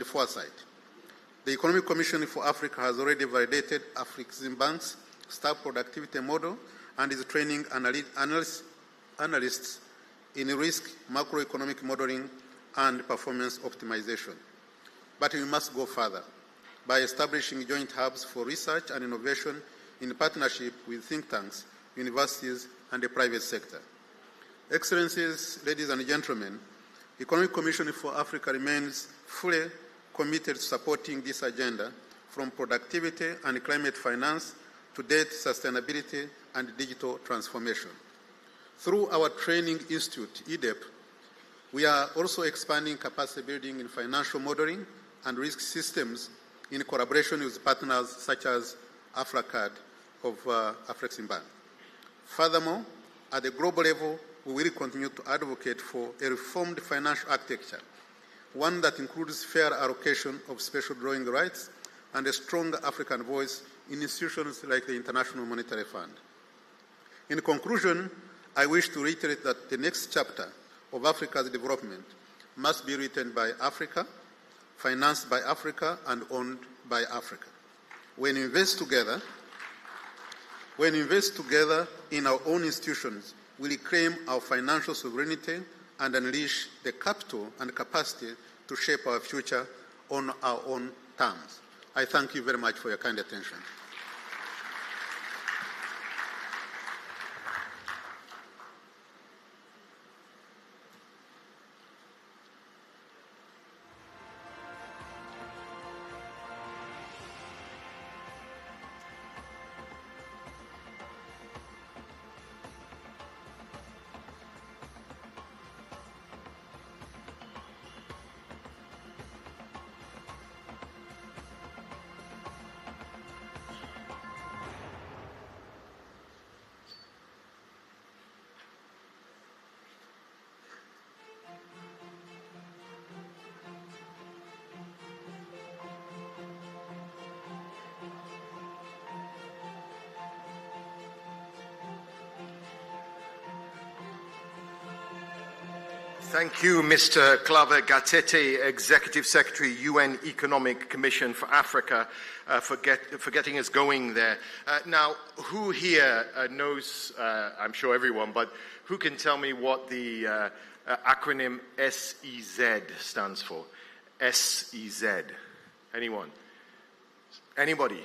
foresight. The Economic Commission for Africa has already validated Afreximbank's staff productivity model and is training analysts in risk, macroeconomic modeling, and performance optimization. But we must go further by establishing joint hubs for research and innovation in partnership with think tanks, universities, and the private sector. Excellencies, ladies and gentlemen, the Economic Commission for Africa remains fully committed to supporting this agenda, from productivity and climate finance to debt sustainability and digital transformation. Through our training institute, IIIP, we are also expanding capacity building in financial modeling and risk systems in collaboration with partners such as Afracad of Afreximbank. Furthermore, at the global level, we will continue to advocate for a reformed financial architecture, one that includes fair allocation of special drawing rights and a strong African voice in institutions like the International Monetary Fund. In conclusion, I wish to reiterate that the next chapter of Africa's development must be written by Africa, financed by Africa, and owned by Africa. When we invest together in our own institutions, we reclaim our financial sovereignty and unleash the capital and capacity to shape our future on our own terms. I thank you very much for your kind attention. Thank you, Mr. Claver Gatete, Executive Secretary, UN Economic Commission for Africa, for getting us going there. Now, who here knows, I'm sure everyone, but who can tell me what the acronym SEZ stands for? SEZ. Anyone? Anybody?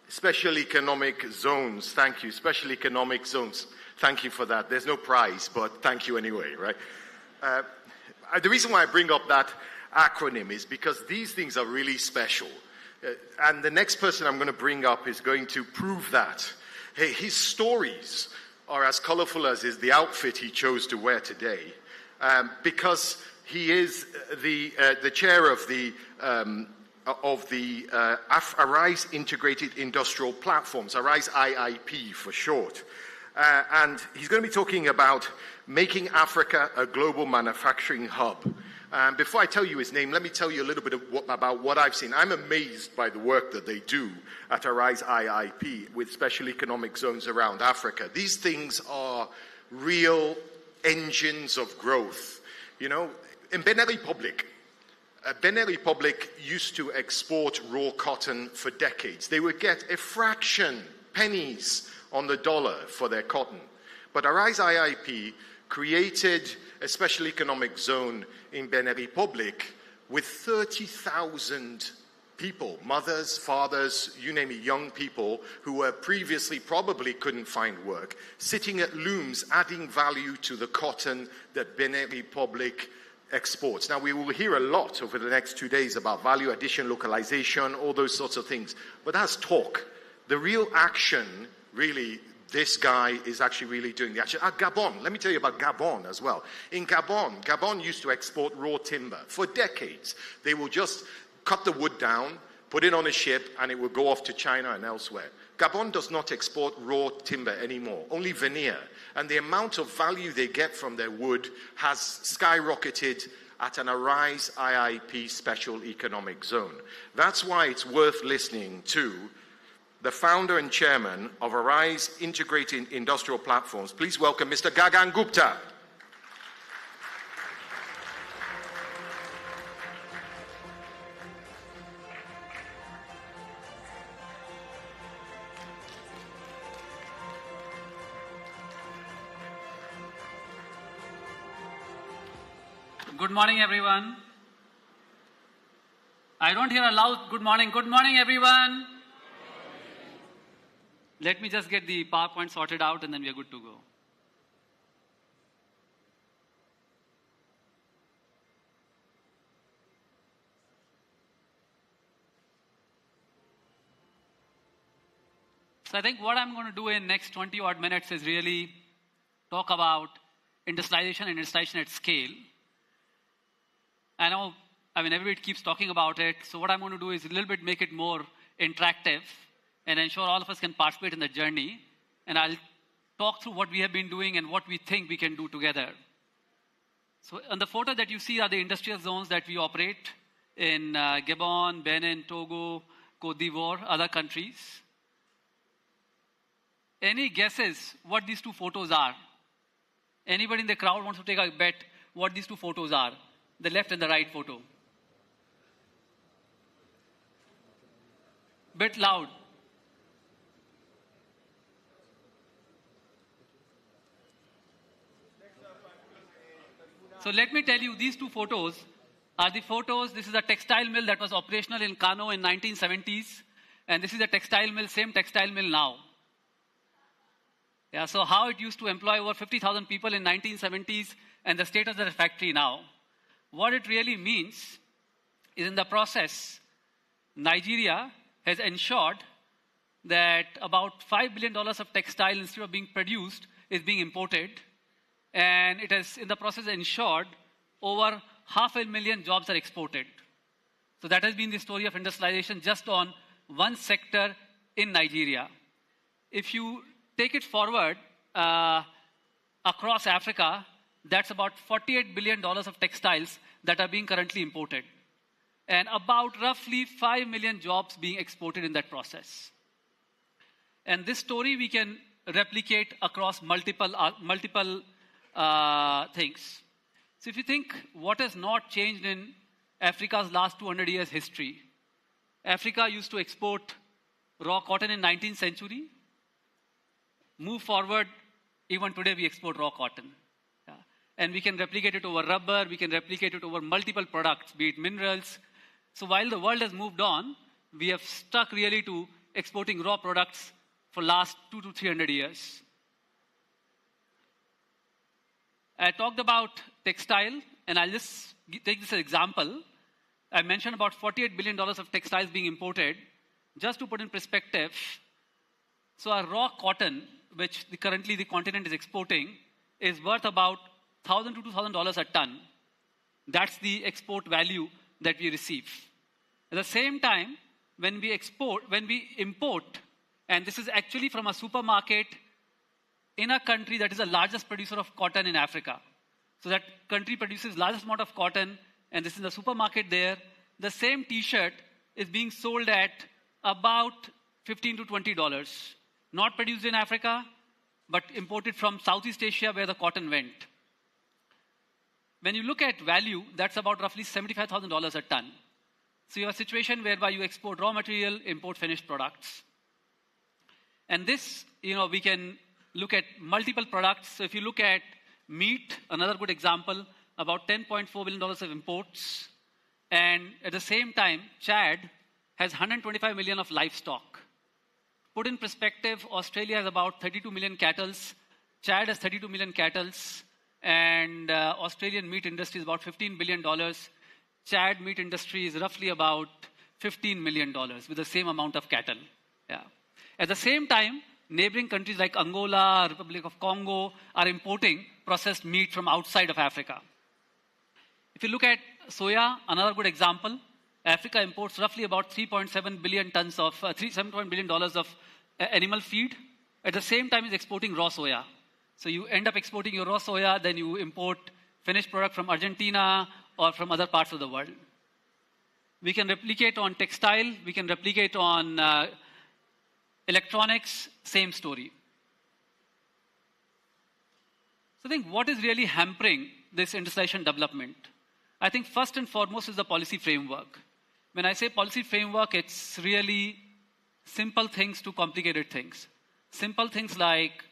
Special Economic Zones. Thank you. Special Economic Zones. Thank you for that. There's no prize, but thank you anyway, right? The reason why I bring up that acronym is because these things are really special. And the next person I'm going to bring up is going to prove that. Hey, his stories are as colorful as is the outfit he chose to wear today, because he is the chair of the Arise Integrated Industrial Platforms, Arise IIIP for short. And he's going to be talking about making Africa a global manufacturing hub. Before I tell you his name, let me tell you a little bit about what I've seen. I'm amazed by the work that they do at Arise IIP with special economic zones around Africa. These things are real engines of growth. You know, in Benin Republic used to export raw cotton for decades. They would get a fraction, pennies, on the dollar for their cotton. But Arise IIP created a special economic zone in Benin Republic with 30,000 people, mothers, fathers, you name it, young people who were previously probably couldn't find work, sitting at looms, adding value to the cotton that Benin Republic exports. Now, we will hear a lot over the next 2 days about value addition, localization, all those sorts of things. But that's talk. The real action, really, this guy is actually really doing the action. Gabon, let me tell you about Gabon as well. In Gabon used to export raw timber for decades. They will just cut the wood down, put it on a ship, and it will go off to China and elsewhere. Gabon does not export raw timber anymore, only veneer. And the amount of value they get from their wood has skyrocketed at an Arise IIP Special Economic Zone. That's why it's worth listening to the founder and chairman of Arise Integrated Industrial Platforms. Please welcome Mr. Gagan Gupta. Good morning, everyone. I don't hear a loud good morning. Good morning, everyone. Let me just get the PowerPoint sorted out and then we are good to go. So I think what I'm going to do in next 20 odd minutes is really talk about industrialization and industrialization at scale. I know, everybody keeps talking about it. So what I'm going to do is a little bit make it more interactive and ensure all of us can participate in the journey. And I'll talk through what we have been doing and what we think we can do together. So on the photo that you see are the industrial zones that we operate in Gabon, Benin, Togo, Côte d'Ivoire, other countries. Any guesses what these two photos are? Anybody in the crowd wants to take a bet what these two photos are? The left and the right photo. Bit loud. So let me tell you, these two photos are the photos. This is a textile mill that was operational in Kano in 1970s. And this is a textile mill, same textile mill now. Yeah, so how it used to employ over 50,000 people in 1970s and the state of the factory now. What it really means is in the process, Nigeria has ensured that about $5 billion of textile instead of being produced is being imported. And it has in the process ensured over 500,000 jobs are exported. So that has been the story of industrialization just on one sector in Nigeria. If you take it forward across Africa, that's about $48 billion of textiles that are being currently imported. And about roughly 5 million jobs being exported in that process. And this story we can replicate across multiple things. So if you think what has not changed in Africa's last 200 years history, Africa used to export raw cotton in 19th century. Move forward, even today we export raw cotton. Yeah. And we can replicate it over rubber, we can replicate it over multiple products, be it minerals. So while the world has moved on, we have stuck really to exporting raw products for last 200 to 300 years. I talked about textile, and I'll just take this as an example. I mentioned about $48 billion of textiles being imported. Just to put in perspective, so our raw cotton, which currently the continent is exporting, is worth about $1,000 to $2,000 a ton. That's the export value that we receive. At the same time, when we import, and this is actually from a supermarket in a country that is the largest producer of cotton in Africa. So that country produces largest amount of cotton, and this is the supermarket there. The same T-shirt is being sold at about $15 to $20. Not produced in Africa, but imported from Southeast Asia where the cotton went. When you look at value, that's about roughly $75,000 a ton. So you have a situation whereby you export raw material, import finished products. And this, we can look at multiple products. So if you look at meat, another good example, about $10.4 billion of imports. And at the same time, Chad has 125 million of livestock. Put in perspective, Australia has about 32 million cattle. Chad has 32 million cattle. And Australian meat industry is about $15 billion. Chad meat industry is roughly about $15 million with the same amount of cattle. Yeah. At the same time, neighboring countries like Angola, Republic of Congo are importing processed meat from outside of Africa. If you look at soya, another good example, Africa imports roughly about 3.7 billion tons of, $7 billion of animal feed. At the same time, it's exporting raw soya. So you end up exporting your raw soya, then you import finished product from Argentina or from other parts of the world. We can replicate on textile, we can replicate on electronics, same story. So I think what is really hampering this industrialization development? I think first and foremost is the policy framework. When I say policy framework, it's really simple things to complicated things. Simple things like,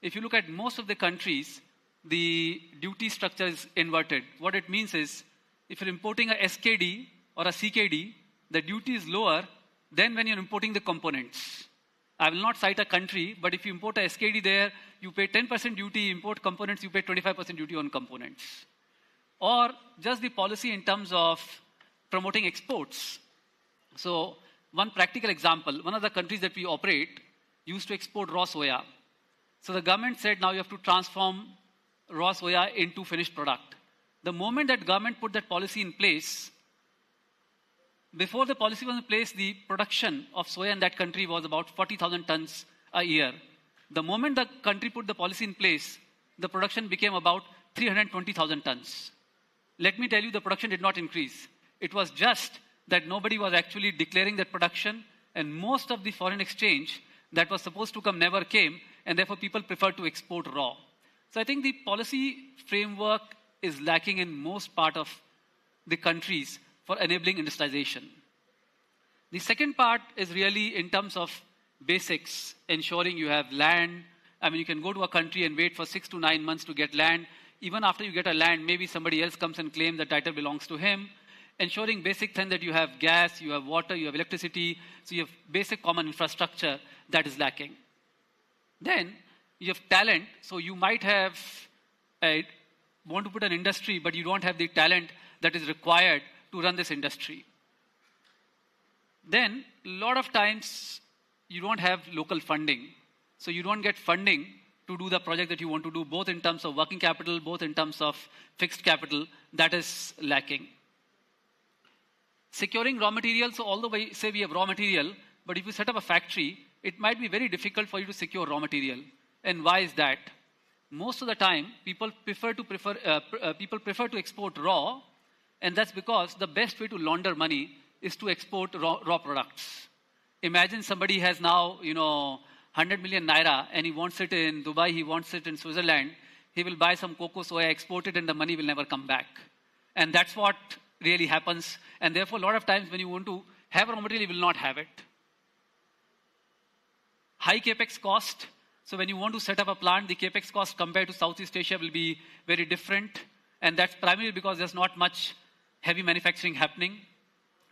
if you look at most of the countries, the duty structure is inverted. What it means is, if you're importing a SKD or a CKD, the duty is lower than when you're importing the components. I will not cite a country, but if you import a SKD there, you pay 10% duty, import components, you pay 25% duty on components. Or just the policy in terms of promoting exports. So one practical example, one of the countries that we operate used to export raw soya. So the government said, now you have to transform raw soya into finished product. The moment that government put that policy in place, before the policy was in place, the production of soya in that country was about 40,000 tons a year. The moment the country put the policy in place, the production became about 320,000 tons. Let me tell you, the production did not increase. It was just that nobody was actually declaring that production, and most of the foreign exchange that was supposed to come never came, and therefore people preferred to export raw. So I think the policy framework is lacking in most part of the countries for enabling industrialization. The second part is really in terms of basics, ensuring you have land. I mean, you can go to a country and wait for 6 to 9 months to get land. Even after you get a land, maybe somebody else comes and claims the title belongs to him. Ensuring basic things that you have gas, you have water, you have electricity, so you have basic common infrastructure that is lacking. Then you have talent, so you might have want to put an industry, but you don't have the talent that is required to run this industry. Then, a lot of times, you don't have local funding. So you don't get funding to do the project that you want to do, both in terms of working capital, both in terms of fixed capital. That is lacking. Securing raw material, so although we say we have raw material, but if you set up a factory, it might be very difficult for you to secure raw material. And why is that? Most of the time, people prefer to export raw, and that's because the best way to launder money is to export raw products. Imagine somebody has now, 100 million naira, and he wants it in Dubai, he wants it in Switzerland. He will buy some cocoa soya, export it, and the money will never come back. And that's what really happens. And therefore, a lot of times when you want to have raw material, you will not have it. High capex cost. So when you want to set up a plant, the capex cost compared to Southeast Asia will be very different. And that's primarily because there's not much heavy manufacturing happening.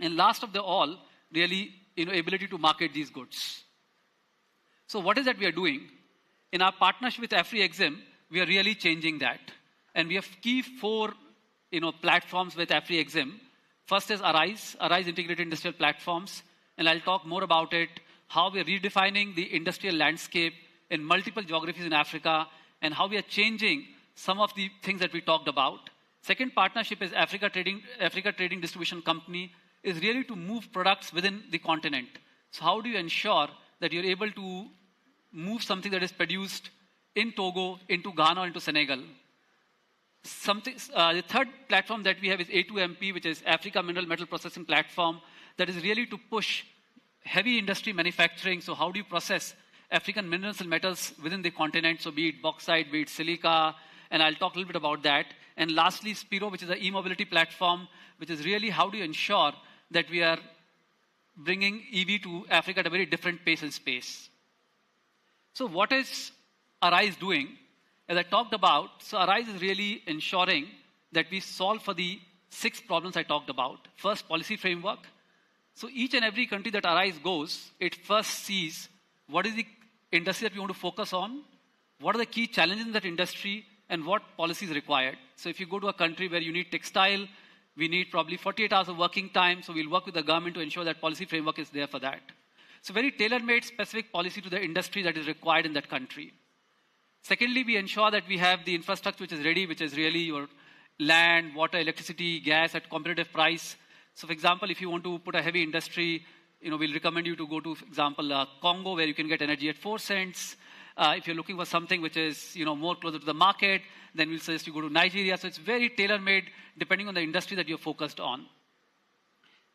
And last of all, really, ability to market these goods. So what is that we are doing? In our partnership with Afreximbank, we are really changing that. And we have key 4, platforms with Afreximbank. First is Arise Integrated Industrial Platforms. And I'll talk more about it, how we are redefining the industrial landscape in multiple geographies in Africa, and how we are changing some of the things that we talked about. Second partnership is Africa Trading Distribution Company, is really to move products within the continent. So how do you ensure that you're able to move something that is produced in Togo, into Ghana, or into Senegal? The third platform that we have is A2MP, which is Africa Mineral Metal Processing Platform, that is really to push heavy industry manufacturing. So how do you process African minerals and metals within the continent? So be it bauxite, be it silica, and I'll talk a little bit about that. And lastly, Spiro, which is an e-mobility platform, which is really how do you ensure that we are bringing EV to Africa at a very different pace and space. So what is Arise doing? As I talked about, so Arise is really ensuring that we solve for the 6 problems I talked about. First, policy framework. So each and every country that Arise goes, it first sees what is the industry that we want to focus on, what are the key challenges in that industry, and what policy is required. So if you go to a country where you need textile, we need probably 48 hours of working time, so we'll work with the government to ensure that policy framework is there for that. So very tailor-made specific policy to the industry that is required in that country. Secondly, we ensure that we have the infrastructure which is ready, which is really your land, water, electricity, gas at competitive price. So for example, if you want to put a heavy industry, we'll recommend you to go to, for example, Congo, where you can get energy at 4 cents. If you're looking for something which is, more closer to the market, then we'll suggest you go to Nigeria. So it's very tailor-made depending on the industry that you're focused on.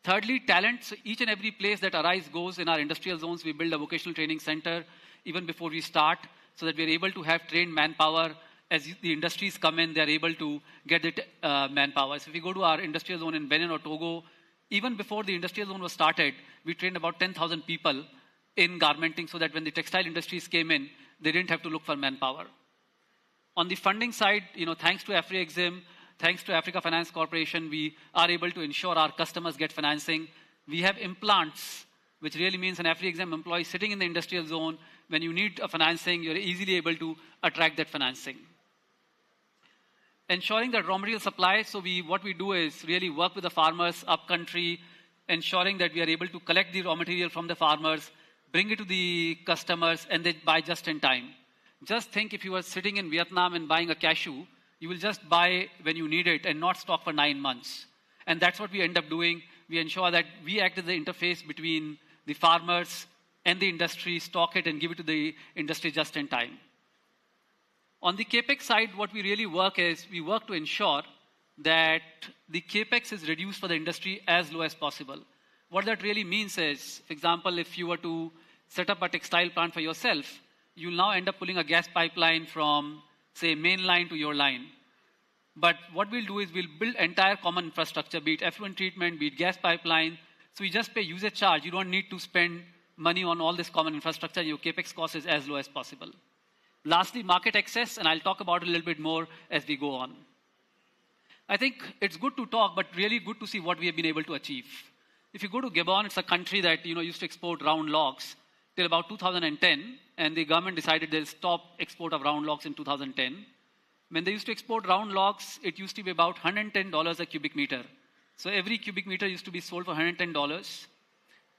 Thirdly, talent. So each and every place that Arise goes in our industrial zones, we build a vocational training center even before we start, so that we're able to have trained manpower. As the industries come in, they're able to get the manpower. So if we go to our industrial zone in Benin or Togo, even before the industrial zone was started, we trained about 10,000 people in garmenting, so that when the textile industries came in, they didn't have to look for manpower. On the funding side, thanks to Afrexim, thanks to Africa Finance Corporation, we are able to ensure our customers get financing. We have implants, which really means an Afrexim employee sitting in the industrial zone. When you need a financing, you're easily able to attract that financing. Ensuring that raw material supply, so what we do is really work with the farmers up country, ensuring that we are able to collect the raw material from the farmers, bring it to the customers, and they buy just in time. Just think if you were sitting in Vietnam and buying a cashew, you will just buy when you need it and not stock for 9 months. And that's what we end up doing. We ensure that we act as the interface between the farmers and the industry, stock it and give it to the industry just in time. On the CAPEX side, what we really work is, we work to ensure that the CAPEX is reduced for the industry as low as possible. What that really means is, for example, if you were to set up a textile plant for yourself, you'll now end up pulling a gas pipeline from, say, main line to your line. But what we'll do is we'll build entire common infrastructure, be it effluent treatment, be it gas pipeline. So we just pay usage charge. You don't need to spend money on all this common infrastructure. Your CAPEX cost is as low as possible. Lastly, market access, and I'll talk about it a little bit more as we go on. I think it's good to talk, but really good to see what we have been able to achieve. If you go to Gabon, it's a country that used to export round logs till about 2010, and the government decided they'll stop export of round logs in 2010. When they used to export round logs, it used to be about $110 a cubic meter. So every cubic meter used to be sold for $110.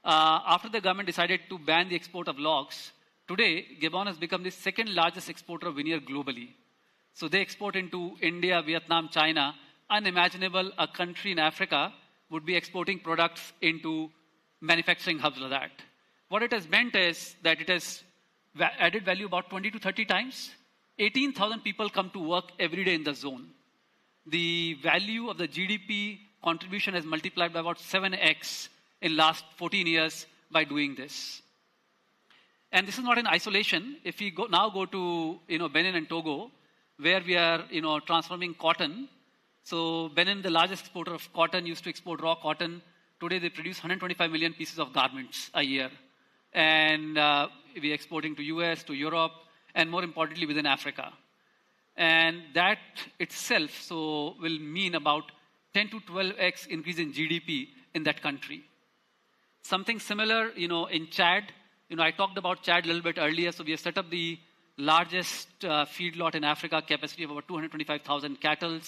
After the government decided to ban the export of logs, today, Gabon has become the second largest exporter of veneer globally. So they export into India, Vietnam, China. Unimaginable a country in Africa would be exporting products into manufacturing hubs like that. What it has meant is that it has added value about 20 to 30 times. 18,000 people come to work every day in the zone. The value of the GDP contribution has multiplied by about 7x in last 14 years by doing this. And this is not in isolation. If we now go to Benin and Togo, where we are transforming cotton. So Benin, the largest exporter of cotton, used to export raw cotton. Today they produce 125 million pieces of garments a year. And we're exporting to US, to Europe, and more importantly within Africa. And that itself will mean about 10 to 12x increase in GDP in that country. Something similar, in Chad. I talked about Chad a little bit earlier. So we have set up the largest feedlot in Africa, capacity of about 225,000 cattle.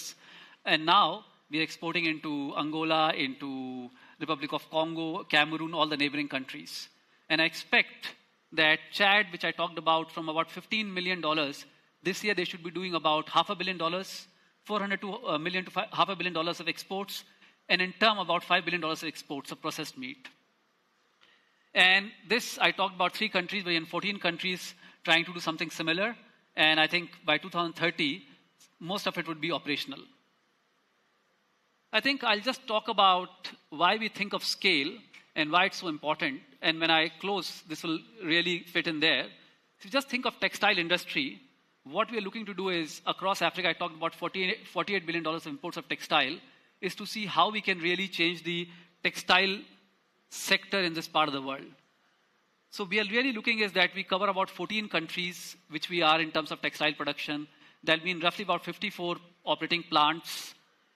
And now we are exporting into Angola, into Republic of Congo, Cameroon, all the neighboring countries. And I expect that Chad, which I talked about, from about $15 million, this year they should be doing about $500 million, $400 million to $500 million of exports, and in turn about $5 billion of exports of processed meat. And this, I talked about 3 countries, we're in 14 countries trying to do something similar. And I think by 2030, most of it would be operational. I think I'll just talk about why we think of scale and why it's so important. And when I close, this will really fit in there. So just think of textile industry. What we're looking to do is, across Africa, I talked about $48 billion of imports of textile, is to see how we can really change the textile sector in this part of the world. So we are really looking is that we cover about 14 countries, which we are in terms of textile production. That'll mean roughly about 54 operating plants.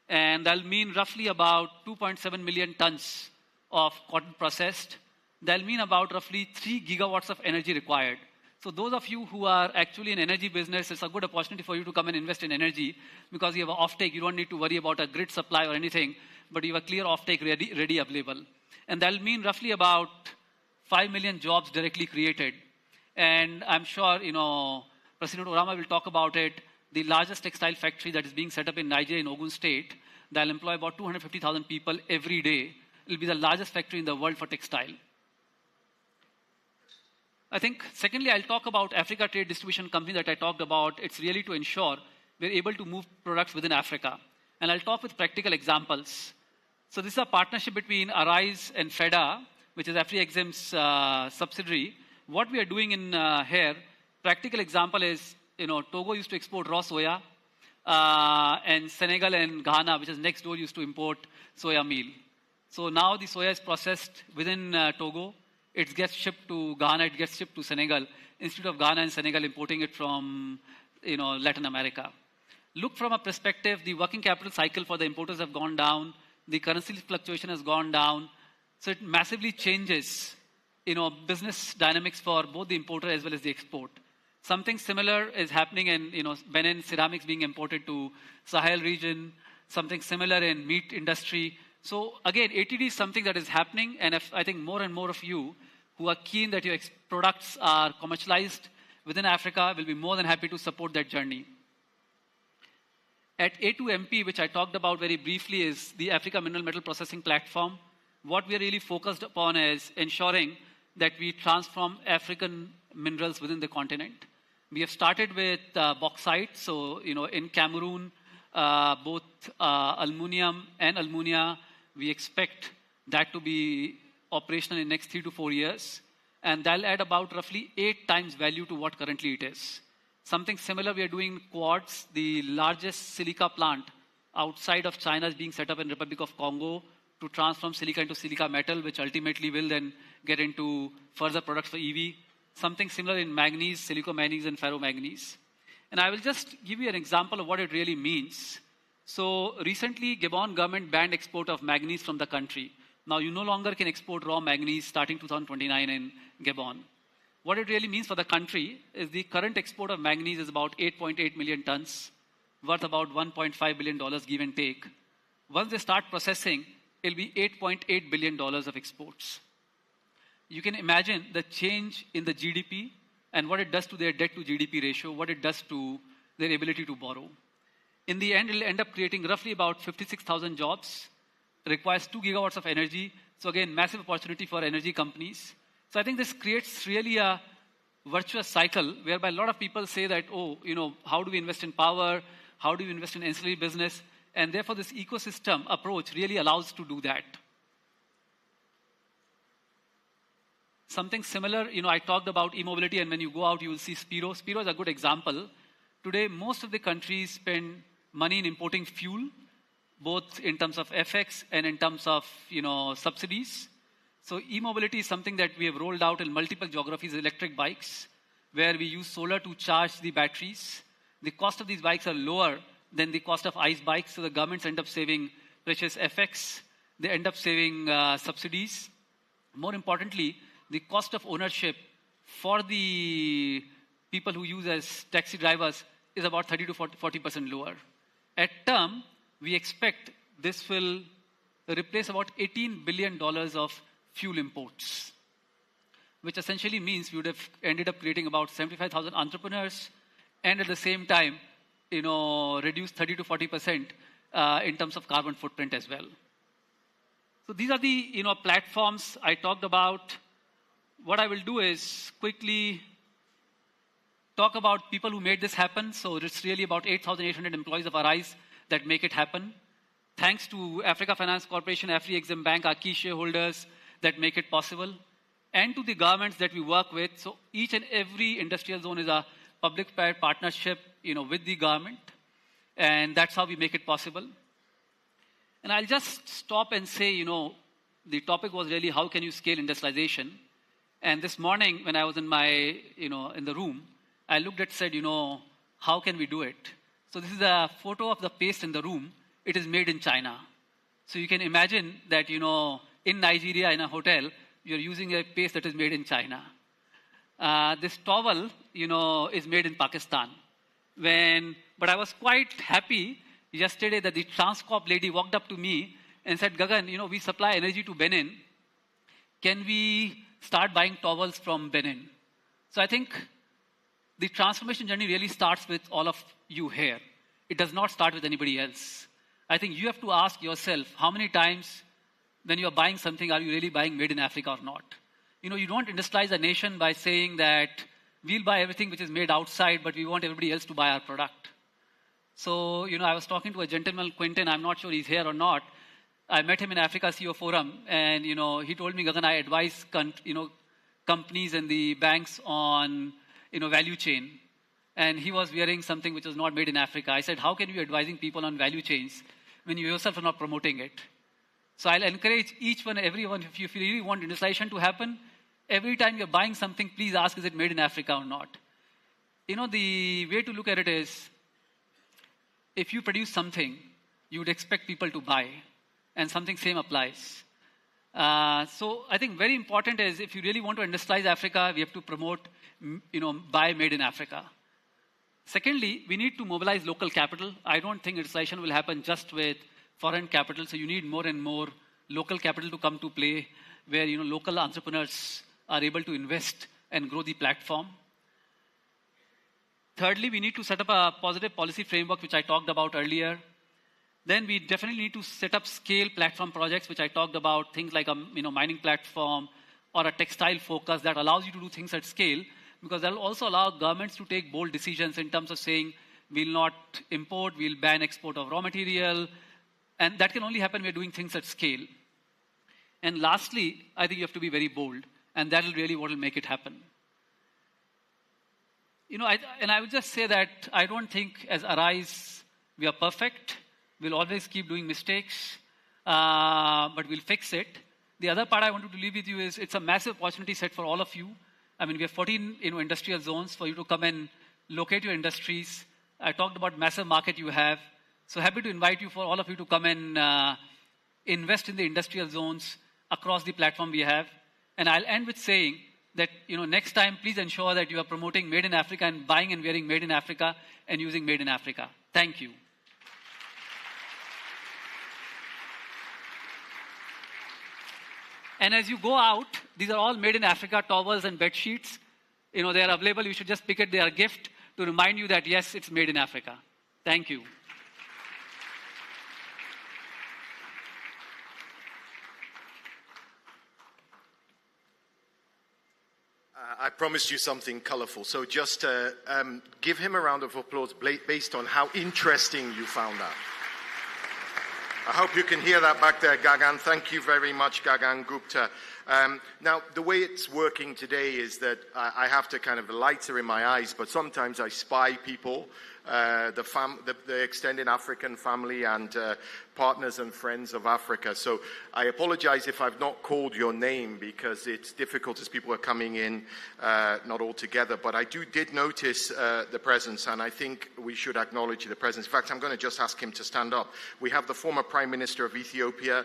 And that'll mean roughly about 2.7 million tons of cotton processed. That'll mean about roughly 3 gigawatts of energy required. So those of you who are actually in energy business, it's a good opportunity for you to come and invest in energy because you have an offtake. You don't need to worry about a grid supply or anything, but you have a clear offtake ready available. And that'll mean roughly about 5 million jobs directly created. And I'm sure, President Orama will talk about it. The largest textile factory that is being set up in Nigeria, in Ogun State, that'll employ about 250,000 people every day. It'll be the largest factory in the world for textile. I think, secondly, I'll talk about Africa Trade Distribution Company that I talked about. It's really to ensure we're able to move products within Africa. And I'll talk with practical examples. So this is a partnership between Arise and FEDA, which is Afrexim's subsidiary. What we are doing in here, practical example is, Togo used to export raw soya, and Senegal and Ghana, which is next door, used to import soya meal. So now the soya is processed within Togo. It gets shipped to Ghana, it gets shipped to Senegal. Instead of Ghana and Senegal importing it from, Latin America. Look from a perspective, the working capital cycle for the importers have gone down, the currency fluctuation has gone down, so it massively changes business dynamics for both the importer as well as the export. Something similar is happening in Benin ceramics being imported to Sahel region, something similar in meat industry. So again, ATD is something that is happening, and if I think more and more of you who are keen that your products are commercialized within Africa will be more than happy to support that journey. At A2MP, which I talked about very briefly, is the Africa Mineral Metal Processing Platform. What we are really focused upon is ensuring that we transform African minerals within the continent. We have started with bauxite. So, in Cameroon, both aluminum and almunia, we expect that to be operational in the next 3 to 4 years. And that'll add about roughly 8 times value to what currently it is. Something similar we are doing in quartz. The largest silica plant outside of China is being set up in the Republic of Congo to transform silica into silica metal, which ultimately will then get into further products for EV. Something similar in manganese, silicomanganese, and ferromanganese. And I will just give you an example of what it really means. So recently, Gabon government banned export of manganese from the country. Now, you no longer can export raw manganese starting 2029 in Gabon. What it really means for the country is the current export of manganese is about 8.8 million tons, worth about $1.5 billion give and take. Once they start processing, it'll be $8.8 billion of exports. You can imagine the change in the GDP and what it does to their debt to GDP ratio, what it does to their ability to borrow. In the end, it'll end up creating roughly about 56,000 jobs, requires 2 gigawatts of energy. So again, massive opportunity for energy companies. So I think this creates really a virtuous cycle whereby a lot of people say that, how do we invest in power? How do we invest in ancillary business? And therefore, this ecosystem approach really allows to do that. Something similar, I talked about e-mobility, and when you go out, you will see Spiro. Spiro is a good example. Today, most of the countries spend money in importing fuel, both in terms of FX and in terms of, subsidies. So e-mobility is something that we have rolled out in multiple geographies, electric bikes, where we use solar to charge the batteries. The cost of these bikes are lower than the cost of ICE bikes, so the governments end up saving precious FX. They end up saving subsidies. More importantly, the cost of ownership for the people who use as taxi drivers is about 30 to 40% lower. At term, we expect this will replace about $18 billion of fuel imports, which essentially means we would have ended up creating about 75,000 entrepreneurs and at the same time, reduce 30 to 40% in terms of carbon footprint as well. So these are the, platforms I talked about. What I will do is quickly talk about people who made this happen. So it's really about 8,800 employees of ARISE that make it happen. Thanks to Africa Finance Corporation, Afreximbank, our key shareholders that make it possible, and to the governments that we work with. So each and every industrial zone is a public-private partnership, with the government, and that's how we make it possible. And I'll just stop and say, the topic was really how can you scale industrialization? And this morning, when I was in in the room, I looked at said, how can we do it? So this is a photo of the paste in the room. It is made in China. So you can imagine that, in Nigeria, in a hotel, you're using a paste that is made in China. This towel, is made in Pakistan. But I was quite happy yesterday that the Transcorp lady walked up to me and said, Gagan, we supply energy to Benin. Can we start buying towels from Benin? So I think the transformation journey really starts with all of you here. It does not start with anybody else. I think you have to ask yourself, how many times when you're buying something, are you really buying made in Africa or not? You don't industrialize a nation by saying that we'll buy everything which is made outside, but we want everybody else to buy our product. So, I was talking to a gentleman, Quentin, I'm not sure he's here or not. I met him in Africa CEO Forum, and, he told me, Gagan, I advise, companies and the banks on, value chain. And he was wearing something which was not made in Africa. I said, how can you be advising people on value chains when you yourself are not promoting it? So I'll encourage each one, everyone, if you really want industrialization to happen, every time you're buying something, please ask, is it made in Africa or not? the way to look at it is, if you produce something, you would expect people to buy, and something same applies. So I think very important is, if you really want to industrialize Africa, we have to promote, buy made in Africa. Secondly, we need to mobilize local capital. I don't think industrialization will happen just with foreign capital, so you need more and more local capital to come to play, where local entrepreneurs are able to invest and grow the platform. Thirdly, we need to set up a positive policy framework, which I talked about earlier. Then we definitely need to set up scale platform projects, which I talked about, things like a mining platform or a textile focus that allows you to do things at scale, because that will also allow governments to take bold decisions in terms of saying, we'll not import, we'll ban export of raw material, and that can only happen when we're doing things at scale. And lastly, I think you have to be very bold, and that will really what will make it happen. I would just say that I don't think as Arise we are perfect. We'll always keep doing mistakes, but we'll fix it. The other part I wanted to leave with you is, it's a massive opportunity set for all of you. I mean, we have 14 industrial zones for you to come and locate your industries. I talked about massive market you have. So happy to invite you, for all of you to come and invest in the industrial zones across the platform we have. And I'll end with saying that, next time, please ensure that you are promoting Made in Africa and buying and wearing Made in Africa and using Made in Africa. Thank you. And as you go out, these are all Made in Africa towels and bed sheets. They are available. You should just pick it. They are a gift to remind you that, yes, it's Made in Africa. Thank you. I promised you something colorful, so just give him a round of applause based on how interesting you found that. I hope you can hear that back there, Gagan. Thank you very much, Gagan Gupta. Now, the way it's working today is that I have to the lights are in my eyes, but sometimes I spy people, the extended African family and partners and friends of Africa. So I apologize if I've not called your name, because it's difficult as people are coming in, not all together. But I did notice the presence, and I think we should acknowledge the presence. In fact, I'm going to just ask him to stand up. We have the former Prime Minister of Ethiopia,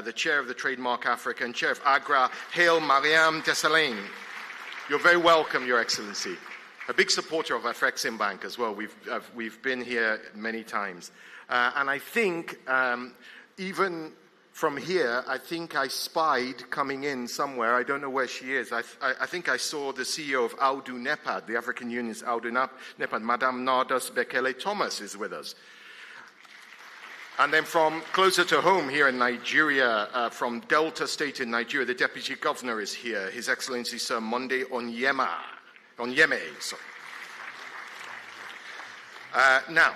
the Chair of the Trademark Africa, and Chair of AGRA, Haile Mariam Desalegn. You're very welcome, Your Excellency. A big supporter of Afreximbank as well. We've been here many times. And I think, even from here, I think I spied coming in somewhere, I don't know where she is, I think I saw the CEO of Audu Nepad, the African Union's Audu Nepad, Madame Nardas Bekele Thomas is with us. And then from closer to home here in Nigeria, from Delta State in Nigeria, the Deputy Governor is here, His Excellency Sir Monday Onyeme. Sorry. Now,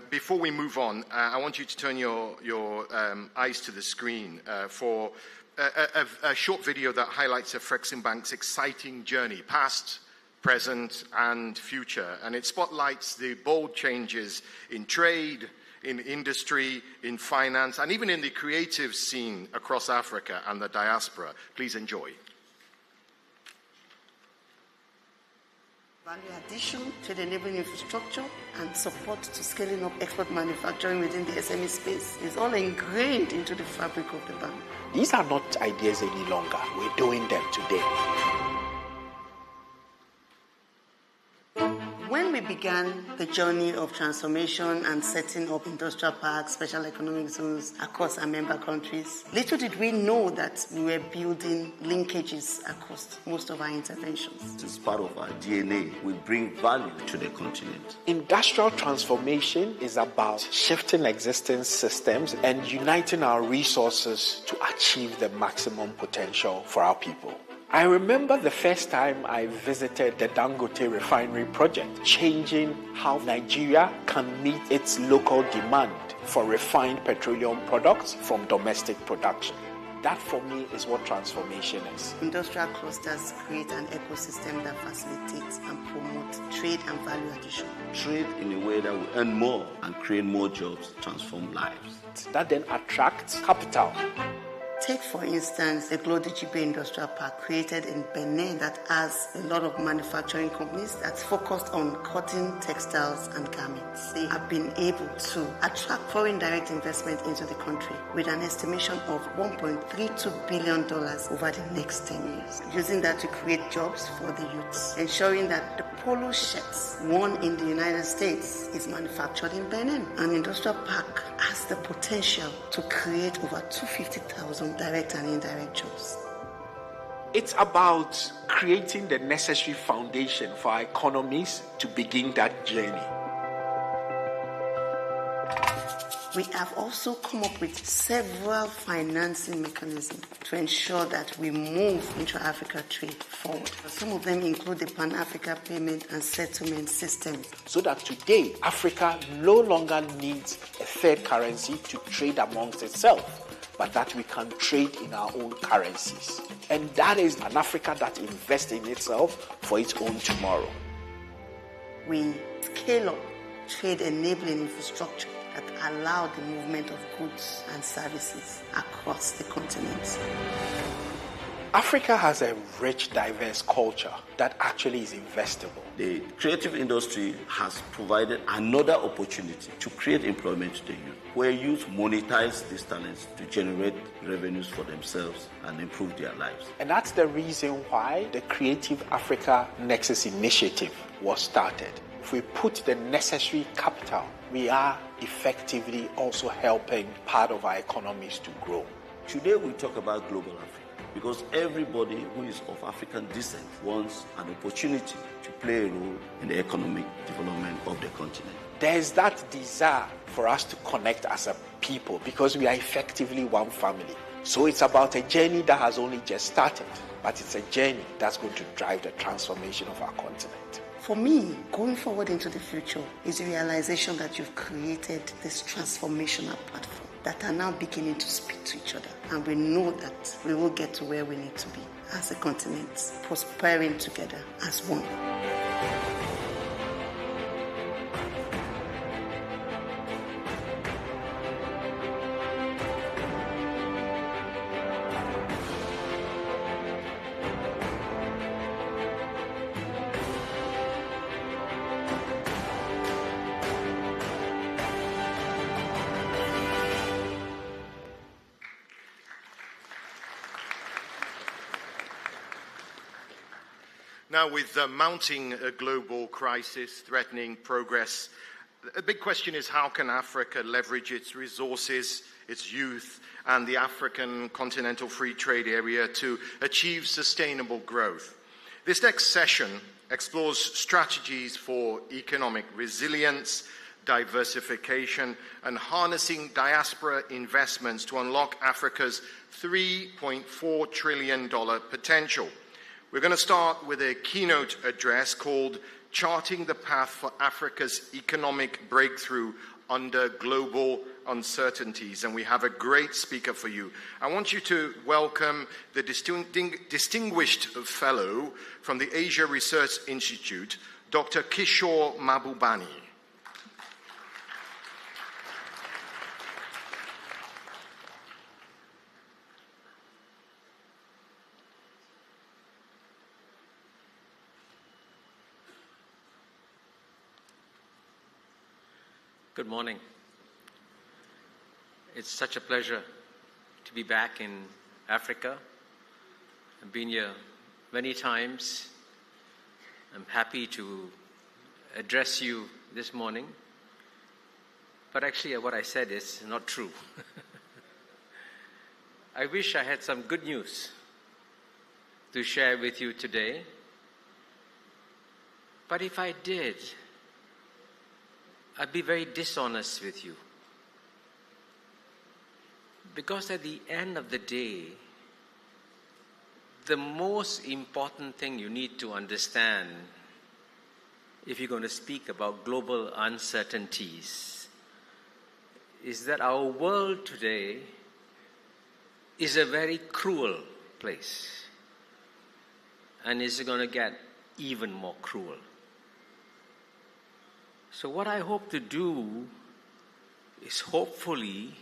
before we move on, I want you to turn your eyes to the screen for a short video that highlights Afreximbank's exciting journey, past, present, and future. And it spotlights the bold changes in trade, in industry, in finance, and even in the creative scene across Africa and the diaspora. Please enjoy. Value addition to the enabling infrastructure and support to scaling up export manufacturing within the SME space is all ingrained into the fabric of the bank. These are not ideas any longer. We're doing them today. When we began the journey of transformation and setting up industrial parks, special economic zones across our member countries, little did we know that we were building linkages across most of our interventions. It's part of our DNA. We bring value to the continent. Industrial transformation is about shifting existing systems and uniting our resources to achieve the maximum potential for our people. I remember the first time I visited the Dangote refinery project, changing how Nigeria can meet its local demand for refined petroleum products from domestic production. That, for me, is what transformation is. Industrial clusters create an ecosystem that facilitates and promotes trade and value addition. Trade in a way that will earn more and create more jobs, transform lives. That then attracts capital. Take, for instance, the Glodigibe Industrial Park created in Benin that has a lot of manufacturing companies that's focused on cotton, textiles, and garments. They have been able to attract foreign direct investment into the country with an estimation of $1.32 billion over the next 10 years, using that to create jobs for the youths, ensuring that the polo shirts worn in the United States is manufactured in Benin. An industrial park has the potential to create over 250,000 direct and indirect jobs. It's about creating the necessary foundation for our economies to begin that journey. We have also come up with several financing mechanisms to ensure that we move intra-Africa trade forward. Some of them include the Pan-Africa Payment and Settlement System. So that today, Africa no longer needs a third currency to trade amongst itself, but that we can trade in our own currencies. And that is an Africa that invests in itself for its own tomorrow. We scale up trade enabling infrastructure that allow the movement of goods and services across the continent. Africa has a rich, diverse culture that actually is investable. The creative industry has provided another opportunity to create employment to the youth, where youth monetize these talents to generate revenues for themselves and improve their lives. And that's the reason why the Creative Africa Nexus Initiative was started. If we put the necessary capital, we are effectively also helping part of our economies to grow. Today we talk about global Africa because everybody who is of African descent wants an opportunity to play a role in the economic development of the continent. There's that desire for us to connect as a people because we are effectively one family. So it's about a journey that has only just started, but it's a journey that's going to drive the transformation of our continent. For me, going forward into the future is the realization that you've created this transformational platform that are now beginning to speak to each other. And we know that we will get to where we need to be as a continent, prospering together as one. Now, with the mounting global crisis threatening progress, a big question is how can Africa leverage its resources, its youth, and the African Continental Free Trade Area to achieve sustainable growth? This next session explores strategies for economic resilience, diversification, and harnessing diaspora investments to unlock Africa's $3.4 trillion potential. We're going to start with a keynote address called Charting the Path for Africa's Economic Breakthrough Under Global Uncertainties. And we have a great speaker for you. I want you to welcome the distinguished fellow from the Asia Research Institute, Dr. Kishore Mahbubani. Good morning. It's such a pleasure to be back in Africa. I've been here many times. I'm happy to address you this morning. But actually what I said is not true. I wish I had some good news to share with you today. But if I did, I'd be very dishonest with you. Because at the end of the day, the most important thing you need to understand if you're going to speak about global uncertainties is that our world today is a very cruel place and is going to get even more cruel. So what I hope to do is hopefully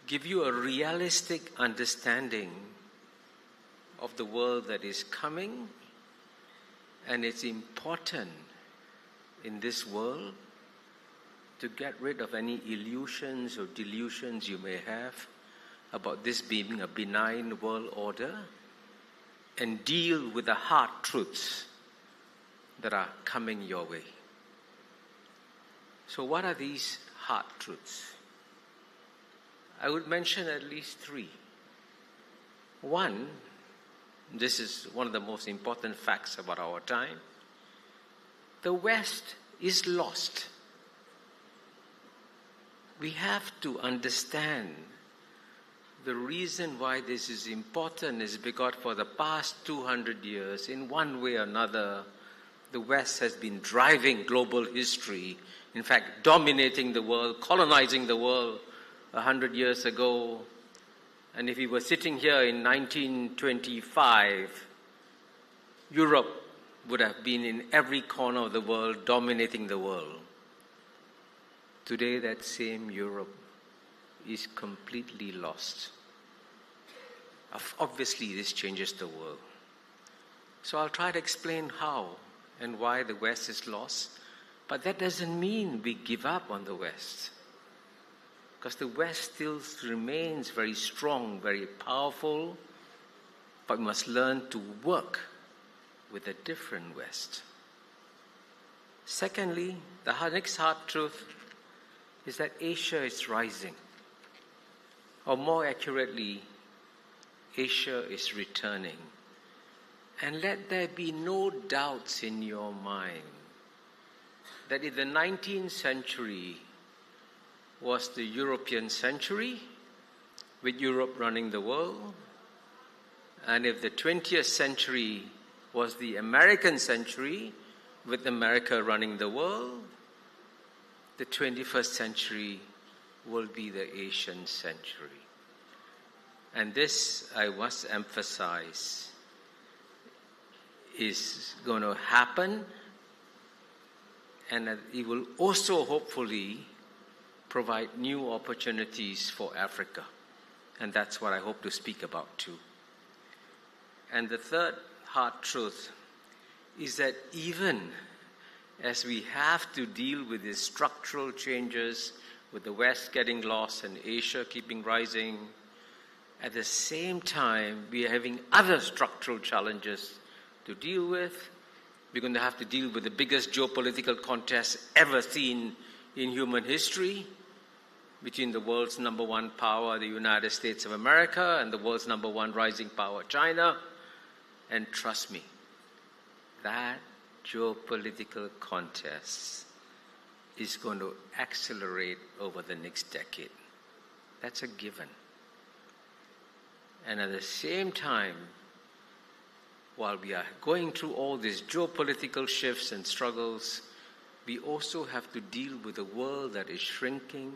give you a realistic understanding of the world that is coming, and it's important in this world to get rid of any illusions or delusions you may have about this being a benign world order and deal with the hard truths that are coming your way. So what are these hard truths? I would mention at least three. One, this is one of the most important facts about our time. The West is lost. We have to understand the reason why this is important is because for the past 200 years, in one way or another, the West has been driving global history, in fact, dominating the world, colonizing the world 100 years ago. And if we were sitting here in 1925, Europe would have been in every corner of the world, dominating the world. Today, that same Europe is completely lost. Obviously, this changes the world. So I'll try to explain how and why the West is lost. But that doesn't mean we give up on the West. Because the West still remains very strong, very powerful, but we must learn to work with a different West. Secondly, the next hard truth is that Asia is rising. Or more accurately, Asia is returning. And let there be no doubts in your mind that if the 19th century was the European century, with Europe running the world, and if the 20th century was the American century, with America running the world, the 21st century will be the Asian century. And this, I must emphasize, is going to happen, and it will also hopefully provide new opportunities for Africa. And that's what I hope to speak about too. And the third hard truth is that even as we have to deal with these structural changes, with the West getting lost and Asia keeping rising, at the same time we are having other structural challenges to deal with. We're going to have to deal with the biggest geopolitical contest ever seen in human history between the world's number one power, the United States of America, and the world's number one rising power, China. And trust me, that geopolitical contest is going to accelerate over the next decade. That's a given. And at the same time, while we are going through all these geopolitical shifts and struggles, we also have to deal with a world that is shrinking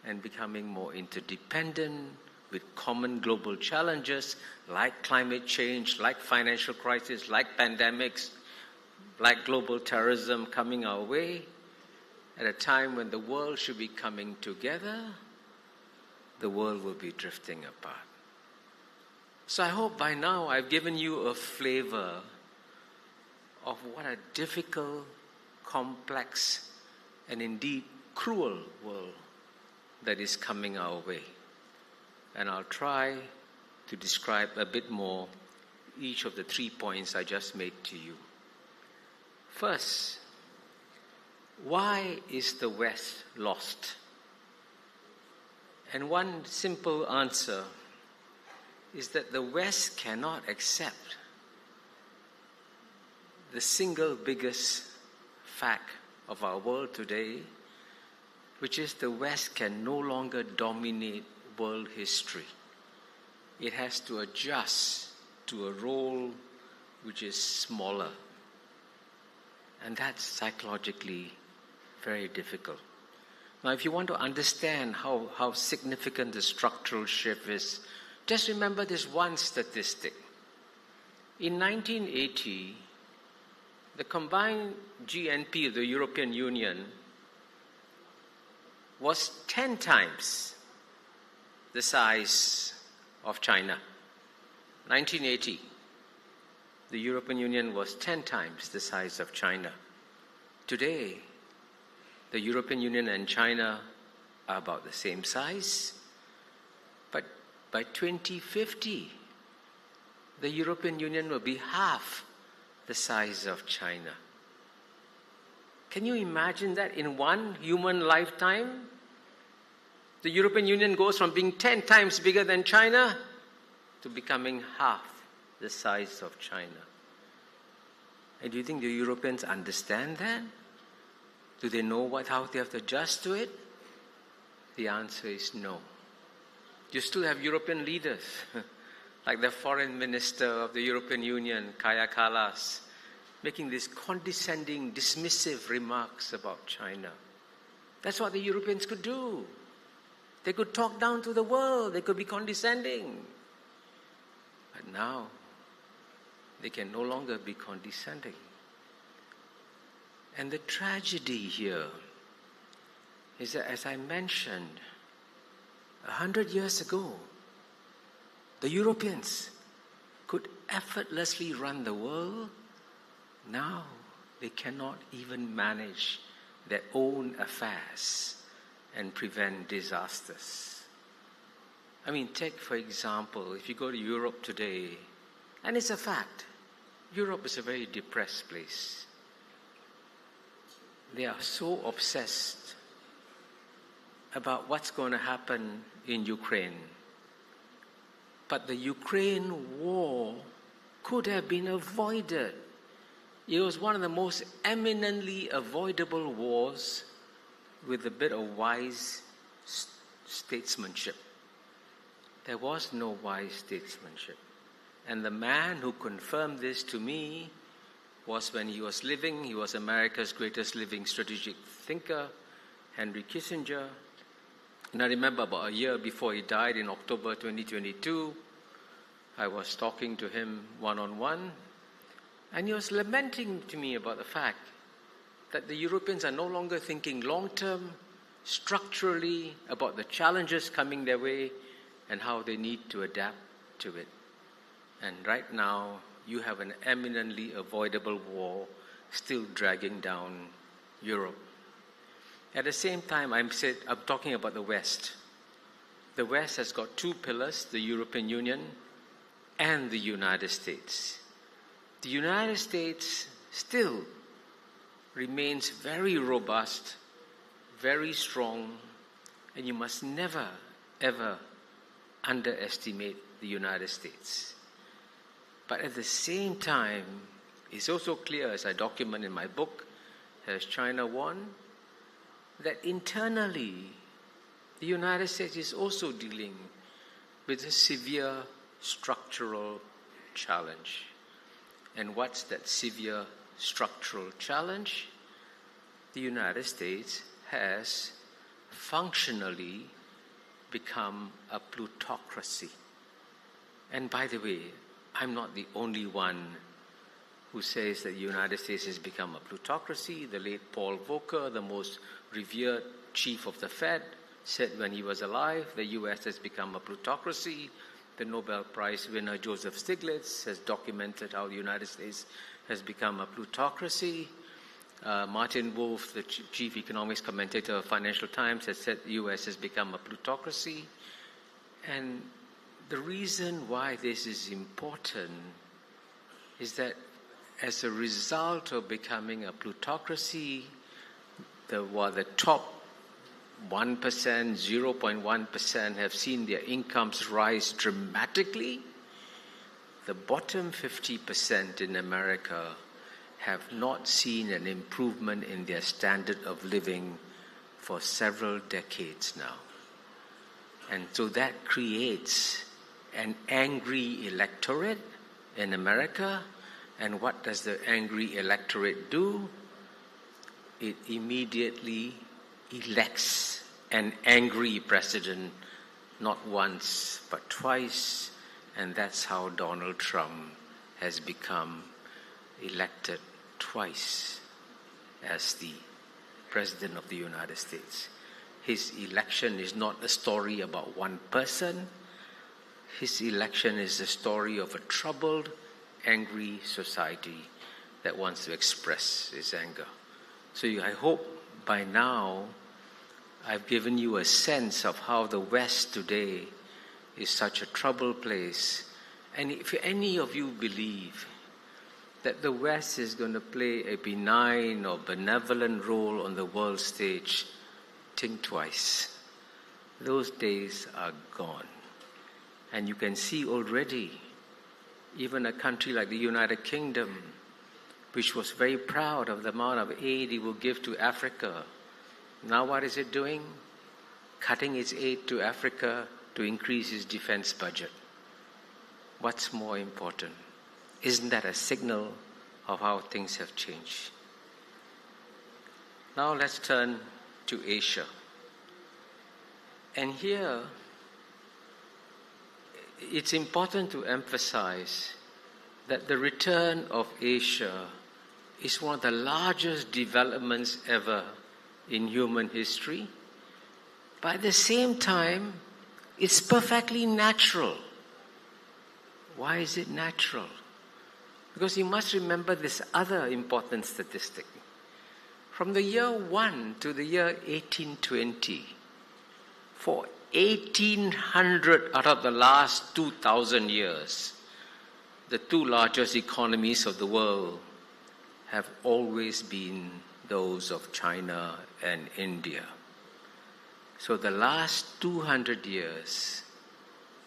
and becoming more interdependent with common global challenges like climate change, like financial crisis, like pandemics, like global terrorism coming our way at a time when the world should be coming together, the world will be drifting apart. So I hope by now I've given you a flavor of what a difficult, complex, and indeed cruel world that is coming our way. And I'll try to describe a bit more each of the 3 points I just made to you. First, why is the West lost? And one simple answer is that the West cannot accept the single biggest fact of our world today, which is the West can no longer dominate world history. It has to adjust to a role which is smaller. And that's psychologically very difficult. Now, if you want to understand how significant the structural shift is, just remember this one statistic. In 1980, the combined GNP of the European Union was 10 times the size of China. 1980, the European Union was 10 times the size of China. Today, the European Union and China are about the same size, but by 2050, the European Union will be half the size of China. Can you imagine that in one human lifetime? The European Union goes from being 10 times bigger than China to becoming half the size of China. And do you think the Europeans understand that? Do they know how they have to adjust to it? The answer is no. You still have European leaders, like the foreign minister of the European Union, Kaja Kallas, making these condescending, dismissive remarks about China. That's what the Europeans could do. They could talk down to the world. They could be condescending. But now, they can no longer be condescending. And the tragedy here is that, as I mentioned, 100 years ago, the Europeans could effortlessly run the world. Now, they cannot even manage their own affairs and prevent disasters. I mean, take, for example, if you go to Europe today, and it's a fact, Europe is a very depressed place. They are so obsessed about what's going to happen in Ukraine. But the Ukraine war could have been avoided. It was one of the most eminently avoidable wars with a bit of wise statesmanship. There was no wise statesmanship. And the man who confirmed this to me was, when he was living, he was America's greatest living strategic thinker, Henry Kissinger. And I remember about a year before he died in October 2022, I was talking to him one-on-one, and he was lamenting to me about the fact that the Europeans are no longer thinking long-term, structurally, about the challenges coming their way and how they need to adapt to it. And right now, you have an eminently avoidable war still dragging down Europe. At the same time, I'm talking about the West. The West has got two pillars, the European Union and the United States. The United States still remains very robust, very strong, and you must never, ever underestimate the United States. But at the same time, it's also clear, as I document in my book, Has China Won?, that internally, the United States is also dealing with a severe structural challenge. And what's that severe structural challenge? The United States has functionally become a plutocracy. And by the way, I'm not the only one who says that the United States has become a plutocracy. The late Paul Volcker, the most revered chief of the Fed, said when he was alive, the US has become a plutocracy. The Nobel Prize winner Joseph Stiglitz has documented how the United States has become a plutocracy. Martin Wolf, the chief economics commentator of Financial Times, has said the US has become a plutocracy. And the reason why this is important is that as a result of becoming a plutocracy, the top 1%, 0.1% have seen their incomes rise dramatically. The bottom 50% in America have not seen an improvement in their standard of living for several decades now. And so that creates an angry electorate in America. And what does the angry electorate do? It immediately elects an angry president, not once, but twice. And that's how Donald Trump has become elected twice as the President of the United States. his election is not a story about one person. His election is the story of a troubled, angry society that wants to express its anger. So I hope by now I've given you a sense of how the West today is such a troubled place. And if any of you believe that the West is going to play a benign or benevolent role on the world stage, think twice. Those days are gone. And you can see already, even a country like the United Kingdom, which was very proud of the amount of aid it will give to Africa, now what is it doing? Cutting its aid to Africa to increase its defense budget. What's more important? Isn't that a signal of how things have changed? Now let's turn to Asia. And here, it's important to emphasize that the return of Asia is one of the largest developments ever in human history. But at the same time, it's perfectly natural. Why is it natural? Because you must remember this other important statistic. From the year 1 to the year 1820, for 1800 out of the last 2,000 years, the two largest economies of the world have always been those of China and India. So the last 200 years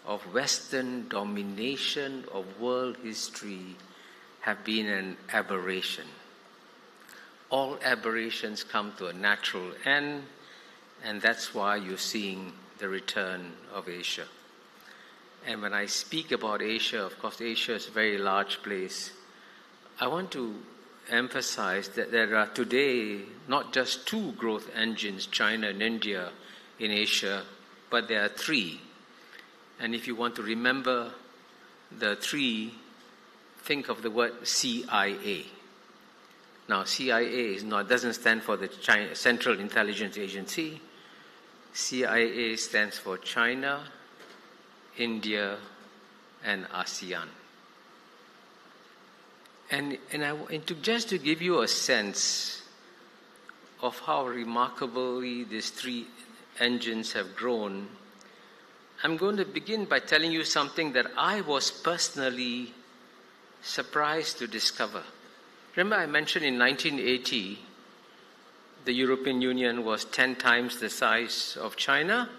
of Western domination of world history have been an aberration. All aberrations come to a natural end, and that's why you're seeing the return of Asia. And when I speak about Asia, of course, Asia is a very large place. I want to emphasize that there are today not just two growth engines, China and India, in Asia, but there are three. And if you want to remember the three, think of the word CIA. Now, CIA doesn't stand for the Central Intelligence Agency. CIA stands for China, India, and ASEAN. And just to give you a sense of how remarkably these three engines have grown, I'm going to begin by telling you something that I was personally surprised to discover. Remember, I mentioned in 1980, the European Union was 10 times the size of China.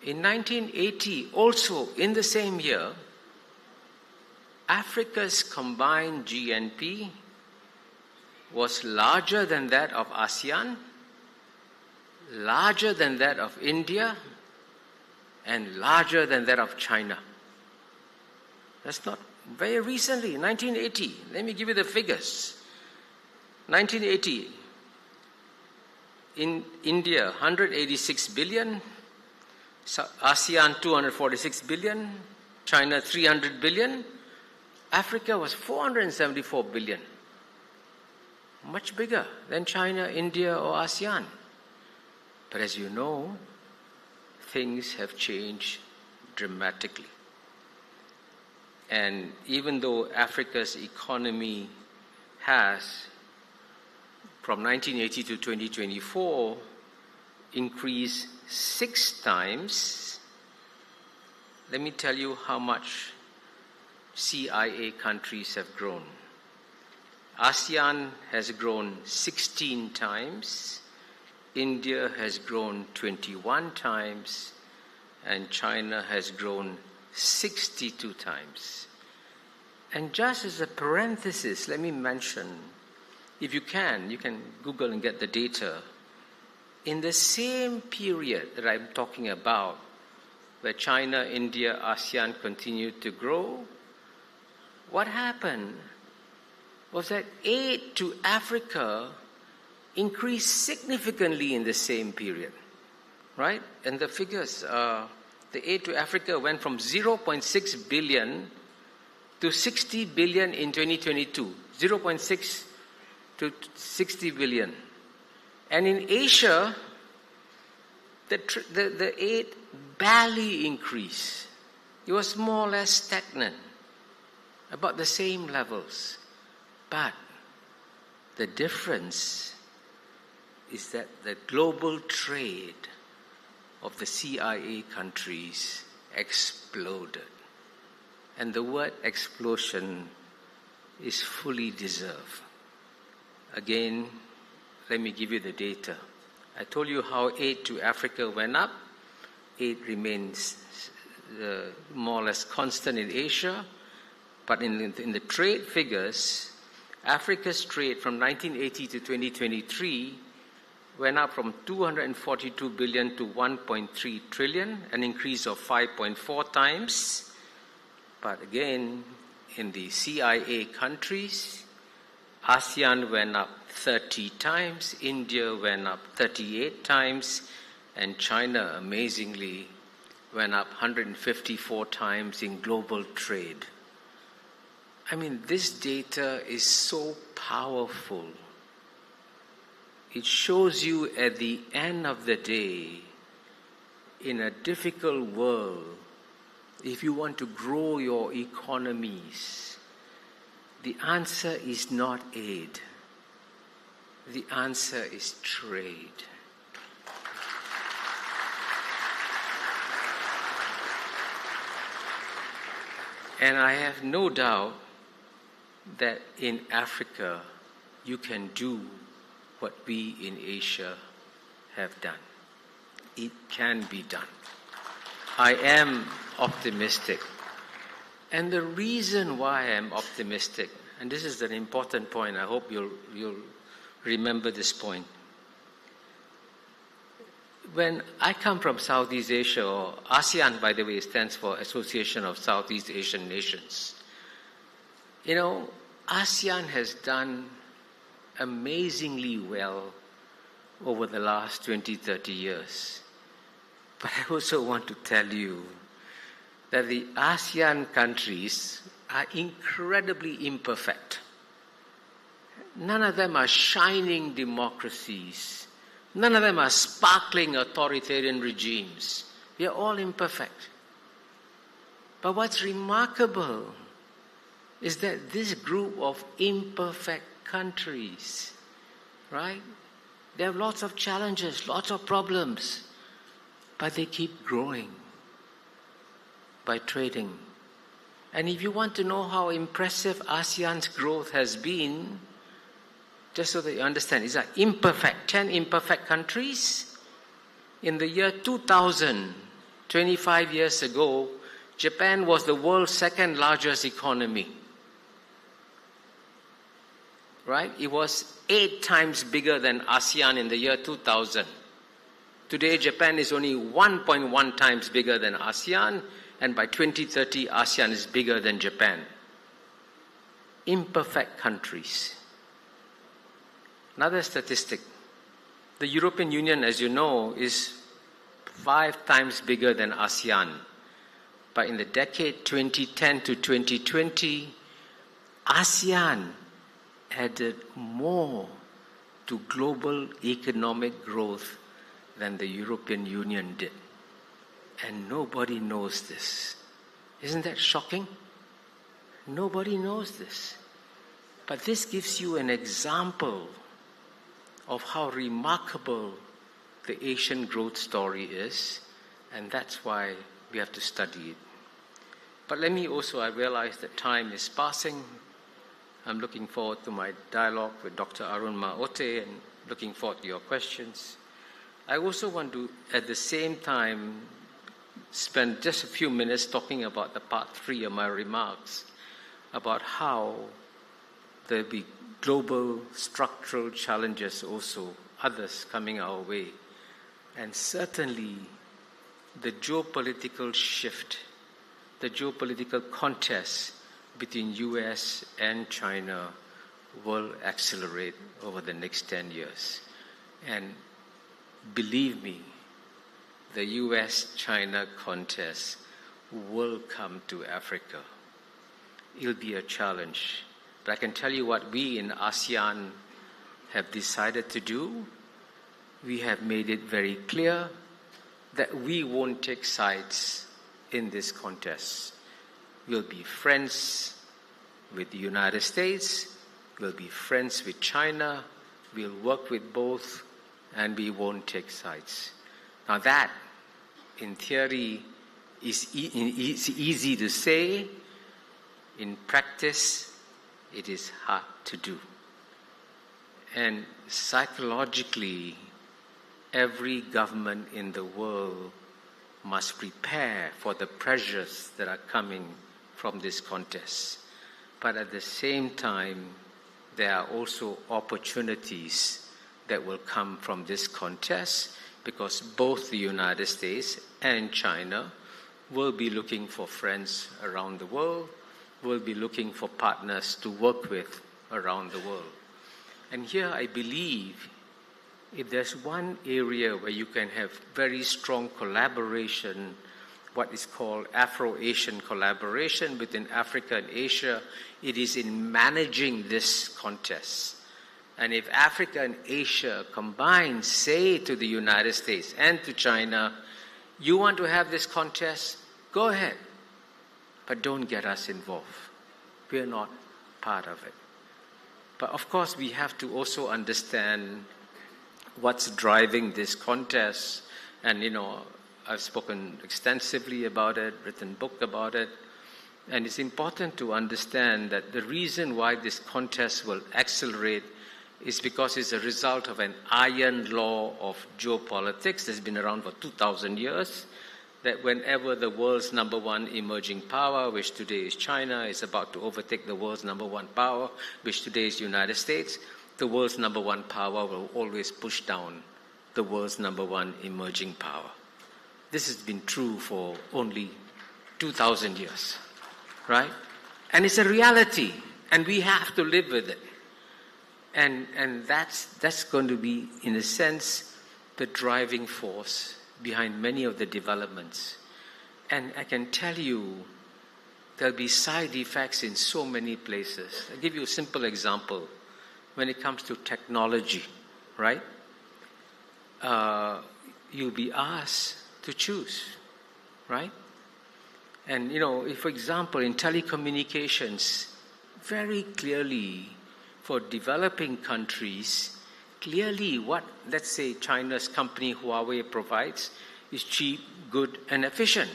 In 1980, also in the same year, Africa's combined GNP was larger than that of ASEAN, larger than that of India, and larger than that of China. That's not very recently, 1980. Let me give you the figures. 1980, in India, 186 billion, ASEAN 246 billion, China 300 billion, Africa was 474 billion. Much bigger than China, India, or ASEAN. But as you know, things have changed dramatically. And even though Africa's economy has, from 1980 to 2024, increased 6 times, let me tell you how much CIA countries have grown. ASEAN has grown 16 times, India has grown 21 times, and China has grown 62 times. And just as a parenthesis, let me mention, if you can Google and get the data. In the same period that I'm talking about, where China, India, ASEAN continued to grow, what happened was that aid to Africa increased significantly in the same period, right? And the figures, the aid to Africa went from 0.6 billion to 60 billion in 2022, 0.6 to 60 billion. And in Asia, the aid barely increased. It was more or less stagnant, about the same levels. But the difference is that the global trade of the CIA countries exploded. And the word explosion is fully deserved. Again, let me give you the data. I told you how aid to Africa went up. Aid remains more or less constant in Asia. But in the trade figures, Africa's trade from 1980 to 2023 went up from 242 billion to 1.3 trillion, an increase of 5.4 times. But again, in the CIA countries, ASEAN went up 30 times, India went up 38 times, and China, amazingly, went up 154 times in global trade. I mean, this data is so powerful. It shows you at the end of the day, in a difficult world, if you want to grow your economies, the answer is not aid. The answer is trade. And I have no doubt that in Africa, you can do what we in Asia have done. It can be done. I am optimistic. And the reason why I am optimistic, and this is an important point, I hope you'll remember this point. When I come from Southeast Asia, or ASEAN, by the way, stands for Association of Southeast Asian Nations. You know, ASEAN has done amazingly well over the last 20, 30 years. But I also want to tell you that the ASEAN countries are incredibly imperfect. None of them are shining democracies. None of them are sparkling authoritarian regimes. We are all imperfect. But what's remarkable is that this group of imperfect countries, right? They have lots of challenges, lots of problems, but they keep growing by trading. And if you want to know how impressive ASEAN's growth has been, just so that you understand, these are imperfect, 10 imperfect countries. In the year 2000, 25 years ago, Japan was the world's second largest economy. Right? It was 8 times bigger than ASEAN in the year 2000. Today, Japan is only 1.1 times bigger than ASEAN, and by 2030, ASEAN is bigger than Japan. Imperfect countries. Another statistic. The European Union, as you know, is 5 times bigger than ASEAN. But in the decade 2010 to 2020, ASEAN added more to global economic growth than the European Union did. And nobody knows this. Isn't that shocking? Nobody knows this. But this gives you an example of how remarkable the Asian growth story is, and that's why we have to study it. But let me also, I realize that time is passing. I'm looking forward to my dialogue with Dr. Arun Maote and looking forward to your questions. I also want to, at the same time, spend just a few minutes talking about the part 3 of my remarks, about how there'll be global structural challenges also, others coming our way. And certainly the geopolitical shift, the geopolitical contest between US and China will accelerate over the next 10 years. And believe me, the US-China contest will come to Africa. It'll be a challenge. But I can tell you what we in ASEAN have decided to do. We have made it very clear that we won't take sides in this contest. We'll be friends with the United States, we'll be friends with China, we'll work with both, and we won't take sides. Now that, in theory, is easy to say. In practice, it is hard to do. And psychologically, every government in the world must prepare for the pressures that are coming from this contest. But at the same time, there are also opportunities that will come from this contest, because both the United States and China will be looking for friends around the world, will be looking for partners to work with around the world. And here I believe if there's one area where you can have very strong collaboration, what is called Afro-Asian collaboration within Africa and Asia, it is in managing this contest. And if Africa and Asia combine, say to the United States and to China, you want to have this contest, go ahead, but don't get us involved. We're not part of it. But of course, we have to also understand what's driving this contest. And, I've spoken extensively about it, written a book about it. And it's important to understand that the reason why this contest will accelerate is because it's a result of an iron law of geopolitics that's been around for 2,000 years, that whenever the world's number one emerging power, which today is China, is about to overtake the world's number one power, which today is the United States, the world's number one power will always push down the world's number one emerging power. This has been true for only 2,000 years, right? And it's a reality, and we have to live with it. And that's going to be, in a sense, the driving force behind many of the developments. And I can tell you, there'll be side effects in so many places. I'll give you a simple example. When it comes to technology, right? You'll be asked to choose, right? And, if, for example, in telecommunications, very clearly, for developing countries, clearly what, let's say, China's company Huawei provides is cheap, good, and efficient.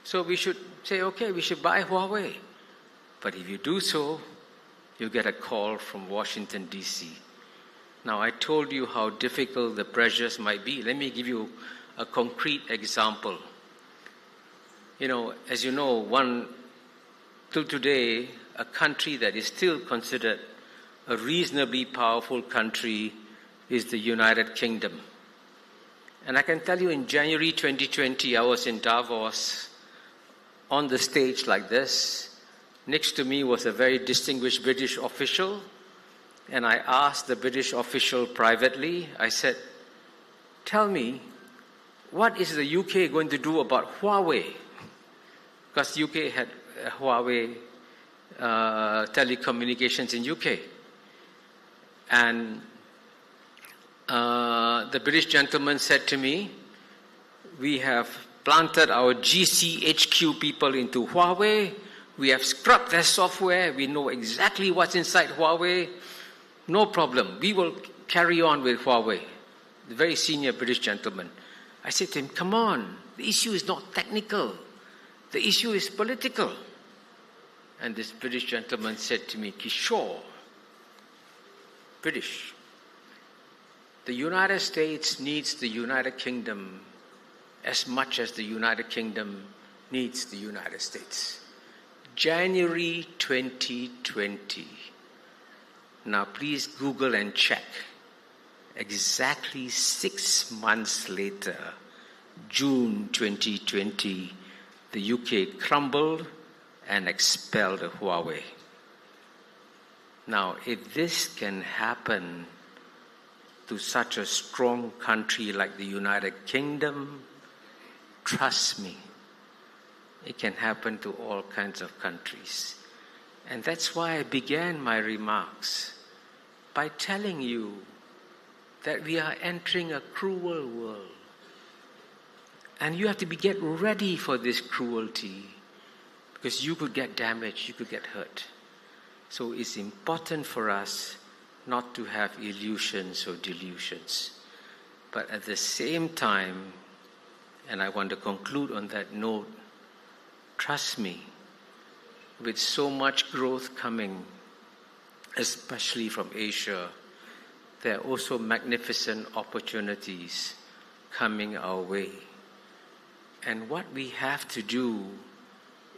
So we should say, okay, we should buy Huawei. But if you do so, you get a call from Washington, D.C. Now, I told you how difficult the pressures might be. Let me give you a concrete example. As you know, till today, a country that is still considered a reasonably powerful country is the United Kingdom. And I can tell you, in January 2020, I was in Davos on the stage like this. Next to me was a very distinguished British official, and I asked the British official privately, I said, tell me, what is the UK going to do about Huawei? Because UK had Huawei telecommunications in UK. And the British gentleman said to me, we have planted our GCHQ people into Huawei. We have scrubbed their software. We know exactly what's inside Huawei. No problem. We will carry on with Huawei. The very senior British gentleman. I said to him, come on. The issue is not technical. The issue is political. And this British gentleman said to me, Kishore, British, the United States needs the United Kingdom as much as the United Kingdom needs the United States. January 2020. Now please Google and check. Exactly 6 months later, June 2020, the UK crumbled and expelled Huawei. Now, if this can happen to such a strong country like the United Kingdom, trust me, it can happen to all kinds of countries. And that's why I began my remarks by telling you that we are entering a cruel world. And you have to get ready for this cruelty, because you could get damaged, you could get hurt. So it's important for us not to have illusions or delusions. But at the same time, and I want to conclude on that note, trust me, with so much growth coming, especially from Asia, there are also magnificent opportunities coming our way. And what we have to do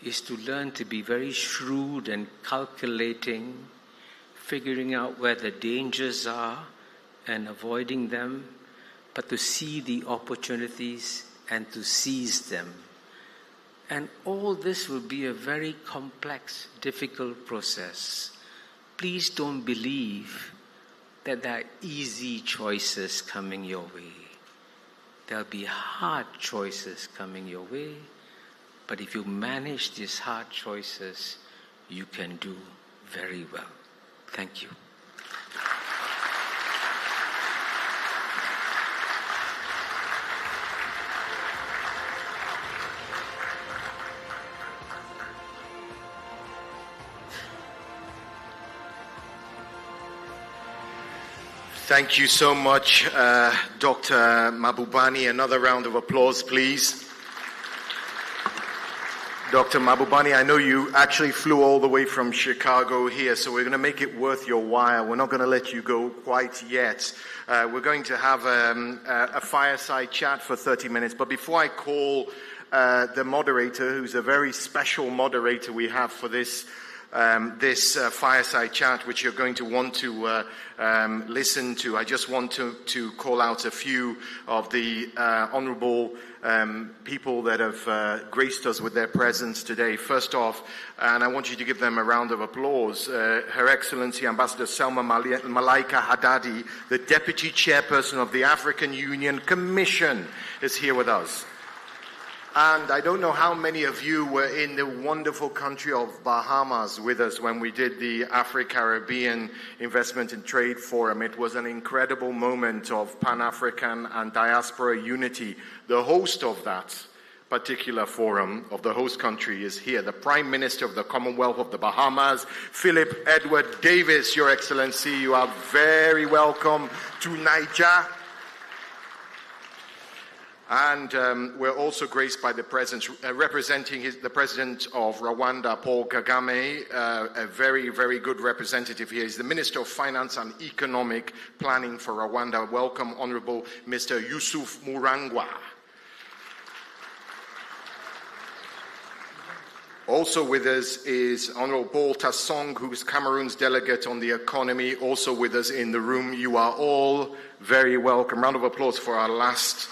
is to learn to be very shrewd and calculating, figuring out where the dangers are and avoiding them, but to see the opportunities and to seize them. And all this will be a very complex, difficult process. Please don't believe that there are easy choices coming your way. There'll be hard choices coming your way, but if you manage these hard choices, you can do very well. Thank you. Thank you so much, Dr. Mabubani. Another round of applause, please. Dr. Mabubani, I know you actually flew all the way from Chicago here, so we're going to make it worth your while. We're not going to let you go quite yet. We're going to have a fireside chat for 30 minutes. But before I call the moderator, who's a very special moderator we have for this fireside chat, which you're going to want to listen to, I just want to call out a few of the honorable people that have graced us with their presence today. First off, and I want you to give them a round of applause, Her Excellency Ambassador Selma Malaika Haddadi, the Deputy Chairperson of the African Union Commission, is here with us. And I don't know how many of you were in the wonderful country of Bahamas with us when we did the Afro-Caribbean Investment and Trade Forum. It was an incredible moment of Pan-African and diaspora unity. The host of that particular forum of the host country is here, the Prime Minister of the Commonwealth of the Bahamas, Philip Edward Davis. Your Excellency, you are very welcome to Niger. And we're also graced by the presence, representing the President of Rwanda, Paul Kagame, a very, very good representative here. He's the Minister of Finance and Economic Planning for Rwanda. Welcome, Honorable Mr. Yusuf Murangwa. Also with us is Honorable Paul Tassong, who is Cameroon's delegate on the economy, also with us in the room. You are all very welcome. Round of applause for our last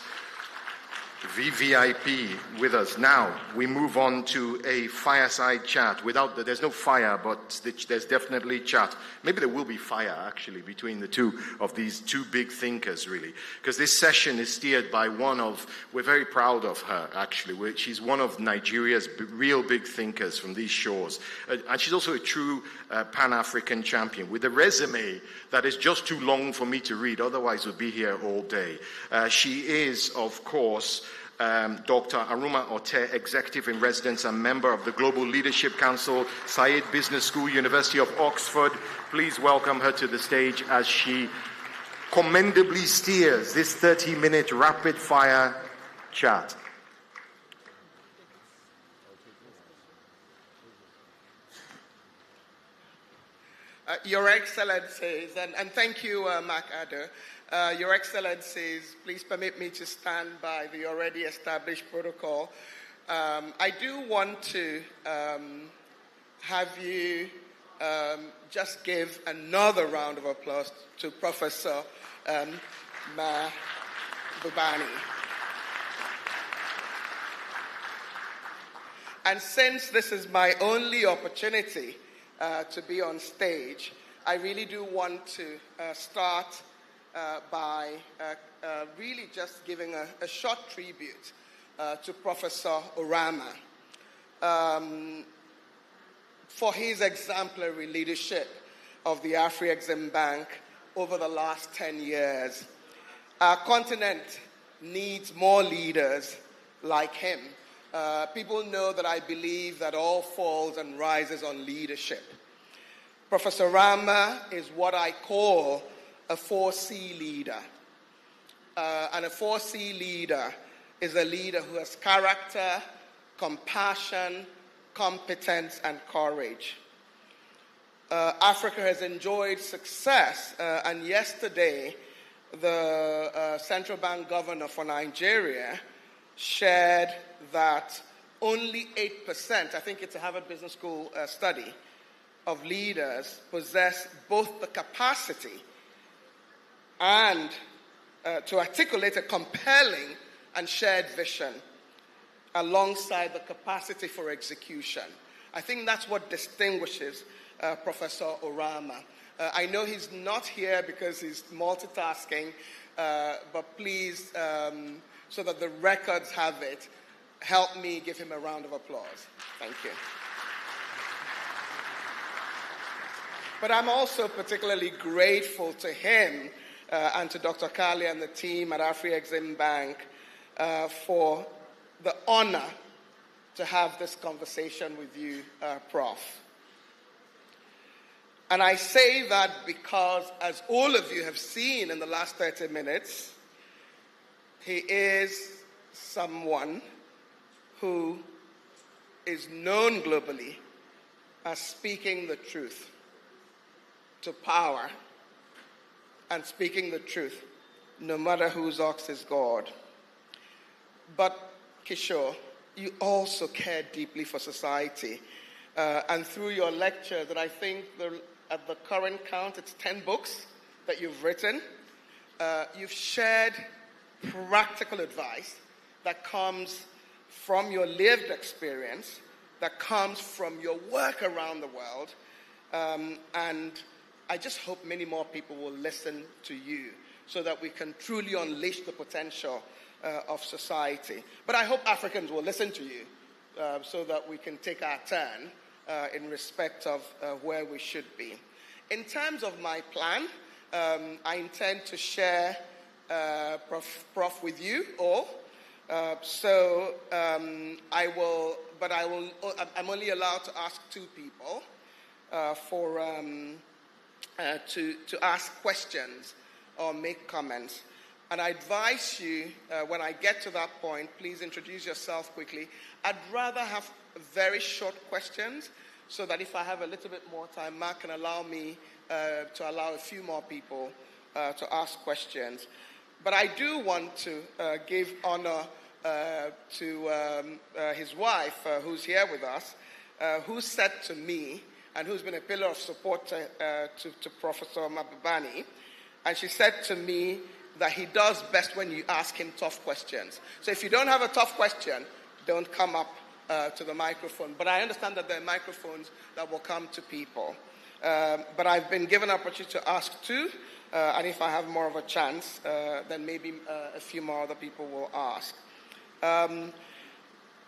VVIP with us. Now we move on to a fireside chat. There's no fire, but there's definitely chat. Maybe there will be fire actually between the two of these two big thinkers, really, because this session is steered by we're very proud of her actually. She's one of Nigeria's real big thinkers from these shores, and she's also a true Pan-African champion with a resume that is just too long for me to read, otherwise we'll be here all day. She is, of course, Dr. Aruma Ote, Executive in Residence and member of the Global Leadership Council, Said Business School, University of Oxford. Please welcome her to the stage as she commendably steers this 30-minute rapid-fire chat. Your Excellencies, and thank you, Mark Adder. Your Excellencies, please permit me to stand by the already established protocol. I do want to have you just give another round of applause to Professor Mabubani. And since this is my only opportunity to be on stage, I really do want to start by really just giving a short tribute to Professor Orama for his exemplary leadership of the Afreximbank over the last 10 years. Our continent needs more leaders like him. People know that I believe that all falls and rises on leadership. Professor Rama is what I call a 4C leader. And a 4C leader is a leader who has character, compassion, competence, and courage. Africa has enjoyed success, and yesterday the central bank governor for Nigeria shared that only 8%, I think it's a Harvard Business School study, of leaders possess both the capacity and to articulate a compelling and shared vision alongside the capacity for execution. I think that's what distinguishes Professor Orama. I know he's not here because he's multitasking, but please, so that the records have it, help me give him a round of applause. Thank you. But I'm also particularly grateful to him and to Dr. Kali and the team at Afreximbank for the honor to have this conversation with you, Prof. And I say that because, as all of you have seen in the last 30 minutes, he is someone who is known globally as speaking the truth to power and speaking the truth, no matter whose ox is God. But, Kishore, you also care deeply for society. And through your lectures, that I think at the current count, it's 10 books that you've written, you've shared practical advice that comes from your lived experience, that comes from your work around the world, and I just hope many more people will listen to you so that we can truly unleash the potential of society. But I hope Africans will listen to you so that we can take our turn in respect of where we should be. In terms of my plan, I intend to share Prof with you all. I'm only allowed to ask 2 people to ask questions or make comments. And I advise you, when I get to that point, please introduce yourself quickly. I'd rather have very short questions so that if I have a little bit more time, Mark can allow me to allow a few more people to ask questions. But I do want to give honor to his wife, who's here with us, who said to me, and who's been a pillar of support to Professor Mabubani, and she said to me that he does best when you ask him tough questions. So if you don't have a tough question, don't come up to the microphone. But I understand that there are microphones that will come to people. But I've been given an opportunity to ask 2, and if I have more of a chance, then maybe a few more other people will ask.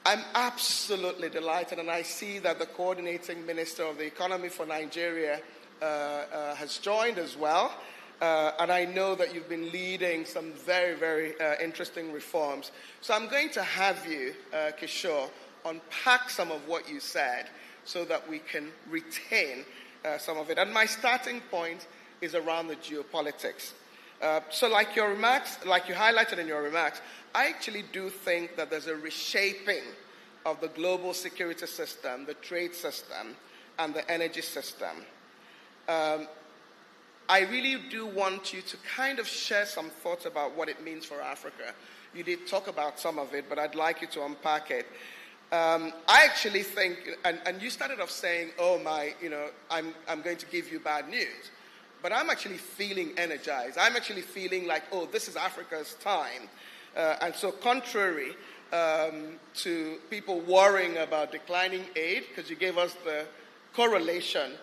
I'm absolutely delighted, and I see that the coordinating minister of the economy for Nigeria has joined as well. And I know that you've been leading some very, very interesting reforms. So I'm going to have you, Kishore, unpack some of what you said so that we can retain some of it. And my starting point is around the geopolitics. So like you highlighted in your remarks, I actually do think that there's a reshaping of the global security system, the trade system, and the energy system. I really do want you to kind of share some thoughts about what it means for Africa. You did talk about some of it, but I'd like you to unpack it. I actually think, and you started off saying, I'm going to give you bad news. But I'm actually feeling energized. I'm actually feeling like, this is Africa's time. And so contrary to people worrying about declining aid, because you gave us the correlation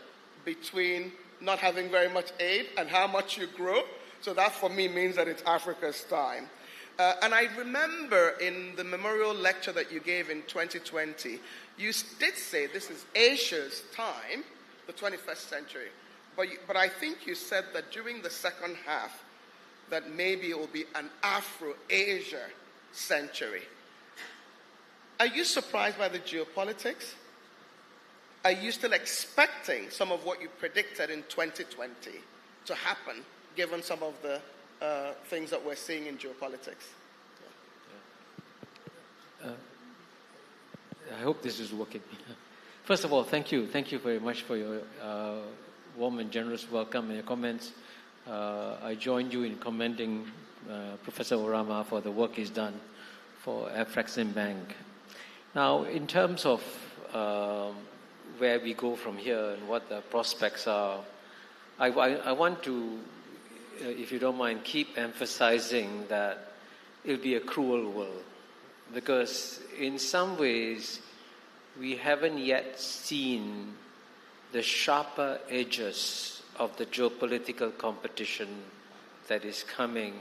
between not having very much aid and how much you grow. So that for me means that it's Africa's time. And I remember in the memorial lecture that you gave in 2020, you did say this is Asia's time, the 21st century. But I think you said that during the second half, that maybe it will be an Afro-Asia century. Are you surprised by the geopolitics? Are you still expecting some of what you predicted in 2020 to happen, given some of the things that we're seeing in geopolitics? I hope this is working. First of all, thank you. Thank you very much for your warm and generous welcome and your comments. I join you in commending Professor Orama for the work he's done for Afreximbank. Now, in terms of where we go from here and what the prospects are, I want to, if you don't mind, keep emphasizing that it'll be a cruel world, because in some ways we haven't yet seen the sharper edges of the geopolitical competition that is coming,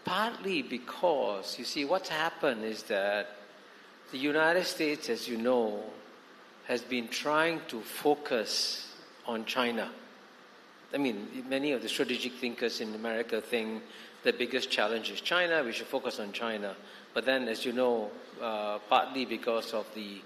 partly because, you see, what's happened is that the United States, as you know, has been trying to focus on China. I mean, many of the strategic thinkers in America think the biggest challenge is China, we should focus on China. But then, as you know, partly because of the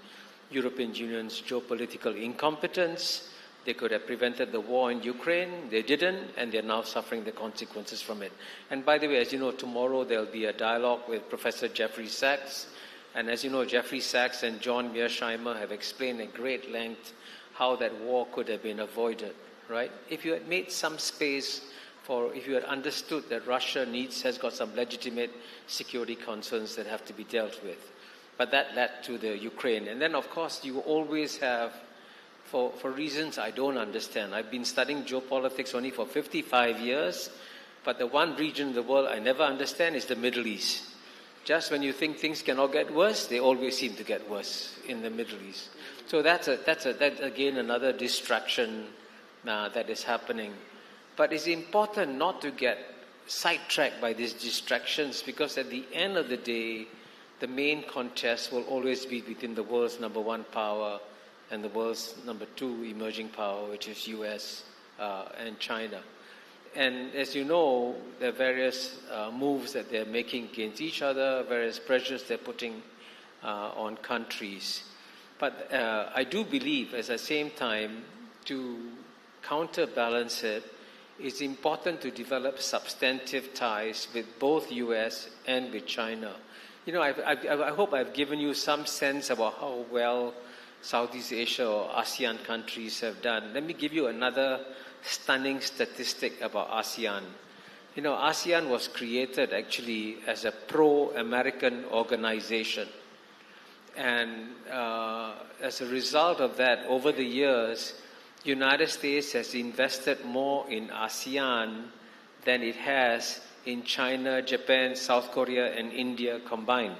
European Union's geopolitical incompetence, they could have prevented the war in Ukraine, they didn't, and they're now suffering the consequences from it. And by the way, as you know, tomorrow there'll be a dialogue with Professor Jeffrey Sachs. And as you know, Jeffrey Sachs and John Mearsheimer have explained at great length how that war could have been avoided, right? If you had made some space for, if you had understood that Russia has got some legitimate security concerns that have to be dealt with. But that led to the Ukraine. And then, of course, you always have, for reasons I don't understand. I've been studying geopolitics only for 55 years, but the one region in the world I never understand is the Middle East. Just when you think things cannot get worse, they always seem to get worse in the Middle East. So that's again another distraction that is happening. But it's important not to get sidetracked by these distractions, because at the end of the day, the main contest will always be between the world's number one power and the world's number two emerging power, which is US and China. And as you know, there are various moves that they're making against each other, various pressures they're putting on countries. But I do believe, at the same time, to counterbalance it, it's important to develop substantive ties with both US and with China. You know, I hope I've given you some sense about how well Southeast Asia or ASEAN countries have done. Let me give you another stunning statistic about ASEAN. You know, ASEAN was created actually as a pro-American organization. And as a result of that, over the years, United States has invested more in ASEAN than it has in China, Japan, South Korea, and India combined.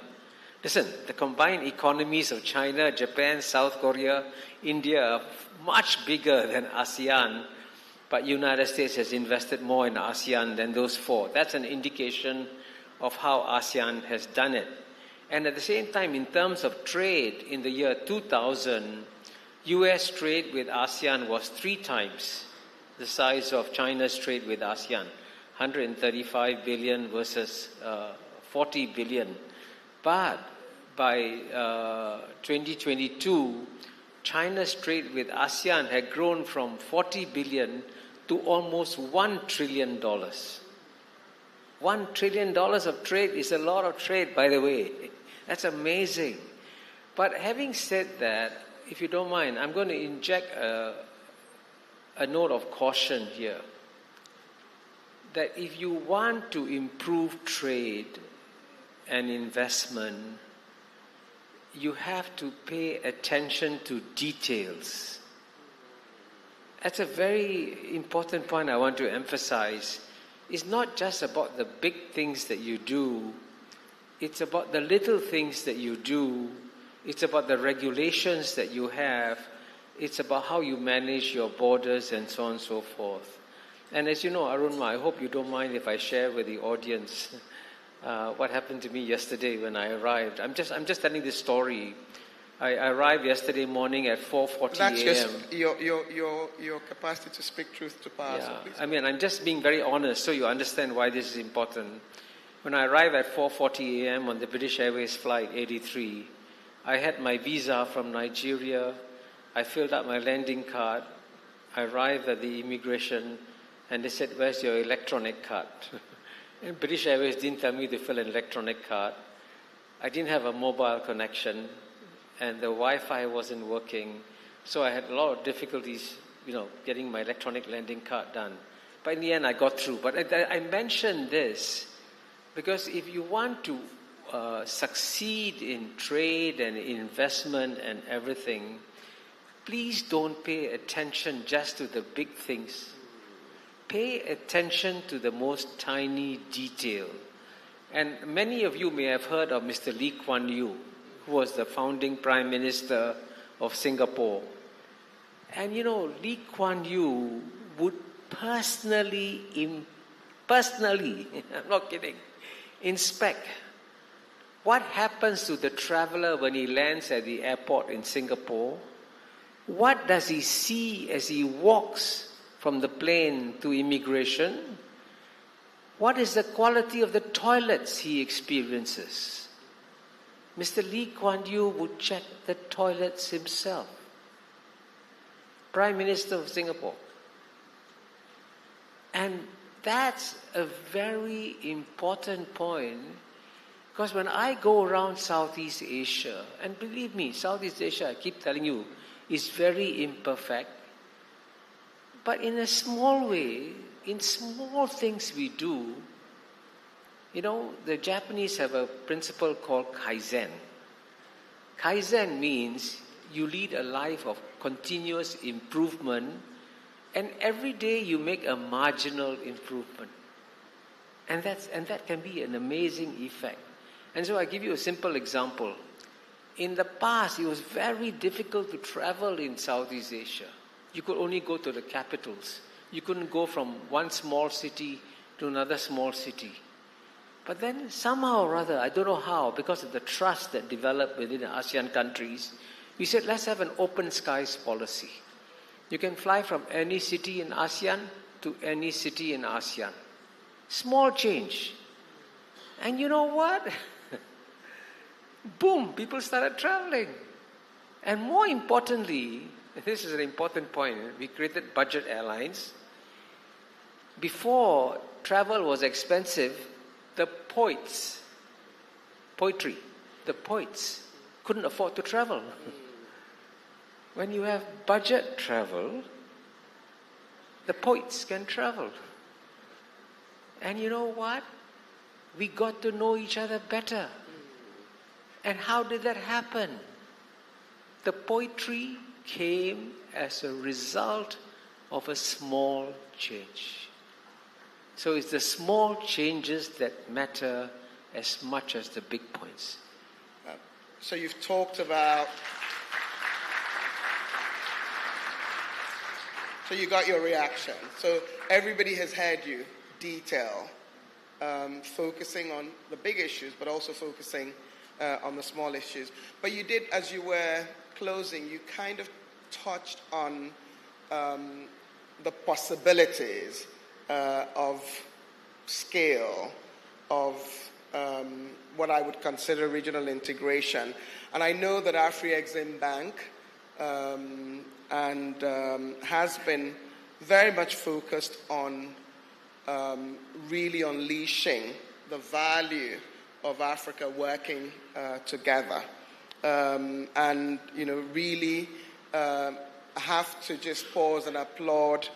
Listen, the combined economies of China, Japan, South Korea, India are much bigger than ASEAN, but United States has invested more in ASEAN than those four. That's an indication of how ASEAN has done it. And at the same time, in terms of trade, in the year 2000, US trade with ASEAN was 3 times the size of China's trade with ASEAN, 135 billion versus 40 billion. But by 2022, China's trade with ASEAN had grown from 40 billion to almost $1 trillion. $1 trillion of trade is a lot of trade, by the way. That's amazing. But having said that, if you don't mind, I'm going to inject a note of caution here. That if you want to improve trade and investment, you have to pay attention to details. That's a very important point I want to emphasize. It's not just about the big things that you do. It's about the little things that you do. It's about the regulations that you have. It's about how you manage your borders and so on and so forth. And as you know, Arunma, I hope you don't mind if I share with the audience what happened to me yesterday when I arrived. I'm just telling this story. I arrived yesterday morning at 4:40 a.m. That's just your capacity to speak truth to power. Yeah. So please. I mean, I'm just being very honest so you understand why this is important. When I arrived at 4:40 a.m. on the British Airways flight 83, I had my visa from Nigeria. I filled out my landing card. I arrived at the immigration, and they said, "Where's your electronic card?" And British Airways didn't tell me to fill an electronic card. I didn't have a mobile connection, and the Wi-Fi wasn't working. So I had a lot of difficulties, getting my electronic landing card done. But in the end, I got through. But I mentioned this because if you want to succeed in trade and investment and everything, please don't pay attention just to the big things. Pay attention to the most tiny detail. And many of you may have heard of Mr. Lee Kuan Yew, who was the founding Prime Minister of Singapore. And Lee Kuan Yew would personally, I'm not kidding, inspect what happens to the traveler when he lands at the airport in Singapore. What does he see as he walks from the plane to immigration? What is the quality of the toilets he experiences? Mr. Lee Kuan Yew would check the toilets himself. Prime Minister of Singapore. And that's a very important point, because when I go around Southeast Asia, and believe me, Southeast Asia, I keep telling you, is very imperfect. But in a small way, in small things we do, the Japanese have a principle called Kaizen. Kaizen means you lead a life of continuous improvement, and every day you make a marginal improvement. And that can be an amazing effect. And so I give you a simple example. In the past, it was very difficult to travel in Southeast Asia. You could only go to the capitals. You couldn't go from one small city to another small city. But then somehow or other, I don't know how, because of the trust that developed within the ASEAN countries, we said, let's have an open skies policy. You can fly from any city in ASEAN to any city in ASEAN. Small change. And you know what? Boom, people started traveling. And more importantly, this is an important point, we created budget airlines. Before travel was expensive, the poets couldn't afford to travel. When you have budget travel, the poets can travel. And you know what? We got to know each other better. And how did that happen? The poetry came as a result of a small change. So it's the small changes that matter as much as the big points. So you've talked about... So you got your reaction. So everybody has heard you detail, focusing on the big issues, but also focusing on the small issues. But you did, as you were closing, you kind of touched on the possibilities of scale, of what I would consider regional integration. And I know that Afreximbank has been very much focused on really unleashing the value of Africa working together. And, really have to just pause and applaud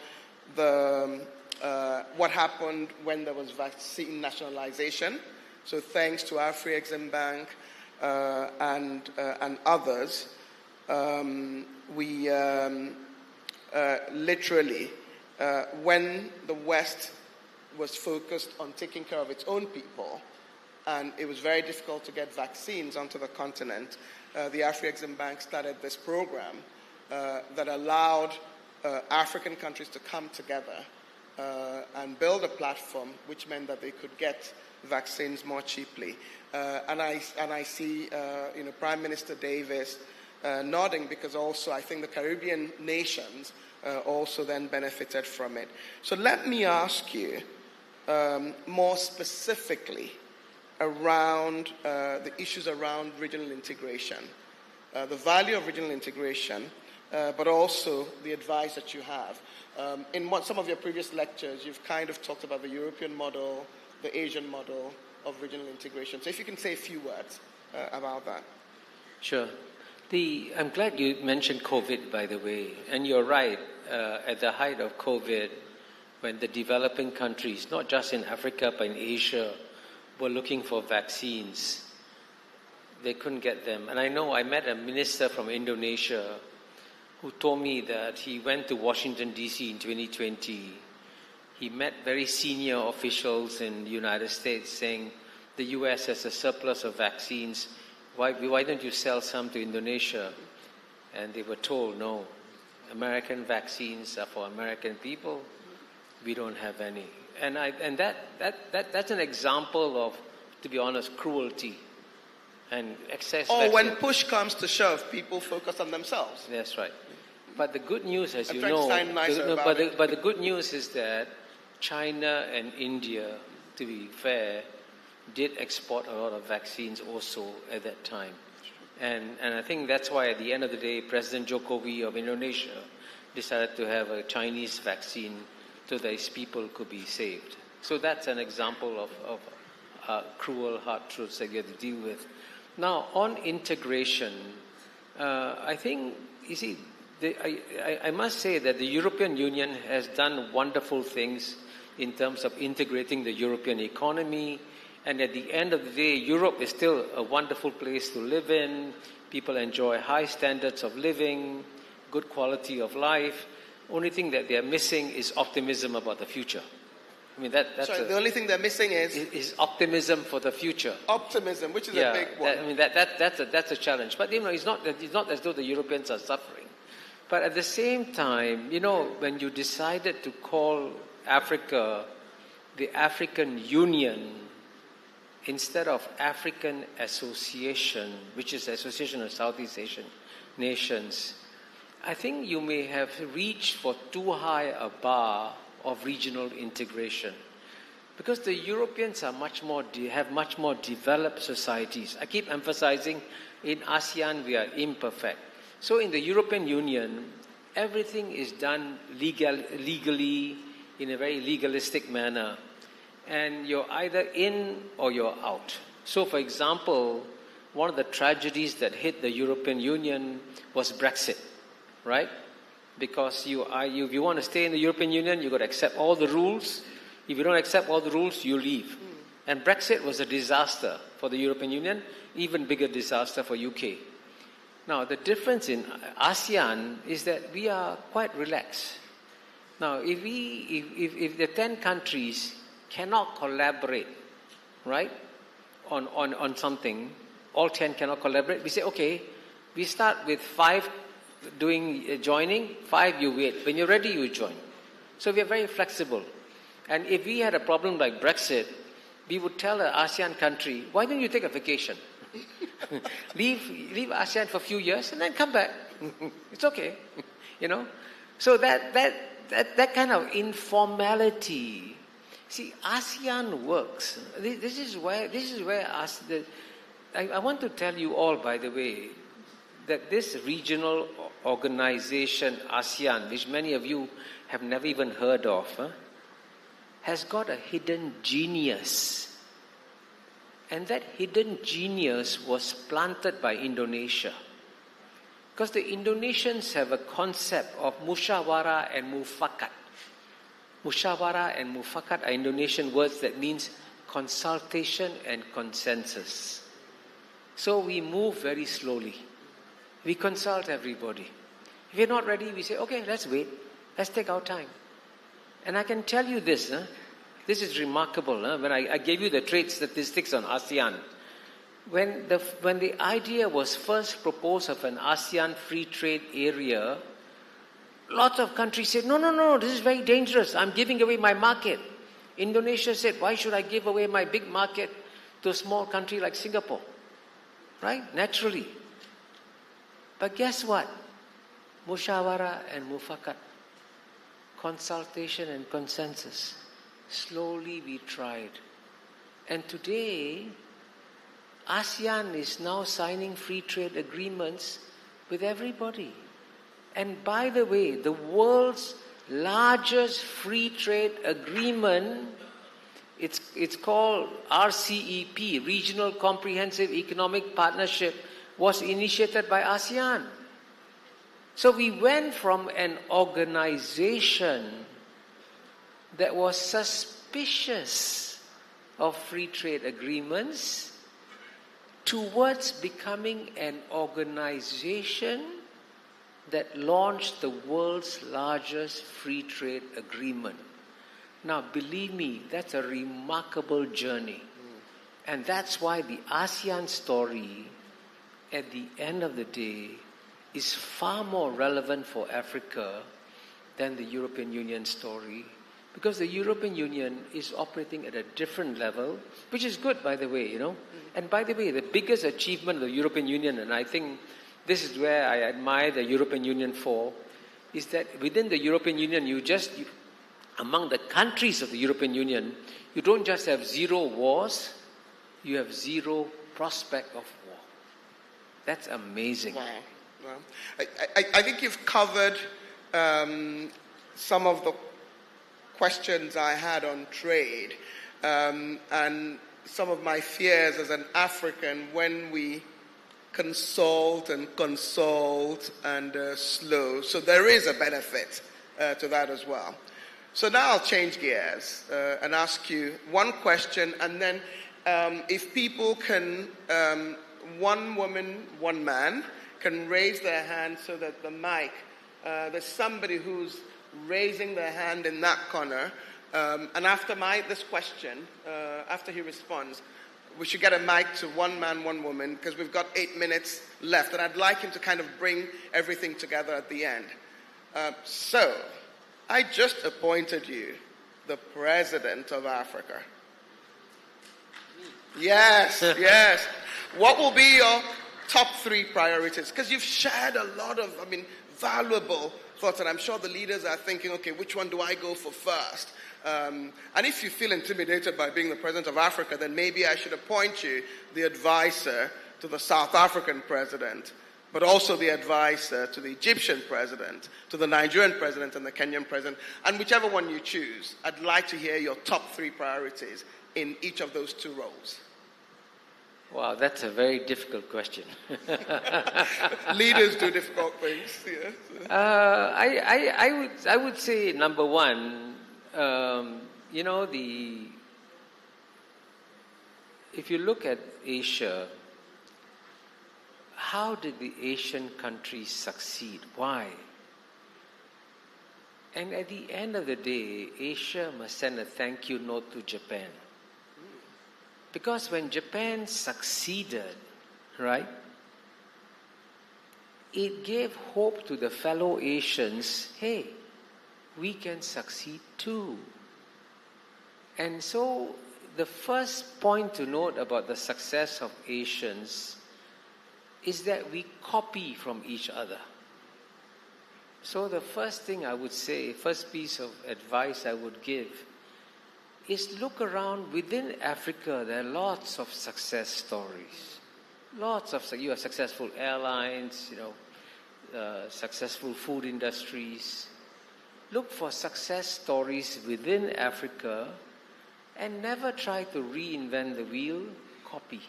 what happened when there was vaccine nationalization. So thanks to Afreximbank and others, we literally, when the West was focused on taking care of its own people, and it was very difficult to get vaccines onto the continent, the Afreximbank started this program that allowed African countries to come together and build a platform which meant that they could get vaccines more cheaply. And I see Prime Minister Davis nodding, because also I think the Caribbean nations also then benefited from it. So let me ask you more specifically around the issues around regional integration. the value of regional integration, but also the advice that you have. In some of your previous lectures, you've kind of talked about the European model, the Asian model of regional integration. So if you can say a few words about that. Sure. I'm glad you mentioned COVID, by the way. And you're right, at the height of COVID, when the developing countries, not just in Africa but in Asia, were looking for vaccines, they couldn't get them. And I know I met a minister from Indonesia who told me that he went to Washington, D.C. in 2020. He met very senior officials in the United States saying, the U.S. has a surplus of vaccines. Why don't you sell some to Indonesia? And they were told, no, American vaccines are for American people. We don't have any. And that's an example of, to be honest, cruelty and excess. Or when push comes to shove, people focus on themselves. That's right. But the good news, as I'm you trying to know, sound nicer about it. but the good news is that China and India, to be fair, did export a lot of vaccines also at that time. And I think that's why at the end of the day, President Jokowi of Indonesia decided to have a Chinese vaccine so that his people could be saved. So that's an example of cruel hard truths that you have to deal with. Now, on integration, I think, you see, I must say that the European Union has done wonderful things in terms of integrating the European economy. And at the end of the day, Europe is still a wonderful place to live in. People enjoy high standards of living, good quality of life. Only thing that they are missing is optimism about the future. I mean, that's the only thing they're missing is optimism for the future. Optimism, which is a big one. That's a challenge. But it's not as though the Europeans are suffering. But at the same time, when you decided to call Africa the African Union instead of African Association, which is the Association of Southeast Asian Nations, I think you may have reached for too high a bar of regional integration, because the Europeans are have much more developed societies. I keep emphasizing, in ASEAN we are imperfect. So in the European Union, everything is done legally in a very legalistic manner, and you're either in or you're out. So, for example, one of the tragedies that hit the European Union was Brexit, right? Because if you want to stay in the European Union, you've got to accept all the rules. If you don't accept all the rules, you leave. And Brexit was a disaster for the European Union, even bigger disaster for UK. Now, the difference in ASEAN is that we are quite relaxed. Now, if the 10 countries cannot collaborate, right, on something, all 10 cannot collaborate, we say, okay, we start with 5 joining, 5 you wait. When you're ready, you join. So we are very flexible. And if we had a problem like Brexit, we would tell an ASEAN country, why don't you take a vacation? leave ASEAN for a few years and then come back. It's okay. So that kind of informality. See, ASEAN works. This is where I want to tell you all, by the way, that this regional organization, ASEAN, which many of you have never even heard of, has got a hidden genius. And that hidden genius was planted by Indonesia. Because the Indonesians have a concept of musyawara and mufakat. Musyawara and mufakat are Indonesian words that means consultation and consensus. So we move very slowly. We consult everybody. If you're not ready, we say, okay, let's wait. Let's take our time. And I can tell you this, this is remarkable. When I gave you the trade statistics on ASEAN, when the idea was first proposed of an ASEAN free trade area, lots of countries said, no, this is very dangerous. I'm giving away my market. Indonesia said, why should I give away my big market to a small country like Singapore? Right? Naturally. But guess what? Musyawara and mufakat. Consultation and consensus. Slowly we tried. And today, ASEAN is now signing free trade agreements with everybody. And by the way, the world's largest free trade agreement, it's called RCEP, Regional Comprehensive Economic Partnership, was initiated by ASEAN. So we went from an organization that was suspicious of free trade agreements towards becoming an organization that launched the world's largest free trade agreement. Now, believe me, that's a remarkable journey. And that's why the ASEAN story, at the end of the day, is far more relevant for Africa than the European Union story. Because the European Union is operating at a different level, which is good, by the way, And by the way, the biggest achievement of the European Union, and I think this is where I admire the European Union for, is that within the European Union, among the countries of the European Union, you don't just have zero wars, you have zero prospect of war. That's amazing. Wow. I think you've covered some of the questions I had on trade and some of my fears as an African when we consult and slow. So there is a benefit to that as well. So now I'll change gears and ask you one question, and then if people can, one woman, one man, can raise their hand so that the mic, there's somebody who's raising their hand in that corner, and after this question, after he responds, we should get a mic to one man, one woman, because we've got 8 minutes left, and I'd like him to kind of bring everything together at the end. So, I just appointed you the President of Africa. Yes, yes. What will be your top 3 priorities? Because you've shared a lot of, valuable thoughts, and I'm sure the leaders are thinking, okay, which one do I go for first? And if you feel intimidated by being the President of Africa, then maybe I should appoint you the advisor to the South African President, but also the advisor to the Egyptian President, to the Nigerian President and the Kenyan President. And whichever one you choose, I'd like to hear your top 3 priorities in each of those 2 roles. Wow, that's a very difficult question. Leaders do difficult things. Yes. I would say number one, if you look at Asia, how did the Asian countries succeed? Why? And at the end of the day, Asia must send a thank you note to Japan. Because when Japan succeeded, right, it gave hope to the fellow Asians, hey, we can succeed too. And so the first point to note about the success of Asians is that we copy from each other. So the first thing I would say, first piece of advice I would give is look around within Africa. There are lots of success stories. You have successful airlines, successful food industries. Look for success stories within Africa and never try to reinvent the wheel, copy.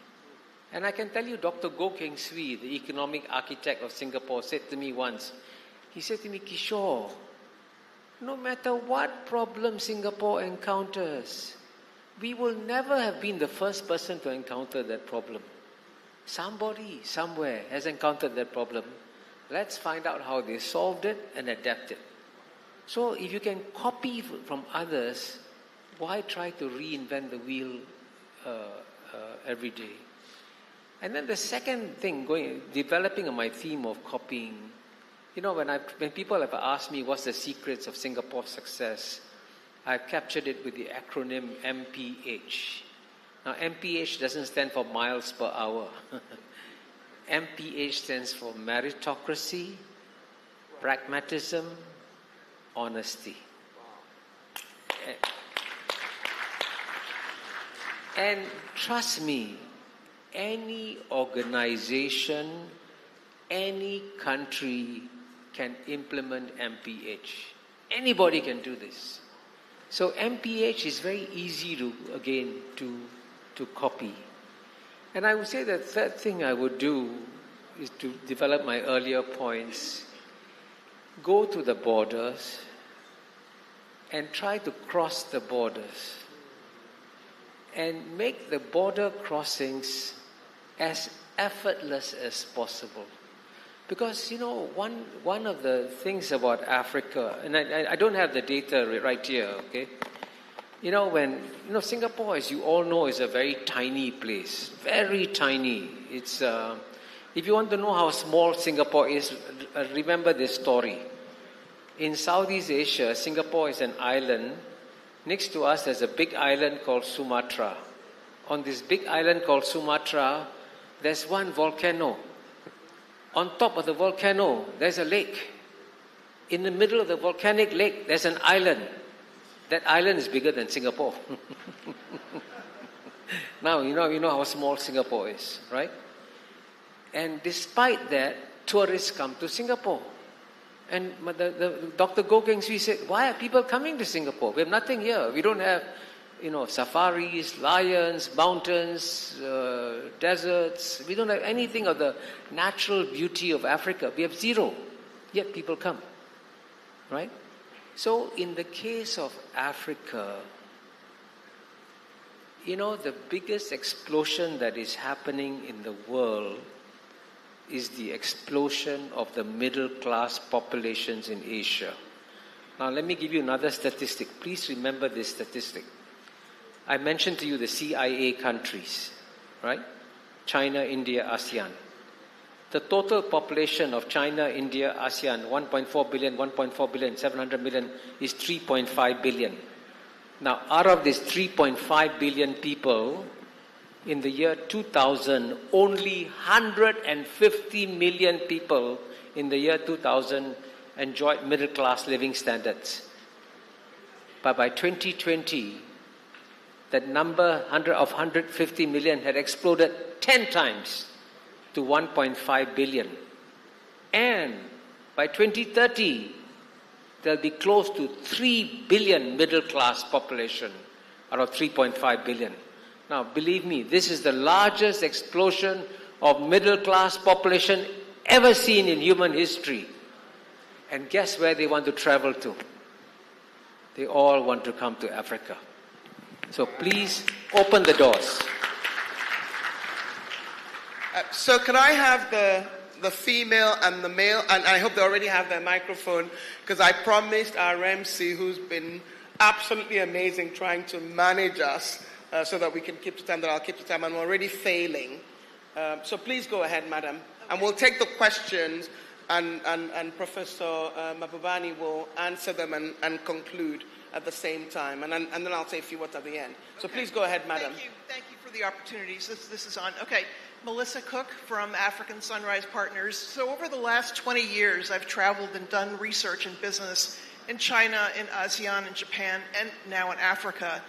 And I can tell you, Dr. Goh Keng Swee, the economic architect of Singapore, said to me once, he said to me, Kishore, no matter what problem Singapore encounters, we will never have been the first person to encounter that problem. Somebody, somewhere has encountered that problem. Let's find out how they solved it and adapt it. So if you can copy from others, why try to reinvent the wheel every day? And then the second thing, developing on my theme of copying, when people have asked me what's the secrets of Singapore's success, I've captured it with the acronym MPH. Now, MPH doesn't stand for miles per hour. MPH stands for meritocracy, pragmatism, honesty. And trust me, any organization, any country can implement MPH. Anybody can do this. So MPH is very easy to copy. And I would say the third thing I would do is to develop my earlier points. Go to the borders and try to cross the borders and make the border crossings as effortless as possible. Because, one of the things about Africa, and I don't have the data right here, okay? Singapore, as you all know, is a very tiny place. Very tiny. It's, if you want to know how small Singapore is, remember this story. In Southeast Asia, Singapore is an island. Next to us, there's a big island called Sumatra. On this big island called Sumatra, there's one volcano. On top of the volcano, there's a lake. In the middle of the volcanic lake, there's an island. That island is bigger than Singapore. Now, you know how small Singapore is, right? And despite that, tourists come to Singapore. And the Dr. Goh Keng Swee said, why are people coming to Singapore? We have nothing here. We don't have, safaris, lions, mountains, deserts. We don't have anything of the natural beauty of Africa. We have zero. Yet people come, right? So in the case of Africa, the biggest explosion that is happening in the world is the explosion of the middle class populations in Asia. Now let me give you another statistic. Please remember this statistic. I mentioned to you the CIA countries, right? China, India, ASEAN. The total population of China, India, ASEAN, 1.4 billion, 700 million, is 3.5 billion. Now, out of this 3.5 billion people, in the year 2000, only 150 million people in the year 2000 enjoyed middle-class living standards. But by 2020, that number of 150 million had exploded 10 times to 1.5 billion. And by 2030, there'll be close to 3 billion middle-class population out of 3.5 billion. Now, believe me, this is the largest explosion of middle-class population ever seen in human history. And guess where they want to travel to? They all want to come to Africa. So please open the doors. So can I have the female and the male, and I hope they already have their microphone, because I promised our MC, who's been absolutely amazing trying to manage us so that we can keep to time, that I'll keep to time, and we're already failing. So please go ahead, madam. And we'll take the questions, and Professor Mabubani will answer them and conclude at the same time. And then I'll say a few words at the end. So please go ahead, madam. Thank you for the opportunities. This is on. Okay. Melissa Cook from African Sunrise Partners. So over the last 20 years, I've traveled and done research and business in China, in ASEAN, in Japan, and now in Africa.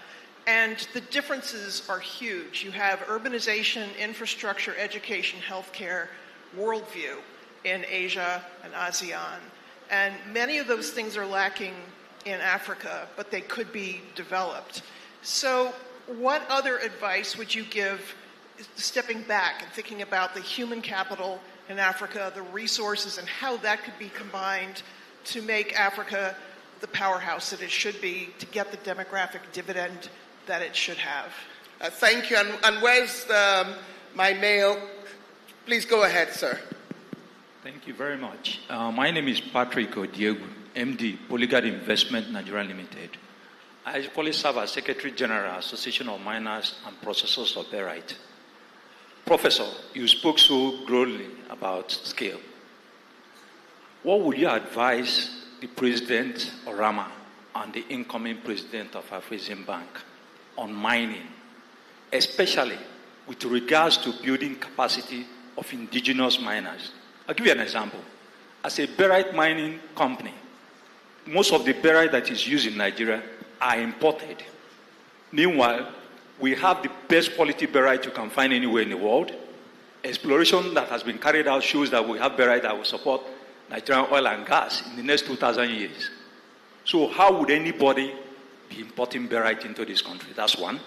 And the differences are huge. You have urbanization, infrastructure, education, healthcare, worldview in Asia and ASEAN. And many of those things are lacking in Africa, but they could be developed. So what other advice would you give, stepping back and thinking about the human capital in Africa, the resources, and how that could be combined to make Africa the powerhouse that it should be, to get the demographic dividend that it should have? Thank you. And where's my male? Please go ahead, sir. Thank you very much. My name is Patrick Odiegu, MD, Polygon Investment Nigeria Limited. I actually serve as Secretary General, Association of Miners and Processors of Barite. Professor, you spoke so broadly about scale. What would you advise the President Orama and the incoming President of Afreximbank on mining, especially with regards to building capacity of indigenous miners? I'll give you an example. As a barite mining company, most of the barite that is used in Nigeria are imported. Meanwhile, We have the best quality barite you can find anywhere in the world. Exploration that has been carried out shows that we have barite that will support Nigerian oil and gas in the next 2,000 years. So how would anybody be importing barite into this country? That's one.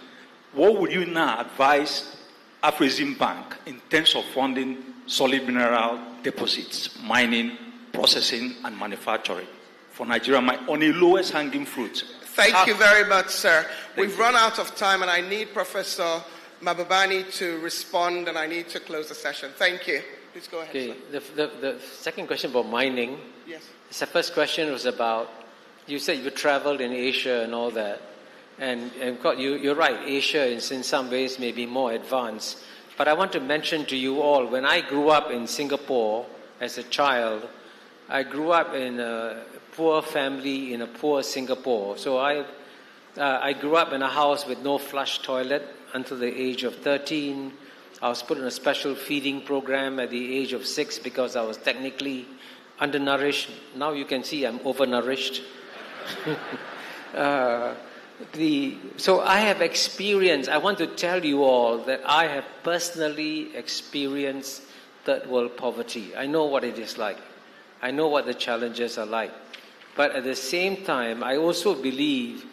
What would you now advise Afreximbank in terms of funding solid mineral deposits, mining, processing, and manufacturing for Nigeria on the lowest hanging fruit? Thank you very much, sir. We've run out of time, and I need Professor Mabubani to respond, and I need to close the session. Thank you. Please go ahead, sir. The second question about mining. Yes. The first question was about, you said you traveled in Asia and all that. And you're right, Asia is in some ways maybe more advanced. But I want to mention to you all, when I grew up in Singapore as a child, I grew up in a poor family in a poor Singapore. So I grew up in a house with no flush toilet until the age of 13. I was put in a special feeding program at the age of 6 because I was technically undernourished. Now you can see I'm overnourished. So I have experienced, I want to tell you all that I have personally experienced third world poverty. I know what it is like. I know what the challenges are like. But at the same time, I also believe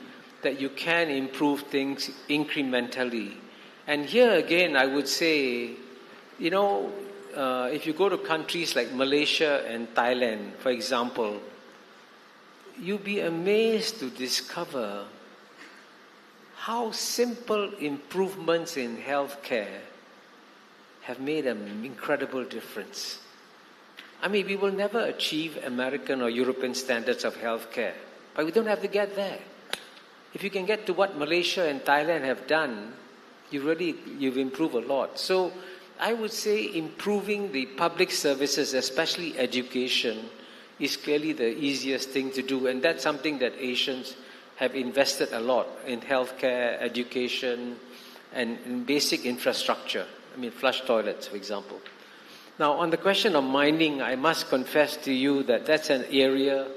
that you can improve things incrementally. And here again, I would say, if you go to countries like Malaysia and Thailand, for example, you'll be amazed to discover how simple improvements in healthcare have made an incredible difference. I mean, we will never achieve American or European standards of healthcare, but we don't have to get there. If you can get to what Malaysia and Thailand have done, you've improved a lot. So I would say improving the public services, especially education, is clearly the easiest thing to do. And that's something that Asians have invested a lot in healthcare, education, and in basic infrastructure. I mean, flush toilets, for example. Now, on the question of mining, I must confess to you that that's an area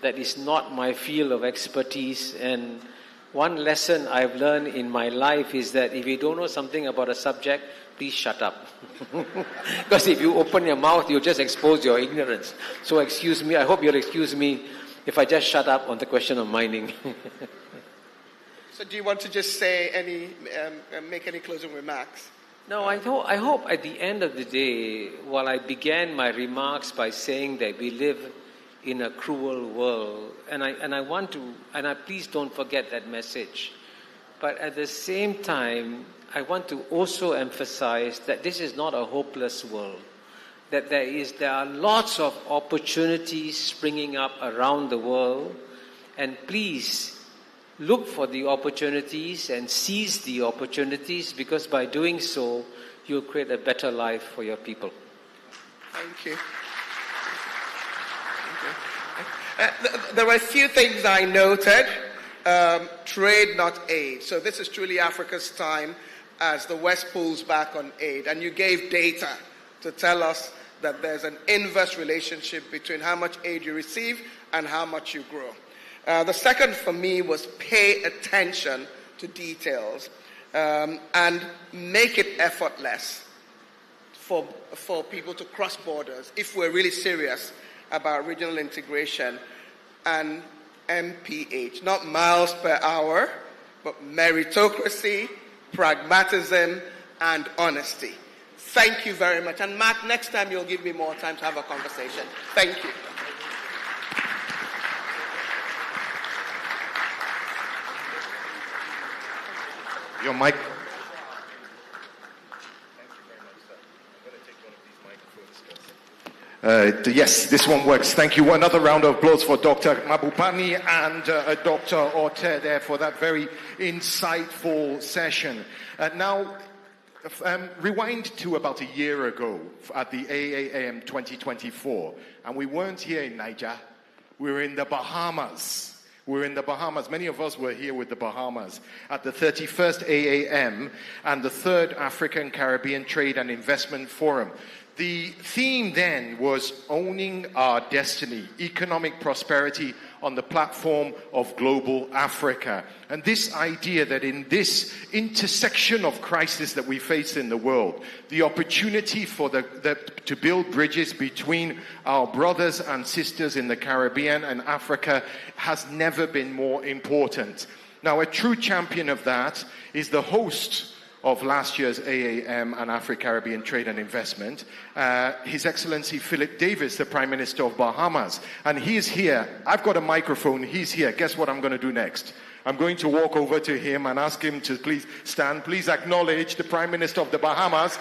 that is not my field of expertise. And one lesson I've learned in my life is that if you don't know something about a subject, please shut up. Because if you open your mouth, you'll just expose your ignorance. So excuse me, I hope you'll excuse me if I just shut up on the question of mining. So do you want to just say make any closing remarks? No, I hope at the end of the day, while I began my remarks by saying that we live in a cruel world, and I please don't forget that message. But at the same time, I want to also emphasize that this is not a hopeless world. That there are lots of opportunities springing up around the world, and please look for the opportunities and seize the opportunities, because by doing so, you'll create a better life for your people. Thank you. There were a few things I noted. Trade, not aid. So this is truly Africa's time as the West pulls back on aid. And you gave data to tell us that there's an inverse relationship between how much aid you receive and how much you grow. The second for me was pay attention to details and make it effortless for people to cross borders if we're really serious about regional integration and MPH, not miles per hour, but meritocracy, pragmatism, and honesty. Thank you very much. And Matt, next time you'll give me more time to have a conversation. Thank you. Your mic. Yes, this one works. Thank you. Another round of applause for Dr. Mabubani and Dr. Orte there for that very insightful session. Now, rewind to about a year ago at the AAAM 2024, and we weren't here in Niger. We were in the Bahamas. Many of us were here with the Bahamas at the 31st AAM and the 3rd African Caribbean Trade and Investment Forum. The theme then was owning our destiny, economic prosperity on the platform of global Africa. And this idea that in this intersection of crisis that we face in the world, the opportunity for to build bridges between our brothers and sisters in the Caribbean and Africa has never been more important. Now, a true champion of that is the host of last year's AAM and Afro-Caribbean Trade and Investment, His Excellency Philip Davis, the Prime Minister of Bahamas. And he's here. I've got a microphone. He's here. Guess what I'm going to do next? I'm going to walk over to him and ask him to please stand. Please acknowledge the Prime Minister of the Bahamas.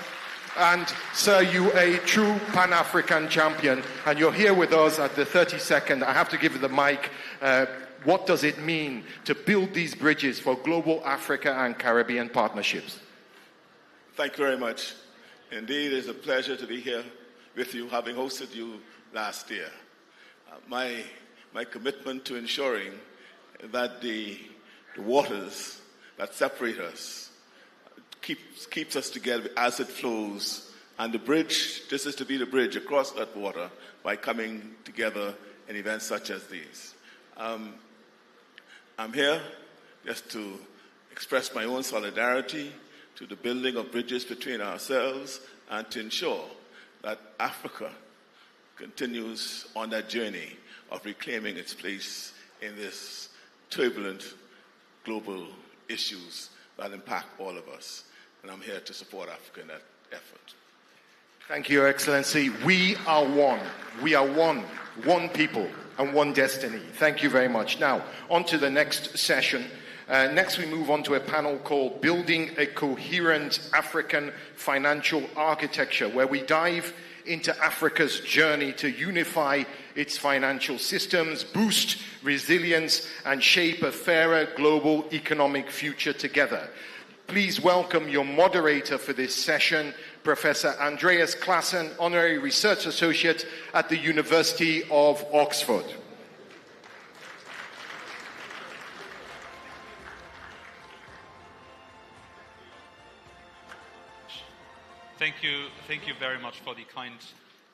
And, sir, you a true Pan-African champion. And you're here with us at the 32nd. I have to give you the mic. What does it mean to build these bridges for global Africa and Caribbean partnerships? Thank you very much. Indeed, it's a pleasure to be here with you, having hosted you last year. My commitment to ensuring that the waters that separate us keeps us together as it flows, and the bridge, this is to be the bridge across that water by coming together in events such as these. I'm here just to express my own solidarity to the building of bridges between ourselves and to ensure that Africa continues on that journey of reclaiming its place in this turbulent global issues that impact all of us. And I'm here to support Africa in that effort. Thank you, Your Excellency. We are one. We are one people and one destiny. Thank you very much. Now, on to the next session. Next, we move on to a panel called Building a Coherent African Financial Architecture, where we dive into Africa's journey to unify its financial systems, boost resilience, and shape a fairer global economic future together. Please welcome your moderator for this session, Professor Andreas Classen, Honorary Research Associate at the University of Oxford. Thank you very much for the kind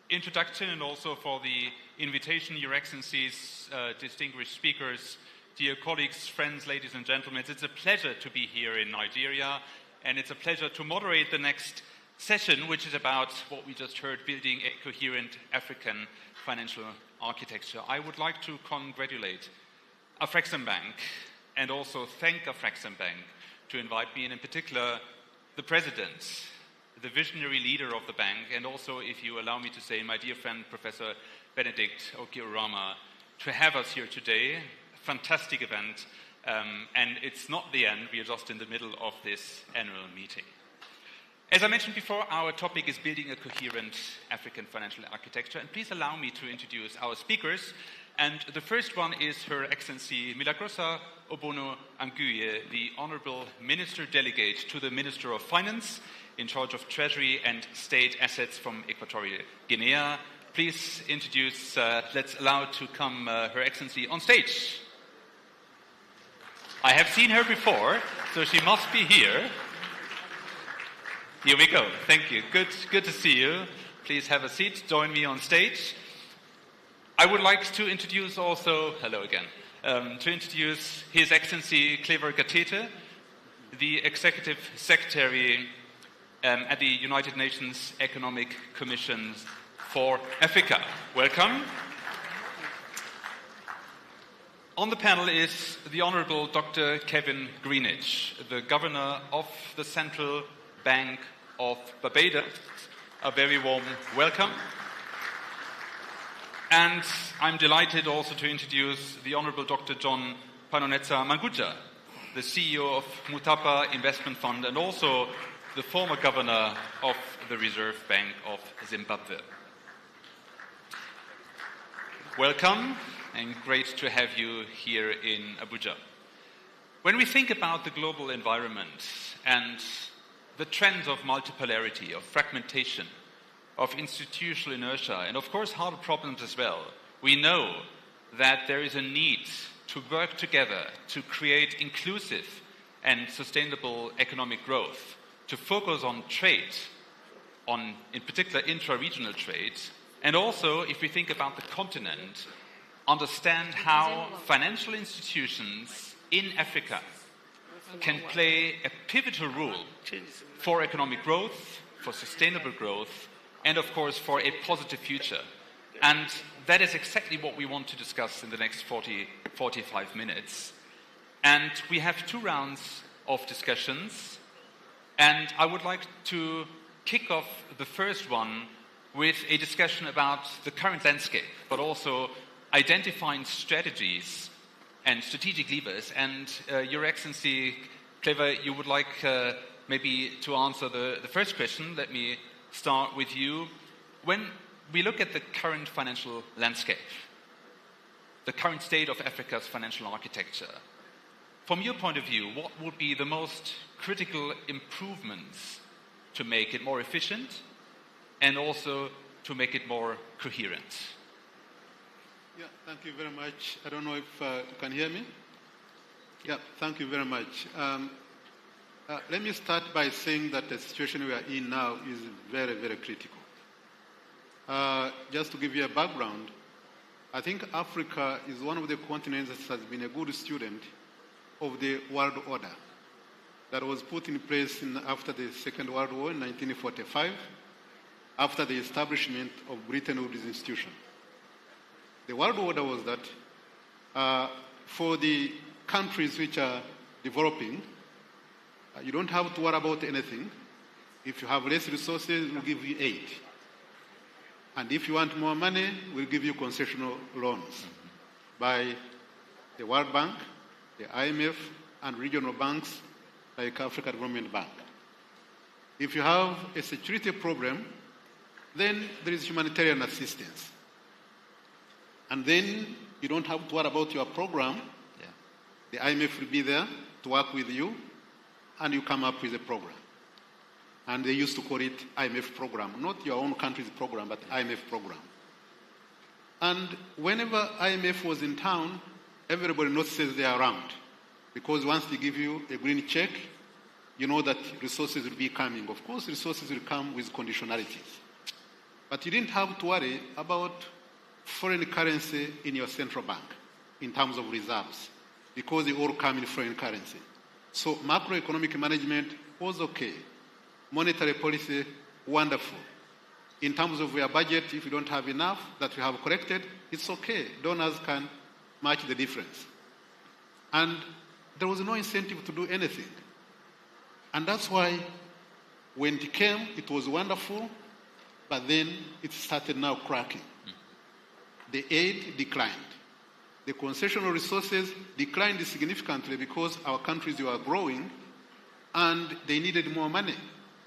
introduction and also for the invitation, Your Excellencies, distinguished speakers, dear colleagues, friends, ladies and gentlemen. It's a pleasure to be here in Nigeria, and it's a pleasure to moderate the next session, which is about what we just heard, building a coherent African financial architecture. I would like to congratulate Afreximbank and also thank Afreximbank to invite me, and in particular the president, the visionary leader of the bank, and also, if you allow me to say, my dear friend, Professor Benedict Okiorama, to have us here today. Fantastic event, and it's not the end. We are just in the middle of this annual meeting. As I mentioned before, our topic is building a coherent African financial architecture, and please allow me to introduce our speakers. And the first one is Her Excellency Milagrosa Obono Anguye, the Honorable Minister Delegate to the Minister of Finance, in charge of Treasury and State Assets from Equatorial Guinea. Please introduce, let's allow to come Her Excellency on stage. I have seen her before, so she must be here. Here we go. Thank you. Good to see you. Please have a seat. Join me on stage. I would like to introduce also, hello again, to introduce His Excellency Clever Gatete, the Executive Secretary at the United Nations Economic Commission for Africa. Welcome. On the panel is the Honorable Dr. Kevin Greenidge, the Governor of the Central Bank of Barbados. A very warm welcome. And I'm delighted also to introduce the Honorable Dr. John Panonetsa Manguja, the CEO of Mutapa Investment Fund and also the former governor of the Reserve Bank of Zimbabwe. Welcome, and great to have you here in Abuja. When we think about the global environment and the trends of multipolarity, of fragmentation, of institutional inertia, and of course harder problems as well, we know that there is a need to work together to create inclusive and sustainable economic growth, to focus on trade, on, in particular, intra-regional trade, and also, if we think about the continent, understand how financial institutions in Africa can play a pivotal role for economic growth, for sustainable growth, and of course for a positive future. And that is exactly what we want to discuss in the next 45 minutes. And we have 2 rounds of discussions, and I would like to kick off the first one with a discussion about the current landscape, but also identifying strategies and strategic levers. And Your Excellency, Clever, you would like maybe to answer the first question. Let me start with you. When we look at the current financial landscape, the current state of Africa's financial architecture, from your point of view, what would be the most critical improvements to make it more efficient and also to make it more coherent? Yeah, thank you very much. I don't know if you can hear me. Yeah, thank you very much. Let me start by saying that the situation we are in now is very, very critical. Just to give you a background, I think Africa is one of the continents that has been a good student of the world order that was put in place after the Second World War in 1945, after the establishment of Bretton Woods institution. The world order was that for the countries which are developing, you don't have to worry about anything. If you have less resources, we'll give you aid. And if you want more money, we'll give you concessional loans by the World Bank, the IMF, and regional banks like African Development Bank. If you have a security problem, then there is humanitarian assistance. And then you don't have to worry about your program. Yeah. The IMF will be there to work with you, and you come up with a program. And they used to call it IMF program, not your own country's program, but IMF program. And whenever IMF was in town, everybody notices they are around. Because once they give you a green check, you know that resources will be coming. Of course, resources will come with conditionalities. But you didn't have to worry about foreign currency in your central bank in terms of reserves, because they all come in foreign currency. So macroeconomic management was okay. Monetary policy, wonderful. In terms of your budget, if you don't have enough that you have collected, it's okay. Donors can match the difference. And there was no incentive to do anything. And that's why when it came, it was wonderful, but then it started now cracking. The aid declined. The concessional resources declined significantly because our countries were growing and they needed more money,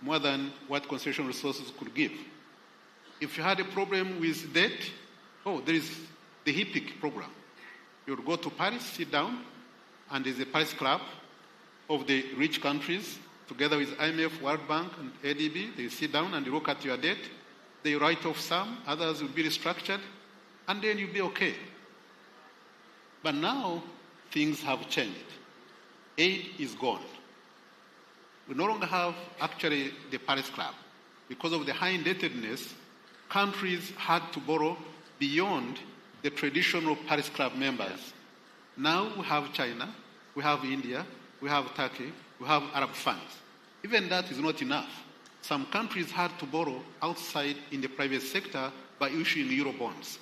more than what concessional resources could give. If you had a problem with debt, there is the IIIP program. You would go to Paris, sit down, and there's a Paris Club of the rich countries, together with IMF, World Bank, and ADB. They sit down and look at your debt. They write off some, others will be restructured, and then you'll be okay. But now, things have changed. Aid is gone. We no longer have, actually, the Paris Club. Because of the high indebtedness, countries had to borrow beyond the traditional Paris Club members. Now we have China, we have India, we have Turkey, we have Arab funds. Even that is not enough. Some countries had to borrow outside in the private sector by issuing Eurobonds.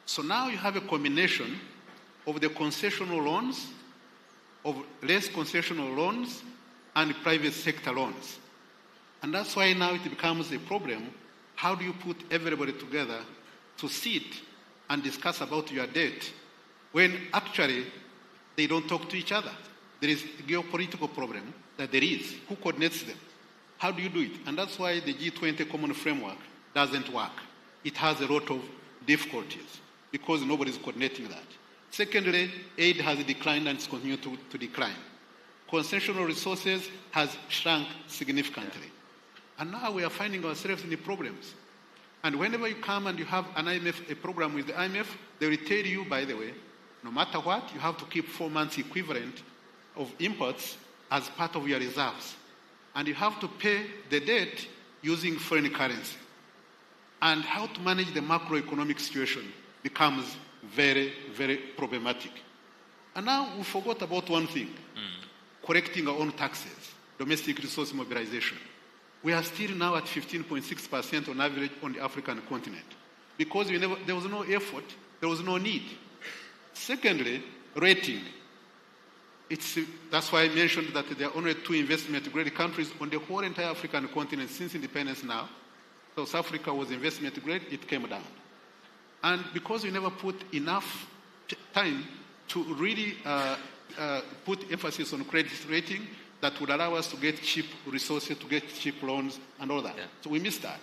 So now you have a combination of the concessional loans, of less concessional loans, and private sector loans. And that's why now it becomes a problem. How do you put everybody together to sit and discuss about your debt when actually they don't talk to each other? There is a geopolitical problem that there is. Who coordinates them? How do you do it? And that's why the G20 common framework doesn't work. It has a lot of difficulties because nobody is coordinating that. Secondly, aid has declined and it's continued to decline. Concessional resources has shrunk significantly. And now we are finding ourselves in the problems. And whenever you come and you have an IMF, a program with the IMF, they will tell you, by the way, no matter what, you have to keep 4 months equivalent of imports as part of your reserves. And you have to pay the debt using foreign currency. And how to manage the macroeconomic situation becomes very, very problematic. And now we forgot about one thing, correcting our own taxes, domestic resource mobilization. We are still now at 15.6% on average on the African continent because there was no effort, there was no need. Secondly, rating. That's why I mentioned that there are only 2 investment-grade countries on the whole entire African continent since independence now. South Africa was investment-grade, it came down. And because we never put enough time to really put emphasis on credit rating that would allow us to get cheap resources, to get cheap loans, and all that. Yeah. So we missed that.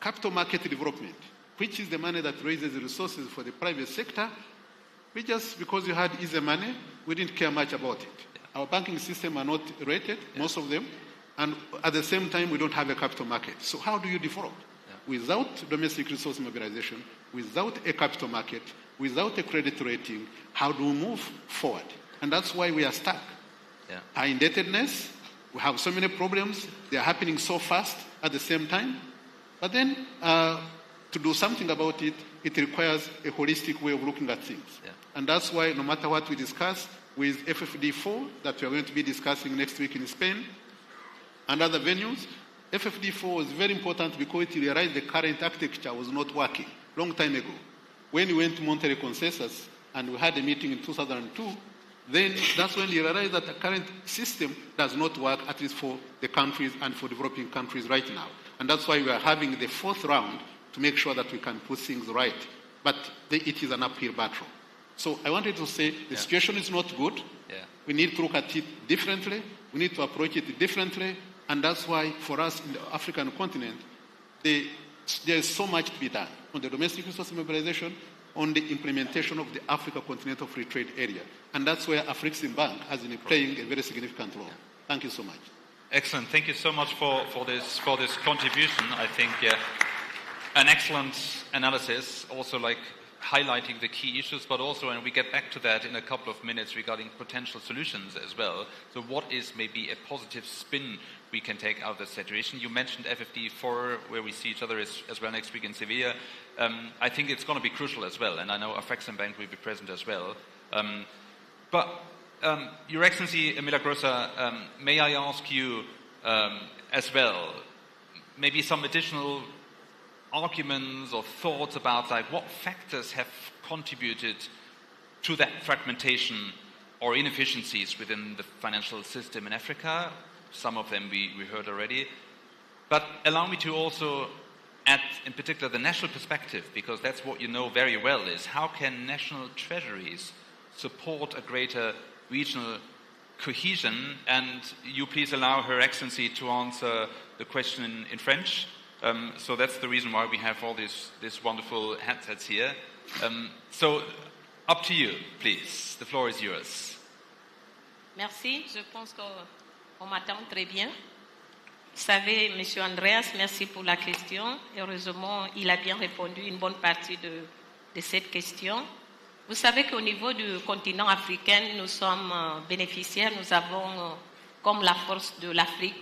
Capital market development, which is the money that raises the resources for the private sector, we just, because we had easy money, we didn't care much about it. Yeah. Our banking system are not rated, most of them, and at the same time, we don't have a capital market. So how do you develop? Yeah. Without domestic resource mobilization, without a capital market, without a credit rating, how do we move forward? And that's why we are stuck. Yeah. Our indebtedness, we have so many problems, they are happening so fast at the same time. But then, to do something about it, it requires a holistic way of looking at things. Yeah. And that's why no matter what we discuss with FFD4, that we are going to be discussing next week in Spain, and other venues, FFD4 was very important because it realized the current architecture was not working long time ago. When we went to Monterey Consensus and we had a meeting in 2002, then that's when we realized that the current system does not work, at least for the countries and for developing countries right now. And that's why we are having the 4th round to make sure that we can put things right. But it is an uphill battle. So I wanted to say the situation is not good. Yeah. We need to look at it differently. We need to approach it differently. And that's why for us in the African continent, there is so much to be done on the domestic resource mobilization, on the implementation of the Africa Continental Free Trade Area. And that's where Afreximbank has been playing a very significant role. Thank you so much. Excellent. Thank you so much for this contribution. I think an excellent analysis, also like highlighting the key issues, but also, and we get back to that in a couple of minutes regarding potential solutions as well. So what is maybe a positive spin we can take out of the situation? You mentioned FFD4, where we see each other as well next week in Sevilla. I think it's going to be crucial as well, and I know Afreximbank will be present as well. But Your Excellency Milagrosa, may I ask you as well, maybe some additional arguments or thoughts about like what factors have contributed to that fragmentation or inefficiencies within the financial system in Africa? Some of them we heard already. But allow me to also add in particular the national perspective, because that's what you know very well, is how can national treasuries support a greater regional cohesion? And you please allow Her Excellency to answer the question in French. So that's the reason why we have all these wonderful headsets here. So up to you, please. The floor is yours. Merci. Je pense qu'on m'attend très bien. Vous savez, Monsieur Andreas, merci pour la question. Heureusement, il a bien répondu une bonne partie de cette question. Vous savez qu'au niveau du continent africain, nous sommes bénéficiaires. Nous avons, comme la force de l'Afrique,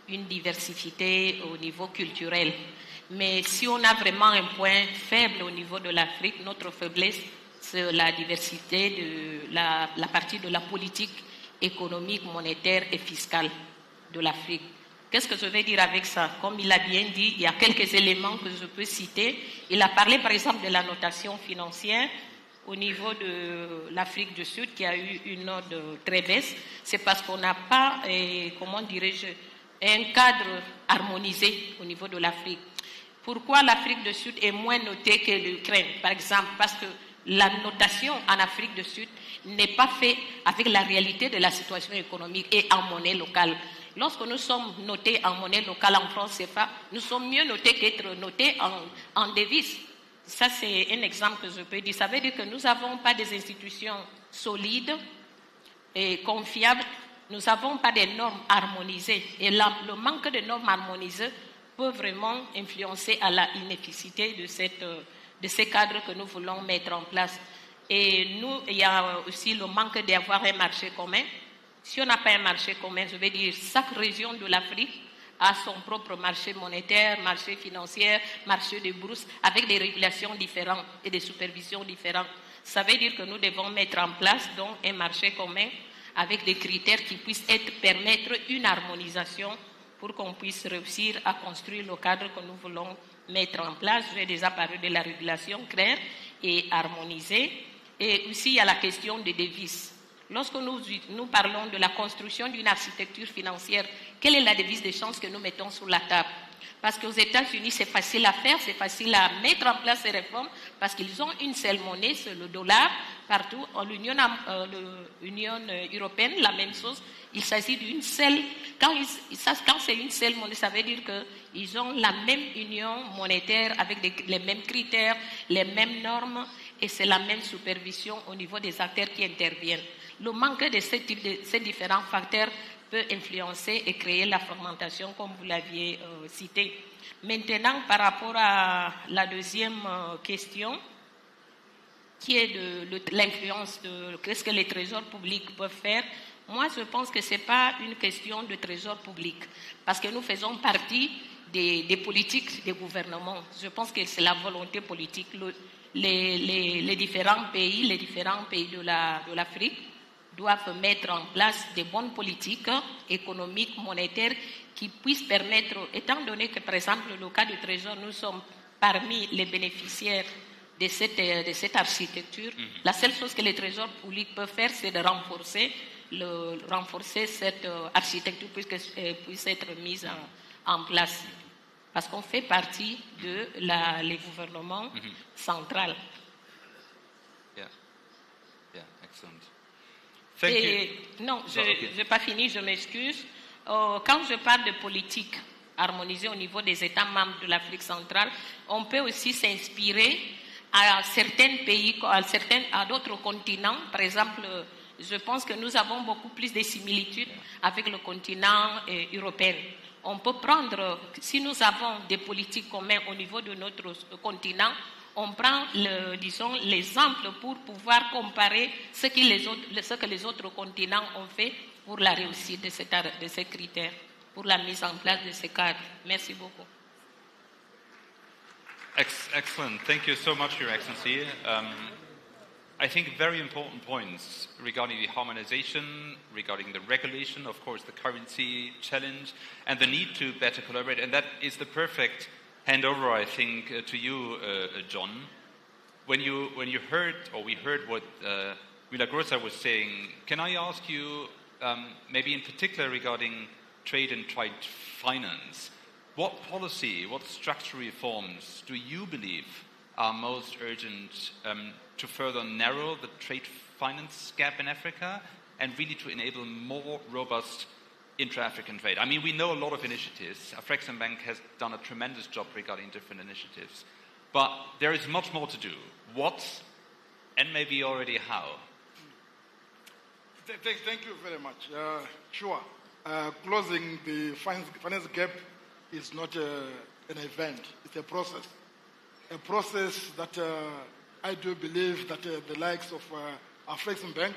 une diversité au niveau culturel. Mais si on a vraiment un point faible au niveau de l'Afrique, notre faiblesse, c'est la diversité de la partie de la politique économique, monétaire et fiscale de l'Afrique. Qu'est-ce que je vais dire avec ça? Comme il a bien dit, il y a quelques éléments que je peux citer. Il a parlé par exemple de la notation financière au niveau de l'Afrique du Sud qui a eu une note très baisse. C'est parce qu'on n'a pas, comment dirais-je, un cadre harmonisé au niveau de l'Afrique. Pourquoi l'Afrique du Sud est moins notée que l'Ukraine, par exemple? Parce que la notation en Afrique du Sud n'est pas faite avec la réalité de la situation économique et en monnaie locale. Lorsque nous sommes notés en monnaie locale en France CFA, nous sommes mieux notés qu'être notés en devises. Ça, c'est un exemple que je peux dire. Ça veut dire que nous n'avons pas des institutions solides et confiables. Nous n'avons pas des normes harmonisées. Et le manque de normes harmonisées peut vraiment influencer à la inefficacité de ces cadres que nous voulons mettre en place. Et nous, il y a aussi le manque d'avoir un marché commun. Si on n'a pas un marché commun, je veux dire, chaque région de l'Afrique a son propre marché monétaire, marché financier, marché de bourse, avec des régulations différentes et des supervisions différentes. Ça veut dire que nous devons mettre en place donc un marché commun avec des critères qui puissent permettre une harmonisation pour qu'on puisse réussir à construire le cadre que nous voulons mettre en place. J'ai déjà parlé de la régulation claire et harmonisée. Et aussi, il y a la question des devises. Lorsque nous parlons de la construction d'une architecture financière, quelle est la devise de change que nous mettons sur la table? Parce qu'aux États-Unis, c'est facile à faire, c'est facile à mettre en place ces réformes, parce qu'ils ont une seule monnaie, c'est le dollar. Partout, en l'Union européenne, la même chose. Il s'agit d'une seule. Quand c'est une seule monnaie, ça veut dire qu'ils ont la même union monétaire avec les mêmes critères, les mêmes normes, et c'est la même supervision au niveau des acteurs qui interviennent. Le manque de ces différents facteurs peut influencer et créer la fragmentation, comme vous l'aviez cité. Maintenant, par rapport à la deuxième question, qui est de l'influence de qu'est-ce que les trésors publics peuvent faire, moi je pense que ce n'est pas une question de trésor public, parce que nous faisons partie des politiques des gouvernements. Je pense que c'est la volonté politique. Les différents pays de l'Afrique doivent mettre en place des bonnes politiques économiques, monétaires, qui puissent permettre, étant donné que, par exemple, le cas du Trésor, nous sommes parmi les bénéficiaires de cette architecture, la seule chose que les trésors publics peuvent faire, c'est de renforcer cette architecture puisse être mise en place. Parce qu'on fait partie les gouvernements centraux. Yeah, excellent. Non, je n'ai pas fini, je m'excuse. Quand je parle de politique harmonisée au niveau des États membres de l'Afrique centrale, on peut aussi s'inspirer à certains pays, à d'autres continents. Par exemple, je pense que nous avons beaucoup plus de similitudes avec le continent européen. On peut prendre, si nous avons des politiques communes au niveau de notre continent, on prend l'exemple pour pouvoir comparer ce que les autres continents ont fait pour la réussite de ces critères, pour la mise en place de ces cadres. Merci beaucoup. Excellent. Thank you so much, Your Excellency. I think very important points regarding the harmonization, regarding the regulation, of course, the currency challenge, and the need to better collaborate. And that is the perfect handover, I think, to you, John. When you heard, or we heard what Milagrosa was saying, can I ask you, maybe in particular regarding trade and trade finance, what policy, what structural reforms do you believe are most urgent to further narrow the trade finance gap in Africa and really to enable more robust intra-African trade? I mean, we know a lot of initiatives. Afreximbank has done a tremendous job regarding different initiatives. But there is much more to do. What, and maybe already how? Thank you very much. Sure. Closing the finance gap is not an event. It's a process. A process that I do believe that the likes of Afreximbank,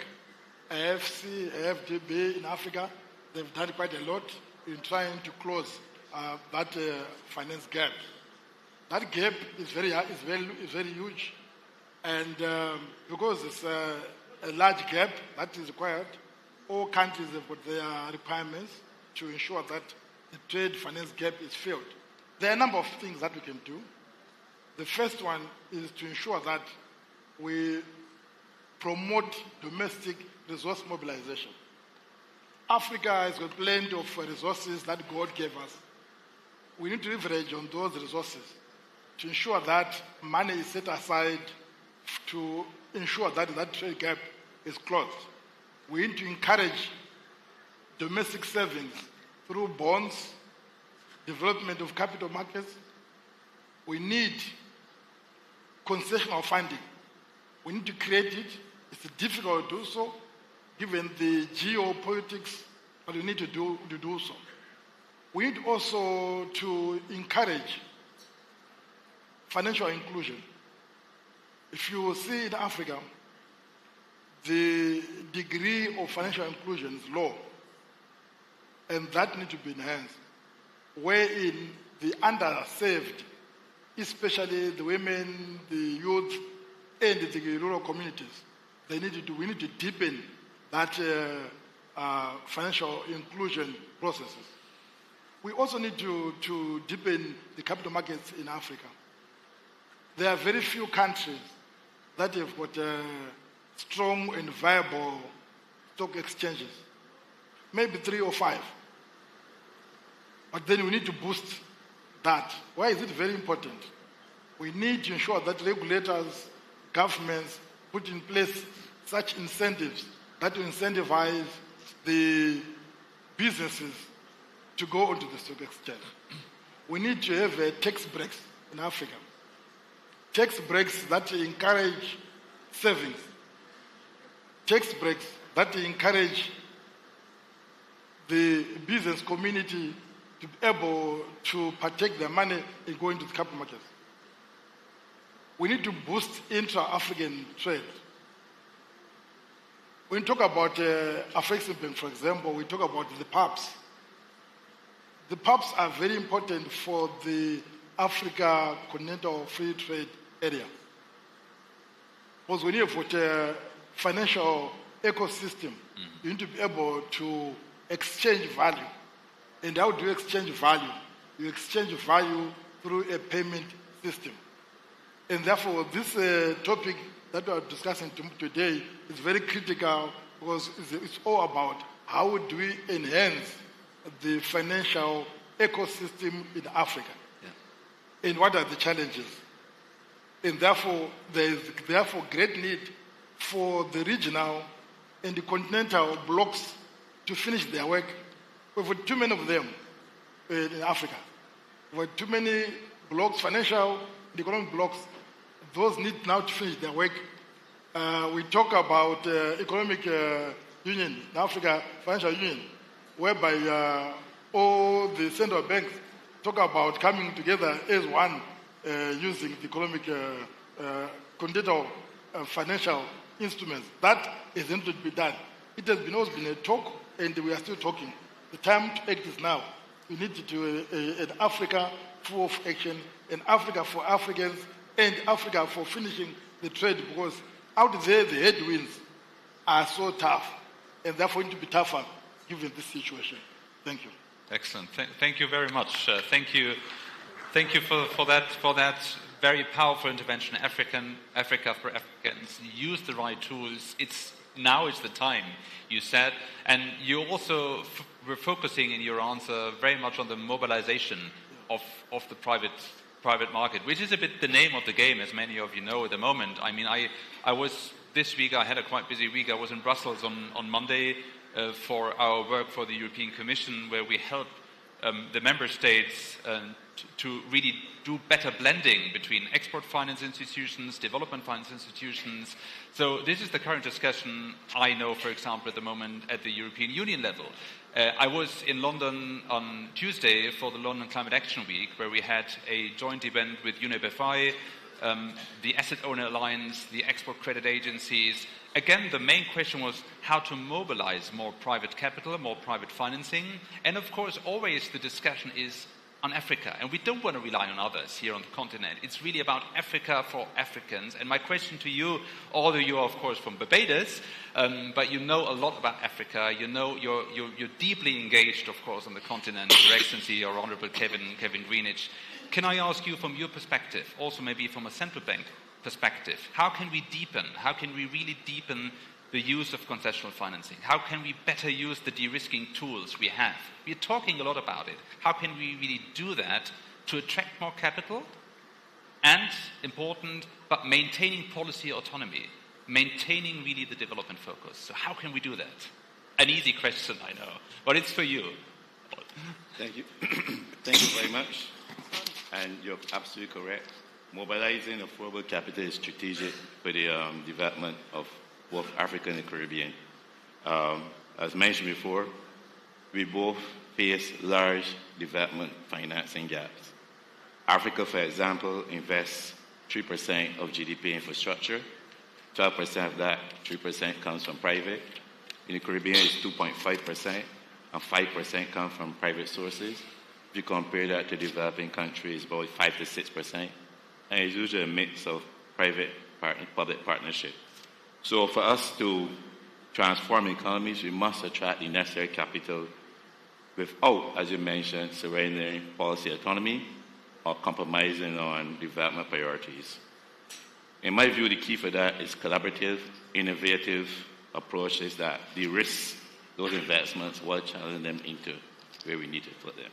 AFC, AFDB in Africa, they've done quite a lot in trying to close that finance gap. That gap is very huge, and because it's a large gap that is required, all countries have got their requirements to ensure that the trade finance gap is filled. There are a number of things that we can do. The first one is to ensure that we promote domestic resource mobilization. Africa has got plenty of resources that God gave us. We need to leverage on those resources to ensure that money is set aside to ensure that that trade gap is closed. We need to encourage domestic savings through bonds, development of capital markets. We need concessional funding. We need to create it. It's difficult to do so, given the geopolitics, but we need to do so. We need also to encourage financial inclusion. If you see in Africa, the degree of financial inclusion is low, and that needs to be enhanced. wherein the underserved, especially the women, the youth, and the rural communities, we need to deepen that financial inclusion processes. We also need to deepen the capital markets in Africa. There are very few countries that have got strong and viable stock exchanges, maybe 3 or 5. But then we need to boost that. Why is it very important? We need to ensure that regulators, governments put in place such incentives that will incentivize the businesses to go onto the stock exchange. We need to have tax breaks in Africa. Tax breaks that encourage savings. Tax breaks that encourage the business community to be able to partake their money in going to the capital markets. We need to boost intra-African trade. When we talk about Afreximbank, for example, we talk about the pubs. The pubs are very important for the Africa continental free trade area. Because when you have got a financial ecosystem, you need to be able to exchange value. And how do you exchange value? You exchange value through a payment system. And therefore, this topic that we are discussing today is very critical because it's all about how do we enhance the financial ecosystem in Africa. Yeah. And what are the challenges? And therefore, there is great need for the regional and the continental blocks to finish their work. We've got too many of them in Africa. We've got too many blocks, financial and economic blocks. Those need now to finish their work. We talk about economic union in Africa, financial union, whereby all the central banks talk about coming together as one using the economic continental financial instruments. That is not to be done. It has always been a talk, and we are still talking. The time to act is now. We need to do an Africa full of action, an Africa for Africans, and Africa for finishing the trade, because out there the headwinds are so tough, and therefore need to be tougher given this situation. Thank you. Excellent. Thank you very much. Thank you for that very powerful intervention. Africa for Africans. Use the right tools. Now is the time, you said, and you also were focusing in your answer very much on the mobilization of the private market, which is a bit the name of the game, as many of you know at the moment. I mean, I was this week, I had a quite busy week. I was in Brussels on Monday for our work for the European Commission, where we help the member states to really do better blending between export finance institutions, development finance institutions. So this is the current discussion I know, for example, at the moment at the European Union level. I was in London on Tuesday for the London Climate Action Week, where we had a joint event with UNEP-FI, the Asset Owner Alliance, the export credit agencies. Again, the main question was how to mobilize more private capital, more private financing. And of course, always the discussion is on Africa. And we don't want to rely on others here on the continent. It's really about Africa for Africans. And my question to you, although you are, of course, from Barbados, but you know a lot about Africa. You know you're deeply engaged, of course, on the continent. Your Excellency, your Honourable Kevin Greenwich. Can I ask you from your perspective, also maybe from a central bank perspective, how can we really deepen the use of concessional financing? How can we better use the de-risking tools we have? We're talking a lot about it. How can we really do that to attract more capital and, important, but maintaining policy autonomy, maintaining really the development focus? So how can we do that? An easy question, I know, but it's for you. Thank you. Thank you very much. And you're absolutely correct. Mobilizing affordable capital is strategic for the development of both Africa and the Caribbean. As mentioned before, we both face large development financing gaps. Africa, for example, invests 3% of GDP infrastructure. 12% of that, 3% comes from private. In the Caribbean, it's 2.5%, and 5% come from private sources. If you compare that to developing countries, about 5 to 6%. And it's usually a mix of public partnership. So for us to transform economies, we must attract the necessary capital without, as you mentioned, surrendering policy autonomy or compromising on development priorities. In my view, the key for that is collaborative, innovative approaches that de-risk those investments while channeling them into where we need to put them.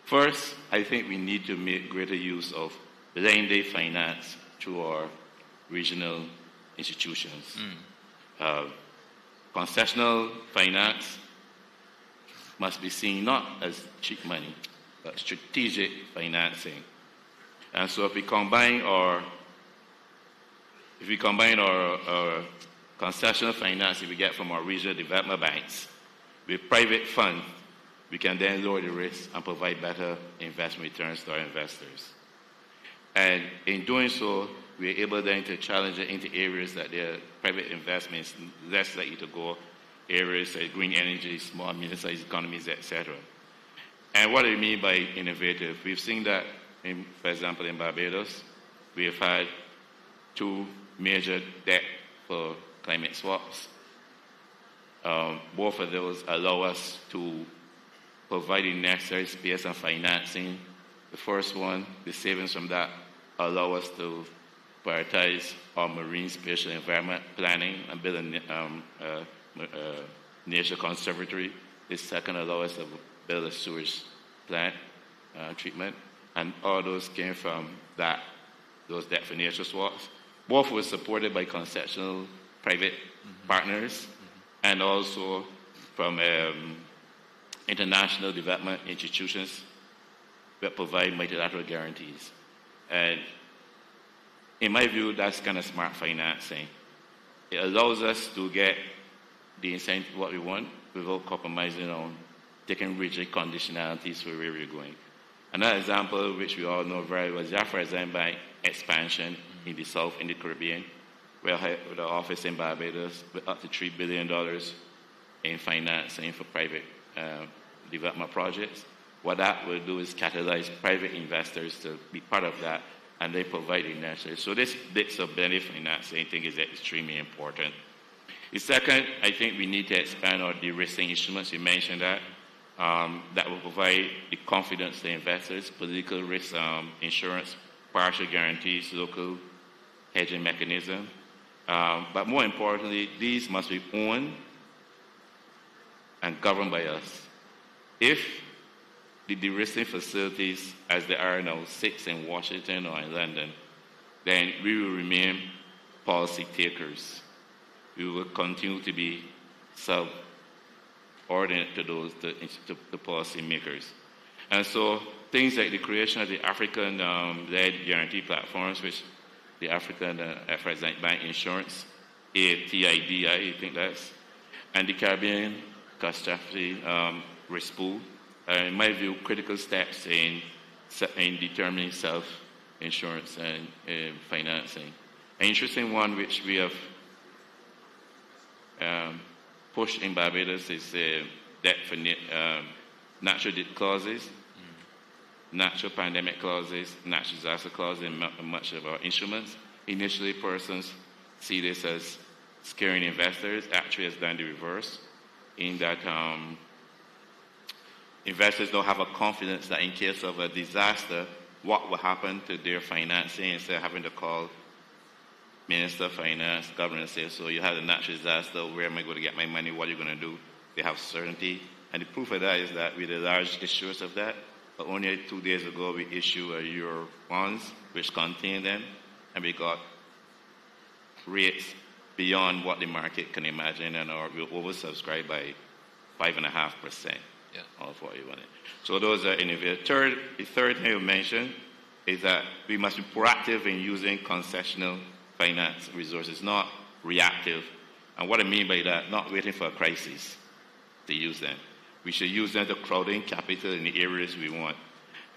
First, I think we need to make greater use of lending finance through our regional institutions. Concessional finance must be seen not as cheap money, but strategic financing. And so if we combine our concessional financing we get from our regional development banks with private funds, we can then lower the risk and provide better investment returns to our investors. And in doing so, we are able then to challenge it into areas that their private investments less likely to go, areas like green energy, small and medium-sized economies, etc. And what do I mean by innovative? We've seen that, for example, in Barbados, we have had 2 major debt for climate swaps. Both of those allow us to provide the necessary space and financing. The first one, the savings from that allow us to prioritize our marine spatial environment planning and build a nature conservatory. The second allow us to build a sewage plant treatment. And all those came from those debt for nature swaps. Both were supported by concessional private partners and also from international development institutions that provide multilateral guarantees. And in my view, that's kind of smart financing. It allows us to get the incentive what we want without compromising on taking rigid conditionalities for where we're going. Another example, which we all know very well, is the Afreximbank expansion in the South, in the Caribbean, where with our office in Barbados, with up to $3 billion in financing for private development projects. What that will do is catalyze private investors to be part of that, and they provide the necessary. So this mix of benefit financing, I think, is extremely important. The second, I think we need to expand our de-risking instruments. You mentioned that. That will provide the confidence to investors, political risk insurance, partial guarantees, local hedging mechanism. But more importantly, these must be owned and governed by us. If the de-risking facilities, as there are now 6 in Washington or in London, then we will remain policy takers. We will continue to be subordinate to the policy makers. And so things like the creation of the African-led guarantee platforms, which the African Afreximbank Insurance, ATIDI, I think that's, and the Caribbean Catastrophe Risk Pool, in my view, critical steps in determining self-insurance and financing. An interesting one which we have pushed in Barbados is debt for natural clauses, natural pandemic clauses, natural disaster clauses in much of our instruments. Initially, persons see this as scaring investors. Actually, it's done the reverse, in that investors don't have a confidence that in case of a disaster, what will happen to their financing, instead of having to call Minister of Finance, governor, and say, so you had a natural disaster, where am I going to get my money, what are you going to do? They have certainty. And the proof of that is that we're the large issuers of that. But only 2 days ago, we issued a Euro bonds, which contain them, and we got rates beyond what the market can imagine, and we're oversubscribed by 5.5%. Of what you wanted. So those are innovative. The third thing you mentioned is that we must be proactive in using concessional finance resources, not reactive. And what I mean by that, not waiting for a crisis to use them. We should use them to crowd in capital in the areas we want.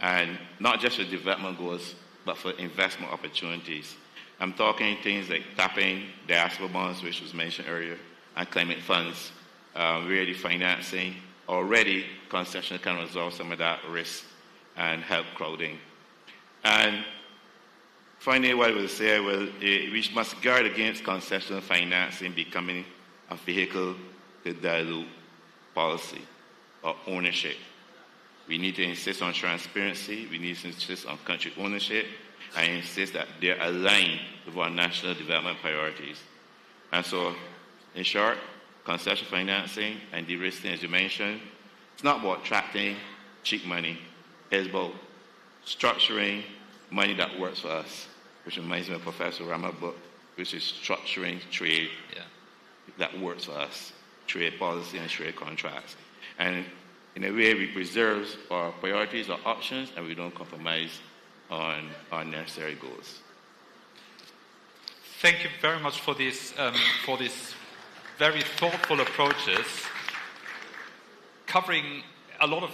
And not just for development goals, but for investment opportunities. I'm talking things like tapping diaspora bonds, which was mentioned earlier, and climate funds, where the financing already concessional can resolve some of that risk and help crowding. And finally, what I will say, we must guard against concessional financing becoming a vehicle to dilute policy or ownership. We need to insist on transparency, we need to insist on country ownership, and insist that they're aligned with our national development priorities. And so, in short, concession financing and de-risking, as you mentioned, it's not about attracting cheap money, it's about structuring money that works for us, which reminds me of Professor Rama's book, which is structuring trade that works for us, trade policy and trade contracts. And in a way, we preserve our priorities, our options, and we don't compromise on our necessary goals. Thank you very much for these very thoughtful approaches, covering a lot of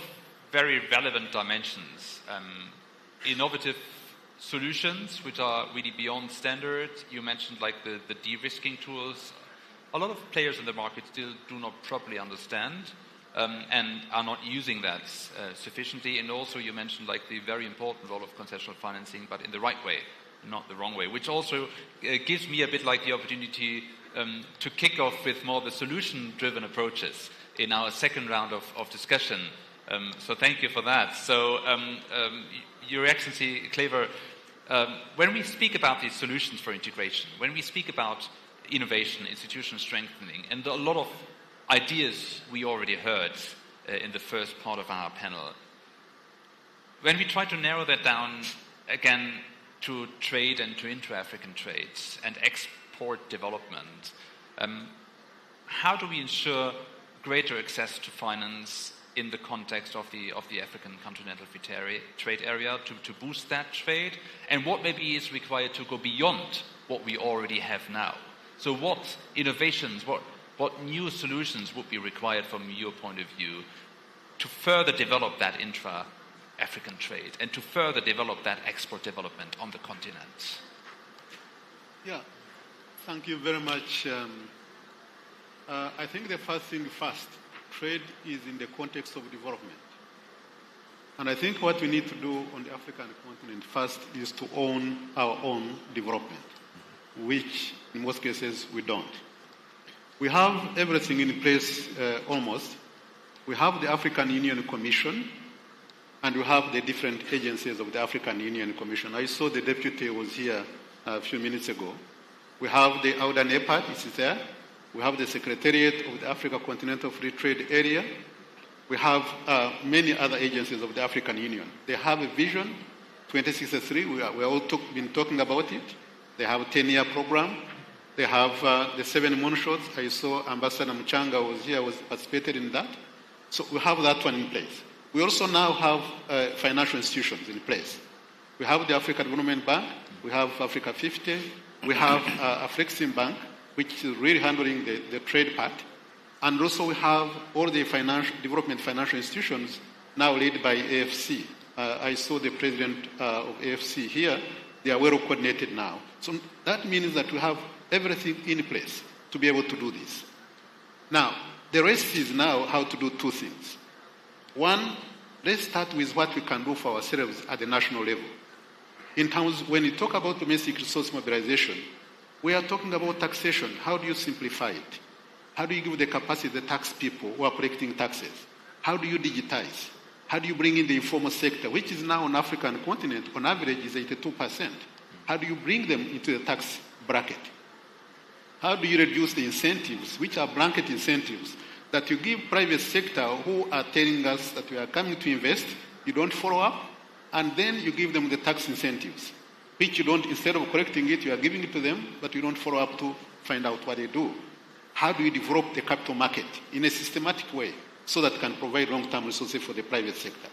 very relevant dimensions. Innovative solutions, which are really beyond standard. You mentioned like the de-risking tools. A lot of players in the market still do not properly understand and are not using that sufficiently. And also you mentioned like the very important role of concessional financing, but in the right way, not the wrong way, which also gives me a bit like the opportunity to kick off with more the solution-driven approaches in our second round of discussion. So thank you for that. So Your Excellency, Clever, when we speak about these solutions for integration, when we speak about innovation, institutional strengthening, and a lot of ideas we already heard in the first part of our panel, when we try to narrow that down again to trade and to intra-African trades and export development, how do we ensure greater access to finance in the context of the African continental free trade area to boost that trade, and what maybe is required to go beyond what we already have now? So what innovations, what new solutions would be required from your point of view to further develop that intra-African trade and to further develop that export development on the continent? Yeah, thank you very much. I think the first thing first, trade is in the context of development. And I think what we need to do on the African continent first is to own our own development, which in most cases we don't. We have everything in place almost. We have the African Union Commission, and we have the different agencies of the African Union Commission. I saw the deputy was here a few minutes ago. We have the Auda NEPAD, it is there. We have the Secretariat of the Africa Continental Free Trade Area. We have many other agencies of the African Union. They have a vision, 2063, we all been talking about it. They have a 10-year program. They have the 7 moonshots. I saw Ambassador Mchanga was here, participated in that. So we have that one in place. We also now have financial institutions in place. We have the African Development Bank. We have Africa 50. We have Afreximbank, which is really handling the trade part. And also we have all the development financial institutions now led by AFC. I saw the president of AFC here. They are well coordinated now. So that means that we have everything in place to be able to do this. Now, the rest is now how to do two things. One, let's start with what we can do for ourselves at the national level. In terms, when we talk about domestic resource mobilization, we are talking about taxation. How do you simplify it? How do you give the capacity to the tax people who are collecting taxes? How do you digitize? How do you bring in the informal sector, which is now on African continent, on average is 82%. How do you bring them into the tax bracket? How do you reduce the incentives, which are blanket incentives, that you give private sector who are telling us that we are coming to invest, you don't follow up, and then you give them the tax incentives, which you don't, instead of correcting it, you are giving it to them, but you don't follow up to find out what they do. How do you develop the capital market in a systematic way so that it can provide long-term resources for the private sector?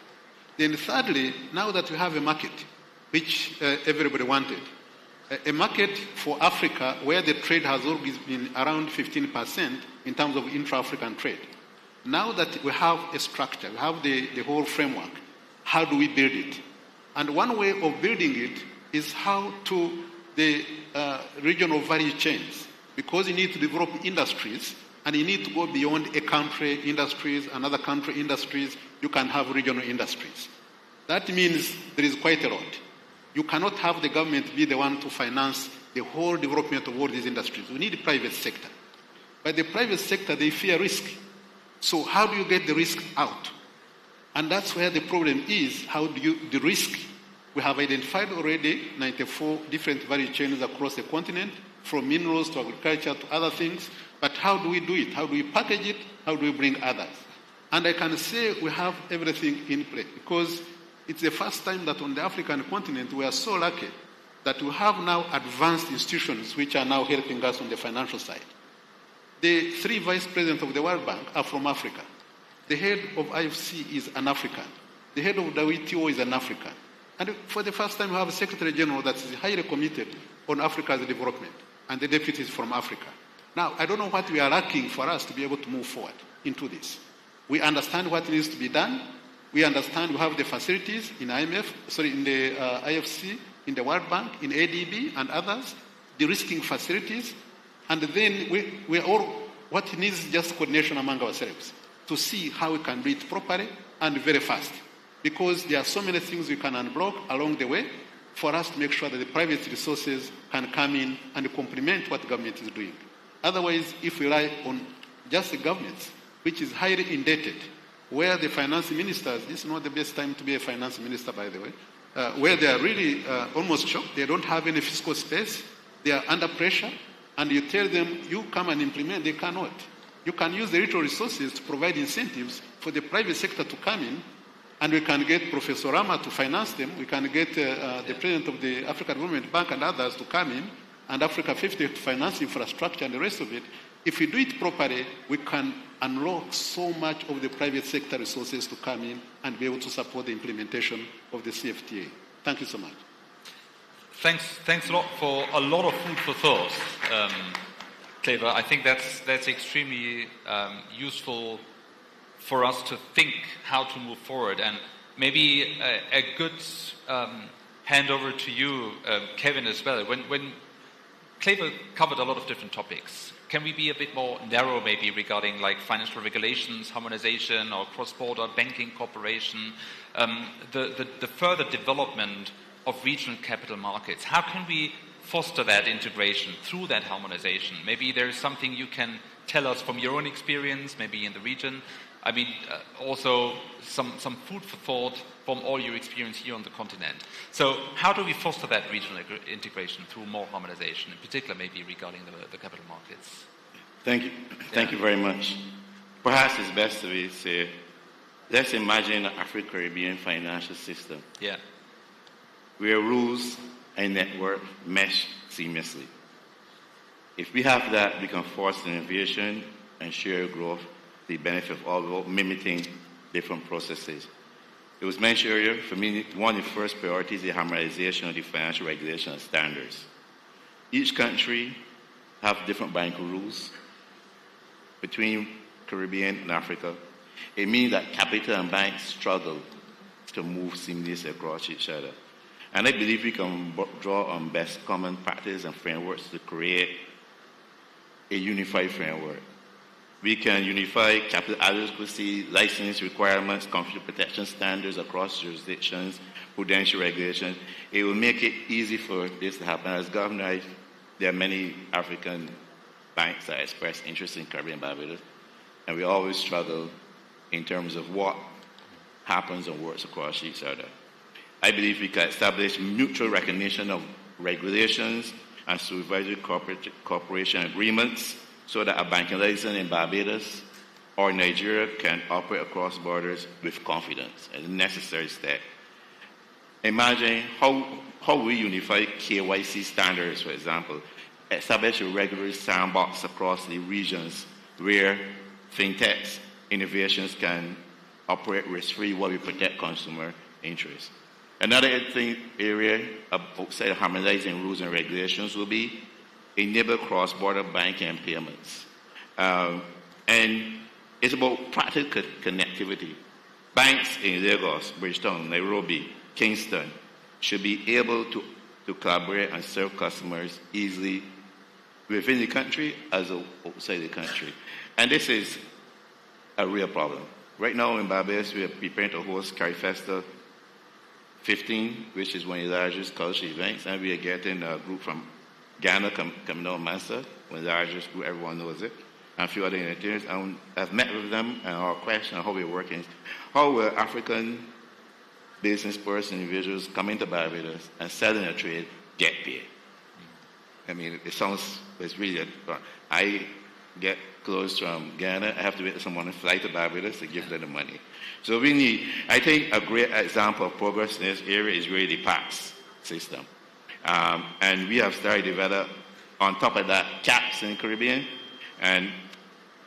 Then thirdly, now that we have a market, which everybody wanted, a market for Africa where the trade has always been around 15% in terms of intra-African trade. Now that we have a structure, we have the whole framework, how do we build it? And one way of building it is how to the regional value chains, because you need to develop industries and you need to go beyond a country industries, another country industries, you can have regional industries. That means there is quite a lot. You cannot have the government be the one to finance the whole development of all these industries. We need the private sector. But the private sector, they fear risk. So how do you get the risk out? And that's where the problem is. How do you, the risk, we have identified already 94 different value chains across the continent, from minerals to agriculture to other things. But how do we do it? How do we package it? How do we bring others? And I can say we have everything in play, because it's the first time that on the African continent we are so lucky that we have now advanced institutions which are now helping us on the financial side. The 3 vice presidents of the World Bank are from Africa. The head of IFC is an African. The head of WTO is an African. And for the first time, we have a Secretary General that is highly committed on Africa's development, and the deputy is from Africa. Now, I don't know what we are lacking for us to be able to move forward into this. We understand what needs to be done. We understand we have the facilities in in the IFC, in the World Bank, in ADB and others, de-risking facilities. And then we are all, what needs is just coordination among ourselves to see how we can do it properly and very fast. Because there are so many things we can unblock along the way for us to make sure that the private resources can come in and complement what the government is doing. Otherwise, if we rely on just the governments, which is highly indebted, where the finance ministers, this is not the best time to be a finance minister, by the way, where they are really almost shocked, they don't have any fiscal space, they are under pressure, and you tell them, you come and implement, they cannot. You can use the little resources to provide incentives for the private sector to come in, and we can get Professor Rama to finance them, we can get the president of the African Development Bank and others to come in, and Africa 50 to finance infrastructure and the rest of it. If we do it properly, we can unlock so much of the private sector resources to come in and be able to support the implementation of the CFTA. Thank you so much. Thanks a lot for a lot of food for thought, Clever. I think that's extremely useful for us to think how to move forward. And maybe a good handover to you, Kevin, as well. When Clever covered a lot of different topics, can we be a bit more narrow maybe regarding like financial regulations, harmonization, or cross-border banking cooperation, the further development of regional capital markets? How can we foster that integration through that harmonization? Maybe there is something you can tell us from your own experience, maybe in the region. I mean, also some food for thought from all your experience here on the continent. So how do we foster that regional integration through more harmonization, in particular maybe regarding the capital markets? Thank you. Thank you very much. Perhaps it's best to say, let's imagine an Afro-Caribbean financial system. Yeah. Where rules and network mesh seamlessly. If we have that, we can foster innovation and share growth, the benefit of all without mimicking different processes. It was mentioned earlier, for me, one of the first priorities is the harmonization of the financial regulation and standards. Each country have different banking rules between Caribbean and Africa. It means that capital and banks struggle to move seamlessly across each other. And I believe we can draw on best common practice and frameworks to create a unified framework. We can unify capital adequacy, license requirements, conflict protection standards across jurisdictions, prudential regulation. It will make it easy for this to happen. As Governor, there are many African banks that express interest in Caribbean Barbados, and we always struggle in terms of what happens and works across each other. I believe we can establish mutual recognition of regulations and supervisory cooperation agreements so that a banking license in Barbados or Nigeria can operate across borders with confidence, a necessary step. Imagine how we unify KYC standards, for example, establish a regulatory sandbox across the regions where fintechs, innovations can operate risk-free while we protect consumer interests. Another area outside harmonizing rules and regulations will be enable cross-border banking and payments. And it's about practical connectivity. Banks in Lagos, Bridgetown, Nairobi, Kingston should be able to collaborate and serve customers easily within the country as outside the country. And this is a real problem. Right now in Barbados, we are preparing to host CariFesta 15, which is one of the largest cultural events, and we are getting a group from Ghana coming out Mansa, one of the largest group, everyone knows it, and a few other Unitarians. And I've met with them, and our question on how we're working is, how will African business persons, individuals come into Barbados and sell in a trade, get paid? I mean, it's really, I get clothes from Ghana, I have to wait for someone to fly to Barbados to give them the money. So we need, I think a great example of progress in this area is really the PAX system. And we have started to develop, on top of that, CAPS in the Caribbean. And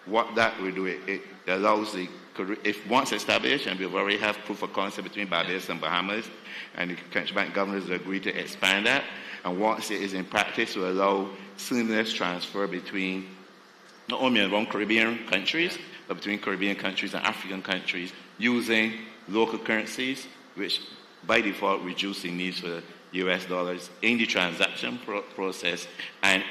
what that will do, it allows the, if once established, and we've already have proof of concept between Barbados and Bahamas, and the country bank governors agree to expand that. And once it is in practice, it will allow seamless transfer between not only around Caribbean countries, but between Caribbean countries and African countries using local currencies, which by default reduce the needs for US dollars in the transaction process and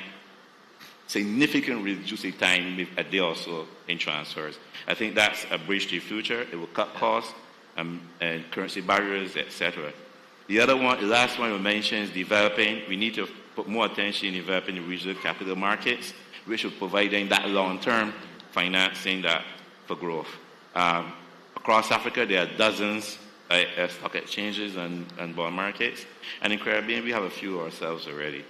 significantly reduce the time with a day or so in transfers. I think that's a bridge to the future. It will cut costs and currency barriers, etc. The other one, the last one we mentioned is developing. We need to put more attention in developing the regional capital markets, which will provide that long-term financing for growth. Across Africa, there are dozens of stock exchanges and bond markets. And in Caribbean, we have a few ourselves already.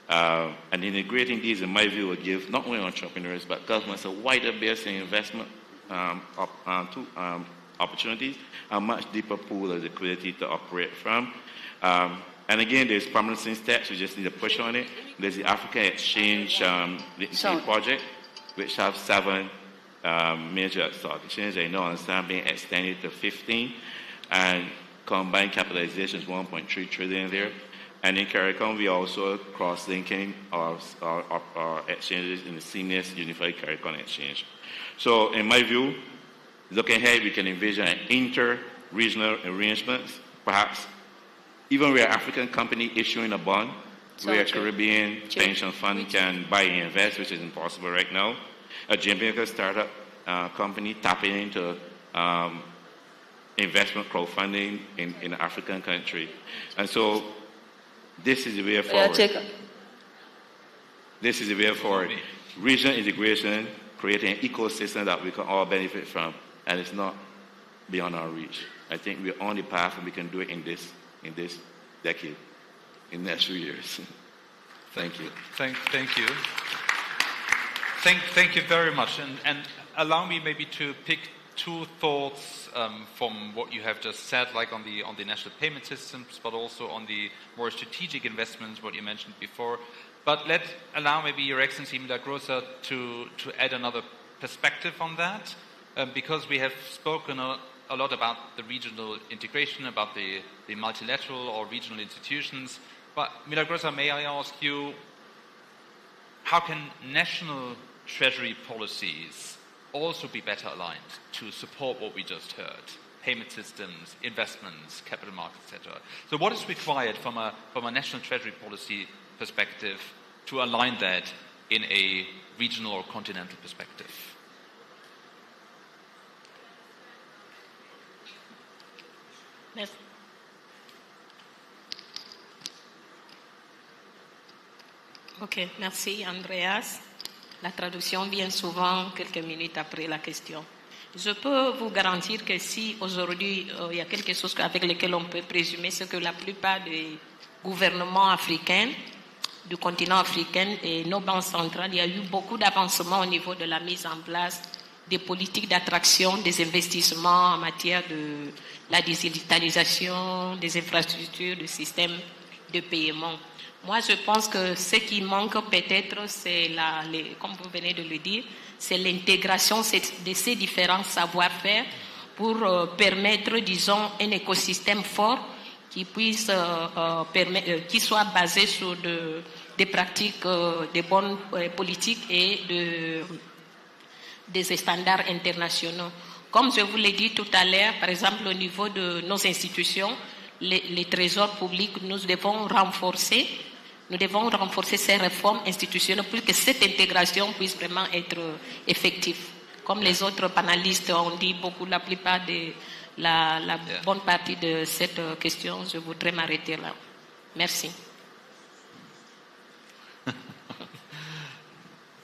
And integrating these, in my view, will give not only entrepreneurs, but governments a wider base in investment opportunities, a much deeper pool of liquidity to operate from. And again, there's promising steps. We just need to push on it. There's the African Exchange project, which have 7 major stock exchanges. I know understand being extended to 15, and combined capitalization is 1.3 trillion there. And in CARICOM, we are also cross-linking our exchanges in the seamless unified CARICOM exchange. So, in my view, looking ahead, we can envision an inter-regional arrangements, perhaps even where an African company issuing a bond, where a Caribbean pension fund can buy and invest, which is impossible right now. A Jamaican startup company tapping into investment crowdfunding in an African country. And so this is the way forward. This is the way forward. Regional integration, creating an ecosystem that we can all benefit from, and it's not beyond our reach. I think we're on the path, and we can do it in this decade, in the next few years. Thank you. Thank you. Thank you very much. And allow me maybe to pick 2 thoughts from what you have just said, like on the national payment systems, but also on the more strategic investments, what you mentioned before. But allow maybe Your Excellency Milagrosa to add another perspective on that, because we have spoken a lot about the regional integration, about the multilateral or regional institutions. But Milagrosa, may I ask you, how can national treasury policies also be better aligned to support what we just heard? Payment systems, investments, capital markets, etc. So what is required from a national treasury policy perspective to align that in a regional or continental perspective? Merci. Ok, merci Andreas. La traduction vient souvent quelques minutes après la question. Je peux vous garantir que si aujourd'hui il y a quelque chose avec lequel on peut présumer, c'est que la plupart des gouvernements africains, du continent africain et nos banques centrales, il y a eu beaucoup d'avancements au niveau de la mise en place des politiques d'attraction des investissements en matière de la digitalisation, des infrastructures, du système de paiement. Moi, je pense que ce qui manque peut-être, c'est, comme vous venez de le dire, c'est l'intégration de ces différents savoir-faire pour permettre, disons, un écosystème fort qui puisse qui soit basé sur des pratiques, des bonnes politiques et des standards internationaux. Comme je vous l'ai dit tout à l'heure, par exemple, au niveau de nos institutions, les trésors publics, nous devons renforcer ces réformes institutionnelles pour que cette intégration puisse vraiment être effective. Comme les autres panélistes ont dit beaucoup, la plupart des la bonne partie de cette question. Je voudrais m'arrêter là. Merci.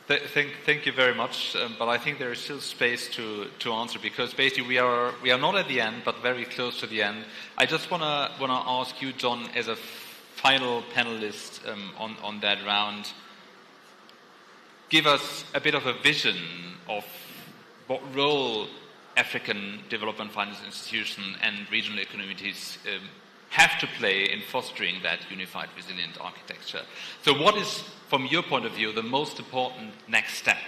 Thank you very much, but I think there is still space to answer, because basically we are not at the end, but very close to the end. I just wanna ask you, John, as a final panelist on that round, give us a bit of a vision of what role African development finance institutions and regional communities have to play in fostering that unified, resilient architecture. So what is, from your point of view, the most important next step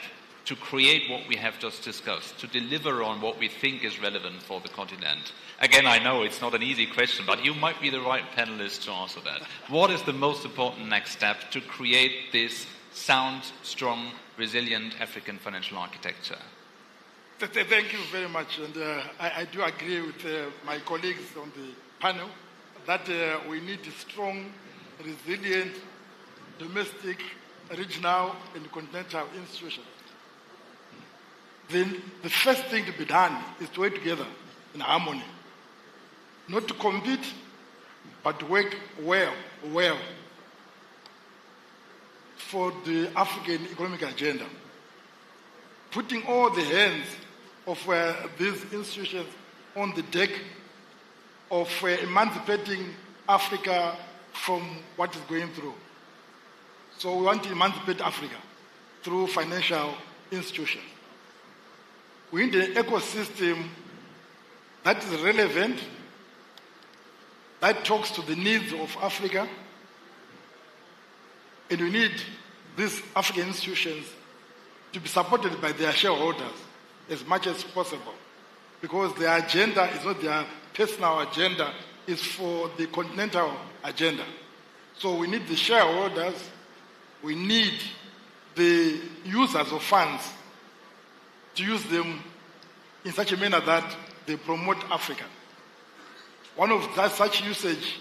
to create what we have just discussed, to deliver on what we think is relevant for the continent? Again, I know it's not an easy question, but you might be the right panelist to answer that. What is the most important next step to create this sound, strong, resilient African financial architecture? Thank you very much. And I do agree with my colleagues on the panel that we need strong, resilient, domestic, regional, and continental institutions. Then the first thing to be done is to work together in harmony. Not to compete, but to work well for the African economic agenda. Putting all the hands of these institutions on the deck of emancipating Africa from what is going through. So we want to emancipate Africa through financial institutions. We need an ecosystem that is relevant, that talks to the needs of Africa, and we need these African institutions to be supported by their shareholders as much as possible, because their agenda is not their personal agenda, it's for the continental agenda. So we need the shareholders, we need the users of funds to use them in such a manner that they promote Africa. One of such usage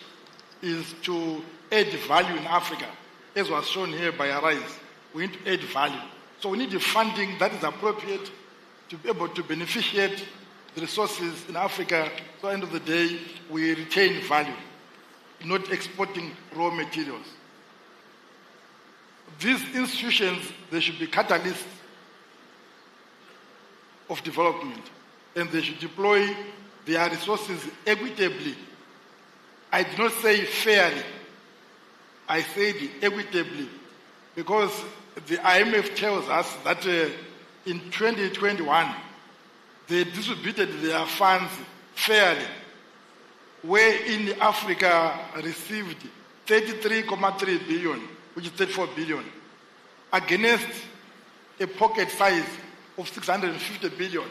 is to add value in Africa, as was shown here by Arise. We need to add value. So we need the funding that is appropriate to be able to beneficiate the resources in Africa, so at the end of the day, we retain value, not exporting raw materials. These institutions, they should be catalysts of development, and they should deploy their resources equitably. I did not say fairly, I said equitably, because the IMF tells us that in 2021, they distributed their funds fairly, wherein Africa received 33.3 billion, which is 34 billion, against a pocket size of 650 billion.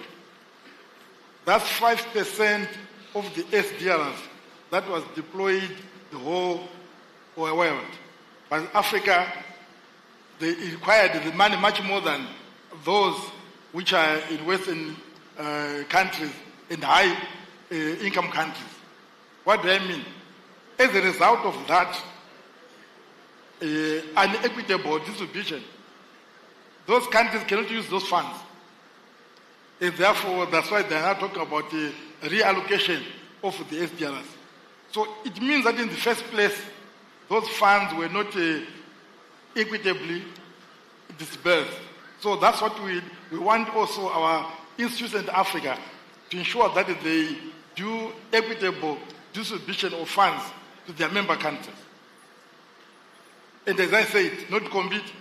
That's 5% of the SDRs that was deployed the whole world. But Africa, they required the money much more than those which are in Western countries and high income countries. What do I mean? As a result of that unequitable distribution, those countries cannot use those funds. And therefore, that's why they are now talking about the reallocation of the SDRs. So it means that in the first place, those funds were not equitably dispersed. So that's what we want also our institutions in Africa to ensure that they do equitable distribution of funds to their member countries. And as I said, not compete.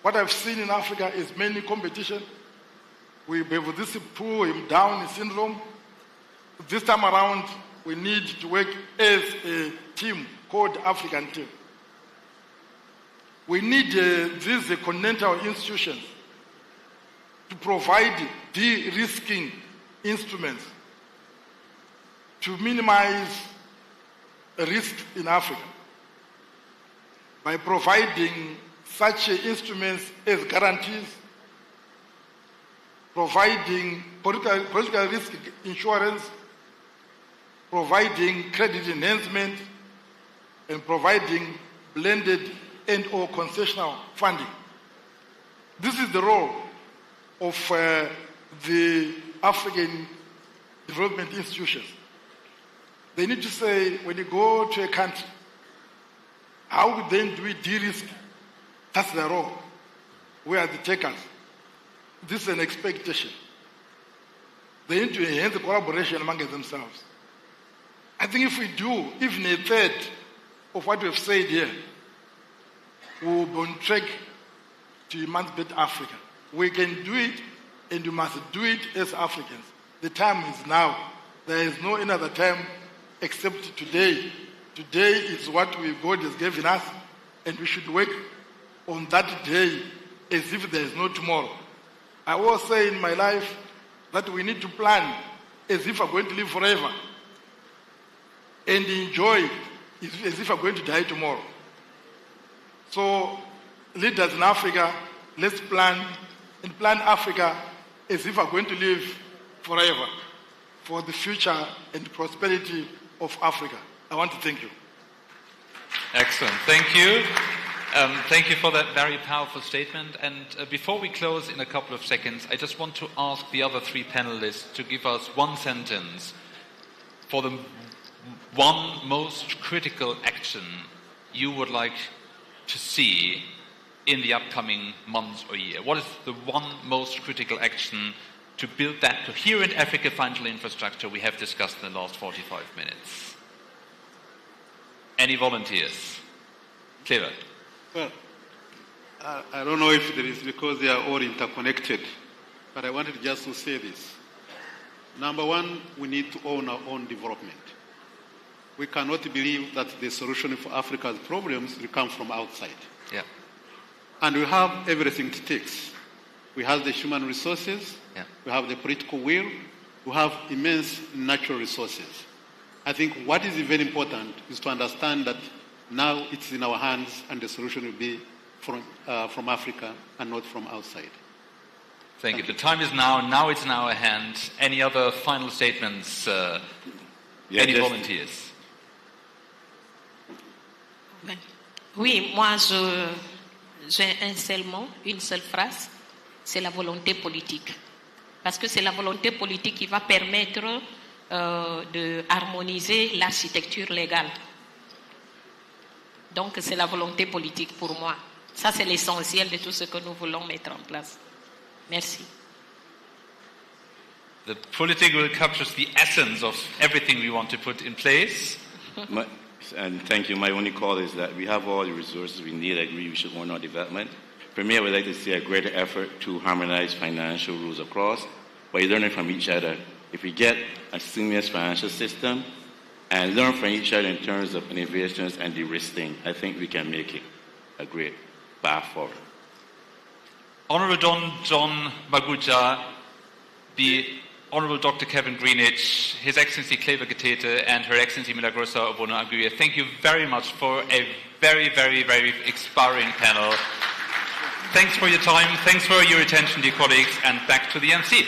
What I've seen in Africa is mainly competition. We have this pull him down syndrome. This time around, we need to work as a team called African team. We need these continental institutions to provide de-risking instruments to minimize risk in Africa by providing such instruments as guarantees, providing political risk insurance, providing credit enhancement, and providing blended and/or concessional funding. This is the role of the African development institutions. They need to say, when you go to a country, how then do we de-risk? That's the role. Where are the takers? This is an expectation. They need to enhance the collaboration among themselves. I think if we do even a third of what we've said here, we'll be on track to emancipate Africa. We can do it, and we must do it as Africans. The time is now. There is no another time except today. Today is what God has given us, and we should work on that day as if there is no tomorrow. I always say in my life that we need to plan as if we're going to live forever, and enjoy as if we're going to die tomorrow. So, leaders in Africa, let's plan and plan Africa as if we're going to live forever for the future and prosperity of Africa. I want to thank you. Excellent. Thank you. Thank you for that very powerful statement. And before we close in a couple of seconds, I just want to ask the other three panelists to give us one sentence for the one most critical action you would like to see in the upcoming months or year. What is the one most critical action to build that coherent African financial infrastructure we have discussed in the last 45 minutes? Any volunteers? Clever. Well, I don't know if there is, because they are all interconnected, but I wanted just to say this. Number one, we need to own our own development. We cannot believe that the solution for Africa's problems will come from outside. Yeah. And we have everything it takes. We have the human resources, we have the political will, we have immense natural resources. I think what is very important is to understand that now it's in our hands and the solution will be from Africa and not from outside. Thank you. The time is now. Now it's in our hands. Any other final statements? Any volunteers? Oui, moi j'ai un seul mot, une seule phrase, c'est la volonté politique. Parce que c'est la volonté politique qui va permettre de harmoniser l'architecture légale. Donc c'est la volonté politique pour moi. Ça c'est l'essentiel de tout ce que nous voulons mettre en place. Merci. The political captures the essence of everything we want to put in place. And thank you. My only call is that we have all the resources we need. I agree we should own our development. For me, I would like to see a greater effort to harmonize financial rules across by learning from each other. If we get a seamless financial system and learn from each other in terms of innovations and de-risking, I think we can make it a great path forward. Honorable Don John Maguja, the Honorable Dr. Kevin Greenidge, His Excellency Clever Getete, and Her Excellency Milagrosa Obono Aguirre, thank you very much for a very, very, very inspiring panel. Thanks for your time, thanks for your attention, dear colleagues, and back to the MC.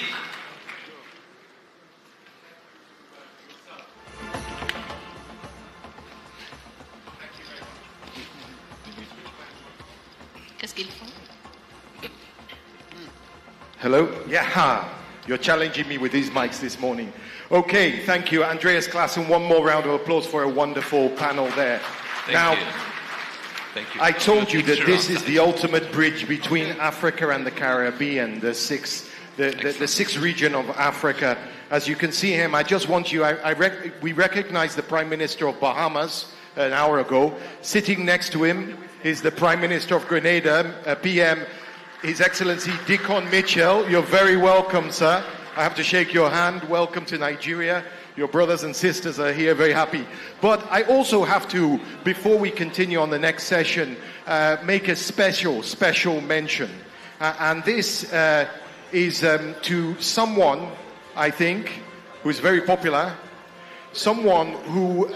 Qu'est-ce qu'ils font? Hello? Yeah, you're challenging me with these mics this morning. Okay, thank you, Andreas Klassen. One more round of applause for a wonderful panel there. Thank you. Thank you. I told you that this is the ultimate bridge between Africa and the Caribbean, the sixth region of Africa. As you can see him, I just want you, we recognize the Prime Minister of Bahamas an hour ago. Sitting next to him is the Prime Minister of Grenada, PM, His Excellency Dikon Mitchell. You're very welcome, sir. I have to shake your hand. Welcome to Nigeria. Your brothers and sisters are here, very happy. But I also have to, before we continue on the next session, make a special mention. And this is to someone, I think, who's very popular, someone who,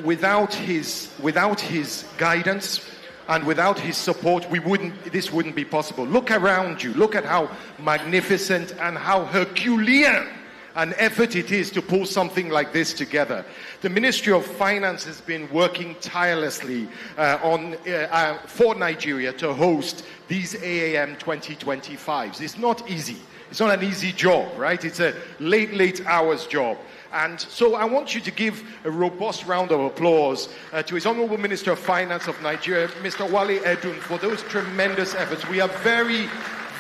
without his guidance and without his support, this wouldn't be possible. Look around you. Look at how magnificent and how Herculean an effort it is to pull something like this together. The Ministry of Finance has been working tirelessly for Nigeria to host these AAM 2025s. It's not easy. It's not an easy job, right? It's a late hours job. And so I want you to give a robust round of applause to His Honorable Minister of Finance of Nigeria, Mr. Wale Edun, for those tremendous efforts. We are very,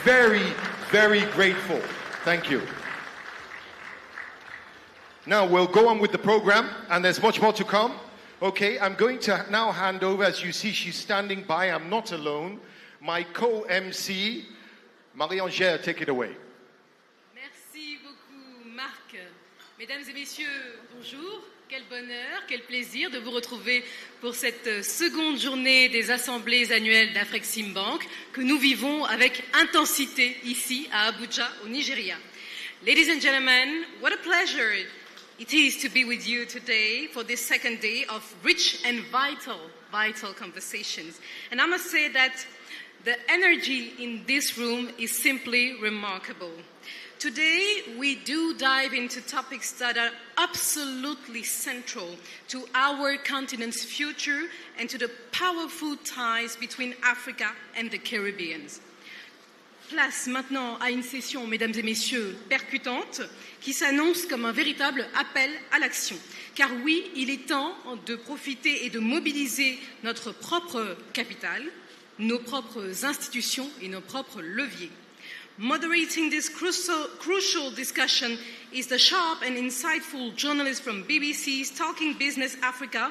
very, very grateful. Thank you. Now we'll go on with the program, and there's much more to come. Okay, I'm going to now hand over, as you see, she's standing by. I'm not alone. My co-MC, Marie-Angèle, take it away. Merci beaucoup, Marc. Mesdames et messieurs, bonjour. Quel bonheur, quel plaisir de vous retrouver pour cette seconde journée des assemblées annuelles d'Afreximbank que nous vivons avec intensité ici à Abuja, au Nigeria. Ladies and gentlemen, what a pleasure it is to be with you today for this second day of rich and vital conversations. And I must say that the energy in this room is simply remarkable. Today, we do dive into topics that are absolutely central to our continent's future and to the powerful ties between Africa and the Caribbean. Place maintenant à une session, mesdames et messieurs, percutante, qui s'annonce comme un véritable appel à l'action. Car oui, il est temps de profiter et de mobiliser notre propre capital, nos propres institutions et nos propres leviers. Moderating this crucial discussion is the sharp and insightful journalist from BBC's Talking Business Africa,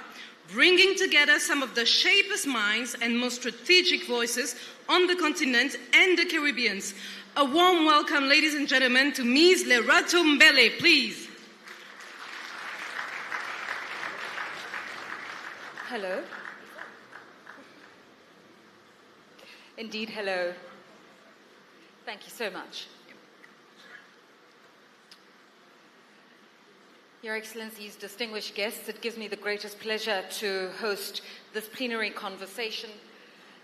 bringing together some of the sharpest minds and most strategic voices on the continent and the Caribbean. A warm welcome, ladies and gentlemen, to Ms. Lerato Mbele, please. Hello. Indeed, hello. Thank you so much. Your Excellencies, distinguished guests, it gives me the greatest pleasure to host this plenary conversation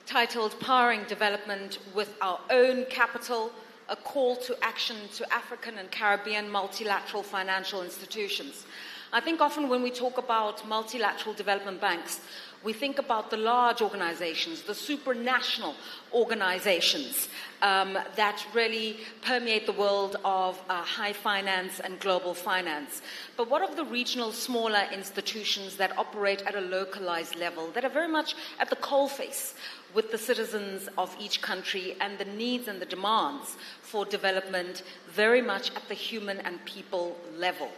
titled Powering Development with Our Own Capital, a Call to Action to African and Caribbean Multilateral Financial Institutions. I think often when we talk about multilateral development banks, we think about the large organizations, the supranational organizations that really permeate the world of high finance and global finance. But what of the regional, smaller institutions that operate at a localized level, that are very much at the coalface with the citizens of each country and the needs and the demands for development very much at the human and people level?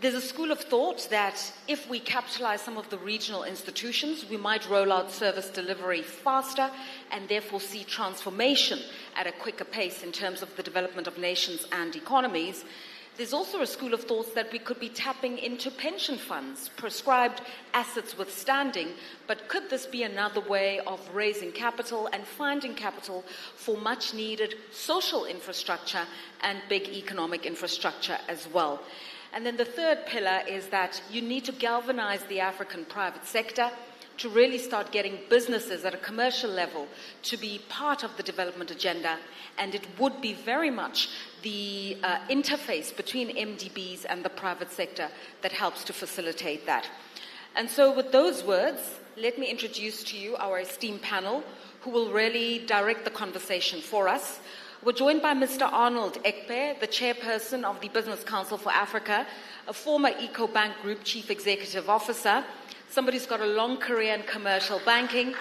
There's a school of thought that if we capitalize some of the regional institutions, we might roll out service delivery faster and therefore see transformation at a quicker pace in terms of the development of nations and economies. There's also a school of thought that we could be tapping into pension funds, prescribed assets withstanding, but could this be another way of raising capital and finding capital for much needed social infrastructure and big economic infrastructure as well? And then the third pillar is that you need to galvanize the African private sector to really start getting businesses at a commercial level to be part of the development agenda. And it would be very much the interface between MDBs and the private sector that helps to facilitate that. And so with those words, let me introduce to you our esteemed panel who will really direct the conversation for us. We're joined by Mr. Arnold Ekpe, the chairperson of the Business Council for Africa, a former EcoBank Group Chief Executive Officer, somebody who's got a long career in commercial banking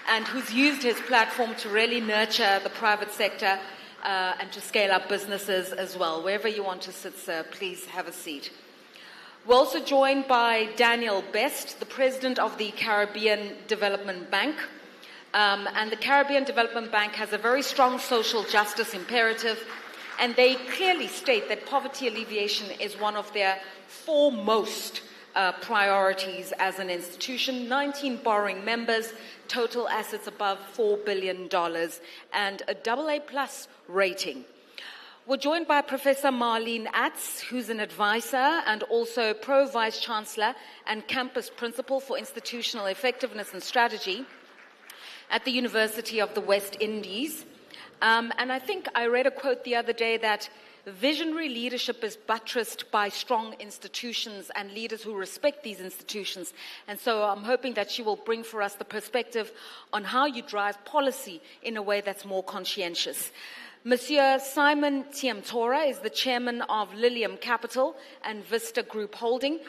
and who's used his platform to really nurture the private sector and to scale up businesses as well. Wherever you want to sit, sir, please have a seat. We're also joined by Daniel Best, the president of the Caribbean Development Bank. And the Caribbean Development Bank has a very strong social justice imperative, and they clearly state that poverty alleviation is one of their foremost priorities as an institution. 19 borrowing members, total assets above $4 billion, and a AA+ rating. We're joined by Professor Marlene Atz, who's an advisor and also Pro Vice Chancellor and Campus Principal for Institutional Effectiveness and Strategy at the University of the West Indies. And I think I read a quote the other day that visionary leadership is buttressed by strong institutions and leaders who respect these institutions. And so I'm hoping that she will bring for us the perspective on how you drive policy in a way that's more conscientious. Monsieur Simon Tiamtora is the chairman of Lilium Capital and Vista Group Holding.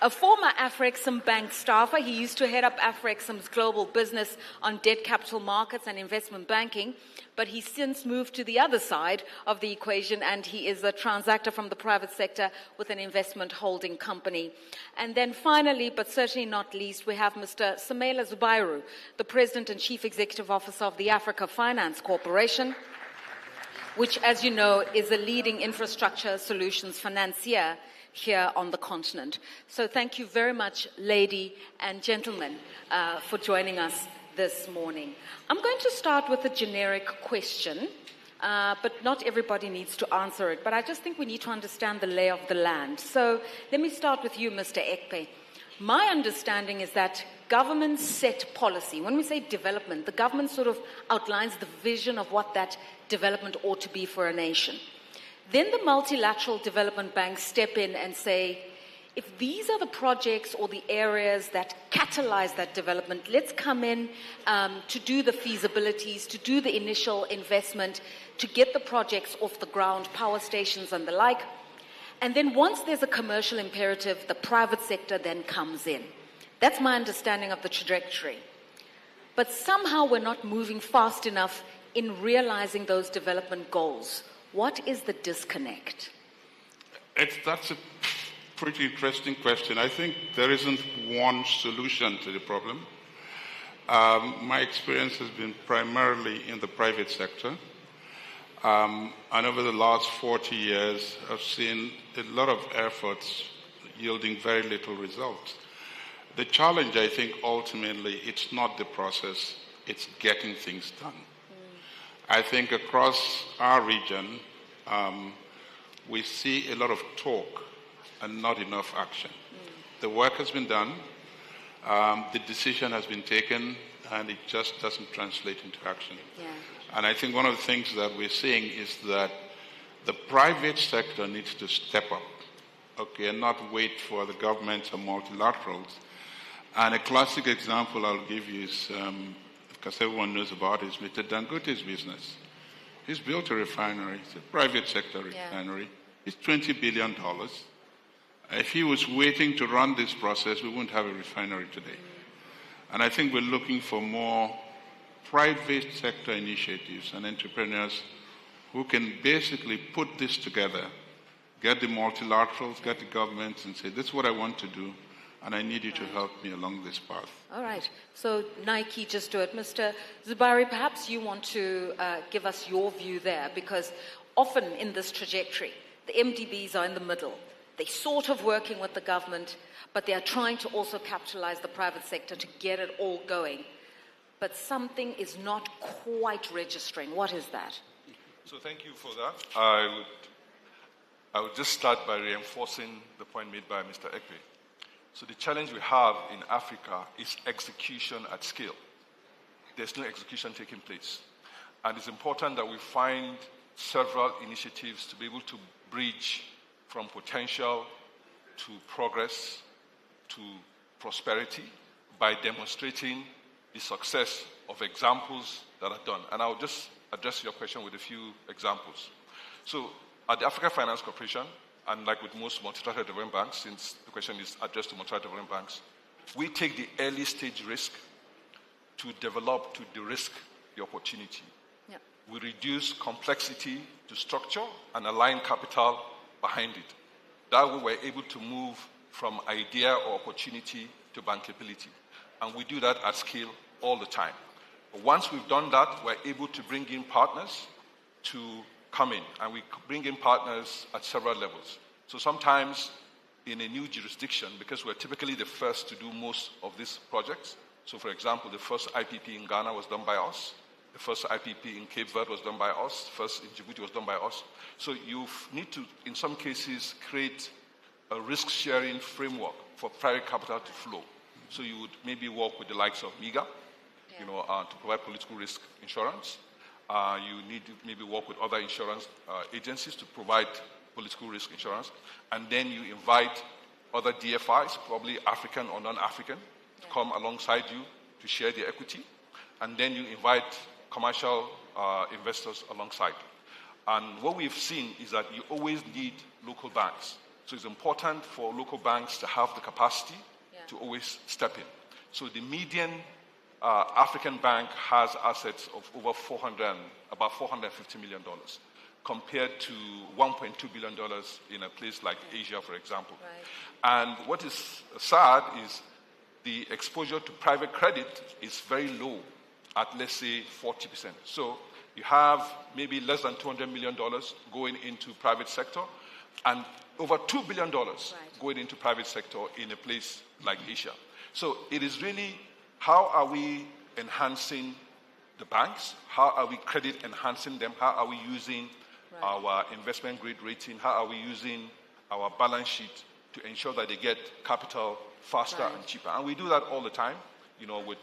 A former Afreximbank staffer, he used to head up Afrexim's global business on debt capital markets and investment banking, but he's since moved to the other side of the equation, and he is a transactor from the private sector with an investment holding company. And then finally, but certainly not least, we have Mr. Samaila Zubairu, the President and Chief Executive Officer of the Africa Finance Corporation, which, as you know, is a leading infrastructure solutions financier here on the continent. So thank you very much, lady and gentlemen, for joining us this morning. I'm going to start with a generic question, but not everybody needs to answer it. But I just think we need to understand the lay of the land. So let me start with you, Mr. Ekpe. My understanding is that governments set policy. When we say development, the government sort of outlines the vision of what that development ought to be for a nation. Then the multilateral development banks step in and say, if these are the projects or the areas that catalyze that development, let's come in to do the feasibilities, to do the initial investment, to get the projects off the ground, power stations and the like. And then once there's a commercial imperative, the private sector then comes in. That's my understanding of the trajectory. But somehow we're not moving fast enough in realizing those development goals. What is the disconnect? That's a pretty interesting question. I think there isn't one solution to the problem. My experience has been primarily in the private sector. And over the last 40 years, I've seen a lot of efforts yielding very little results. The challenge, I think, ultimately, it's not the process, it's getting things done. I think across our region, we see a lot of talk and not enough action. The work has been done, the decision has been taken, and it just doesn't translate into action. Yeah. And I think one of the things that we're seeing is that the private sector needs to step up, okay, and not wait for the government or multilaterals. And a classic example I'll give you is, because everyone knows about it, is Mr. Dangote's business. He's built a refinery. It's a private sector refinery. Yeah. It's $20 billion. If he was waiting to run this process, we wouldn't have a refinery today. And I think we're looking for more private sector initiatives and entrepreneurs who can basically put this together, get the multilaterals, get the governments, and say, this is what I want to do, and I need you to help me along this path. All right. So Nike, just do it. Mr. Zubari, perhaps you want to give us your view there, because often in this trajectory, the MDBs are in the middle. They're sort of working with the government, but they are trying to also capitalize the private sector to get it all going. But something is not quite registering. What is that? So thank you for that. I would just start by reinforcing the point made by Mr. Ekpe. So the challenge we have in Africa is execution at scale. There's no execution taking place. And it's important that we find several initiatives to be able to bridge from potential to progress to prosperity by demonstrating the success of examples that are done. And I'll just address your question with a few examples. So at the Africa Finance Corporation, and like with most multilateral development banks, since the question is addressed to multilateral development banks, we take the early stage risk to develop, to de-risk the opportunity. Yeah. We reduce complexity to structure and align capital behind it. That way we're able to move from idea or opportunity to bankability. And we do that at scale all the time. But once we've done that, we're able to bring in partners to come in, and we bring in partners at several levels. So sometimes in a new jurisdiction, because we're typically the first to do most of these projects. So for example, the first IPP in Ghana was done by us. The first IPP in Cape Verde was done by us. The first in Djibouti was done by us. So you need to, in some cases, create a risk-sharing framework for private capital to flow. So you would maybe work with the likes of MIGA, to provide political risk insurance. You need to maybe work with other insurance agencies to provide political risk insurance. And then you invite other DFIs, probably African or non-African, to come alongside you to share the equity. And then you invite commercial investors alongside. And what we've seen is that you always need local banks. So it's important for local banks to have the capacity to always step in. So the median African bank has assets of over about $450 million, compared to $1.2 billion in a place like Asia, for example. Right. And what is sad is the exposure to private credit is very low, at let's say 40%. So you have maybe less than $200 million going into private sector, and over $2 billion going into private sector in a place like Asia. So it is really, how are we enhancing the banks? How are we credit enhancing them? How are we using our investment grade rating? How are we using our balance sheet to ensure that they get capital faster and cheaper? And we do that all the time, with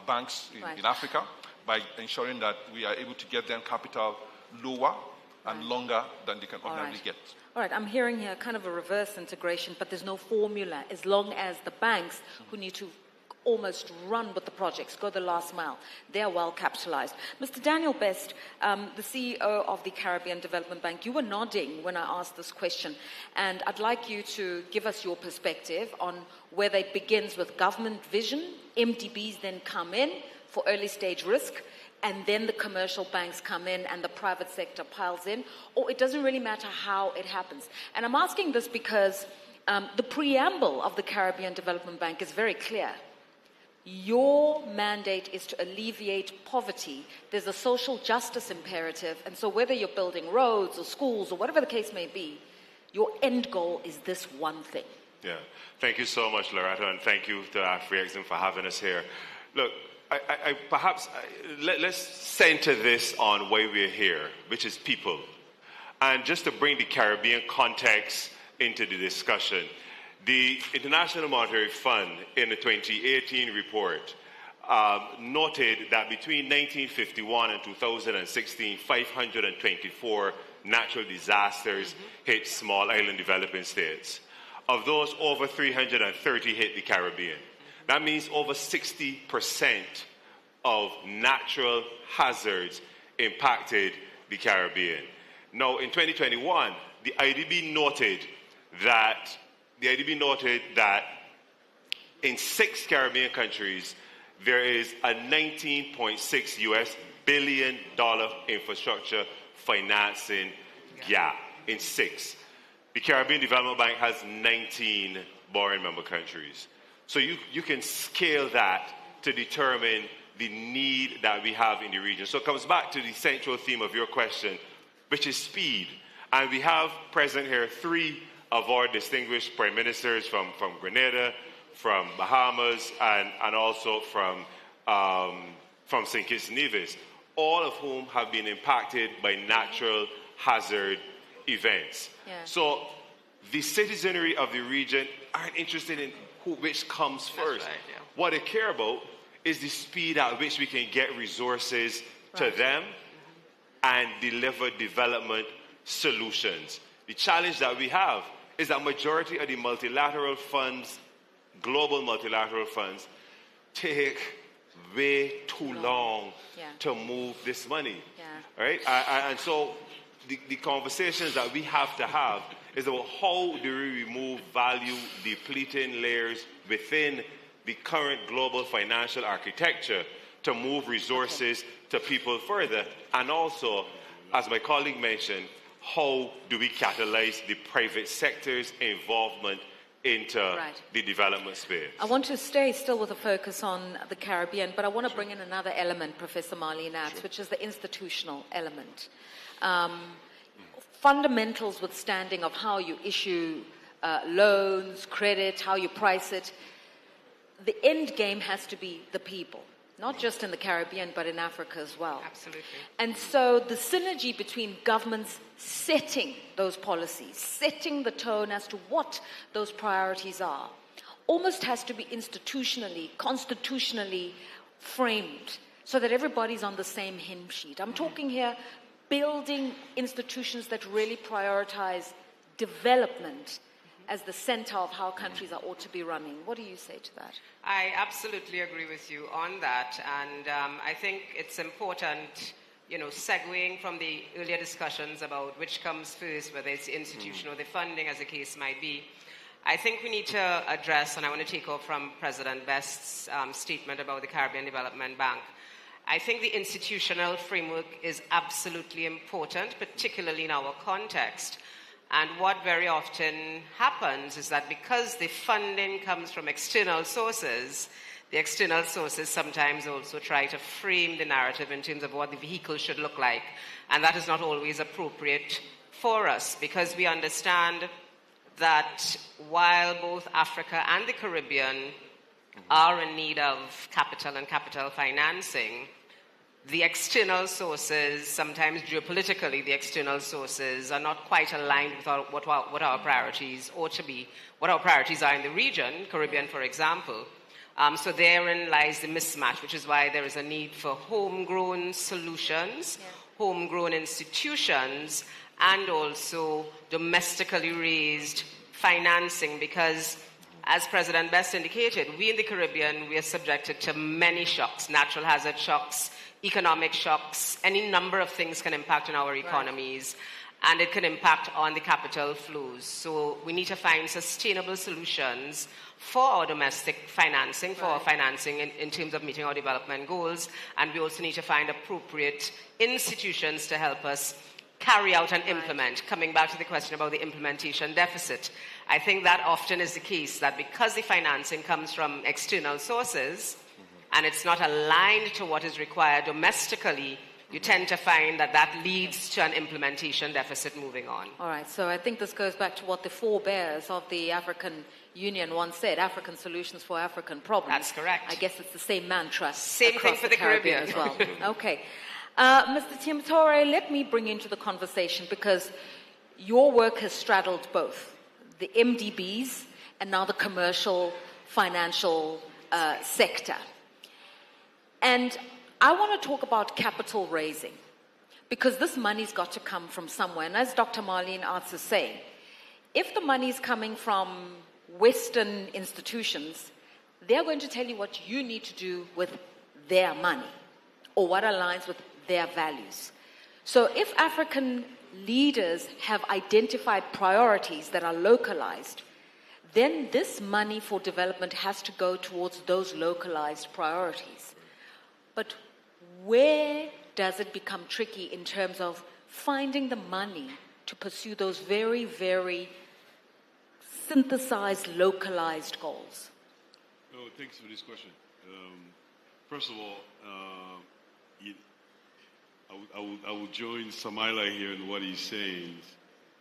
banks in Africa, by ensuring that we are able to get them capital lower and longer than they can ordinarily get. All right, I'm hearing here kind of a reverse integration, but there's no formula as long as the banks who need to almost run with the projects, go the last mile, they're well capitalized. Mr. Daniel Best, the CEO of the Caribbean Development Bank, you were nodding when I asked this question, and I'd like you to give us your perspective on whether it begins with government vision, MDBs then come in for early stage risk, and then the commercial banks come in and the private sector piles in, or it doesn't really matter how it happens. And I'm asking this because the preamble of the Caribbean Development Bank is very clear. Your mandate is to alleviate poverty. There's a social justice imperative, and so whether you're building roads or schools or whatever the case may be, your end goal is this one thing. Yeah, thank you so much, Loretta, and thank you to Afreximbank for having us here. Look, let's center this on why we're here, which is people. And just to bring the Caribbean context into the discussion, the International Monetary Fund in the 2018 report noted that between 1951 and 2016, 524 natural disasters hit small island developing states. Of those, over 330 hit the Caribbean. That means over 60% of natural hazards impacted the Caribbean. Now, in 2021, the IDB noted that in 6 Caribbean countries, there is a $19.6 billion infrastructure financing gap in 6. The Caribbean Development Bank has 19 borrowing member countries. So you can scale that to determine the need that we have in the region. So it comes back to the central theme of your question, which is speed. And we have present here 3 of our distinguished prime ministers from Grenada, from Bahamas, and also from St. Kitts and Nevis, all of whom have been impacted by natural hazard events. Yeah. So the citizenry of the region aren't interested in which comes first. Right, yeah. What they care about is the speed at which we can get resources to them and deliver development solutions. The challenge that we have is that majority of the multilateral funds, global multilateral funds, take way too long to move this money. Yeah. Right? And so the conversations that we have to have is about how do we remove value depleting layers within the current global financial architecture to move resources to people further. And also, as my colleague mentioned, how do we catalyze the private sector's involvement into the development space? I want to stay still with a focus on the Caribbean, but I want to bring in another element, Professor Marlene Nats, which is the institutional element. Fundamentals withstanding of how you issue loans, credit, how you price it, the end game has to be the people, not just in the Caribbean, but in Africa as well. Absolutely. And so the synergy between governments setting those policies, setting the tone as to what those priorities are, almost has to be institutionally, constitutionally framed so that everybody's on the same hymn sheet. I'm talking here building institutions that really prioritize development as the center of how countries ought to be running. What do you say to that? I absolutely agree with you on that. And I think it's important, segueing from the earlier discussions about which comes first, whether it's the institution or the funding, as the case might be. I think we need to address, and I want to take off from President Best's statement about the Caribbean Development Bank. I think the institutional framework is absolutely important, particularly in our context. And what very often happens is that because the funding comes from external sources, the external sources sometimes also try to frame the narrative in terms of what the vehicle should look like. And that is not always appropriate for us, because we understand that while both Africa and the Caribbean are in need of capital and capital financing, the external sources, sometimes geopolitically, the external sources are not quite aligned with what our priorities ought to be, what our priorities are in the region, Caribbean, for example. So therein lies the mismatch, which is why there is a need for homegrown solutions, homegrown institutions, and also domestically raised financing, because as President Best indicated, we in the Caribbean, we are subjected to many shocks, natural hazard shocks, economic shocks. Any number of things can impact on our economies, and it can impact on the capital flows. So we need to find sustainable solutions for our domestic financing, for our financing in terms of meeting our development goals, and we also need to find appropriate institutions to help us carry out and implement. Coming back to the question about the implementation deficit, I think that often is the case, that because the financing comes from external sources and it's not aligned to what is required domestically, you tend to find that leads to an implementation deficit moving on. All right, so I think this goes back to what the forebears of the African Union once said, African solutions for African problems. That's correct. I guess it's the same mantra. Same thing for the Caribbean as well. Okay. Mr. Tiamtore, let me bring you into the conversation, because your work has straddled both the MDBs and now the commercial financial sector. And I want to talk about capital raising, because this money's got to come from somewhere. And as Dr. Marlene Arts is saying, if the money's coming from Western institutions, they're going to tell you what you need to do with their money or what aligns with their values. So if African leaders have identified priorities that are localized, then this money for development has to go towards those localized priorities. But where does it become tricky in terms of finding the money to pursue those very, very synthesized, localized goals? Oh, thanks for this question. First of all, I will join Samaila here in what he's saying,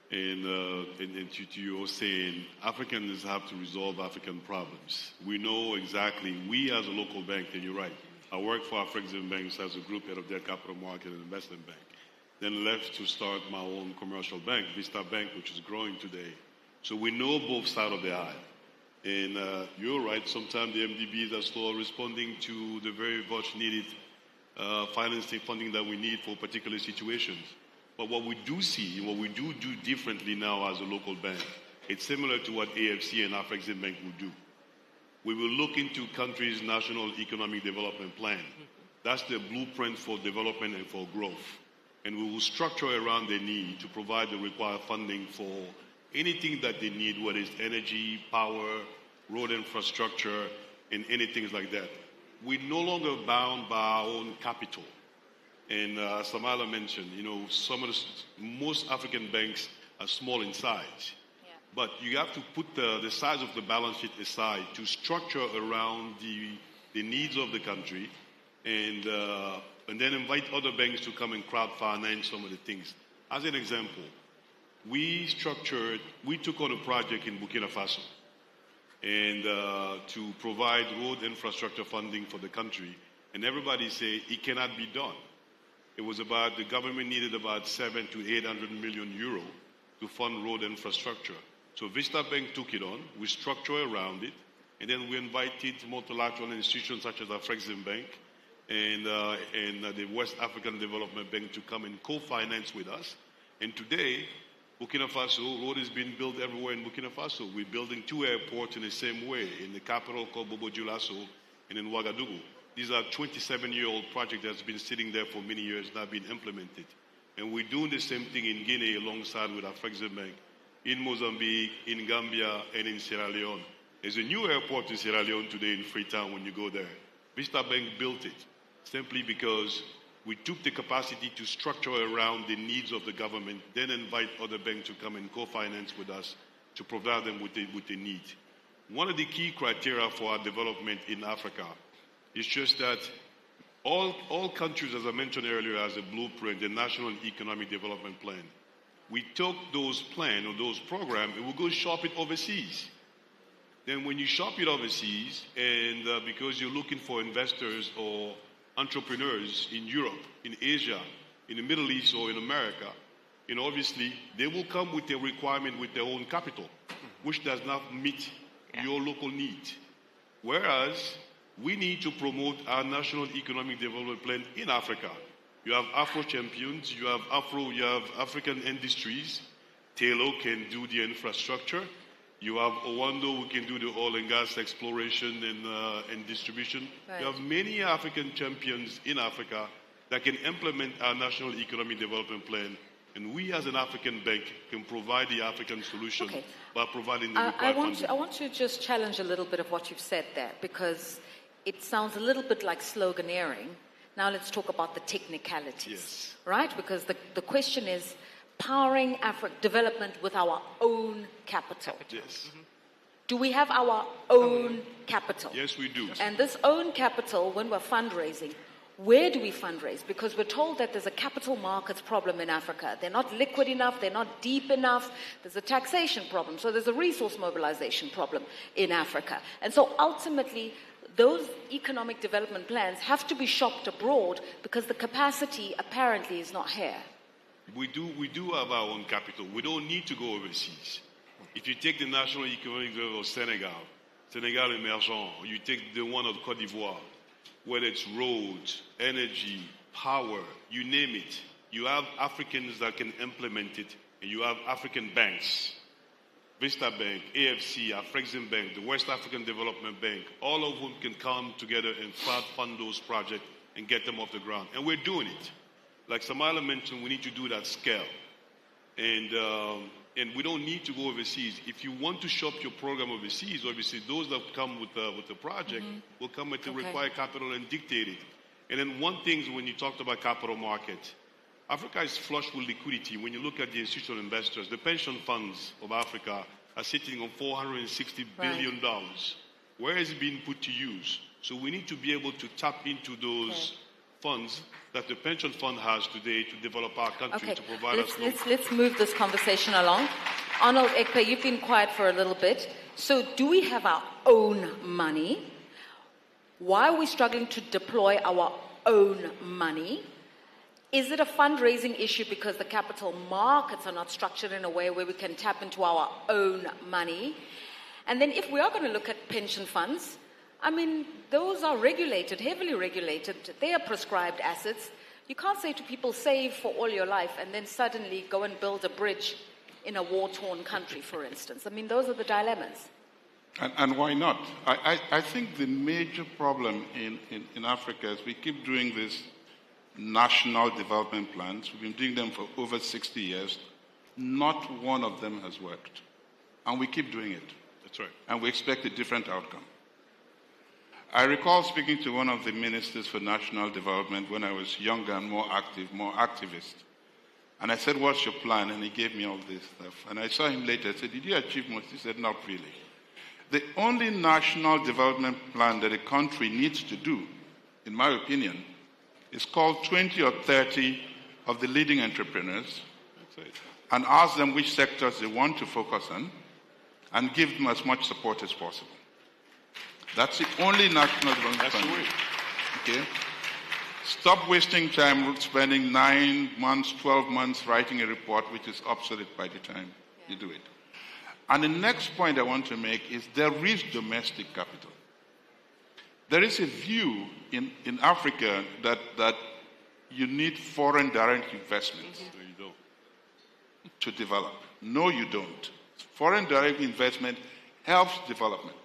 and to you saying Africans have to resolve African problems. We know exactly, we as a local bank, and you're right, I worked for Afreximbank as a group head of their capital market and investment bank. Then left to start my own commercial bank, Vista Bank, which is growing today. So we know both sides of the aisle. And you're right, sometimes the MDBs are slow responding to the very much needed financing funding that we need for particular situations. But what we do see, what we do differently now as a local bank, it's similar to what AFC and Afreximbank will do. We will look into countries' national economic development plan. That's the blueprint for development and for growth. And we will structure around their need to provide the required funding for anything that they need, whether it's energy, power, road infrastructure, and anything like that. We're no longer bound by our own capital. And Samala mentioned, most African banks are small in size. But you have to put the size of the balance sheet aside to structure around the needs of the country, and then invite other banks to come and crowd finance some of the things. As an example, we took on a project in Burkina Faso, and to provide road infrastructure funding for the country, and everybody said it cannot be done. It was the government needed about 700 to 800 million euro to fund road infrastructure. So Vista Bank took it on, we structured around it, and then we invited multilateral institutions such as Afreximbank and the West African Development Bank to come and co-finance with us. And today, Burkina Faso, road is being built everywhere in Burkina Faso. We're building 2 airports in the same way, in the capital called Bobo Dioulasso and in Ouagadougou. These are 27-year-old projects that's been sitting there for many years, now being implemented. And we're doing the same thing in Guinea alongside with Afreximbank, in Mozambique, in Gambia, and in Sierra Leone. There's a new airport in Sierra Leone today in Freetown when you go there. Vista Bank built it simply because we took the capacity to structure around the needs of the government, then invite other banks to come and co-finance with us to provide them with the need. One of the key criteria for our development in Africa is just that all countries, as I mentioned earlier, as a blueprint, the National Economic Development Plan. We took those plans or those programs and we go shop it overseas. Then when you shop it overseas, and because you're looking for investors or entrepreneurs in Europe, in Asia, in the Middle East, or in America, obviously they will come with a requirement with their own capital, which does not meet your local need. Whereas we need to promote our National Economic Development Plan in Africa. You have Afro champions, you have African industries. Taylor can do the infrastructure. You have Owando who can do the oil and gas exploration and distribution. Right. You have many African champions in Africa that can implement our National Economic Development Plan. And we as an African bank can provide the African solution by providing the required funding. I want to just challenge a little bit of what you've said there, because it sounds a little bit like sloganeering. Now let's talk about the technicalities, right? Because the question is, powering development with our own capital. Yes. Do we have our own capital? Yes, we do. And this own capital, when we're fundraising, where do we fundraise? Because we're told that there's a capital markets problem in Africa. They're not liquid enough, they're not deep enough, there's a taxation problem, so there's a resource mobilization problem in Africa. And so ultimately, those economic development plans have to be shopped abroad because the capacity apparently is not here. We do have our own capital. We don't need to go overseas. If you take the National Economic Development of Senegal Emergent, or you take the one of Côte d'Ivoire, whether it's roads, energy, power, you name it, you have Africans that can implement it, and you have African banks, Vista Bank, AFC, Afreximbank, the West African Development Bank, all of whom can come together and fund those projects and get them off the ground. And we're doing it. Like Samala mentioned, we need to do that scale. And we don't need to go overseas. If you want to shop your program overseas, obviously those that come with the project will come with the required capital and dictate it. And then one thing is when you talked about capital markets, Africa is flush with liquidity. When you look at the institutional investors, the pension funds of Africa are sitting on $460 billion. Where is it being put to use? So we need to be able to tap into those funds that the pension fund has today to develop our country, to provide us. Let's move this conversation along. Arnold Ekpe, you've been quiet for a little bit. So do we have our own money? Why are we struggling to deploy our own money? Is it a fundraising issue because the capital markets are not structured in a way where we can tap into our own money? And then if we are going to look at pension funds, I mean, those are regulated, heavily regulated. They are prescribed assets. You can't say to people, save for all your life, and then suddenly go and build a bridge in a war-torn country, for instance. I mean, those are the dilemmas. And why not? I think the major problem in Africa is we keep doing these national development plans. We've been doing them for over 60 years. Not one of them has worked. And we keep doing it. That's right. And we expect a different outcome. I recall speaking to one of the ministers for national development when I was younger and more active, more activist. And I said, what's your plan? And he gave me all this stuff. And I saw him later. I said, did you achieve most? He said, not really. The only national development plan that a country needs to do, in my opinion, is called 20 or 30 of the leading entrepreneurs and ask them which sectors they want to focus on and give them as much support as possible. That's the only national development plan. Okay? Stop wasting time spending 9 months, 12 months writing a report which is obsolete by the time you do it. And the next point I want to make is there is domestic capital. There is a view in Africa that you need foreign direct investments. to develop. No, you don't. Foreign direct investment helps development,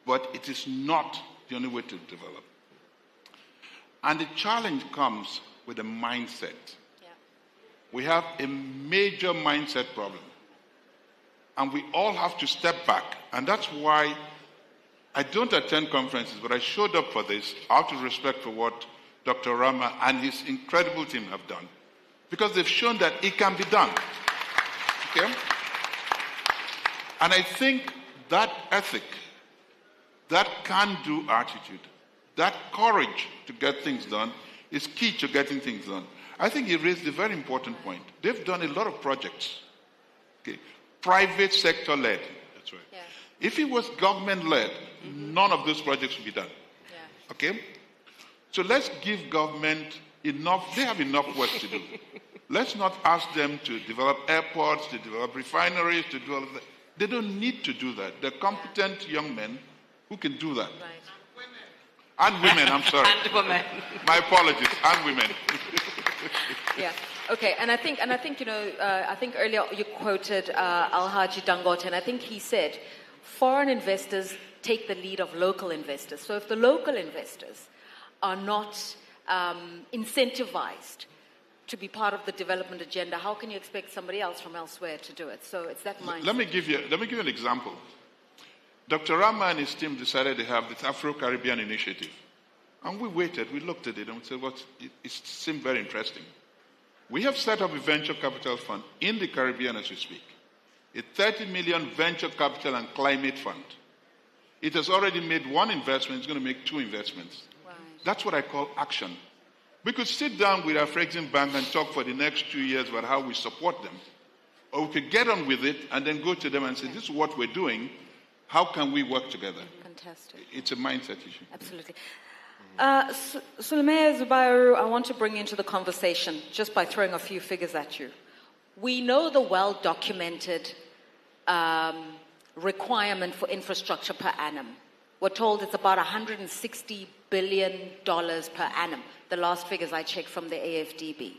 but it is not the only way to develop. And the challenge comes with a mindset. Yeah. We have a major mindset problem. And we all have to step back. And that's why I don't attend conferences, but I showed up for this out of respect for what Dr. Rama and his incredible team have done. Because they've shown that it can be done. Okay? And I think that ethic, that can-do attitude, that courage to get things done is key to getting things done. I think he raised a very important point. They've done a lot of projects. Okay? Private sector led. That's right. Yeah. If it was government led, none of those projects would be done. Yeah. Okay? So let's give government enough, they have enough work to do. Let's not ask them to develop airports, to develop refineries, to do all of that. They don't need to do that. They're competent young men who can do that. Right. And women, I'm sorry. And women. My apologies, and women. Yeah. Okay. And I think I think earlier you quoted Alhaji Dangote, and I think he said, foreign investors take the lead of local investors. So if the local investors are not incentivized to be part of the development agenda, how can you expect somebody else from elsewhere to do it? So it's that mindset. Let me give you an example. Dr. Rama and his team decided to have this Afro-Caribbean initiative. And we waited, we looked at it, and we said, it seemed very interesting. We have set up a venture capital fund in the Caribbean as we speak. A 30 million venture capital and climate fund. It has already made one investment, it's going to make 2 investments. Right. That's what I call action. We could sit down with Afreximbank and talk for the next 2 years about how we support them. Or we could get on with it and then go to them and say, this is what we're doing. How can we work together? Fantastic. It's a mindset issue. Absolutely. Sulemea Zubairu, I want to bring you into the conversation just by throwing a few figures at you. We know the well-documented requirement for infrastructure per annum. We're told it's about $160 billion per annum, the last figures I checked from the AFDB.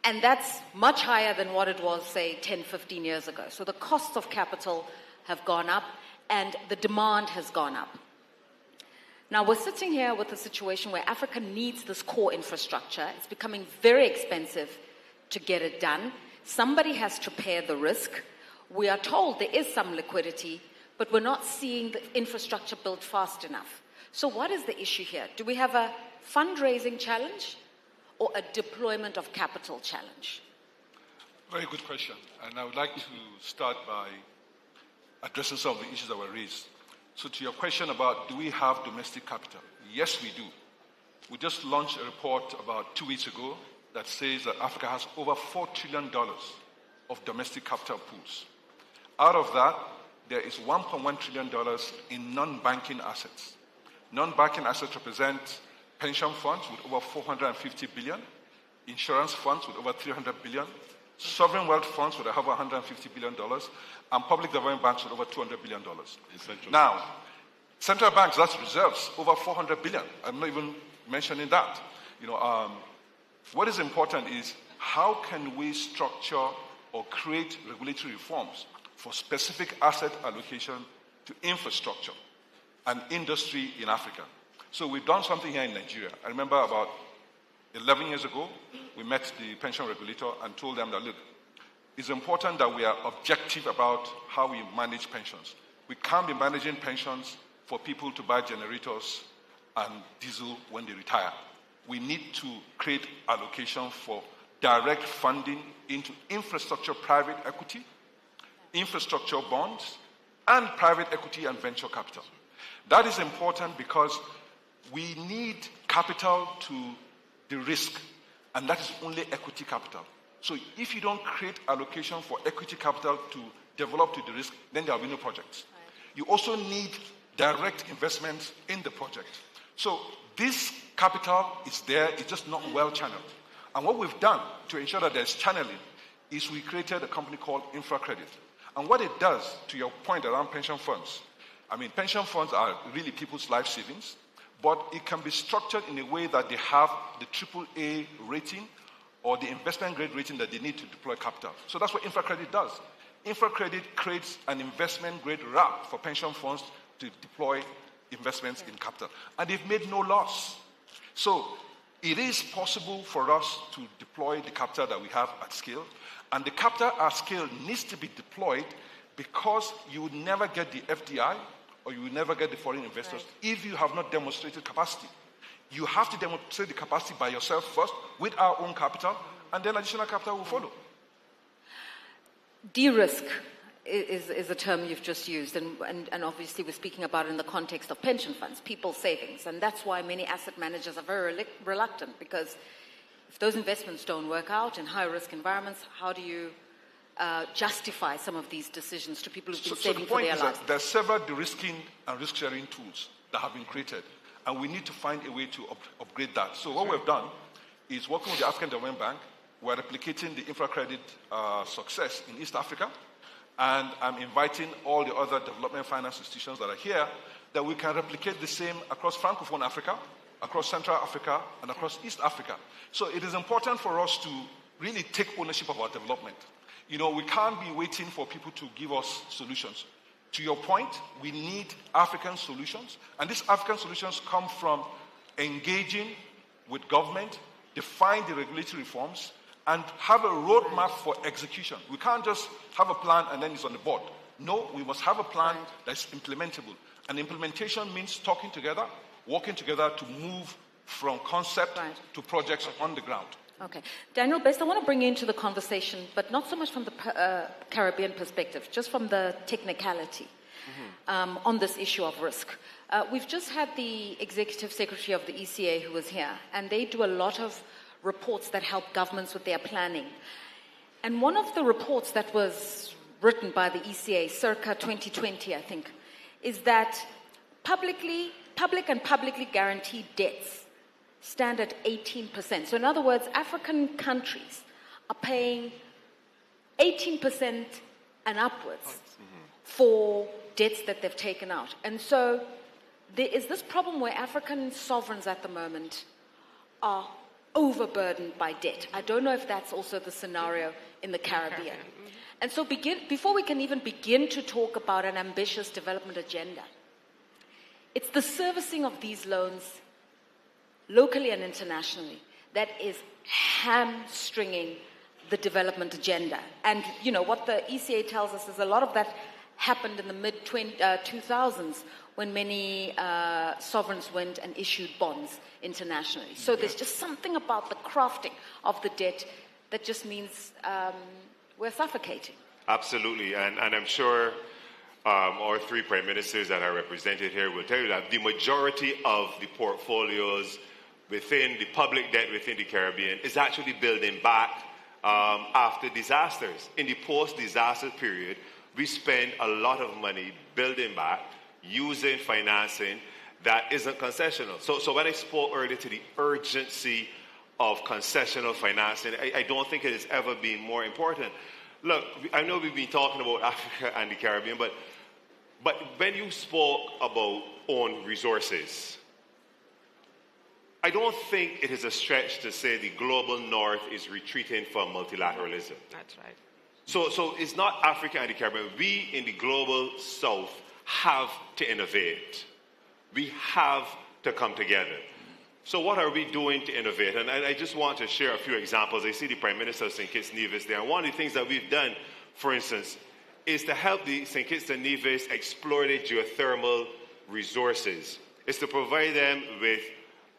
And that's much higher than what it was, say, 10, 15 years ago. So the costs of capital have gone up and the demand has gone up. Now we're sitting here with a situation where Africa needs this core infrastructure. It's becoming very expensive to get it done. Somebody has to bear the risk. We are told there is some liquidity, but we're not seeing the infrastructure built fast enough. So what is the issue here? Do we have a fundraising challenge or a deployment of capital challenge? Very good question. And I would like to start by addressing some of the issues that were raised. So to your question about do we have domestic capital? Yes, we do. We just launched a report about 2 weeks ago that says that Africa has over $4 trillion of domestic capital pools. Out of that, there is $1.1 trillion in non-banking assets. Non-banking assets represent pension funds with over 450 billion, insurance funds with over 300 billion, sovereign wealth funds with over $150 billion, and public development banks with over $200 billion. Now, central banks, that's reserves, over 400 billion. I'm not even mentioning that. What is important is how can we structure or create regulatory reforms for specific asset allocation to infrastructure and industry in Africa. So we've done something here in Nigeria. I remember about 11 years ago, we met the pension regulator and told them that, look, it's important that we are objective about how we manage pensions. We can't be managing pensions for people to buy generators and diesel when they retire. We need to create allocation for direct funding into infrastructure private equity, infrastructure bonds, and private equity and venture capital. That is important because we need capital to de-risk, and that is only equity capital. So if you don't create allocation for equity capital to develop to de-risk, then there will be no projects. You also need direct investments in the project. So this capital is there, it's just not well channeled. And what we've done to ensure that there's channeling is we created a company called InfraCredit. And what it does, to your point around pension funds, pension funds are really people's life savings, but it can be structured in a way that they have the AAA rating or the investment grade rating that they need to deploy capital. So that's what InfraCredit does. InfraCredit creates an investment grade wrap for pension funds to deploy investments in capital. And they've made no loss. So it is possible for us to deploy the capital that we have at scale. And the capital at scale needs to be deployed because you would never get the FDI or you will never get the foreign investors if you have not demonstrated capacity. You have to demonstrate the capacity by yourself first with our own capital, and then additional capital will follow. De-risk is a term you've just used, and obviously we're speaking about it in the context of pension funds, people's savings, and that's why many asset managers are very reluctant, because if those investments don't work out in high-risk environments, how do you justify some of these decisions to people who've been saving for their lives? So the point is that there are several de-risking and risk-sharing tools that have been created, and we need to find a way to upgrade that. So what we've done is working with the African Development Bank. We're replicating the InfraCredit success in East Africa, and I'm inviting all the other development finance institutions that are here that we can replicate the same across Francophone Africa, across Central Africa, and across East Africa. So it is important for us to really take ownership of our development. You know, we can't be waiting for people to give us solutions. To your point, we need African solutions, and these African solutions come from engaging with government, define the regulatory reforms, and have a roadmap for execution. We can't just have a plan and then it's on the board. No, we must have a plan that's implementable. And implementation means talking together, working together to move from concept to projects on the ground. Okay. Daniel Best, I want to bring you into the conversation, but not so much from the Caribbean perspective, just from the technicality on this issue of risk. We've just had the Executive Secretary of the ECA who was here, and they do a lot of reports that help governments with their planning. And one of the reports that was written by the ECA circa 2020, I think, is that public and publicly guaranteed debts stand at 18%. So in other words, African countries are paying 18% and upwards for debts that they've taken out. And so there is this problem where African sovereigns at the moment are overburdened by debt. I don't know if that's also the scenario in the Caribbean. And so before we can even begin to talk about an ambitious development agenda, it's the servicing of these loans locally and internationally that is hamstringing the development agenda. And, you know, what the ECA tells us is a lot of that happened in the mid-2000s when many sovereigns went and issued bonds internationally. So there's just something about the crafting of the debt that just means we're suffocating. Absolutely, and I'm sure our three prime ministers that are represented here will tell you that the majority of the portfolios within the public debt within the Caribbean is actually building back after disasters. In the post-disaster period, we spend a lot of money building back, using financing that isn't concessional. So when I spoke earlier to the urgency of concessional financing, I don't think it has ever been more important. Look, I know we've been talking about Africa and the Caribbean, but when you spoke about own resources, I don't think it is a stretch to say the global north is retreating from multilateralism. That's right. So it's not Africa and the Caribbean. We in the global south have to innovate. We have to come together. So what are we doing to innovate? And I just want to share a few examples. I see the Prime Minister of St. Kitts Nevis there. And one of the things that we've done, for instance, is to help the St. Kitts and Nevis explore the geothermal resources. It's to provide them with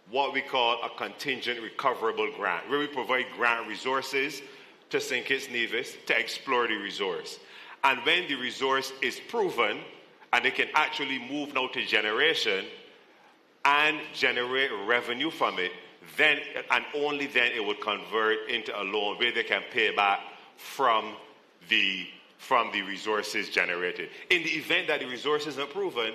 what we call a contingent recoverable grant, where we provide grant resources to St. Kitts Nevis to explore the resource. And when the resource is proven, and they can actually move now to generation and generate revenue from it, then and only then it will convert into a loan where they can pay back from the resources generated. In the event that the resource isn't proven,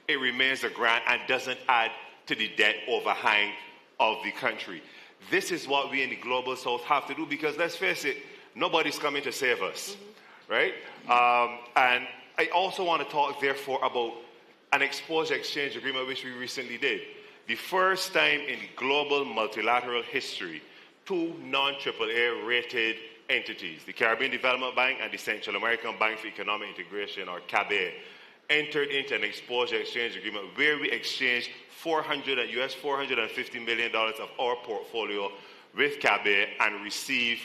it remains a grant and doesn't add to the debt overhang of the country. This is what we in the global south have to do, because let's face it, nobody's coming to save us, right? And I also want to talk, therefore, about an exposure exchange agreement which we recently did. The first time in global multilateral history two non-AAA rated entities, the Caribbean Development Bank and the Central American Bank for Economic Integration, or CABE, entered into an exposure exchange agreement where we exchanged $450 million of our portfolio with CABE and receive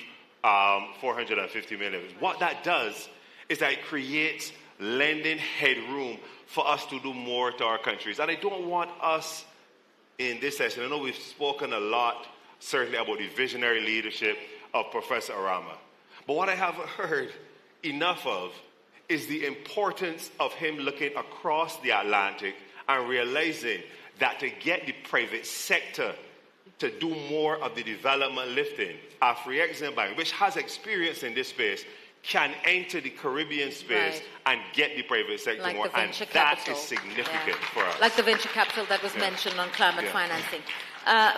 $450 million. What that does is that it creates lending headroom for us to do more to our countries. And I don't want us in this session, I know we've spoken a lot, certainly about the visionary leadership of Professor Arama. But what I haven't heard enough of is the importance of him looking across the Atlantic and realizing that to get the private sector to do more of the development lifting, Afreximbank, which has experience in this space, can enter the Caribbean space and get the private sector like more, and that is significant for us. Like the venture capital that was mentioned on climate financing.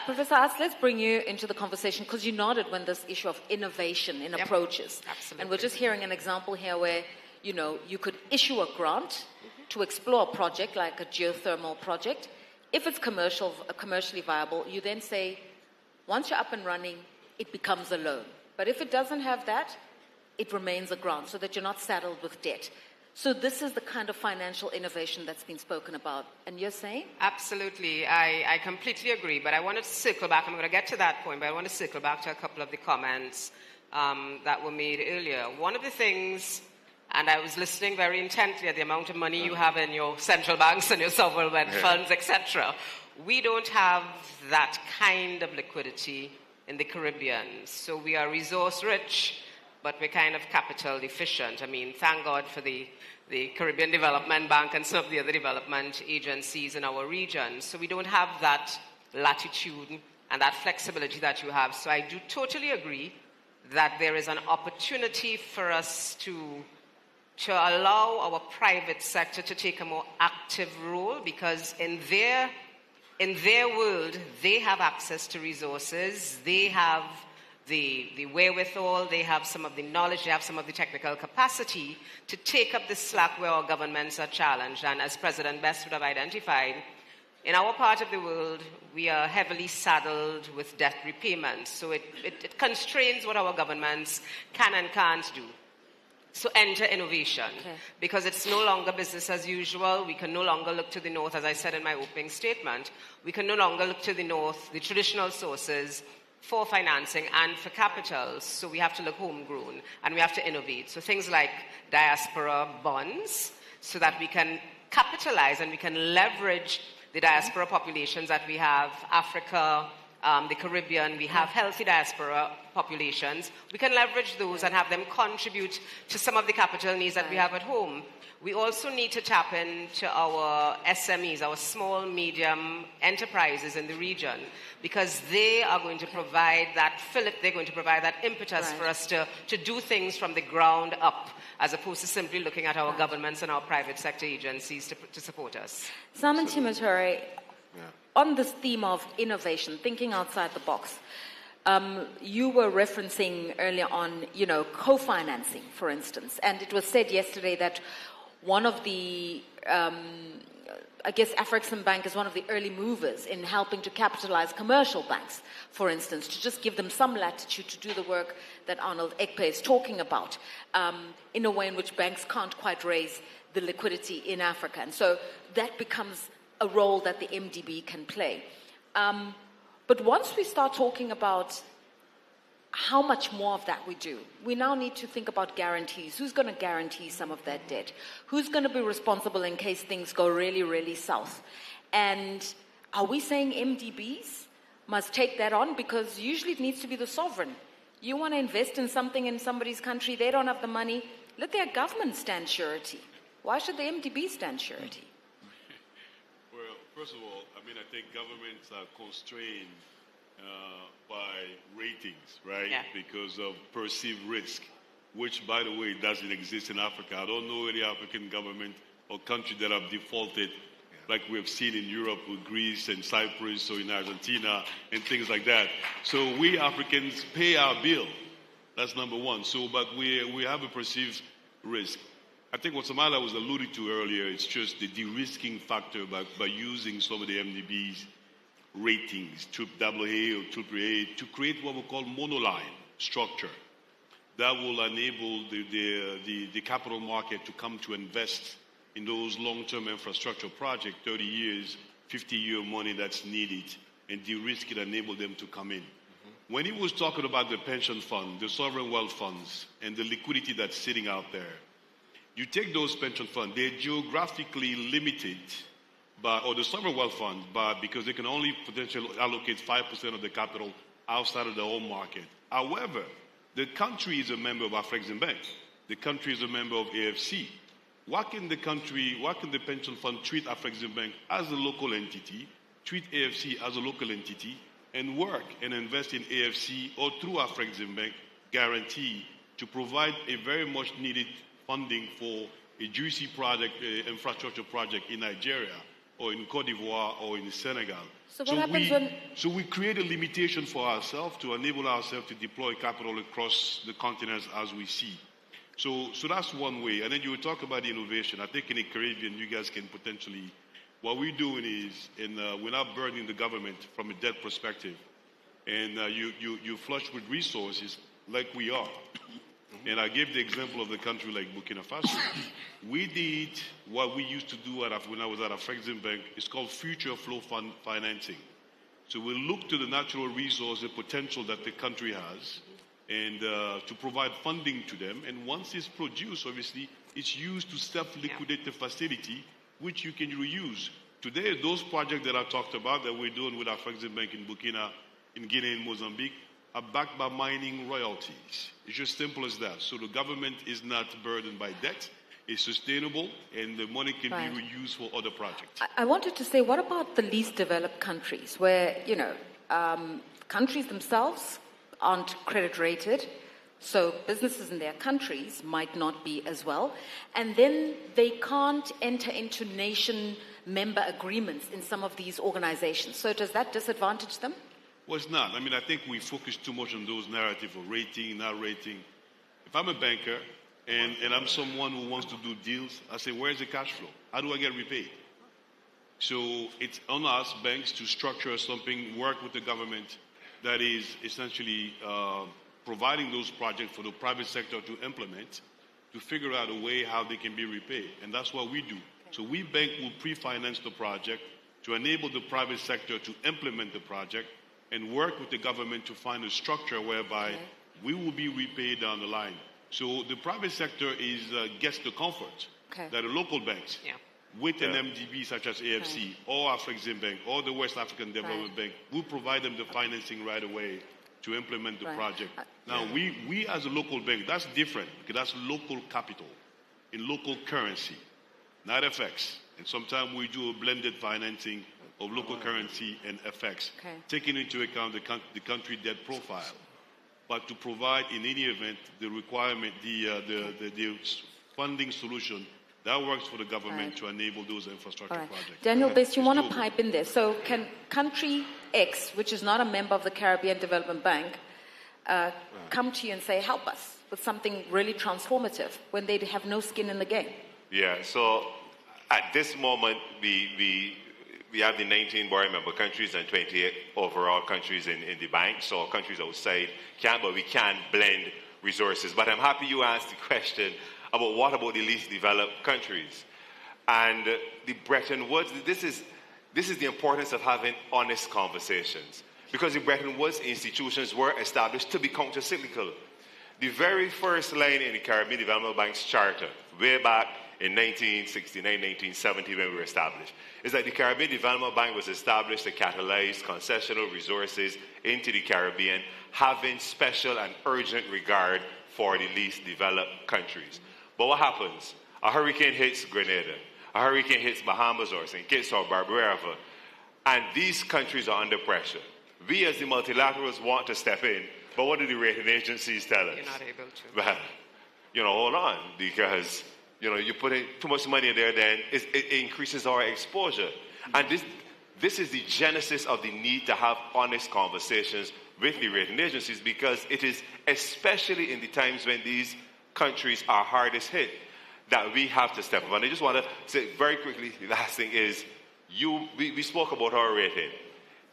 Professor As, let's bring you into the conversation, because you nodded when this issue of innovation in approaches. Absolutely. And we're just hearing an example here where, you know, you could issue a grant to explore a project like a geothermal project. If it's commercially viable, you then say, once you're up and running, it becomes a loan. But if it doesn't have that, it remains a grant, so that you're not saddled with debt. So this is the kind of financial innovation that's been spoken about. And you're saying? Absolutely. I completely agree. But I wanted to circle back. I'm going to get to that point, but I want to circle back to a couple of the comments that were made earlier. One of the things, and I was listening very intently at the amount of money you have in your central banks and your sovereign wealth funds, etc. We don't have that kind of liquidity in the Caribbean. So we are resource rich, but we're kind of capital deficient. I mean, thank God for the Caribbean Development Bank and some of the other development agencies in our region. So we don't have that latitude and that flexibility that you have. So I do totally agree that there is an opportunity for us to allow our private sector to take a more active role, because in their world, they have access to resources, they have the wherewithal, they have some of the knowledge, they have some of the technical capacity to take up the slack where our governments are challenged. And as President Best would have identified, in our part of the world, we are heavily saddled with debt repayment. So it constrains what our governments can and can't do. So enter innovation, because it's no longer business as usual. We can no longer look to the north, as I said in my opening statement. We can no longer look to the north, the traditional sources, for financing and for capital. So we have to look homegrown and we have to innovate. So things like diaspora bonds, so that we can capitalize and we can leverage the diaspora populations that we have, Africa, the Caribbean, we have healthy diaspora populations. We can leverage those and have them contribute to some of the capital needs that we have at home. We also need to tap into our SMEs, our small, medium enterprises in the region, because they are going to provide that fillip, they're going to provide that impetus for us to do things from the ground up, as opposed to simply looking at our governments and our private sector agencies to support us. Simon Timotore, on this theme of innovation, thinking outside the box, you were referencing earlier on, co-financing, for instance, and it was said yesterday that one of the, Afreximbank is one of the early movers in helping to capitalize commercial banks, for instance, to just give them some latitude to do the work that Arnold Ekpe is talking about, in a way in which banks can't quite raise the liquidity in Africa. And so that becomes a role that the MDB can play. But once we start talking about how much more of that we do, we now need to think about guarantees. Who's going to guarantee some of that debt? Who's going to be responsible in case things go really, really south? And are we saying MDBs must take that on? Because usually it needs to be the sovereign. You want to invest in something in somebody's country, they don't have the money, let their government stand surety. Why should the MDB stand surety? Well, first of all, I think governments are constrained by ratings, right? Yeah. Because of perceived risk, which, by the way, doesn't exist in Africa. I don't know any African government or country that have defaulted like we have seen in Europe with Greece and Cyprus or in Argentina and things like that. So we Africans pay our bill. That's number one. So, but we have a perceived risk. I think what Samala was alluding to earlier, it's just the de-risking factor by using some of the MDBs ratings, AAA or AAA, to create what we call monoline structure that will enable the capital market to come to invest in those long-term infrastructure projects, 30 years, 50-year money that's needed, and de-risk it, enable them to come in. When he was talking about the pension fund, the sovereign wealth funds, and the liquidity that's sitting out there, you take those pension funds, they're geographically limited, or the sovereign wealth fund, because they can only potentially allocate 5% of the capital outside of their home market. However, the country is a member of Afreximbank. The country is a member of AFC. Why can the pension fund treat Afreximbank as a local entity, treat AFC as a local entity, and work and invest in AFC or through Afreximbank guarantee to provide a very much needed funding for a juicy project, infrastructure project in Nigeria or in Cote d'Ivoire or in Senegal? So what happens when... So we create a limitation for ourselves to enable ourselves to deploy capital across the continents as we see. So that's one way. And then you will talk about the innovation. I think in the Caribbean, you guys can potentially... What we're doing is, we're not burdening the government from a debt perspective. And you flush with resources like we are. And I gave the example of the country like Burkina Faso. We did what we used to do when I was at Afreximbank. It's called future flow fund financing. So we look to the natural resource, the potential that the country has, and to provide funding to them. And once it's produced, obviously, it's used to self-liquidate the facility, which you can reuse. Today, those projects that I talked about that we're doing with Afreximbank in Burkina, in Guinea, and Mozambique, are backed by mining royalties. It's just simple as that. So the government is not burdened by debt. It's sustainable, and the money can be reused for other projects. I wanted to say, what about the least developed countries where, countries themselves aren't credit rated, so businesses in their countries might not be as well, and then they can't enter into nation member agreements in some of these organizations. So does that disadvantage them? Well, it's not. I mean, I think we focus too much on those narratives of rating, not rating. If I'm a banker and I'm someone who wants to do deals, I say, where's the cash flow? How do I get repaid? So it's on us, banks, to structure something, work with the government that is essentially providing those projects for the private sector to implement, to figure out a way how they can be repaid. And that's what we do. So we bank will pre-finance the project to enable the private sector to implement the project and work with the government to find a structure whereby we will be repaid down the line. So the private sector gets the comfort that the local banks, with an MDB such as AFC or Afreximbank or the West African Development Bank, will provide them the financing right away to implement the project. Now, we as a local bank, that's different because that's local capital in local currency, not FX. And sometimes we do a blended financing of local currency and FX, taking into account the country debt profile. But to provide, in any event, the requirement, the funding solution that works for the government to enable those infrastructure projects. Daniel Bess, you want to pipe in there. So can country X, which is not a member of the Caribbean Development Bank, come to you and say, help us with something really transformative when they have no skin in the game? Yeah, so at this moment, we have the 19 borrowing member countries and 28 overall countries in the bank. So countries outside can, but we can blend resources. But I'm happy you asked the question about what about the least developed countries. And the Bretton Woods, this is the importance of having honest conversations. Because the Bretton Woods institutions were established to be counter-cyclical. The very first line in the Caribbean Development Bank's charter, way back in 1969, 1970 when we were established, is that the Caribbean Development Bank was established to catalyze concessional resources into the Caribbean, having special and urgent regard for the least developed countries. But what happens? A hurricane hits Grenada, a hurricane hits Bahamas or St. Kitts or Barbados, and these countries are under pressure. We as the multilaterals want to step in, but what do the rating agencies tell us? You're not able to. Well, hold on, because you put in too much money in there, then it increases our exposure. And this is the genesis of the need to have honest conversations with the rating agencies, because it is especially in the times when these countries are hardest hit that we have to step up. And I just want to say very quickly, the last thing is, we spoke about our rating.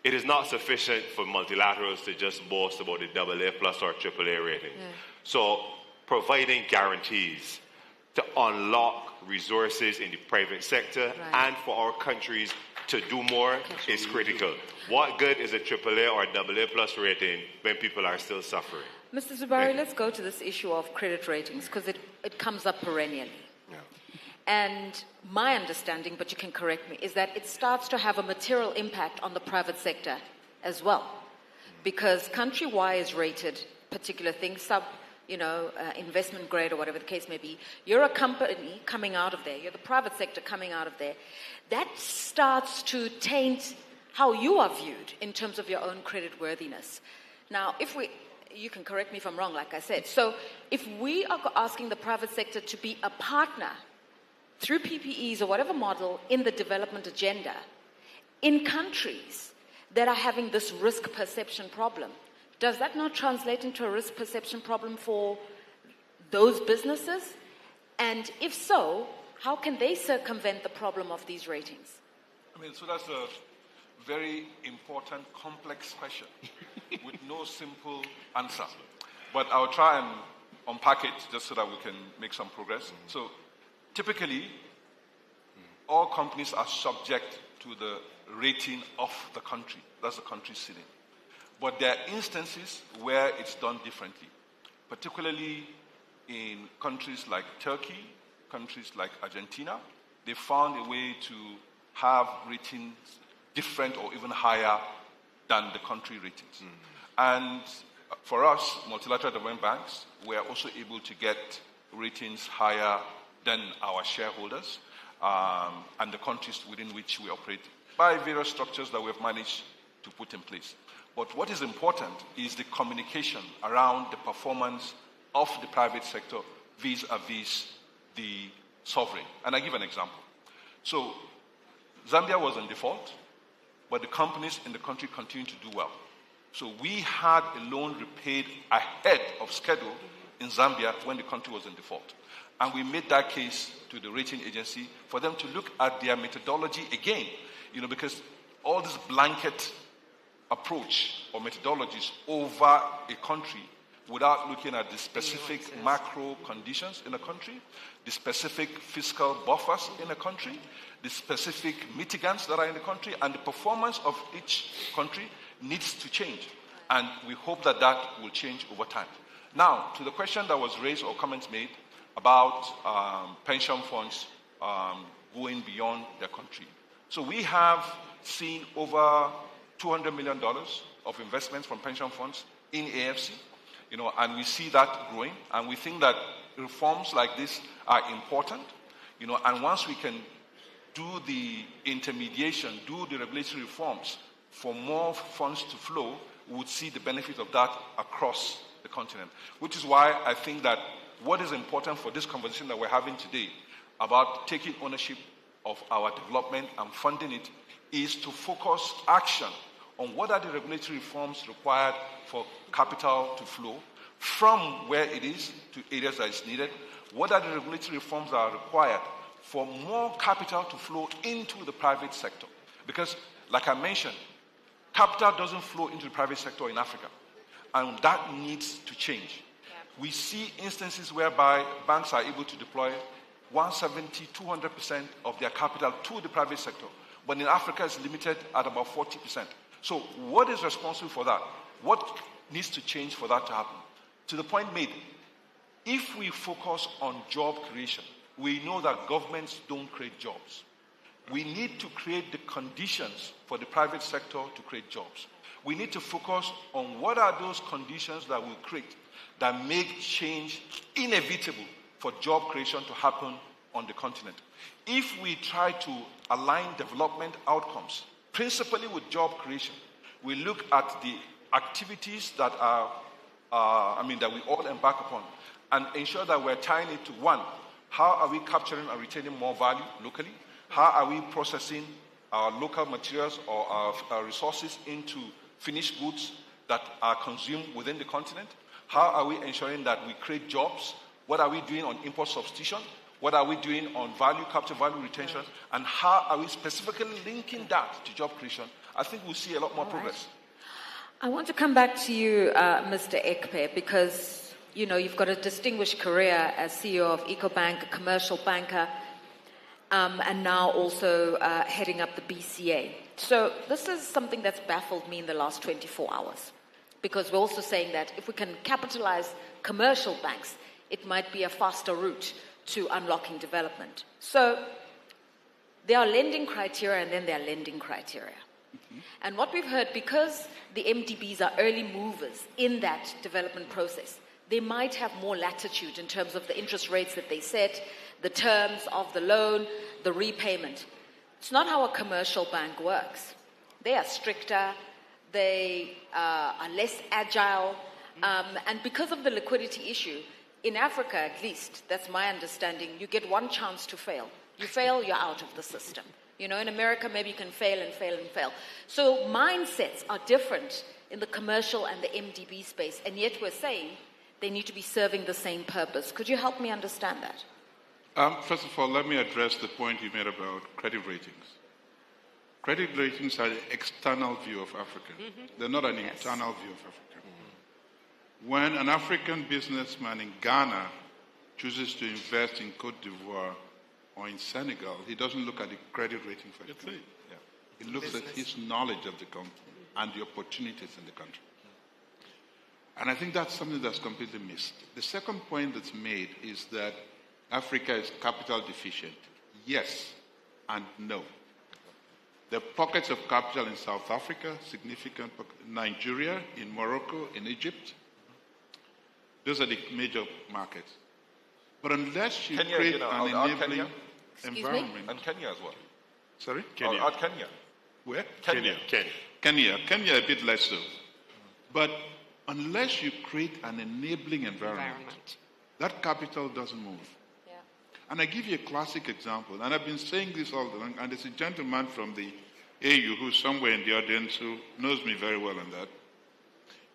it is not sufficient for multilaterals to just boast about the AA plus or AAA rating. Yeah. So providing guarantees to unlock resources in the private sector and for our countries to do more is critical. What good is a AAA or AA plus rating when people are still suffering? Mr. Zubari, let's go to this issue of credit ratings because it comes up perennially. Yeah. And my understanding, but you can correct me, is that it starts to have a material impact on the private sector as well. Because country-wise rated particular things, investment grade or whatever the case may be, you're a company coming out of there, you're the private sector coming out of there, that starts to taint how you are viewed in terms of your own credit worthiness. Now, you can correct me if I'm wrong, like I said. So if we are asking the private sector to be a partner through PPEs or whatever model in the development agenda in countries that are having this risk perception problem, does that not translate into a risk perception problem for those businesses? And if so, how can they circumvent the problem of these ratings? So that's a very important, complex question with no simple answer. But I'll try and unpack it just so that we can make some progress. So typically, all companies are subject to the rating of the country. That's the country ceiling. But there are instances where it's done differently, particularly in countries like Turkey, countries like Argentina. They found a way to have ratings different or even higher than the country ratings. And for us, multilateral development banks, we are also able to get ratings higher than our shareholders and the countries within which we operate by various structures that we have managed to put in place. But what is important is the communication around the performance of the private sector vis-a-vis the sovereign. And I give an example. So Zambia was in default, but the companies in the country continued to do well. So we had a loan repaid ahead of schedule in Zambia when the country was in default. And we made that case to the rating agency for them to look at their methodology again, because all this blanket approach or methodologies over a country without looking at the specific macro conditions in a country, the specific fiscal buffers in a country, the specific mitigants that are in the country, and the performance of each country needs to change. And we hope that that will change over time. Now, to the question that was raised or comments made about pension funds going beyond their country. So we have seen over $200 million of investments from pension funds in AFC, and we see that growing, and we think that reforms like this are important, and once we can do the intermediation, do the regulatory reforms for more funds to flow, we would see the benefit of that across the continent, which is why I think that what is important for this conversation that we're having today about taking ownership of our development and funding it is to focus action on what are the regulatory reforms required for capital to flow from where it is to areas that is needed. What are the regulatory reforms that are required for more capital to flow into the private sector? Because, like I mentioned, capital doesn't flow into the private sector in Africa, and that needs to change. We see instances whereby banks are able to deploy 170, 200% of their capital to the private sector, but in Africa it's limited at about 40%. So what is responsible for that? What needs to change for that to happen? To the point made, if we focus on job creation, we know that governments don't create jobs. We need to create the conditions for the private sector to create jobs. We need to focus on what are those conditions that will create, that make change inevitable for job creation to happen on the continent. If we try to align development outcomes, principally with job creation, we look at the activities that that we all embark upon and ensure that we're tying it to one, how are we capturing and retaining more value locally? How are we processing our local materials or our resources into finished goods that are consumed within the continent? How are we ensuring that we create jobs? What are we doing on import substitution? What are we doing on value capture, value retention, and how are we specifically linking that to job creation? I think we'll see a lot more progress. I want to come back to you, Mr. Ekpe, because you've got a distinguished career as CEO of EcoBank, a commercial banker, and now also heading up the BCA. So this is something that's baffled me in the last 24 hours, because we're also saying that if we can capitalize commercial banks, it might be a faster route to unlocking development. So there are lending criteria and then there are lending criteria. And what we've heard, because the MDBs are early movers in that development process, they might have more latitude in terms of the interest rates that they set, the terms of the loan, the repayment. It's not how a commercial bank works. They are stricter, they are less agile, and because of the liquidity issue, in Africa at least, that's my understanding, you get one chance to fail. You fail, you're out of the system. In America, maybe you can fail and fail and fail. So mindsets are different in the commercial and the MDB space, and yet we're saying they need to be serving the same purpose. Could you help me understand that? First of all, let me address the point you made about credit ratings. Credit ratings are the external view of Africa. They're not an internal view of Africa. When an African businessman in Ghana chooses to invest in Cote d'Ivoire or in Senegal, he doesn't look at the credit rating for it. He looks at his knowledge of the country and the opportunities in the country. And I think that's something that's completely missed. The second point that's made is that Africa is capital deficient. Yes and no. There are pockets of capital in South Africa, significant Nigeria, in Morocco, in Egypt. Those are the major markets. But unless you Kenya, create an enabling environment. And Kenya as well. Sorry? Kenya. Kenya. Where? Kenya. Kenya a bit less so. But unless you create an enabling environment, that capital doesn't move. Yeah. And I give you a classic example, and I've been saying this all along, and there's a gentleman from the AU who's somewhere in the audience who knows me very well on that.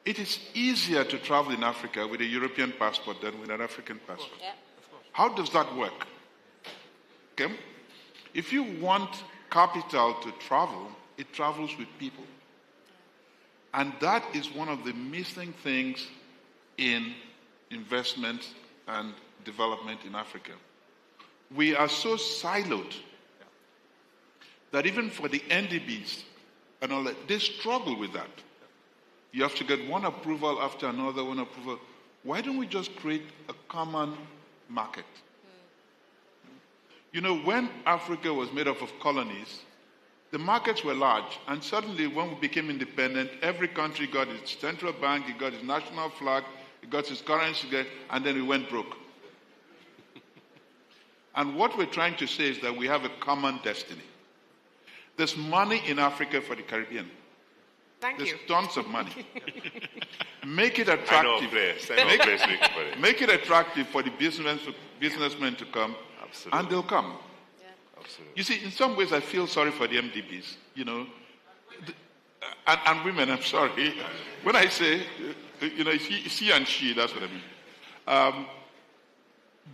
It is easier to travel in Africa with a European passport than with an African passport. Yeah. How does that work? Okay? If you want capital to travel, it travels with people. And that is one of the missing things in investment and development in Africa. We are so siloed that even for the NDBs and all that, they struggle with that. You have to get one approval after another, one approval. Why don't we just create a common market? When Africa was made up of colonies, the markets were large, and suddenly when we became independent, every country got its central bank, it got its national flag, it got its currency, and then we went broke. And what we're trying to say is that we have a common destiny. There's money in Africa for the Caribbean. There's tons of money. Make it attractive. Make it attractive for the businessmen to come, and they'll come. Absolutely. You see, in some ways, I feel sorry for the MDBs, and women, I'm sorry. When I say, he and she, that's what I mean.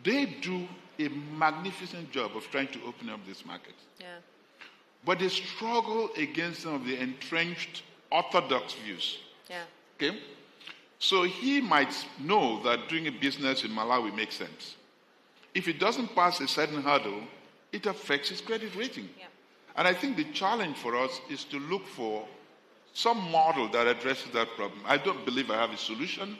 They do a magnificent job of trying to open up this market. Yeah. But they struggle against some of the entrenched orthodox views. Yeah. Okay? So he might know that doing a business in Malawi makes sense. If it doesn't pass a certain hurdle, it affects his credit rating. Yeah. And I think the challenge for us is to look for some model that addresses that problem. I don't believe I have a solution,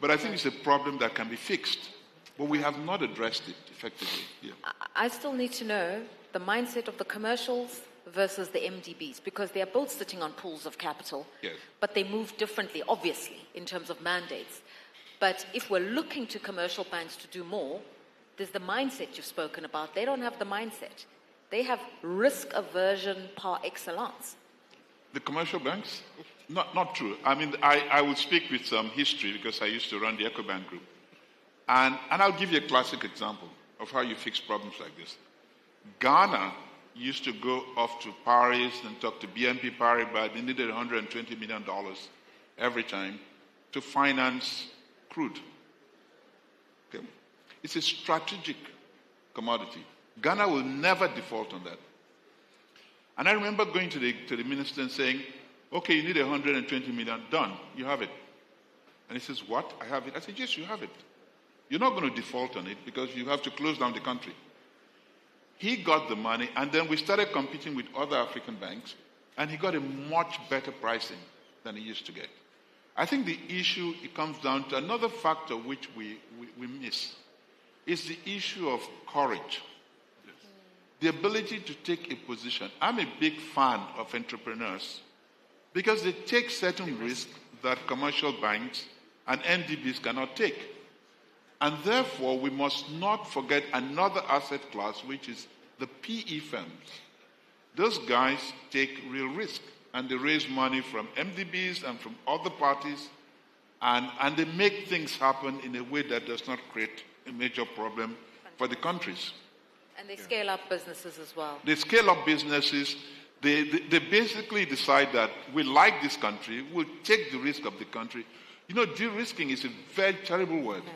but I think it's a problem that can be fixed. But we have not addressed it effectively. Yeah. I still need to know the mindset of the commercials versus the MDBs, because they are both sitting on pools of capital, yes, but they move differently, obviously, in terms of mandates. But if we're looking to commercial banks to do more, there's the mindset you've spoken about. They don't have the mindset. They have risk aversion par excellence. The commercial banks? Not true. I mean, I would speak with some history because I used to run the EcoBank group. And I'll give you a classic example of how you fix problems like this. Ghana used to go off to Paris and talk to BNP Paribas. They needed $120 million every time to finance crude. Okay? It's a strategic commodity. Ghana will never default on that. And I remember going to the minister and saying, okay, you need 120 million, done, you have it. And he says, what? I have it? I said, yes, you have it. You're not going to default on it because you have to close down the country. He got the money, and then we started competing with other African banks, and he got a much better pricing than he used to get. I think the issue, it comes down to another factor which we miss, is the issue of courage. Yes. The ability to take a position. I'm a big fan of entrepreneurs because they take certain risks that commercial banks and NDBs cannot take. And therefore, we must not forget another asset class, which is the PE firms. Those guys take real risk, and they raise money from MDBs and from other parties, and they make things happen in a way that does not create a major problem for the countries. And they scale up businesses as well. They scale up businesses. They basically decide that we like this country, we'll take the risk of the country. You know, de-risking is a very terrible word. Okay.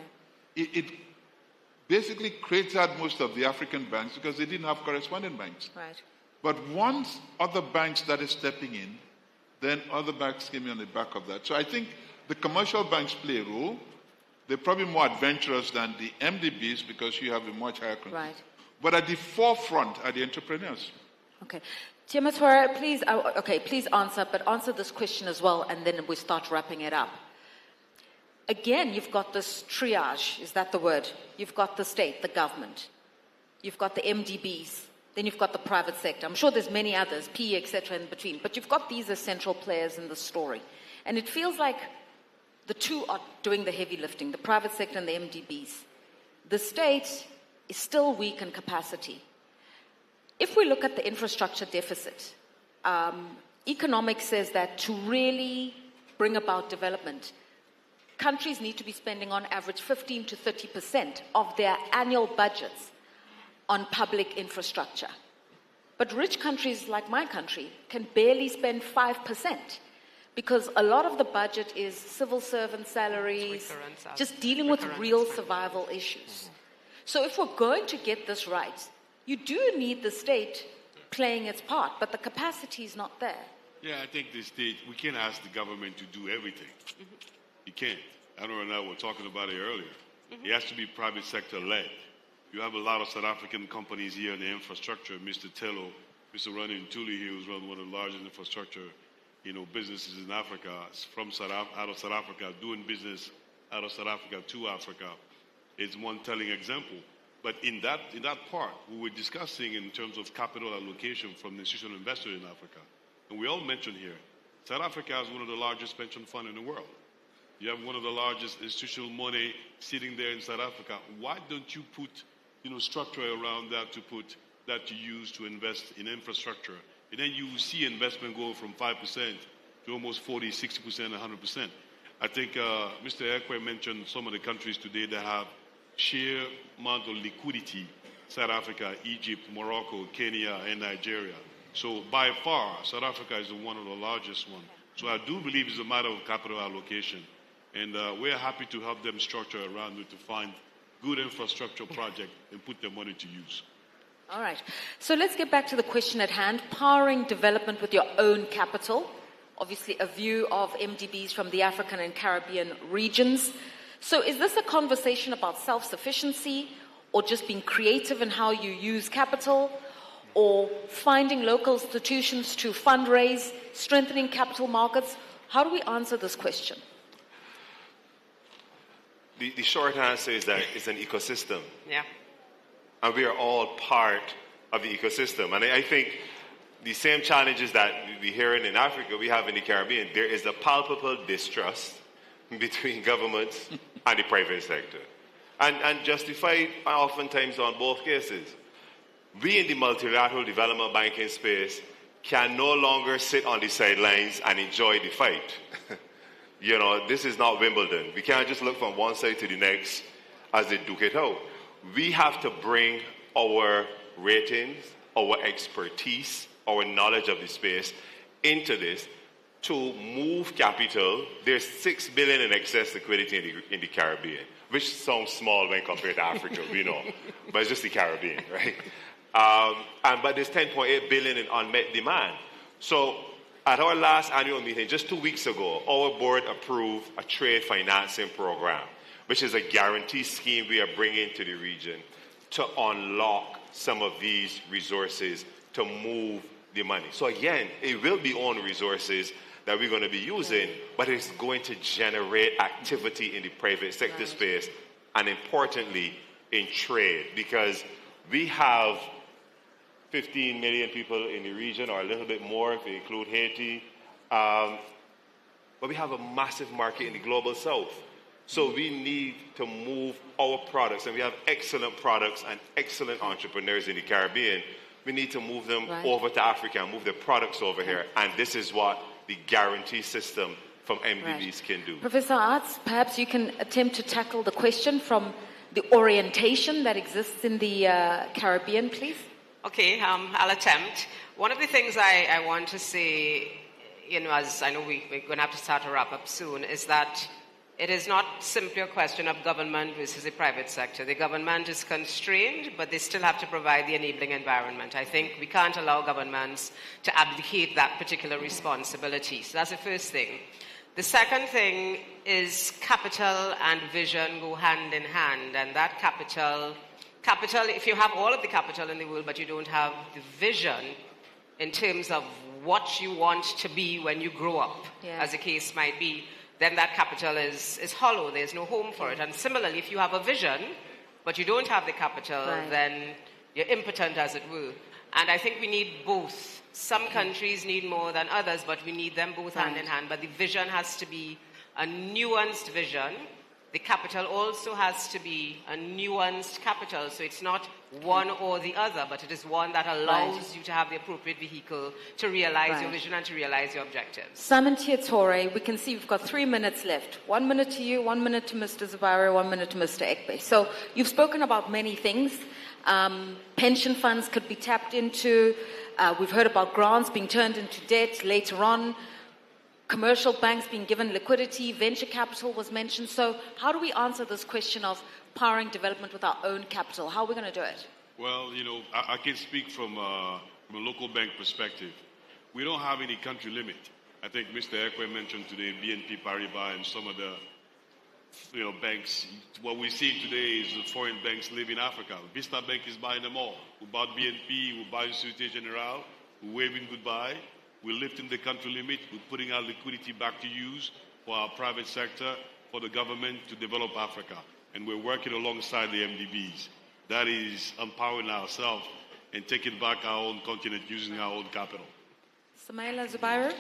It basically creates out most of the African banks because they didn't have correspondent banks. Right. But once other banks started stepping in, then other banks came in on the back of that. So I think the commercial banks play a role. They're probably more adventurous than the MDBs because you have a much higher control. Right. But at the forefront are the entrepreneurs. Okay. Tiamatwara, please, please answer, but answer this question as well, and then we start wrapping it up. Again, you've got this triage, is that the word? You've got the state, the government. You've got the MDBs. Then you've got the private sector. I'm sure there's many others, PE, etc. in between. But you've got these as central players in the story. And it feels like the two are doing the heavy lifting, the private sector and the MDBs. The state is still weak in capacity. If we look at the infrastructure deficit, economics says that to really bring about development, countries need to be spending on average 15 to 30% of their annual budgets on public infrastructure. But rich countries like my country can barely spend 5% because a lot of the budget is civil servant salaries, just dealing with real survival issues. So if we're going to get this right, you do need the state playing its part, but the capacity is not there. Yeah, I think the state, we can't ask the government to do everything. You can't. Admiral and I were talking about it earlier. It has to be private sector led. You have a lot of South African companies here in the infrastructure. Mr. Tello, Mr. Ronnie Ntuli here, who's run one of the largest infrastructure, businesses in Africa, from out of South Africa, doing business out of South Africa to Africa, is one telling example. But in that part, we were discussing in terms of capital allocation from the institutional investor in Africa. And we all mentioned here, South Africa has one of the largest pension funds in the world. You have one of the largest institutional money sitting there in South Africa. Why don't you put, structure around that to use to invest in infrastructure? And then you will see investment go from 5% to almost 40, 60%, 100%. I think Mr. Ekwe mentioned some of the countries today that have sheer amount of liquidity: South Africa, Egypt, Morocco, Kenya, and Nigeria. So by far, South Africa is one of the largest ones. So I do believe it's a matter of capital allocation. And we're happy to help them structure around it to find good infrastructure projects and put their money to use. All right. So let's get back to the question at hand. Powering development with your own capital. Obviously, a view of MDBs from the African and Caribbean regions. So is this a conversation about self-sufficiency, or just being creative in how you use capital, or finding local institutions to fundraise, strengthening capital markets? How do we answer this question? The short answer is that it's an ecosystem. Yeah. And we are all part of the ecosystem. And I think the same challenges that we hear in Africa, we have in the Caribbean. There is a palpable distrust between governments and the private sector. And justified oftentimes on both cases. We in the multilateral development banking space can no longer sit on the sidelines and enjoy the fight. This is not Wimbledon. We can't just look from one side to the next as they duke it out. We have to bring our ratings, our expertise, our knowledge of the space into this to move capital. There's $6 billion in excess liquidity in the Caribbean, which sounds small when compared to Africa, we know, but it's just the Caribbean, right? But there's $10.8 billion in unmet demand. So at our last annual meeting, just 2 weeks ago, our board approved a trade financing program, which is a guarantee scheme we are bringing to the region to unlock some of these resources to move the money. So again, it will be own resources that we're going to be using, but it's going to generate activity in the private sector space, and importantly, in trade, because we have 15 million people in the region, or a little bit more if you include Haiti, but we have a massive market in the global south. So we need to move our products, and we have excellent products and excellent entrepreneurs in the Caribbean. We need to move them over to Africa and move their products over here, and this is what the guarantee system from MDBs can do. Professor Arts, perhaps you can attempt to tackle the question from the orientation that exists in the Caribbean, please. Okay, I'll attempt. One of the things I want to say, as I know we're going to have to start to wrap up soon, is that it is not simply a question of government versus the private sector. The government is constrained, but they still have to provide the enabling environment. I think we can't allow governments to abdicate that particular responsibility. So that's the first thing. The second thing is capital and vision go hand in hand, and that capital, if you have all of the capital in the world, but you don't have the vision in terms of what you want to be when you grow up, as the case might be, then that capital is hollow. There's no home for it. And similarly, if you have a vision, but you don't have the capital, then you're impotent, as it were. And I think we need both. Some countries need more than others, but we need them both hand in hand. But the vision has to be a nuanced vision. The capital also has to be a nuanced capital. So it's not one or the other, but it is one that allows you to have the appropriate vehicle to realize your vision and to realize your objectives. Simon Tiatore, we can see we've got 3 minutes left. 1 minute to you, 1 minute to Mr. Zubairi, 1 minute to Mr. Ekpe. So you've spoken about many things. Pension funds could be tapped into. We've heard about grants being turned into debt later on. Commercial banks being given liquidity, venture capital was mentioned. So how do we answer this question of powering development with our own capital? How are we going to do it? Well, I can speak from a local bank perspective. We don't have any country limit. I think Mr. Ekwe mentioned today BNP Paribas and some of the banks. What we're seeing today is the foreign banks live in Africa. Vista Bank is buying them all. We bought BNP, we bought Société Générale, we're waving goodbye. We're lifting the country limit. We're putting our liquidity back to use for our private sector, for the government to develop Africa. And we're working alongside the MDBs. That is empowering ourselves and taking back our own continent using our own capital. Samaila Zubairi?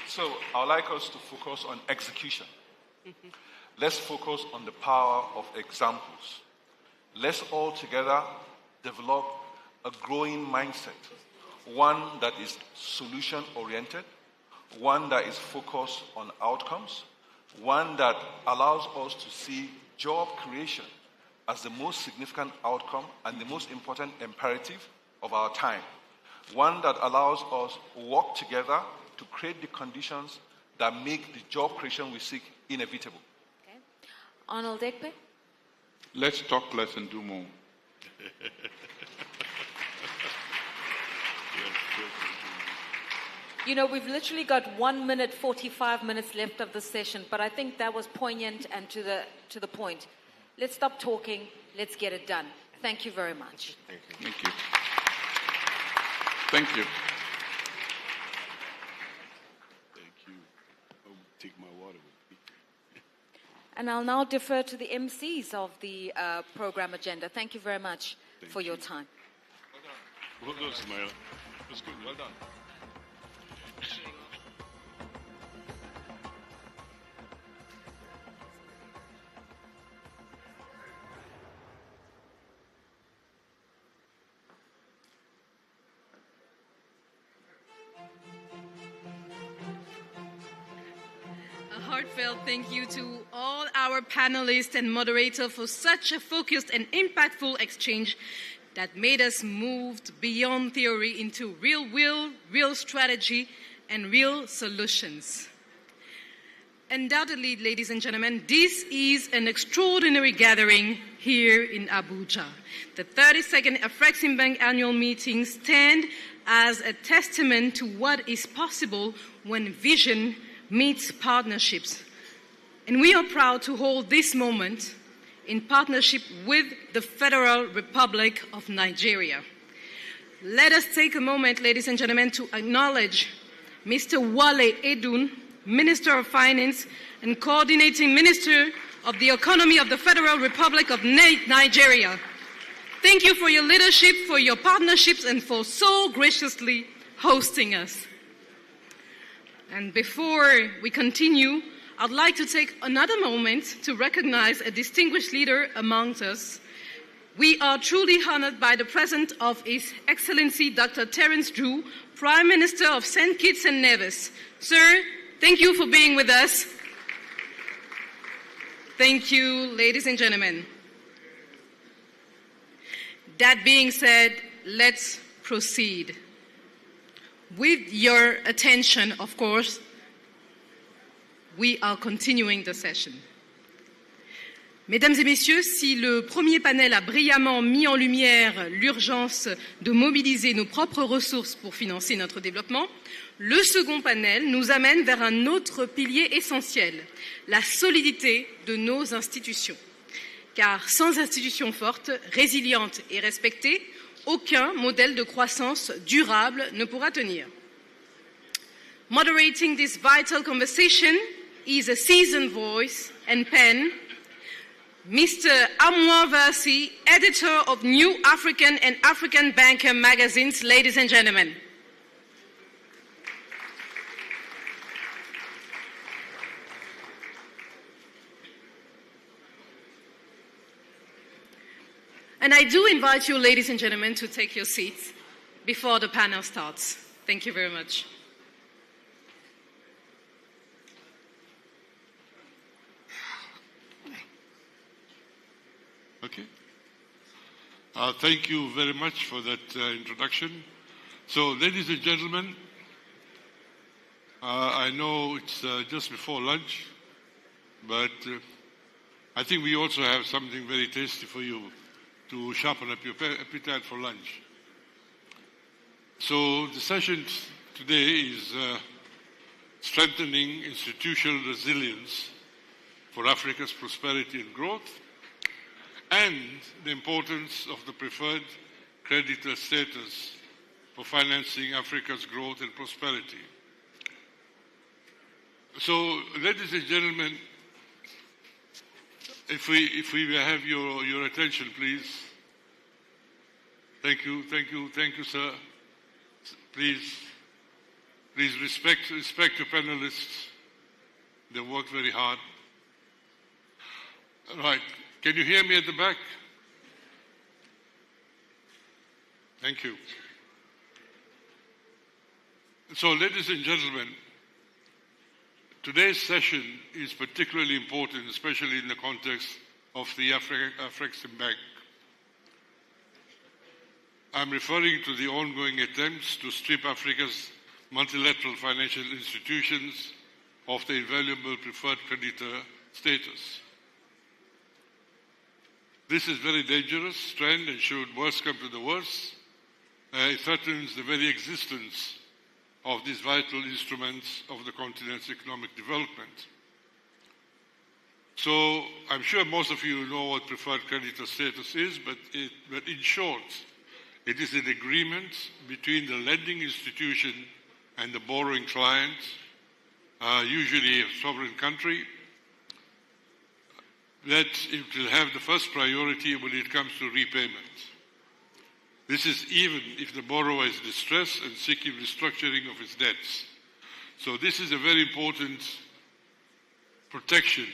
So I'd like us to focus on execution. Let's focus on the power of examples. Let's all together develop a growing mindset. One that is solution-oriented, one that is focused on outcomes, one that allows us to see job creation as the most significant outcome and the most important imperative of our time, one that allows us to work together to create the conditions that make the job creation we seek inevitable. Okay. Arnold Ekpe? Let's talk less and do more. We've literally got 1 minute, 45 minutes left of the session, but I think that was poignant and to the point. Let's stop talking. Let's get it done. Thank you very much. Thank you. Thank you. Thank you. I'll take my water with me. And I'll now defer to the MCs of the program agenda. Thank you very much for your time. Well done, Samaila. It was good. Well done. A heartfelt thank you to all our panelists and moderator for such a focused and impactful exchange that made us move beyond theory into real will, real strategy, and real solutions. Undoubtedly, ladies and gentlemen, this is an extraordinary gathering here in Abuja. The 32nd Afreximbank annual meeting stands as a testament to what is possible when vision meets partnerships. And we are proud to hold this moment in partnership with the Federal Republic of Nigeria. Let us take a moment, ladies and gentlemen, to acknowledge Mr. Wale Edun, Minister of Finance and Coordinating Minister of the Economy of the Federal Republic of Nigeria. Thank you for your leadership, for your partnerships, and for so graciously hosting us. And before we continue, I'd like to take another moment to recognize a distinguished leader amongst us. We are truly honored by the presence of His Excellency Dr. Terence Drew, Prime Minister of St. Kitts and Nevis. Sir, thank you for being with us. Thank you, ladies and gentlemen. That being said, let's proceed. With your attention, of course, we are continuing the session. Mesdames et messieurs, si le premier panel a brillamment mis en lumière l'urgence de mobiliser nos propres ressources pour financer notre développement, le second panel nous amène vers un autre pilier essentiel, la solidité de nos institutions. Car sans institutions fortes, résilientes et respectées, aucun modèle de croissance durable ne pourra tenir. Moderating this vital conversation is a seasoned voice and pen, Mr. Amwa Versi, editor of New African and African Banker magazines, ladies and gentlemen. And I do invite you, ladies and gentlemen, to take your seats before the panel starts. Thank you very much. Okay. Thank you very much for that introduction. So, ladies and gentlemen, I know it's just before lunch, but I think we also have something very tasty for you to sharpen up your appetite for lunch. So, the session today is strengthening institutional resilience for Africa's prosperity and growth, and the importance of the preferred creditor status for financing Africa's growth and prosperity. So, ladies and gentlemen, if we have your attention, please. Thank you, sir. Please respect your panelists. They work very hard. All right. Can you hear me at the back? Thank you. So, ladies and gentlemen, today's session is particularly important, especially in the context of the Afreximbank. I'm referring to the ongoing attempts to strip Africa's multilateral financial institutions of the invaluable preferred creditor status. This is a very dangerous trend, and should worse come to the worst, it threatens the very existence of these vital instruments of the continent's economic development. So I'm sure most of you know what preferred creditor status is, but in short, it is an agreement between the lending institution and the borrowing client, usually a sovereign country, that it will have the first priority when it comes to repayment. This is even if the borrower is distressed and seeking restructuring of its debts. So this is a very important protection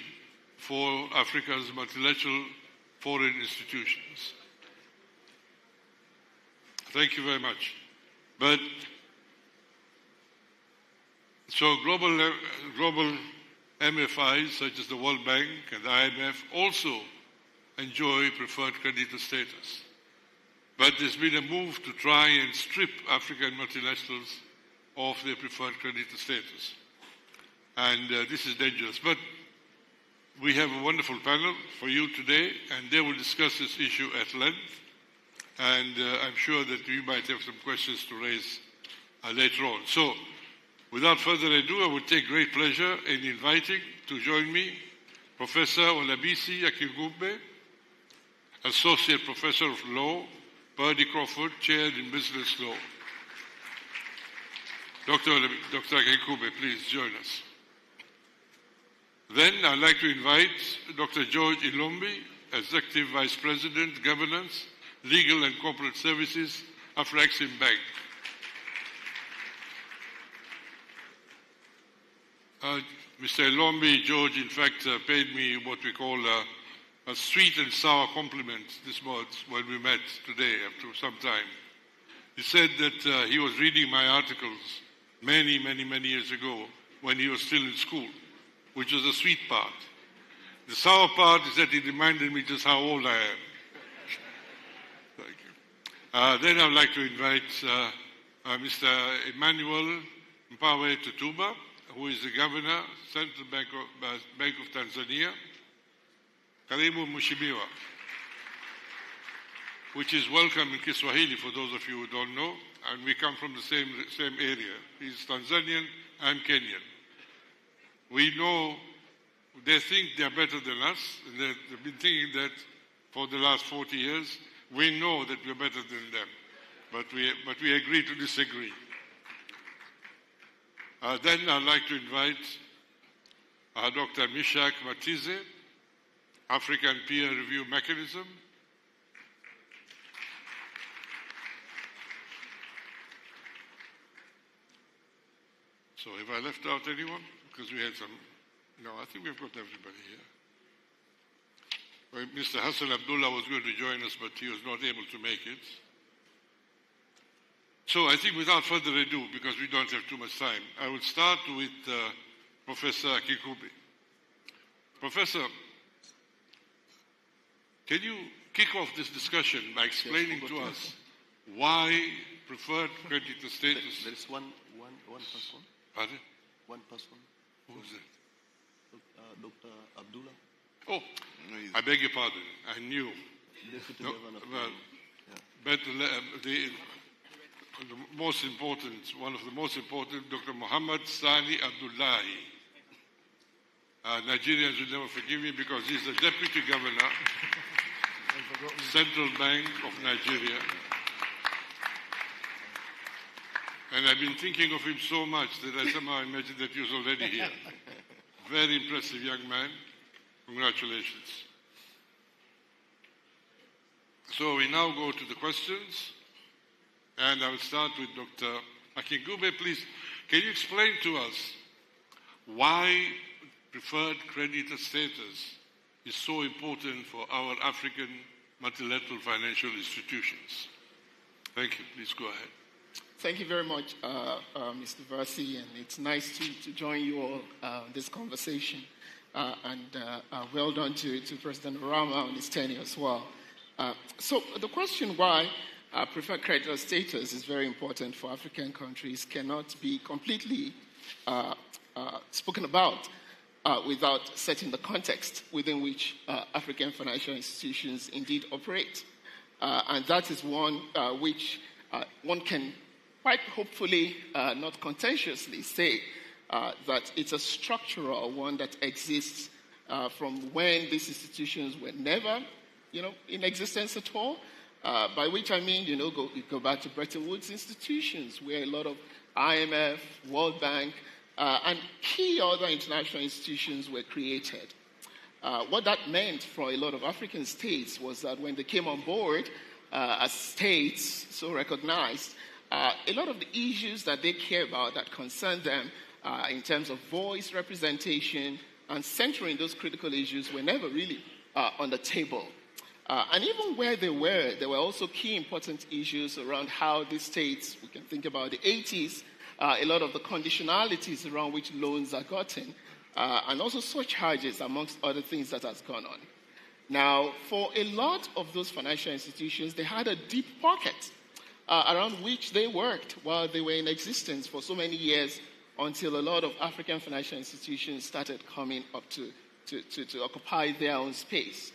for Africa's multilateral foreign institutions. Thank you very much. But so global MFIs such as the World Bank and the IMF also enjoy preferred creditor status. But there's been a move to try and strip African multinationals of their preferred creditor status. And this is dangerous. But we have a wonderful panel for you today, and they will discuss this issue at length. And I'm sure that you might have some questions to raise later on. So, without further ado, I would take great pleasure in inviting to join me Professor Olabisi Akingube, Associate Professor of Law, Purdy Crawford, Chaired in Business Law. Dr. Akingube, please join us. Then I'd like to invite Dr. George Ilombi, Executive Vice President, Governance, Legal and Corporate Services, Afreximbank. Mr. Ilombi, George, in fact, paid me what we call a sweet and sour compliment this month when we met today after some time. He said that he was reading my articles many years ago when he was still in school, which was the sweet part. The sour part is that it reminded me just how old I am. Thank you. Then I would like to invite Mr. Emmanuel Mpawe Tutuba, who is the Governor, Central Bank of Tanzania. Karibu Mheshimiwa, which is welcome in Kiswahili for those of you who don't know, and we come from the same area. He's Tanzanian, I'm Kenyan. We know they think they're better than us. They've been thinking that for the last 40 years. We know that we're better than them, but we agree to disagree. Then I'd like to invite Dr. Mishak Matize, African Peer Review Mechanism. So have I left out anyone? Because we had some, no, I think we've got everybody here. Well, Mr. Hassan Abdullah was going to join us, but he was not able to make it. So I think without further ado, because we don't have too much time, I will start with Professor Akingube. Professor, can you kick off this discussion by explaining to us why preferred creditor status? There is one person. Pardon? One person. Who is it? Dr. Abdullah. Oh, I beg your pardon. I knew. No, well, but the most important, one of the most important, Dr. Muhammad Sani Abdullahi. Nigerians will never forgive me because he's the Deputy Governor, Central Bank of Nigeria. And I've been thinking of him so much that I somehow imagined that he was already here. Very impressive young man. Congratulations. So we now go to the questions. And I will start with Dr. Akingube. Please, can you explain to us why preferred creditor status is so important for our African multilateral financial institutions? Thank you. Please go ahead. Thank you very much, Mr. Versi, and it's nice to join you all in this conversation. Well done to President Orama on his tenure as well. So the question why preferred creditor status is very important for African countries cannot be completely spoken about without setting the context within which African financial institutions indeed operate. And that is one which one can quite hopefully, not contentiously, say that it's a structural one that exists from when these institutions were never, in existence at all. By which I mean, go back to Bretton Woods institutions where a lot of IMF, World Bank, and key other international institutions were created. What that meant for a lot of African states was that when they came on board as states, so recognized, a lot of the issues that they care about that concern them in terms of voice representation and centering those critical issues were never really on the table. And even where they were also key important issues around how these states, we can think about the 80s, a lot of the conditionalities around which loans are gotten, and also surcharges, amongst other things that has gone on. Now, for a lot of those financial institutions, they had a deep pocket around which they worked while they were in existence for so many years until a lot of African financial institutions started coming up to occupy their own space.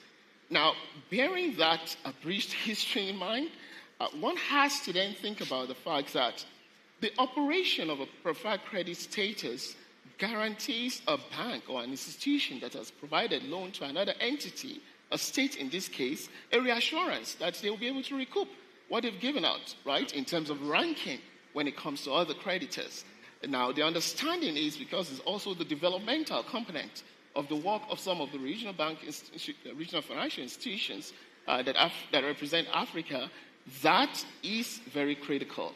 Now, bearing that abridged history in mind, one has to then think about the fact that the operation of a preferred credit status guarantees a bank or an institution that has provided loan to another entity, a state in this case, a reassurance that they will be able to recoup what they've given out, right, in terms of ranking when it comes to other creditors. Now, the understanding is because it's also the developmental component of the work of some of the regional regional financial institutions that represent Africa, that is very critical.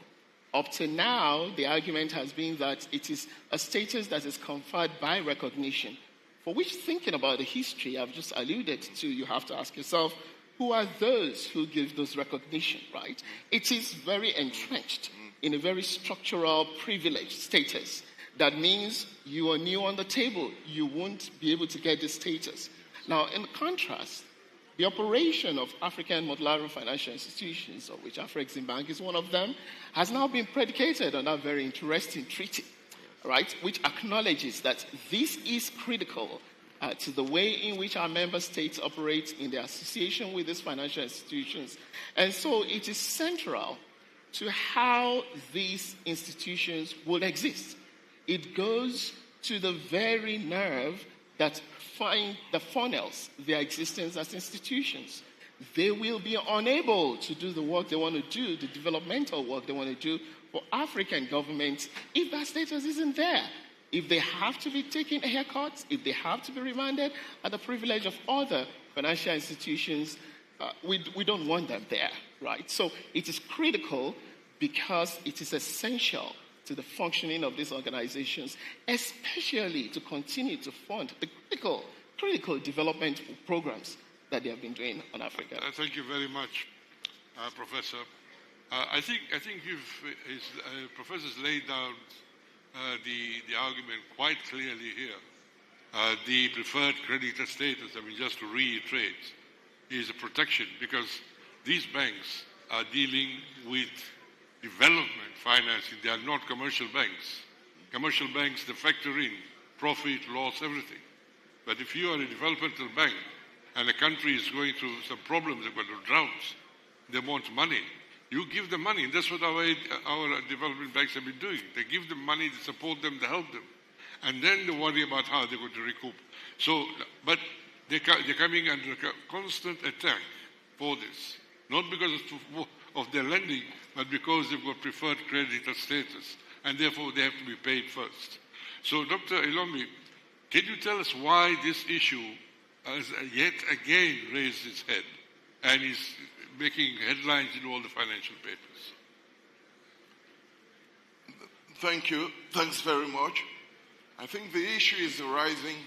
Up to now, the argument has been that it is a status that is conferred by recognition, for which, thinking about the history I've just alluded to, you have to ask yourself, who are those who give those recognition, right? It is very entrenched in a very structural privileged status. That means you are new on the table. You won't be able to get this status. Now, in contrast, the operation of African multilateral financial institutions, of which Afreximbank is one of them, has now been predicated on that very interesting treaty, right, which acknowledges that this is critical to the way in which our member states operate in their association with these financial institutions. And so it is central to how these institutions will exist. It goes to the very nerve that funnels their existence as institutions. They will be unable to do the work they want to do, the developmental work they want to do for African governments, if that status isn't there. If they have to be taking haircuts, if they have to be remanded at the privilege of other financial institutions, we don't want them there, right? So it is critical because it is essential to the functioning of these organizations, especially to continue to fund the critical development programs that they have been doing on Africa. Thank you very much, Professor. I think Professor's laid down the argument quite clearly here. The preferred creditor status, just to reiterate, is a protection because these banks are dealing with development financing. They are not commercial banks. Commercial banks, they factor in profit, loss, everything. But if you are a developmental bank and a country is going through some problems, they've got droughts, they want money, you give them money. And that's what our development banks have been doing. They give them money, they support them, they help them. And then they worry about how they're going to recoup. So, but they're coming under constant attack for this. Not because of their lending, but because they've got preferred creditor status. And therefore, they have to be paid first. So, Dr. Ilombi, can you tell us why this issue has yet again raised its head and is making headlines in all the financial papers? Thank you. Thanks very much. I think the issue is arising.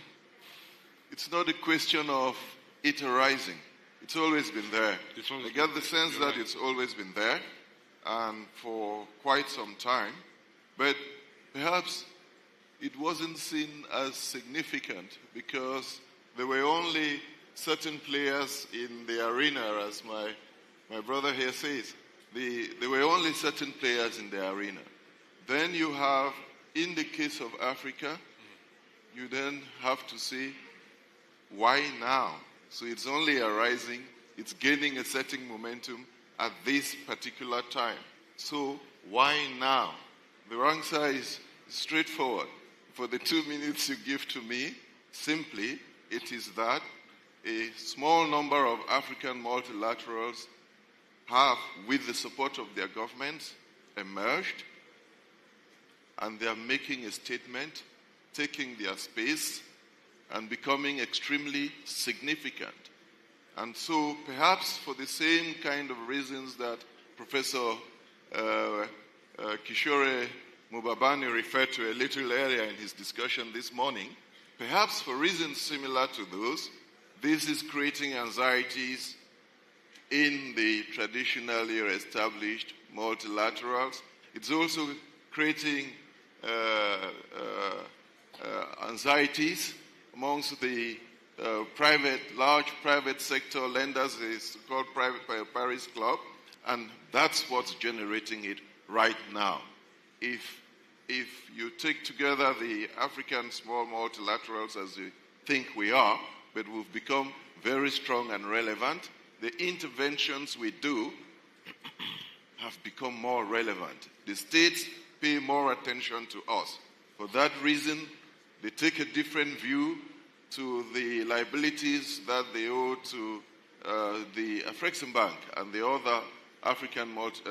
It's not a question of it arising. It's always been there. I get the sense that it's always been there and for quite some time. But perhaps it wasn't seen as significant because there were only certain players in the arena, as my brother here says. There were only certain players in the arena. Then you have, in the case of Africa, you then have to say, why now? So it's only arising, it's gaining a certain momentum at this particular time. So why now? The answer is straightforward. For the 2 minutes you give to me, simply, it is that a small number of African multilaterals have, with the support of their governments, emerged, and they are making a statement, taking their space, and becoming extremely significant. And so, perhaps for the same kind of reasons that Professor Kishore Mubabani referred to a little earlier in his discussion this morning, perhaps for reasons similar to those, this is creating anxieties in the traditionally established multilaterals. It's also creating anxieties amongst the large private sector lenders, the so-called Paris Club, And that's what's generating it right now. If you take together the African small multilaterals as you think we are, but we've become very strong and relevant, the interventions we do have become more relevant. The states pay more attention to us. For that reason, they take a different view to the liabilities that they owe to the Afreximbank and the other African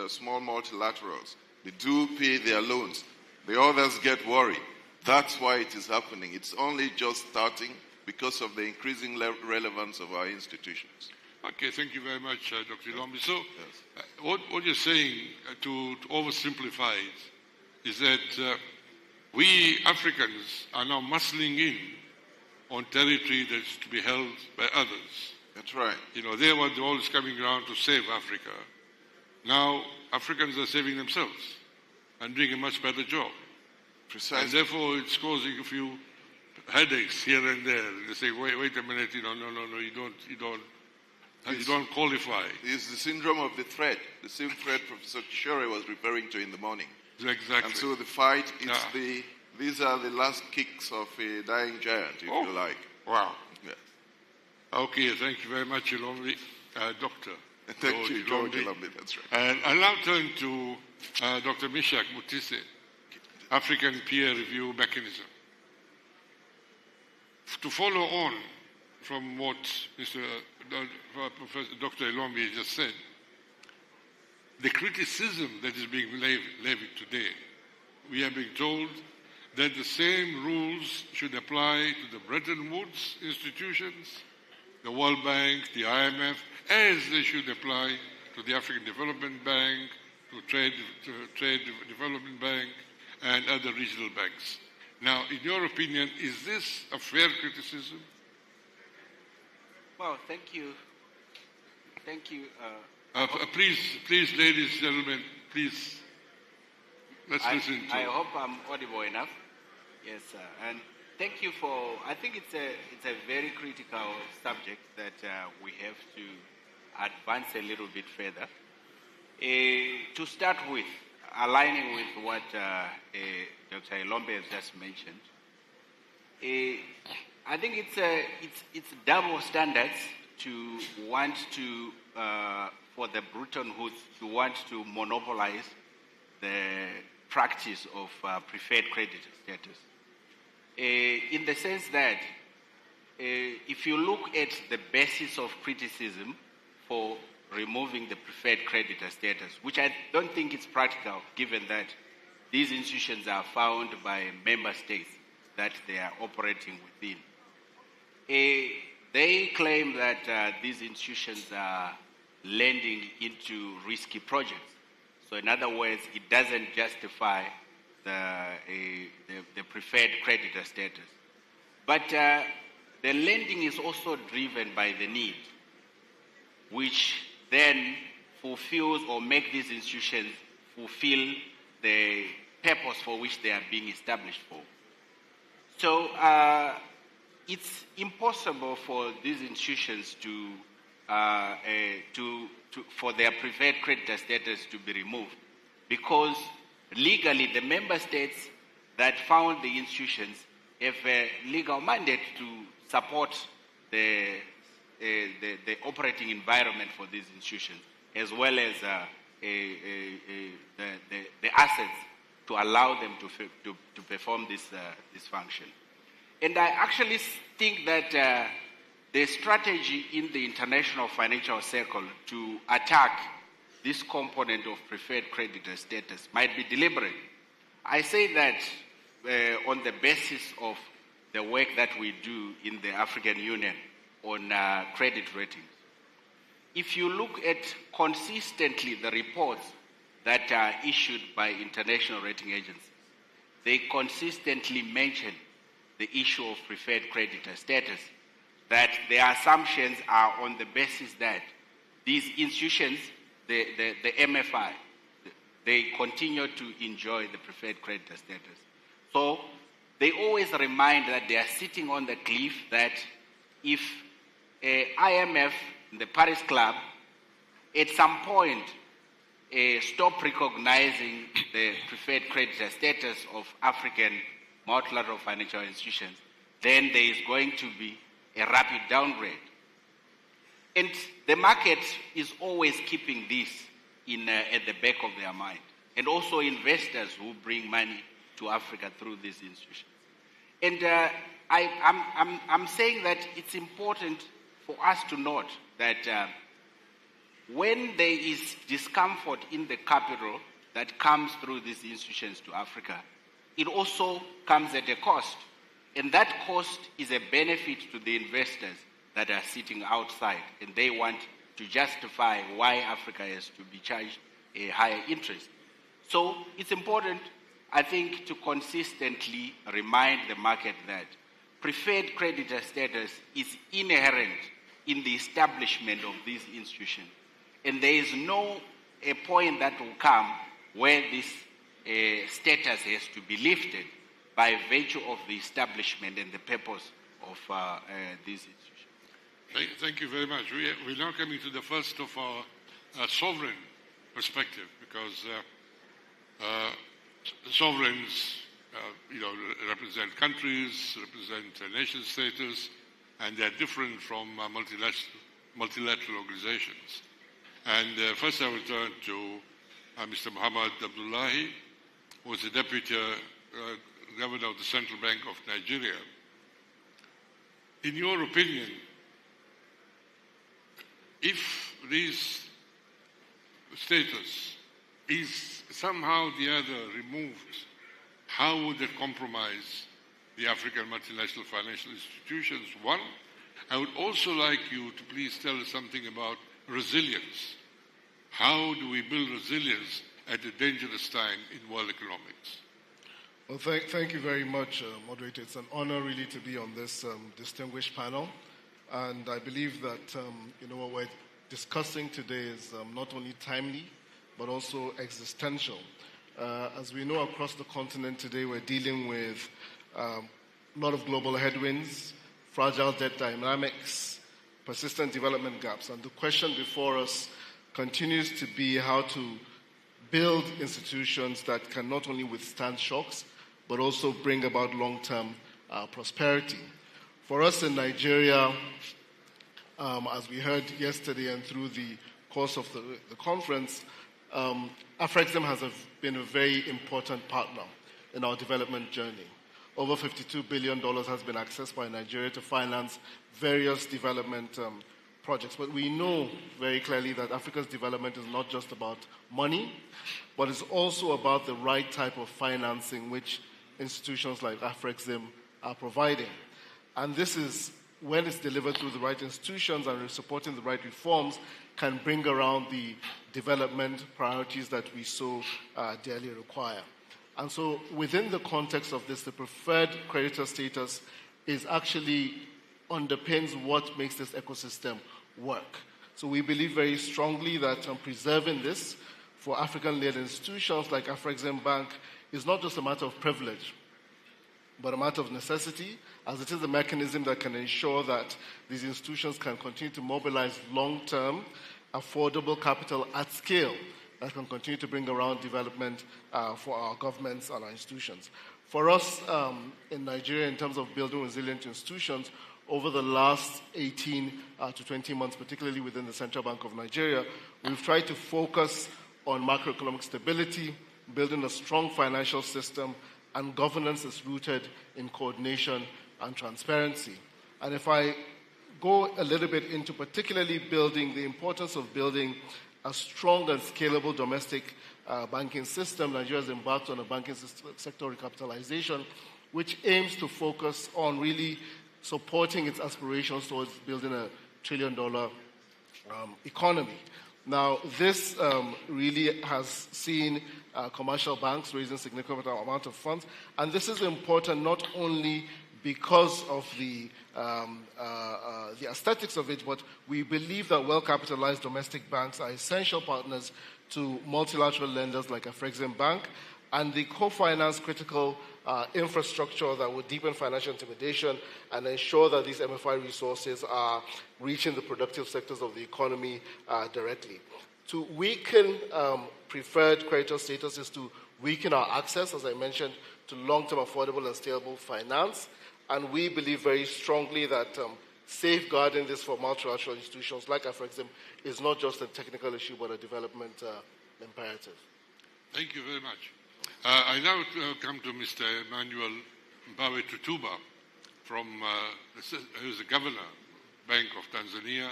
small multilaterals. They do pay their loans. The others get worried. That's why it is happening. It's only just starting because of the increasing relevance of our institutions. Okay, thank you very much, Dr. Ilombi. So, what you're saying, to oversimplify it, is that we Africans are now muscling in on territory that's to be held by others. That's right. You know, they were always coming around to save Africa. Now, Africans are saving themselves and doing a much better job. Precisely. And therefore, it's causing a few headaches here and there. They say, wait a minute, no, you don't qualify. It's the syndrome of the threat, the same threat Professor Kishore was referring to in the morning. Exactly. And so the fight, these are the last kicks of a dying giant, if you like. Wow. Yes. Okay, thank you very much, Ilombi. Doctor. Thank you, George Ilombi, that's right. And I'll now turn to Dr. Mishak Mutise, African Peer Review Mechanism. To follow on from what Professor Dr. Ilombi just said, the criticism that is being levied today, we are being told that the same rules should apply to the Bretton Woods institutions, the World Bank, the IMF, as they should apply to the African Development Bank, to Trade Development Bank, and other regional banks. Now, in your opinion, is this a fair criticism? Well, thank you. Thank you. Please, ladies and gentlemen, please, let's listen to. I hope I'm audible enough. Yes, sir. And thank you for. I think it's a very critical subject that we have to advance a little bit further. To start with, aligning with what Dr. Ilombi has just mentioned, I think it's double standards to want to for the Bretton Woods to want to monopolize the practice of preferred creditor status. In the sense that if you look at the basis of criticism for removing the preferred creditor status, which I don't think is practical given that these institutions are found by member states that they are operating within. They claim that these institutions are lending into risky projects. So in other words, it doesn't justify the preferred creditor status. But the lending is also driven by the need, which then fulfills or make these institutions fulfill the purpose for which they are being established for. So it's impossible for these institutions for their preferred creditor status to be removed, because legally the member states that found the institutions have a legal mandate to support the operating environment for these institutions, as well as the assets to allow them to perform this function. And I actually think that the strategy in the international financial circle to attack this component of preferred creditor status might be deliberate. I say that on the basis of the work that we do in the African Union on credit ratings. If you look at consistently the reports that are issued by international rating agencies, they consistently mention the issue of preferred creditor status, that their assumptions are on the basis that these institutions, the MFI, they continue to enjoy the preferred creditor status. So they always remind that they are sitting on the cliff that if IMF, the Paris Club, at some point stop recognizing the preferred creditor status of African multilateral financial institutions, then there is going to be a rapid downgrade. And the market is always keeping this at the back of their mind. And also investors who bring money to Africa through these institutions. And I'm saying that it's important for us to note that when there is discomfort in the capital that comes through these institutions to Africa, it also comes at a cost. And that cost is a benefit to the investors that are sitting outside, and they want to justify why Africa has to be charged a higher interest. So it's important, I think, to consistently remind the market that preferred creditor status is inherent in the establishment of these institutions. And there is no point that will come where this status has to be lifted by virtue of the establishment and the purpose of these institutions. Thank you very much. We're now coming to the first of our sovereign perspective, because sovereigns, represent countries, represent nation status, and they're different from multilateral organizations. And first I will turn to Mr. Muhammad Abdullahi, who is the Deputy Governor of the Central Bank of Nigeria. In your opinion, if this status is somehow or the other removed, how would it compromise the African multinational financial institutions? One, I would also like you to please tell us something about resilience. How do we build resilience at a dangerous time in world economics? Well, thank you very much, moderator. It's an honor really to be on this distinguished panel. And I believe that what we're discussing today is not only timely, but also existential. As we know, across the continent today, we're dealing with a lot of global headwinds, fragile debt dynamics, persistent development gaps. And the question before us continues to be how to build institutions that can not only withstand shocks, but also bring about long-term prosperity. For us in Nigeria, as we heard yesterday and through the course of the conference, Afrexim has been a very important partner in our development journey. Over $52 billion has been accessed by Nigeria to finance various development projects. But we know very clearly that Africa's development is not just about money, but it's also about the right type of financing which institutions like Afrexim are providing. And this is, when it's delivered through the right institutions and supporting the right reforms, can bring around the development priorities that we so dearly require. And so within the context of this, the preferred creditor status is actually underpins what makes this ecosystem work. So we believe very strongly that preserving this for African-led institutions like Afreximbank is not just a matter of privilege, but a matter of necessity, as it is a mechanism that can ensure that these institutions can continue to mobilize long-term, affordable capital at scale that can continue to bring around development for our governments and our institutions. For us in Nigeria, in terms of building resilient institutions, over the last 18 to 20 months, particularly within the Central Bank of Nigeria, we've tried to focus on macroeconomic stability, building a strong financial system, and governance is rooted in coordination and transparency. And if I go a little bit into particularly building the importance of building a strong and scalable domestic banking system, Nigeria has embarked on a banking sector recapitalization, which aims to focus on really supporting its aspirations towards building a $1 trillion economy. Now, this really has seen commercial banks raising significant amount of funds, and this is important not only because of the aesthetics of it, but we believe that well-capitalized domestic banks are essential partners to multilateral lenders like Afreximbank, and they co-finance critical infrastructure that will deepen financial intimidation and ensure that these MFI resources are reaching the productive sectors of the economy directly. To weaken preferred creditor status is to weaken our access, as I mentioned, to long-term affordable and stable finance. And we believe very strongly that safeguarding this for multilateral institutions like Afrexim is not just a technical issue, but a development imperative. Thank you very much. I now come to Mr. Emmanuel Mbawe Tutuba, who's the governor, Bank of Tanzania,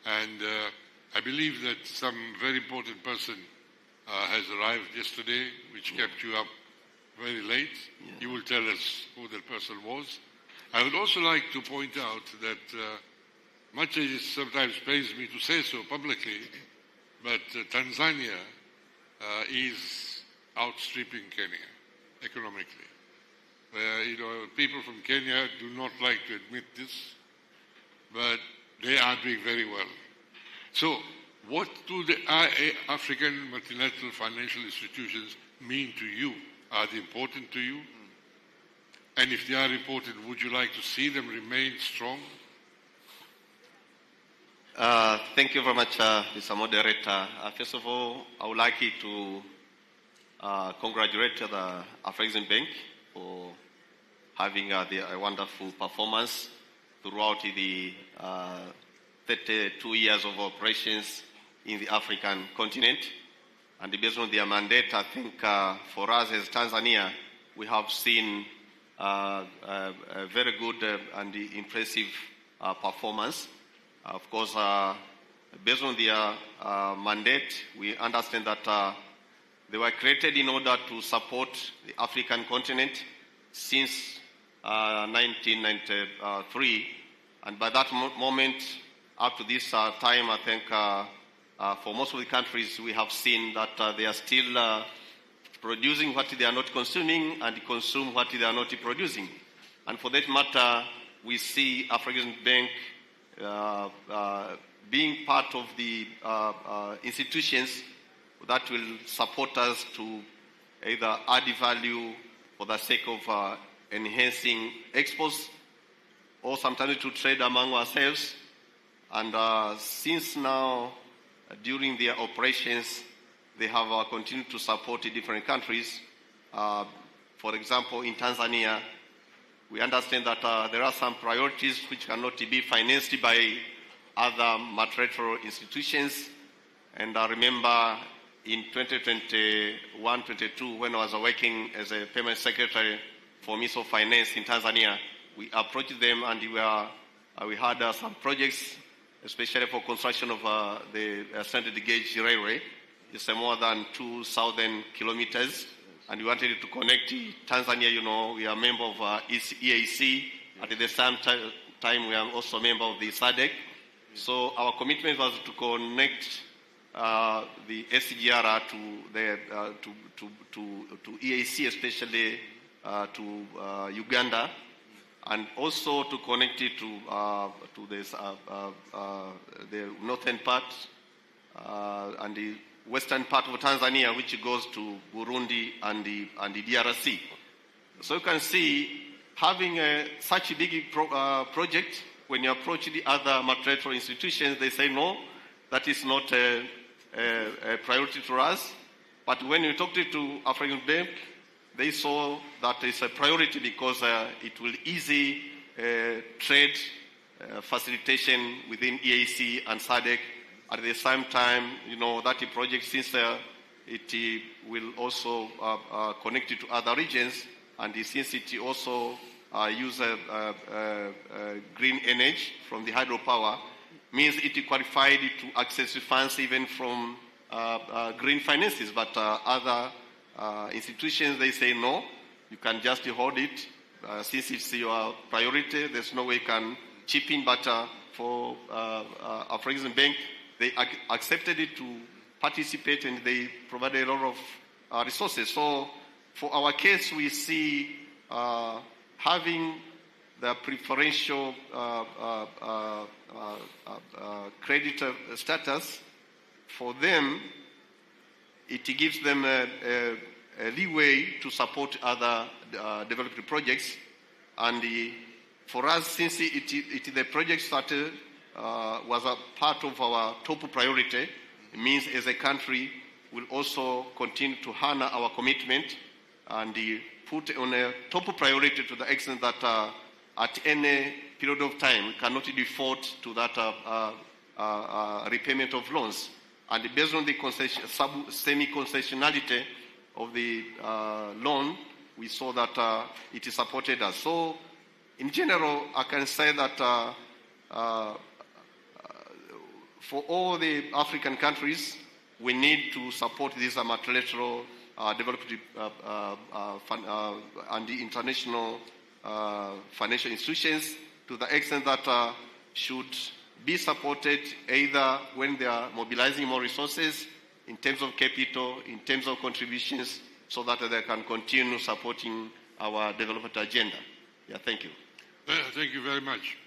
and I believe that some very important person has arrived yesterday, which kept you up very late. Yeah. You will tell us who that person was. I would also like to point out that much as it sometimes pains me to say so publicly, but Tanzania is outstripping Kenya economically. People from Kenya do not like to admit this, but they are doing very well. So, what do the African multilateral financial institutions mean to you? Are they important to you? And if they are important, would you like to see them remain strong? Thank you very much, Mr. Moderator. First of all, I would like to congratulate the Afreximbank for having a wonderful performance throughout the 32 years of operations in the African continent. And based on their mandate, I think for us as Tanzania, we have seen a very good and impressive performance. Of course, based on their mandate, we understand that they were created in order to support the African continent since 1993. And by that moment, up to this time, I think for most of the countries, we have seen that they are still producing what they are not consuming and consume what they are not producing. And for that matter, we see Afreximbank being part of the institutions that will support us to either add value for the sake of enhancing exports or sometimes to trade among ourselves. And since now, during their operations, they have continued to support the different countries. For example, in Tanzania, we understand that there are some priorities which cannot be financed by other multilateral institutions. And I remember in 2021-22, when I was working as a permanent secretary for Ministry of Finance in Tanzania, we approached them and we had some projects, especially for construction of the standard gauge railway. It's more than 2,000 kilometers. And we wanted to connect Tanzania. We are a member of IIIP. At the same time, we are also a member of the SADC. So our commitment was to connect the SGR to EAC, especially to Uganda, and also to connect it to the northern part and the western part of Tanzania, which goes to Burundi and the DRC. So you can see, having such a big project, when you approach the other multilateral institutions, they say, no, that is not a priority for us. But when you talk to Afreximbank, they saw that it's a priority because it will ease trade facilitation within EAC and SADC. At the same time, that project, since it will also connect it to other regions, and since it also uses green energy from the hydropower, means it qualified to access funds even from green finances. But other institutions, they say, no, you can just hold it. Since it's your priority, there's no way you can chip in. But for Afreximbank, they accepted it to participate, and they provided a lot of resources. So for our case, we see having the preferential creditor status, for them, it gives them a leeway to support other development projects. And for us, since the project started, was a part of our top priority, means as a country we'll also continue to honor our commitment and put on a top priority to the extent that at any period of time we cannot default to that repayment of loans. And based on the semi-concessionality of the loan, we saw that it supported us. So, in general, I can say that for all the African countries, we need to support these multilateral development and the international financial institutions to the extent that should be supported either when they are mobilizing more resources in terms of capital, in terms of contributions, so that they can continue supporting our development agenda. Yeah, thank you. Thank you very much.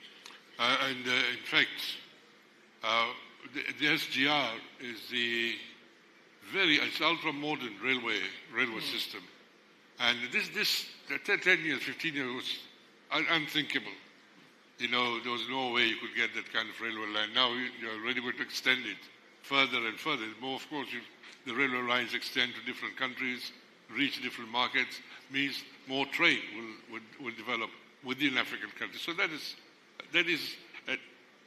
In fact, the SGR is it's ultra-modern railway system. And this 10 years, 15 years was unthinkable. You know, there was no way you could get that kind of railway line. Now you're already going to extend it further and further. More, of course, the railway lines extend to different countries, reach different markets, means more trade will develop within African countries. So that is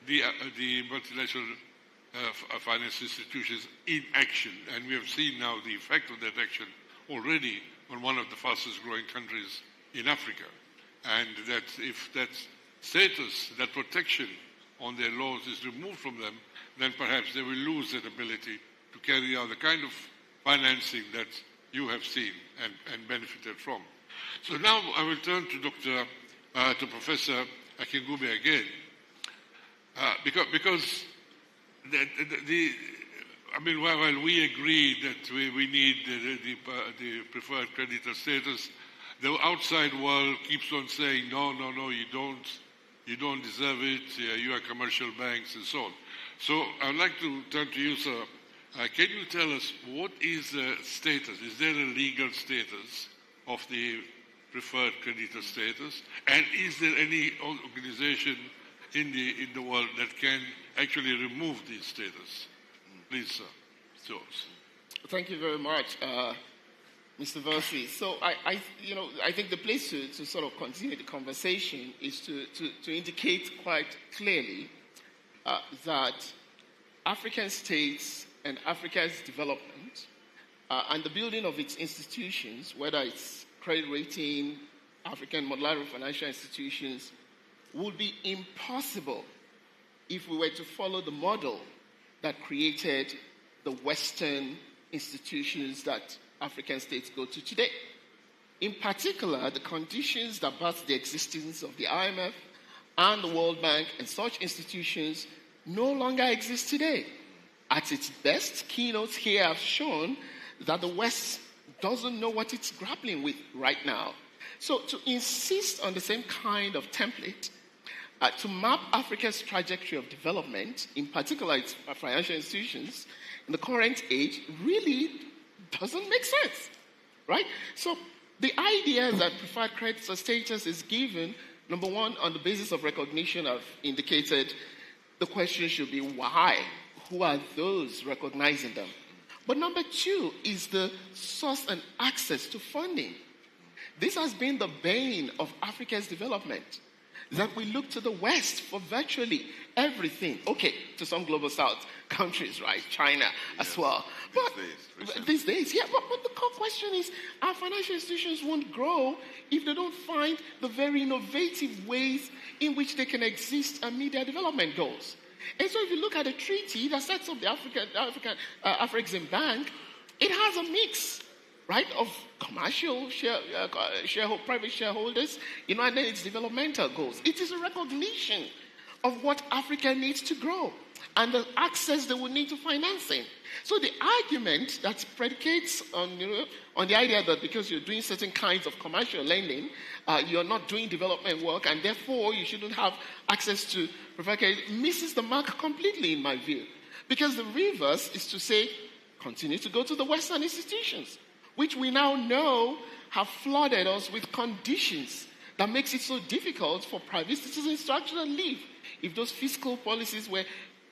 the multilateral finance institutions in action, and we have seen now the effect of that action already on one of the fastest growing countries in Africa. And that if that status, that protection on their laws is removed from them, then perhaps they will lose that ability to carry out the kind of financing that you have seen and benefited from. So now I will turn to Professor Akingube again, because while we agree that we need the preferred creditor status, the outside world keeps on saying, no, you don't deserve it, you are commercial banks and so on. So I'd like to turn to you, sir. Can you tell us what is the status? Is there a legal status of the preferred creditor status? And is there any organization in the world that can actually remove this status? Please, sir. It's yours. Thank you very much, Mr. Versi. So I think the place to sort of continue the conversation is to indicate quite clearly that African states and Africa's development and the building of its institutions, whether it's credit rating, African multilateral financial institutions, would be impossible if we were to follow the model that created the Western institutions that African states go to today. In particular, the conditions that birthed the existence of the IMF and the World Bank and such institutions no longer exist today. At its best, keynotes here have shown that the West doesn't know what it's grappling with right now. So to insist on the same kind of template to map Africa's trajectory of development, in particular its financial institutions, in the current age, really doesn't make sense, right? So the idea that preferred creditor status is given, number one, on the basis of recognition, I've indicated, the question should be why? Who are those recognizing them? But number two is the source and access to funding. This has been the bane of Africa's development, that we look to the West for virtually everything. Okay, to some global South countries, right? China as well. But these days, but the core question is, our financial institutions won't grow if they don't find the very innovative ways in which they can exist and meet their development goals. And so if you look at the treaty that sets up the Afreximbank, it has a mix, right, of commercial private shareholders, and then its developmental goals. It is a recognition of what Africa needs to grow and the access they will need to financing. So the argument that predicates on the idea that because you're doing certain kinds of commercial lending, you're not doing development work, and therefore you shouldn't have access to preferred credit, misses the mark completely in my view. Because the reverse is to say, continue to go to the Western institutions, which we now know have flooded us with conditions that makes it so difficult for private citizens to actually live if those fiscal policies were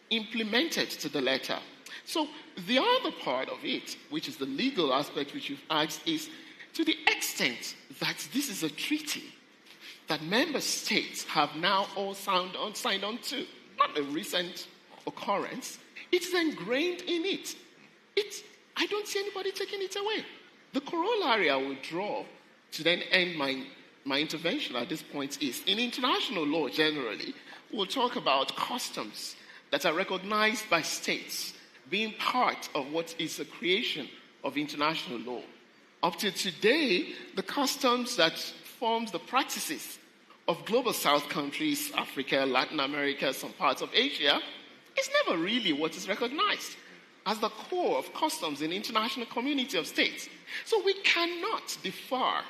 implemented to the letter. So the other part of it, which is the legal aspect which you've asked, is to the extent that this is a treaty that member states have now all signed on to, not a recent occurrence, it's ingrained in it. I don't see anybody taking it away. The corollary I would draw to then end my intervention at this point is, in international law generally, we'll talk about customs that are recognized by states being part of what is a creation of international law. Up to today, the customs that forms the practices of global south countries, Africa, Latin America, some parts of Asia, is never really what is recognized as the core of customs in the international community of states. So we cannot defer,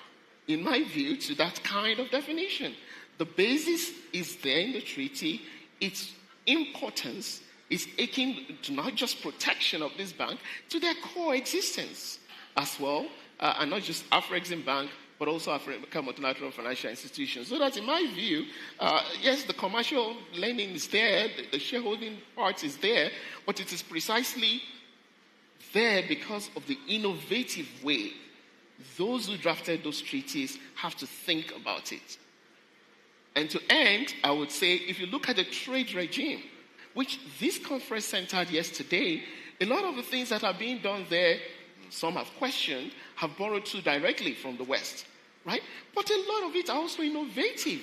in my view, to that kind of definition. The basis is there in the treaty. Its importance is akin to not just protection of this bank, to their core existence as well, and not just Afreximbank, but also African Multilateral Financial Institutions. So that, in my view, yes, the commercial lending is there, the shareholding part is there, but it is precisely there because of the innovative way those who drafted those treaties have to think about it. And to end, I would say, if you look at the trade regime, which this conference centered yesterday, a lot of the things that are being done there, some have questioned, have borrowed too directly from the West, right? But a lot of it are also innovative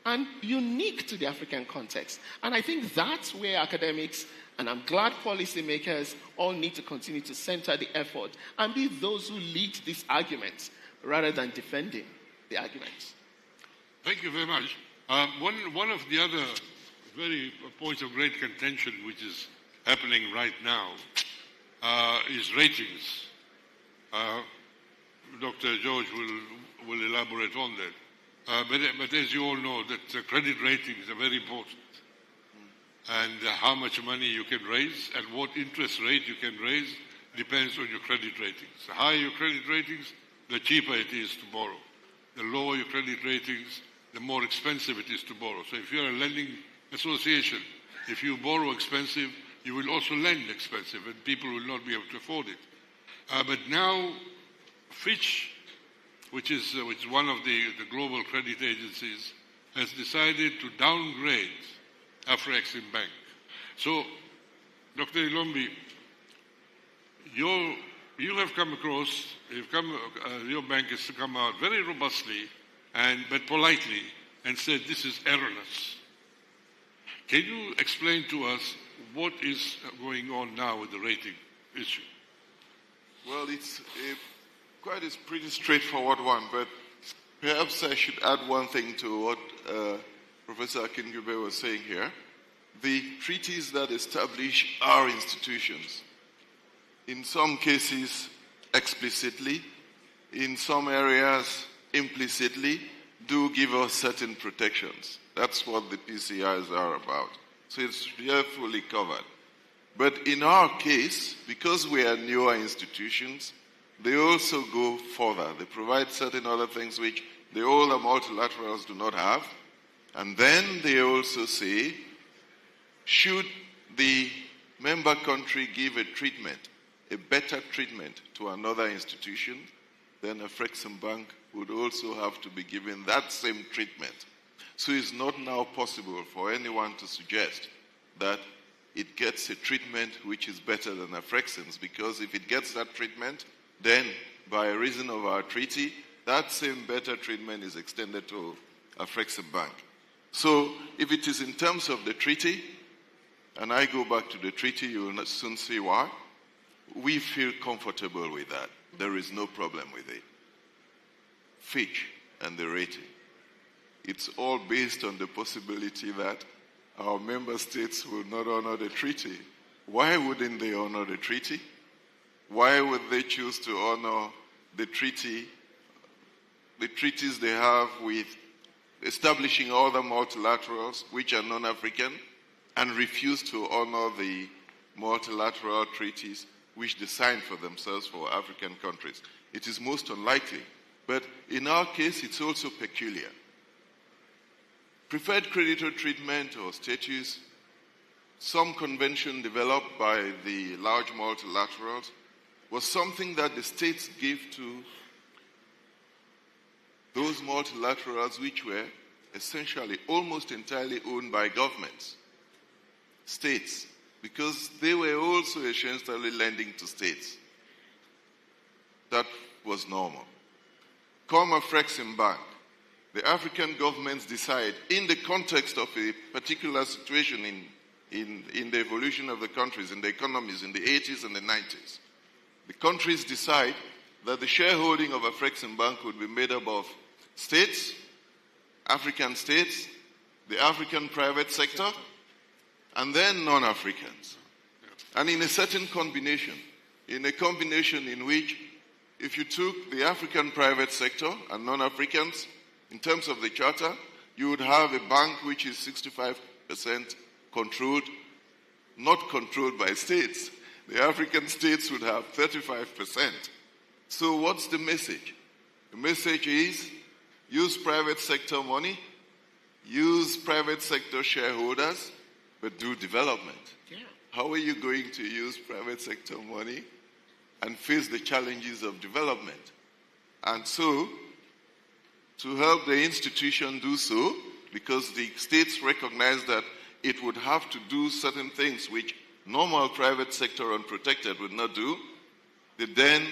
and unique to the African context. And I think that's where academics, and I'm glad policymakers, all need to continue to center the effort and be those who lead these arguments rather than defending the arguments. Thank you very much. One of the other very points of great contention which is happening right now is ratings. Dr. George will elaborate on that. But as you all know, that credit ratings are very important. And how much money you can raise and what interest rate you can raise depends on your credit ratings. The higher your credit ratings, the cheaper it is to borrow. The lower your credit ratings, the more expensive it is to borrow. So if you're a lending association, if you borrow expensive, you will also lend expensive, and people will not be able to afford it. But now, Fitch, which is one of the global credit agencies, has decided to downgrade Afreximbank. So, Dr. Ilombi, you have come across, your bank has come out very robustly, but politely, and said this is erroneous. Can you explain to us what is going on now with the rating issue? Well, it's quite a pretty straightforward one, but perhaps I should add one thing to what Professor Akingube was saying here. The treaties that establish our institutions, in some cases explicitly, in some areas implicitly, do give us certain protections. That's what the PCIs are about. So it's fully covered. But in our case, because we are newer institutions, they also go further. They provide certain other things which the older multilaterals do not have. And then they also say, should the member country give a treatment, a better treatment to another institution, then Afreximbank would also have to be given that same treatment. So it's not now possible for anyone to suggest that it gets a treatment which is better than Afrexim's, because if it gets that treatment, then by reason of our treaty, that same better treatment is extended to Afreximbank. So if it is in terms of the treaty, and I go back to the treaty, you will soon see why, we feel comfortable with that. There is no problem with it. Fitch and the rating. It's all based on the possibility that our member states will not honor the treaty. Why wouldn't they honor the treaty? Why would they choose to honor the treaty, the treaties they have with establishing other multilaterals which are non-African, and refuse to honor the multilateral treaties which they signed for themselves for African countries? It is most unlikely. But in our case, it's also peculiar. Preferred creditor treatment or status some convention developed by the large multilaterals was something that the states give to those multilaterals which were essentially almost entirely owned by governments, states, because they were also essentially lending to states. That was normal. Come Afreximbank, the African governments decide, in the context of a particular situation in the evolution of the countries, in the economies, in the 80s and the 90s, the countries decide that the shareholding of Afreximbank would be made up of states, African states, the African private sector, and then non-Africans. And in a certain combination, in a combination in which if you took the African private sector and non-Africans, in terms of the charter, you would have a bank which is 65% controlled, not controlled by states. The African states would have 35%. So what's the message? The message is use private sector money, use private sector shareholders, but do development. Yeah. How are you going to use private sector money and face the challenges of development? And so, to help the institution do so, because the states recognize that it would have to do certain things which normal private sector unprotected would not do, they then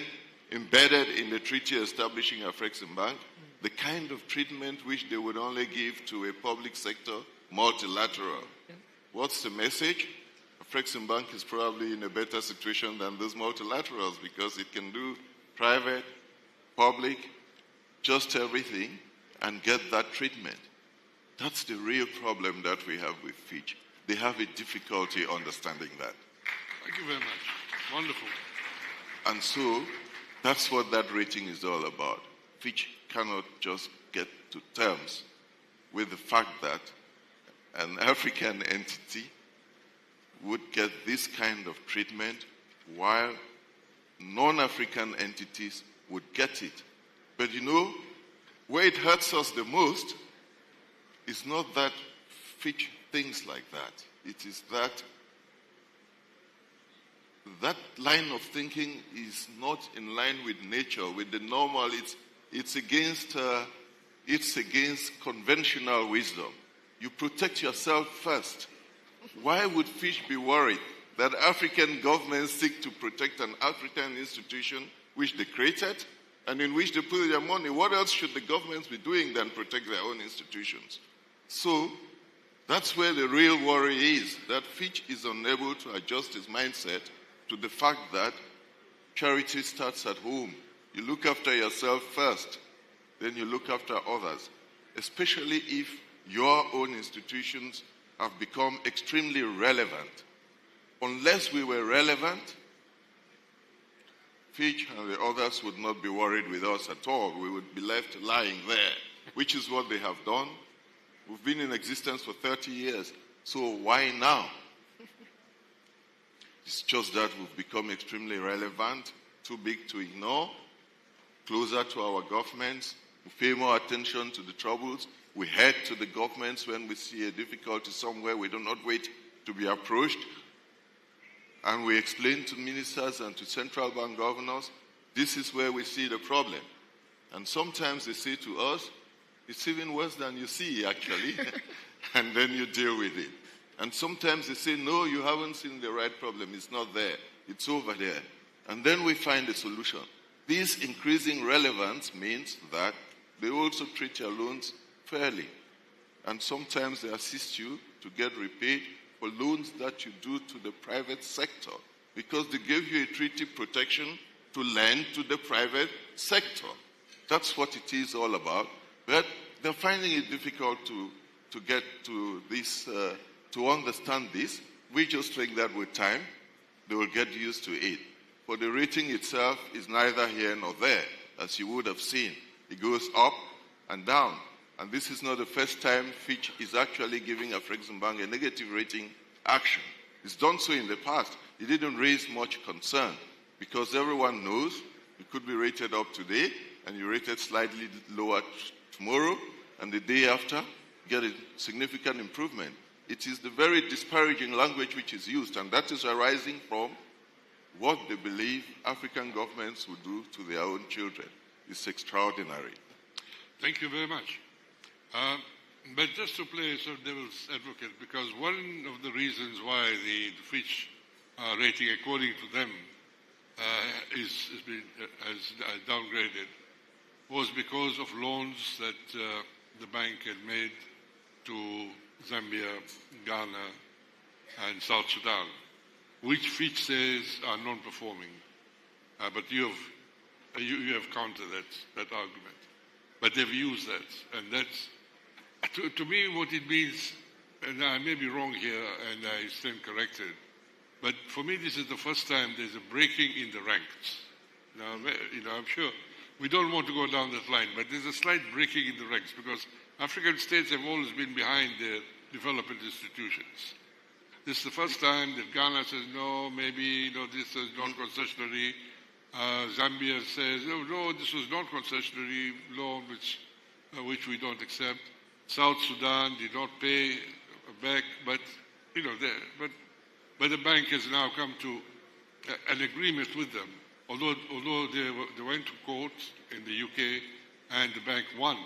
embedded in the treaty establishing Afreximbank the kind of treatment which they would only give to a public sector multilateral. Yeah. What's the message? Afreximbank is probably in a better situation than those multilaterals because it can do private, public, just everything, and get that treatment. That's the real problem that we have with Fitch. They have a difficulty understanding that. Thank you very much. Wonderful. And so, that's what that rating is all about. Fitch cannot just get to terms with the fact that an African entity would get this kind of treatment while non-African entities would get it. But you know, where it hurts us the most is not that Fitch thinks like that. It is that line of thinking is not in line with nature, with the normal. It's against conventional wisdom. You protect yourself first. Why would Fitch be worried that African governments seek to protect an African institution which they created and in which they put their money? What else should the governments be doing than protect their own institutions? So that's where the real worry is, that Fitch is unable to adjust his mindset to the fact that charity starts at home. You look after yourself first, then you look after others, especially if your own institutions have become extremely relevant. Unless we were relevant, Fitch and the others would not be worried with us at all. We would be left lying there, which is what they have done. We've been in existence for 30 years, so why now? It's just that we've become extremely relevant, too big to ignore, closer to our governments. We pay more attention to the troubles. We head to the governments when we see a difficulty somewhere. We do not wait to be approached. And we explain to ministers and to central bank governors, this is where we see the problem. And sometimes they say to us, it's even worse than you see, actually. And then you deal with it. And sometimes they say, no, you haven't seen the right problem. It's not there. It's over there. And then we find a solution. This increasing relevance means that they also treat your loans fairly. And sometimes they assist you to get repaid for loans that you do to the private sector because they give you a treaty protection to lend to the private sector. That's what it is all about. But they're finding it difficult to get to this, to understand this. We just think that with time, they will get used to it. For the rating itself is neither here nor there, as you would have seen. It goes up and down. And this is not the first time Fitch is actually giving Afreximbank a negative rating action. It's done so in the past. It didn't raise much concern because everyone knows it could be rated up today and you rate it slightly lower tomorrow, and the day after, get a significant improvement. It is the very disparaging language which is used, and that is arising from what they believe African governments would do to their own children. It's extraordinary. Thank you very much. But just to play sort of devil's advocate, because one of the reasons why the Fitch rating, according to them, has downgraded was because of loans that the bank had made to Zambia, Ghana, and South Sudan, which Fitch says are non-performing. But you have countered that argument. But they've used that, and that's, to me, what it means, and I may be wrong here, and I stand corrected, but for me, this is the first time there's a breaking in the ranks. Now, I'm sure we don't want to go down that line, but there's a slight breaking in the ranks because African states have always been behind their development institutions. This is the first time that Ghana says, no, maybe, this is non-concessionary. Zambia says, no, this was non-concessionary loan, which we don't accept. South Sudan did not pay back, but the bank has now come to an agreement with them. Although they went to court in the UK and the bank won,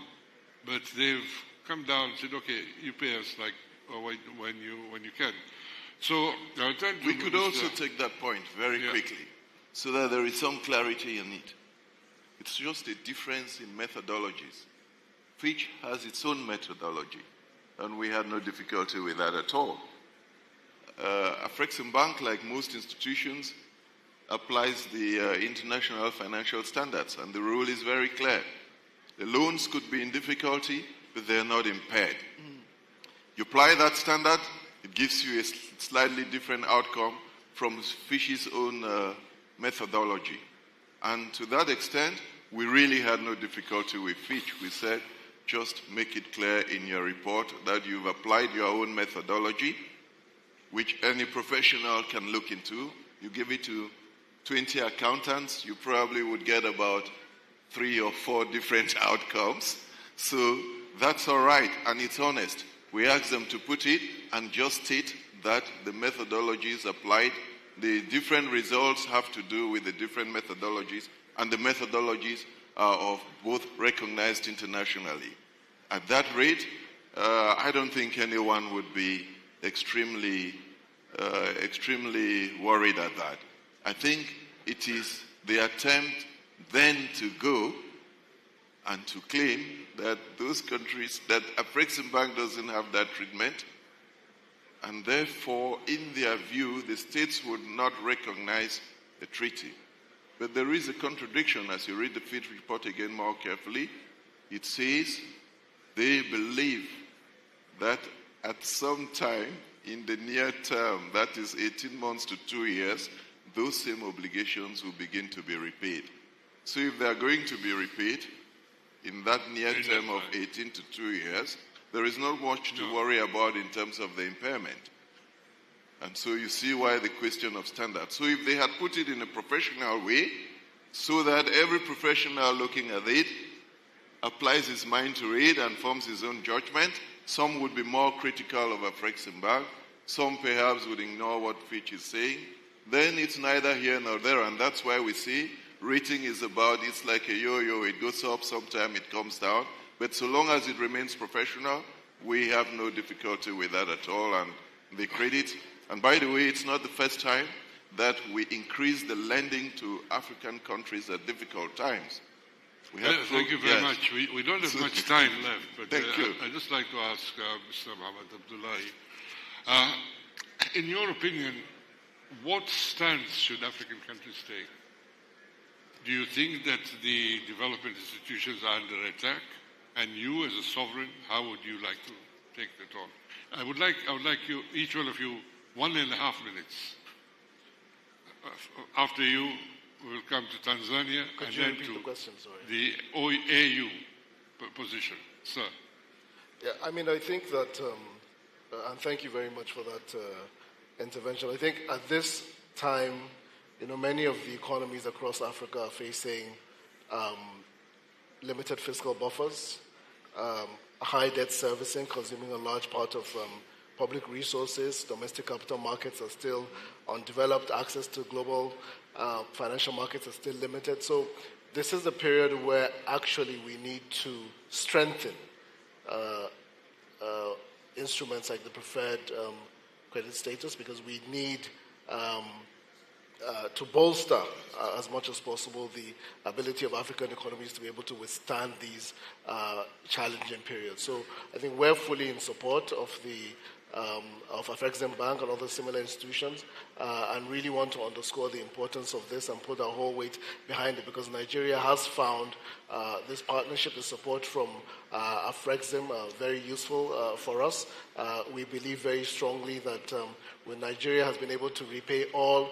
but they've come down and said, okay, you pay us when you can. So we could also take that point very quickly, so that there is some clarity in it. It's just a difference in methodologies. Fitch has its own methodology, and we had no difficulty with that at all. Afreximbank, like most institutions, applies the international financial standards, and the rule is very clear. The loans could be in difficulty, but they're not impaired. You apply that standard, it gives you a slightly different outcome from Fitch's own methodology. And to that extent, we really had no difficulty with Fitch. We said, just make it clear in your report that you've applied your own methodology, which any professional can look into. You give it to 20 accountants, you probably would get about 3 or 4 different outcomes. So that's all right, and it's honest. We ask them to put it and just state that the methodologies applied, the different results have to do with the different methodologies, and the methodologies are of both recognized internationally. At that rate, I don't think anyone would be extremely worried at that. I think it is the attempt then to go and to claim that those countries, that Afreximbank doesn't have that treatment, and therefore, in their view, the states would not recognize the treaty. But there is a contradiction as you read the Fitch report again more carefully. It says they believe that at some time in the near term, that is 18 months to 2 years, those same obligations will begin to be repaid. So if they are going to be repaid in that near term of 18 to 2 years, there is not much to worry about in terms of the impairment. And so you see why the question of standards. So if they had put it in a professional way, so that every professional looking at it applies his mind to it and forms his own judgment, some would be more critical of Afreximbank, some perhaps would ignore what Fitch is saying, then it's neither here nor there. And that's why we see rating is about, it's like a yo-yo, it goes up, sometime it comes down. But so long as it remains professional, we have no difficulty with that at all. And the credit, and by the way, it's not the first time that we increase the lending to African countries at difficult times. Thank you very much. We don't have much time left, but Thank you. I'd just like to ask Mr. Mohamed Abdullahi, in your opinion, what stance should African countries take? Do you think that the development institutions are under attack? And you, as a sovereign, how would you like to take that on? I would like you, each one of you, 1.5 minutes. After you, we'll come to Tanzania and then to the AU position. Sir. Yeah, I mean, I think that, and thank you very much for that intervention. I think at this time, many of the economies across Africa are facing limited fiscal buffers, high debt servicing, consuming a large part of public resources, domestic capital markets are still undeveloped, access to global financial markets are still limited. So this is the period where actually we need to strengthen instruments like the preferred credit status, because we need to bolster as much as possible the ability of African economies to be able to withstand these challenging periods. So I think we're fully in support of Afreximbank and other similar institutions, and really want to underscore the importance of this and put our whole weight behind it, because Nigeria has found this partnership, the support from Afrexim very useful for us. We believe very strongly that when Nigeria has been able to repay all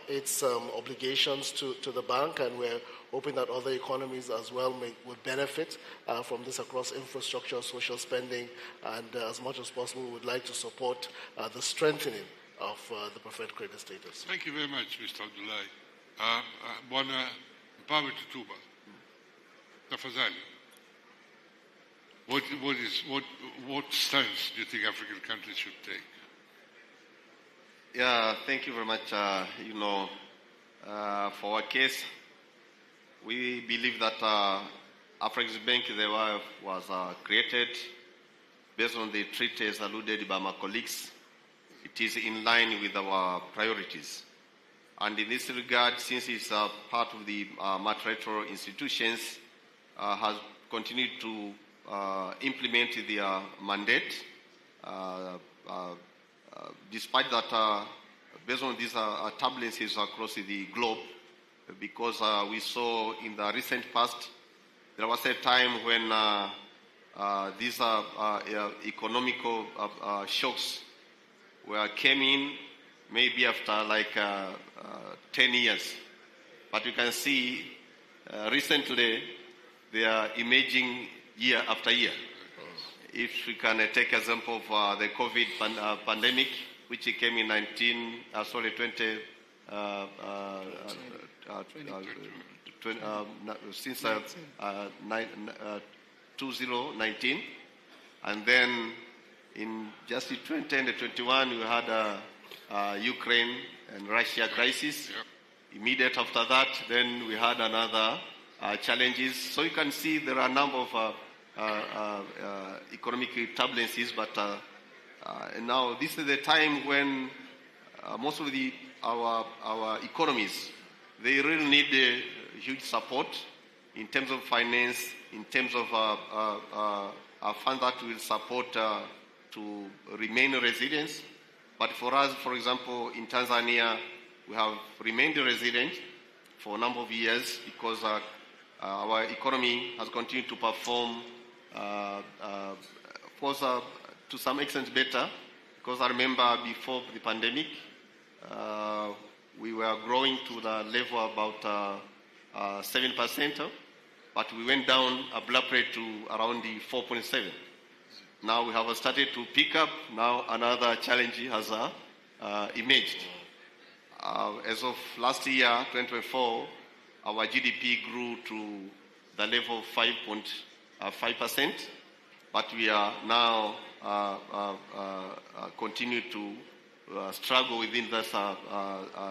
its obligations to the bank, and we're hoping that other economies as well would benefit from this across infrastructure, social spending, and as much as possible, we would like to support the strengthening of the preferred credit status. Thank you very much, Mr. Abdullahi. Bwana Mpawe Tutuba, tafadhali. What stance do you think African countries should take? Yeah, thank you very much. For our case, we believe that Afreximbank was created based on the treaties alluded by my colleagues. It is in line with our priorities. And in this regard, since it's part of the multilateral institutions, has continued to implement their mandate. Despite that, based on these turbulences across the globe, because we saw in the recent past, there was a time when these economical shocks came in maybe after like 10 years. But you can see recently they are emerging year after year. If we can take example of the COVID pandemic, which came in 2019, and then in just 2020 and 21 we had Ukraine and Russia crisis. Immediate after that, then we had another challenges. So you can see there are a number of economic turbulences, but now this is the time when most of our economies, they really need huge support in terms of finance, in terms of funds that will support to remain resilient. But for us, for example, in Tanzania, we have remained resilient for a number of years because our economy has continued to perform, of course, to some extent better. Because I remember before the pandemic, we were growing to the level about 7%, but we went down abruptly to around the 4.7. Now we have started to pick up. Now another challenge has emerged. As of last year, 2024, our GDP grew to the level of 5.5%, but we are now continue to struggle within that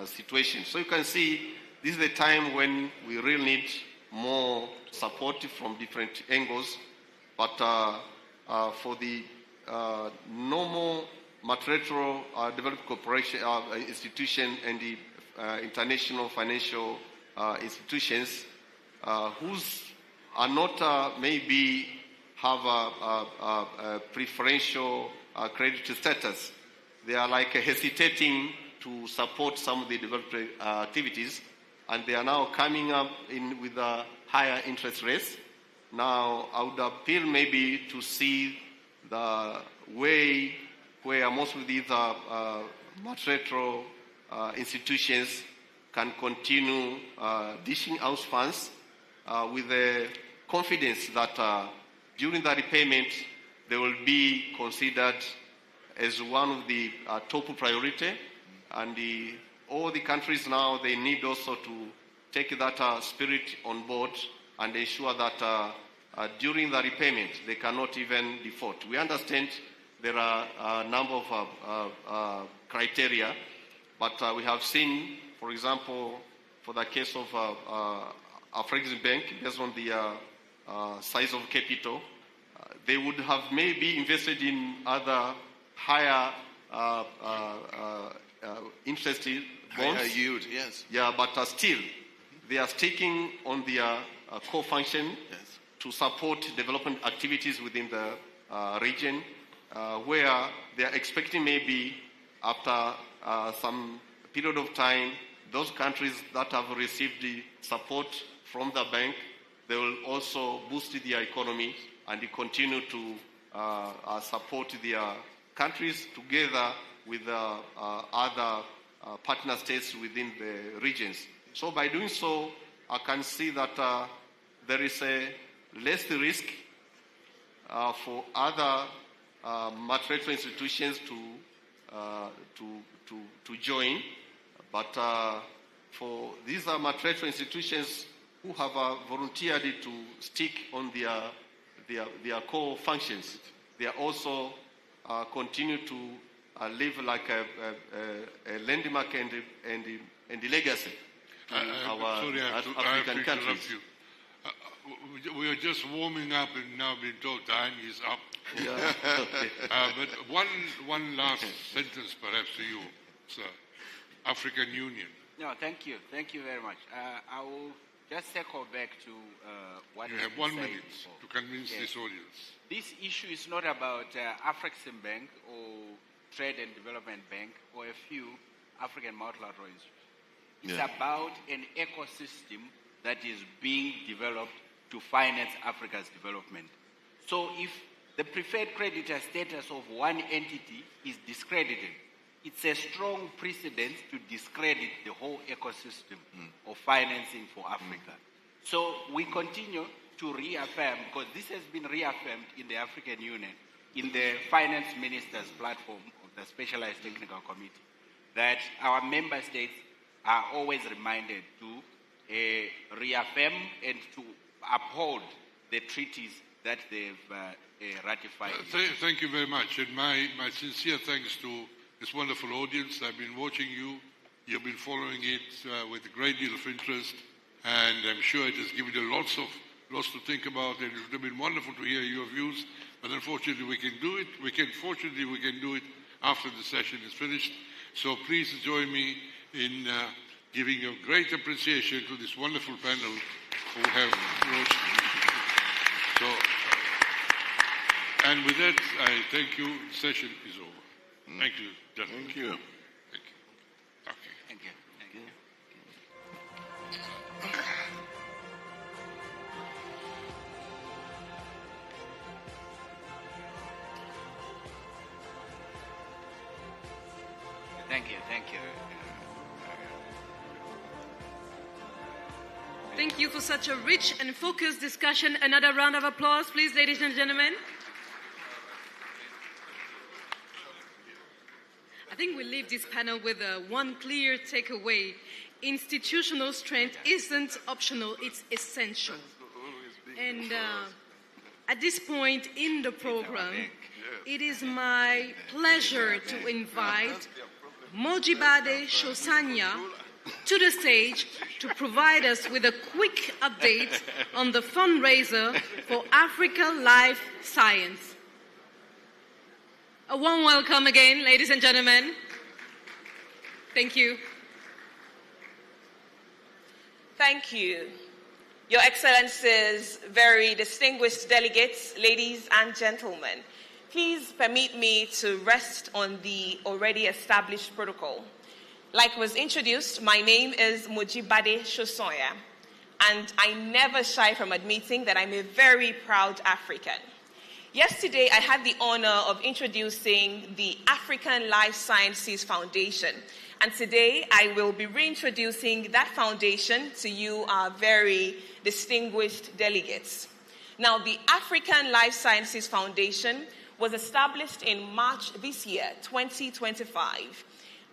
situation. So you can see this is the time when we really need more support from different angles. But for the normal multilateral development cooperation institution and the international financial institutions, whose are not maybe have a preferential credit status, they are like hesitating to support some of the development activities, and they are now coming up in with higher interest rates. Now, I would appeal maybe to see the way where most of these multilateral institutions can continue dishing out funds with the confidence that during the repayment they will be considered as one of the top priority, and all the countries now, they need also to take that spirit on board and ensure that during the repayment they cannot even default. We understand there are a number of criteria, but we have seen, for example, for the case of Afreximbank, based on the size of capital, they would have maybe invested in other higher interest bonds. Higher yield, yes. Yeah, but still, they are sticking on their core function to support development activities within the region, where they are expecting maybe after some period of time, those countries that have received the support from the bank, they will also boost their economy and continue to support their countries together with other partner states within the regions. So by doing so, I can see that there is a less risk for other multilateral institutions to join, but for these multilateral institutions who have volunteered to stick on their core functions, they are also continue to live like a landmark and legacy in our African countries. We are just warming up and now being told time is up. Yeah. But one last sentence perhaps to you, sir. African Union. No, thank you. Thank you very much. I will just circle back to what you have 1 minute before. to convince this audience. This issue is not about Afreximbank or Trade and Development Bank or a few African multilateral institutions. It's about an ecosystem that is being developed to finance Africa's development. So if the preferred creditor status of one entity is discredited, it's a strong precedent to discredit the whole ecosystem of financing for Africa. So we continue to reaffirm, because this has been reaffirmed in the African Union, in the Finance Ministers platform of the Specialized Technical Committee, that our member states are always reminded to reaffirm and to uphold the treaties that they've ratified. Thank you very much. And my sincere thanks to this wonderful audience. I've been watching you. You've been following it with a great deal of interest. And I'm sure it has given you lots to think about. And it would have been wonderful to hear your views. But unfortunately, we can do it. Fortunately, we can do it after the session is finished. So please join me in giving a great appreciation to this wonderful panel who have watched. So, and with that, I thank you. The session is over. Thank you, gentlemen. Thank you. Thank you. Okay. Thank you. Thank you. Thank you. Thank you. Thank you for such a rich and focused discussion. Another round of applause, please, ladies and gentlemen. I think we leave this panel with one clear takeaway. Institutional strength isn't optional, it's essential. And at this point in the program, it is my pleasure to invite Mojibade Shosanya to the stage to provide us with a quick update on the fundraiser for Africa Life Science. A warm welcome again, ladies and gentlemen. Thank you. Thank you. Your Excellencies, very distinguished delegates, ladies and gentlemen, please permit me to rest on the already established protocol. Like was introduced, my name is Mojibade Shosonya, and I never shy from admitting that I'm a very proud African. Yesterday, I had the honor of introducing the African Life Sciences Foundation, and today I will be reintroducing that foundation to you, our very distinguished delegates. Now, the African Life Sciences Foundation was established in March this year, 2025,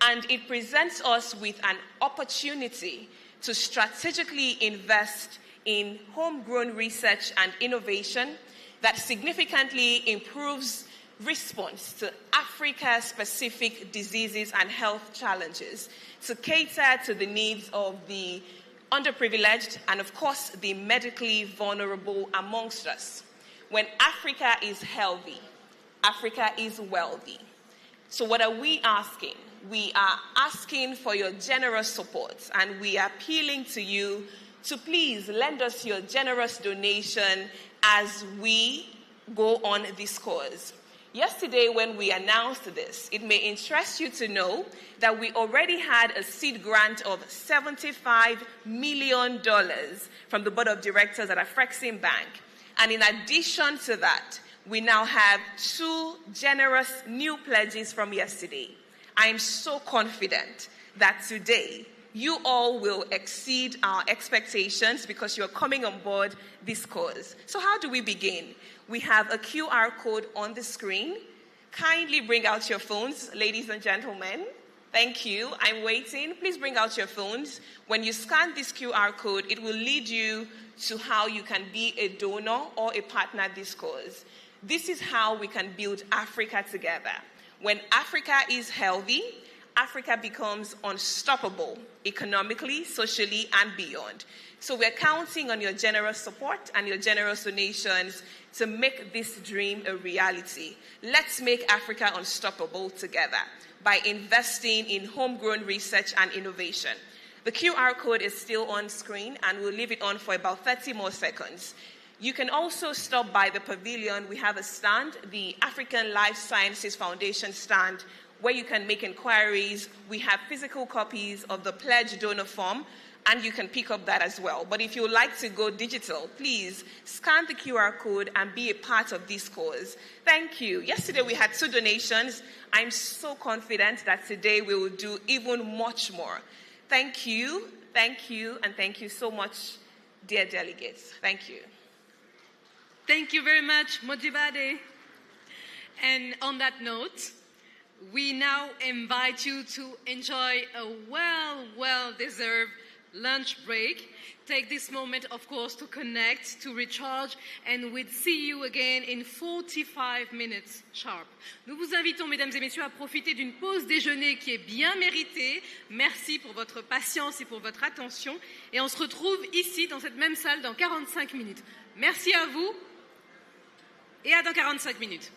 and it presents us with an opportunity to strategically invest in homegrown research and innovation that significantly improves response to Africa-specific diseases and health challenges to cater to the needs of the underprivileged and, of course, the medically vulnerable amongst us. When Africa is healthy, Africa is wealthy. So what are we asking? We are asking for your generous support, and we are appealing to you to please lend us your generous donation as we go on this cause. Yesterday, when we announced this, it may interest you to know that we already had a seed grant of $75 million from the board of directors at Afreximbank. And in addition to that, we now have 2 generous new pledges from yesterday. I am so confident that today you all will exceed our expectations because you're coming on board this cause. So how do we begin? We have a QR code on the screen. Kindly bring out your phones, ladies and gentlemen. Thank you. I'm waiting. Please bring out your phones. When you scan this QR code, it will lead you to how you can be a donor or a partner at this cause. This is how we can build Africa together. When Africa is healthy, Africa becomes unstoppable economically, socially, and beyond. So we're counting on your generous support and your generous donations to make this dream a reality. Let's make Africa unstoppable together by investing in homegrown research and innovation. The QR code is still on screen, and we'll leave it on for about 30 more seconds. You can also stop by the pavilion. We have a stand, the African Life Sciences Foundation stand, where you can make inquiries. We have physical copies of the pledge donor form, and you can pick up that as well. But if you would like to go digital, please scan the QR code and be a part of this cause. Thank you. Yesterday we had 2 donations. I'm so confident that today we will do even much more. Thank you, and thank you so much, dear delegates. Thank you. Thank you very much, Mojibade. And on that note, we now invite you to enjoy a well-deserved lunch break. Take this moment, of course, to connect, to recharge, and we'll see you again in 45 minutes sharp. Nous vous invitons, mesdames et messieurs, à profiter d'une pause déjeuner qui est bien méritée. Merci pour votre patience et pour votre attention. Et on se retrouve ici, dans cette même salle, dans 45 minutes. Merci à vous et à dans 45 minutes.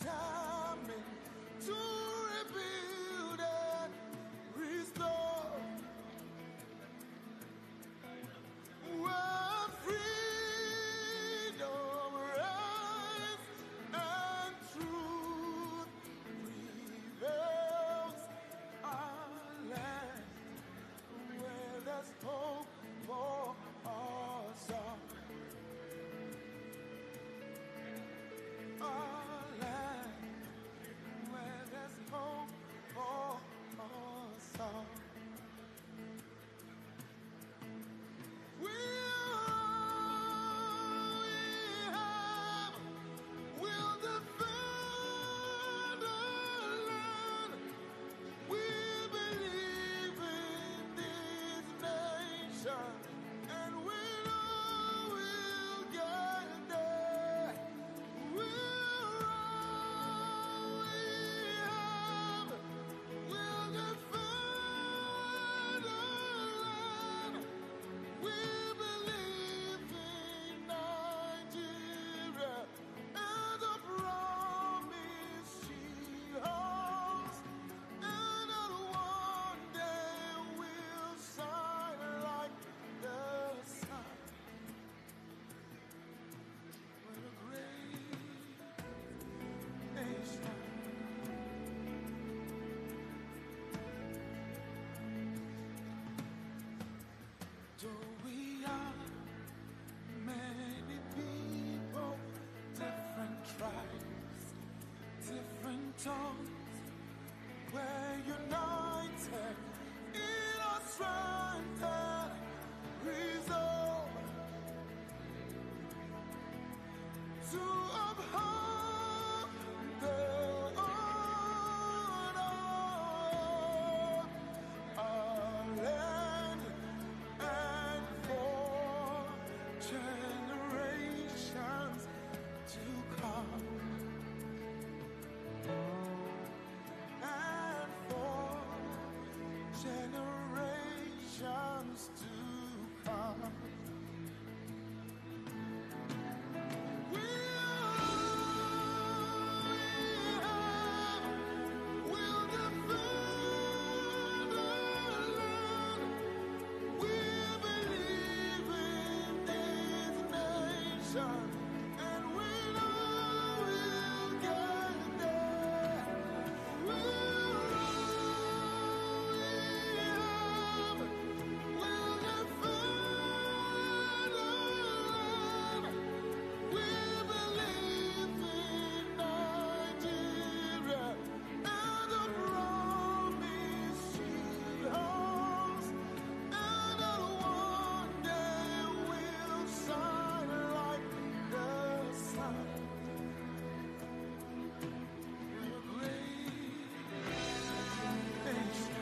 coming to rebuild and restore. Where freedom reigns and truth prevails, our land where there's hope for us all. Our land where there's hope for us all. We'll defend our land. We believe in this nation, and we know we'll get there. We'll defend our land. We believe in Nigeria and the promise she holds, and that one day we'll shine like the sun. We're a great nation. Though we are many people, different tribes, different tongues, we're united in our strength and resolve to uphold the honor of our land and for generations to come, and for generations to come. We'll defend our land. We believe in this nation, and we know we'll get there. We'll defend our land. We believe in Nigeria and the promise she holds, and that one day we'll shine like the sun. We're a great nation.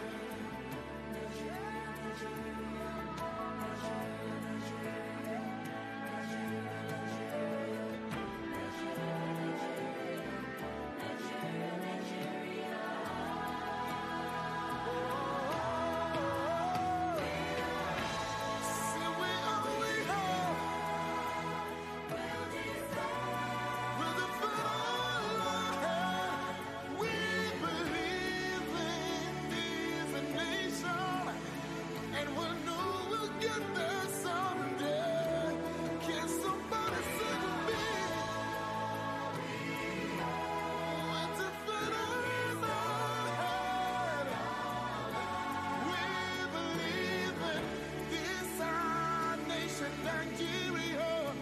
Nigeria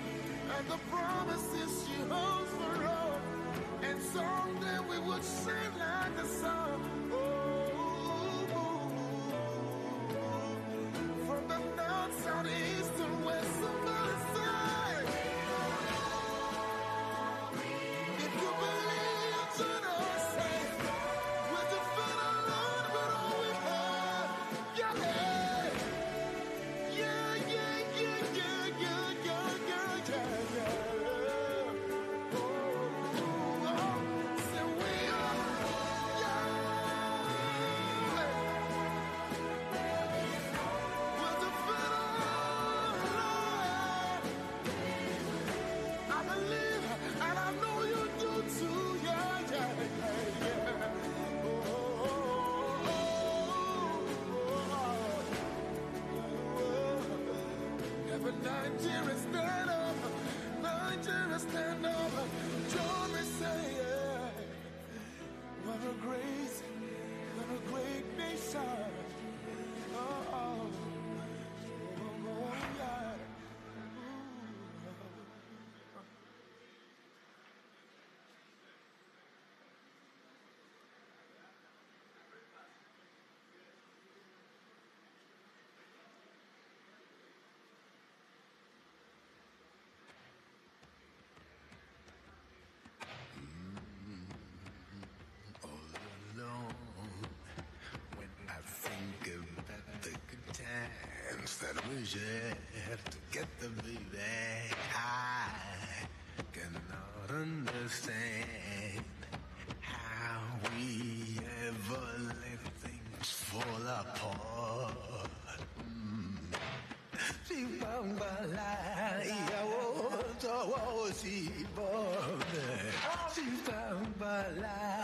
and the promises she holds for us, and someday we would shine like the sun. Oh, from the north, south, east, and west, somebody say, if you believe, you know, say, we'll defend our land with all we have. Yeah, yeah, yeah, yeah, yeah, yeah, yeah, yeah, yeah. Oh, say we are, yeah. that we share to get the baby. I cannot understand how we ever let things fall apart. Si bambala, iawo, tawo si bombe. Si bambala.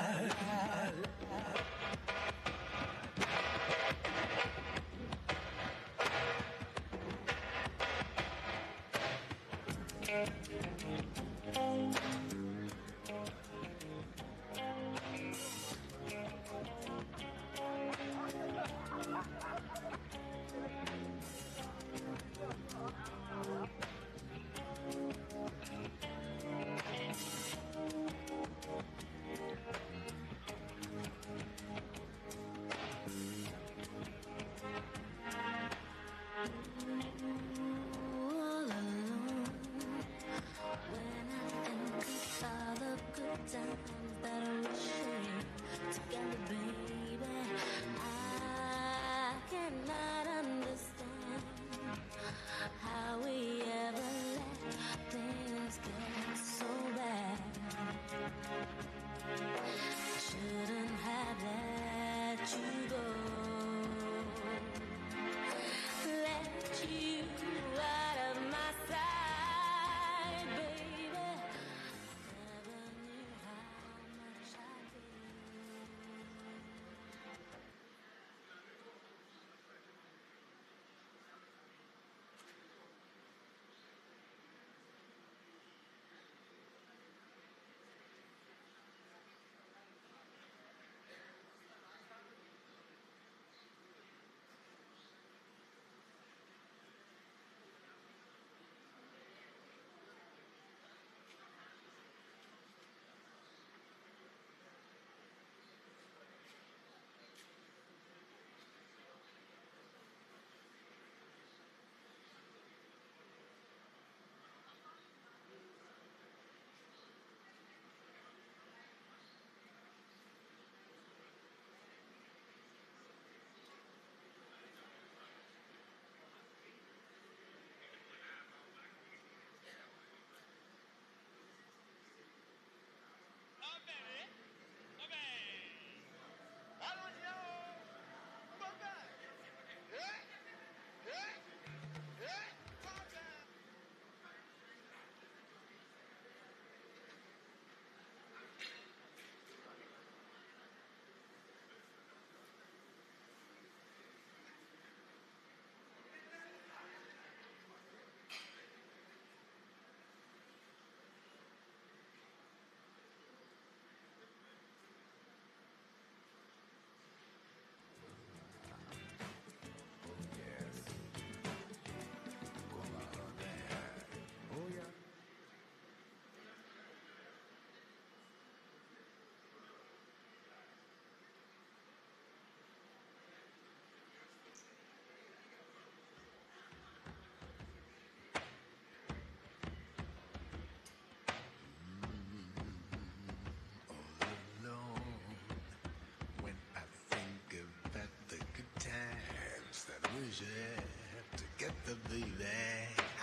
To get the baby,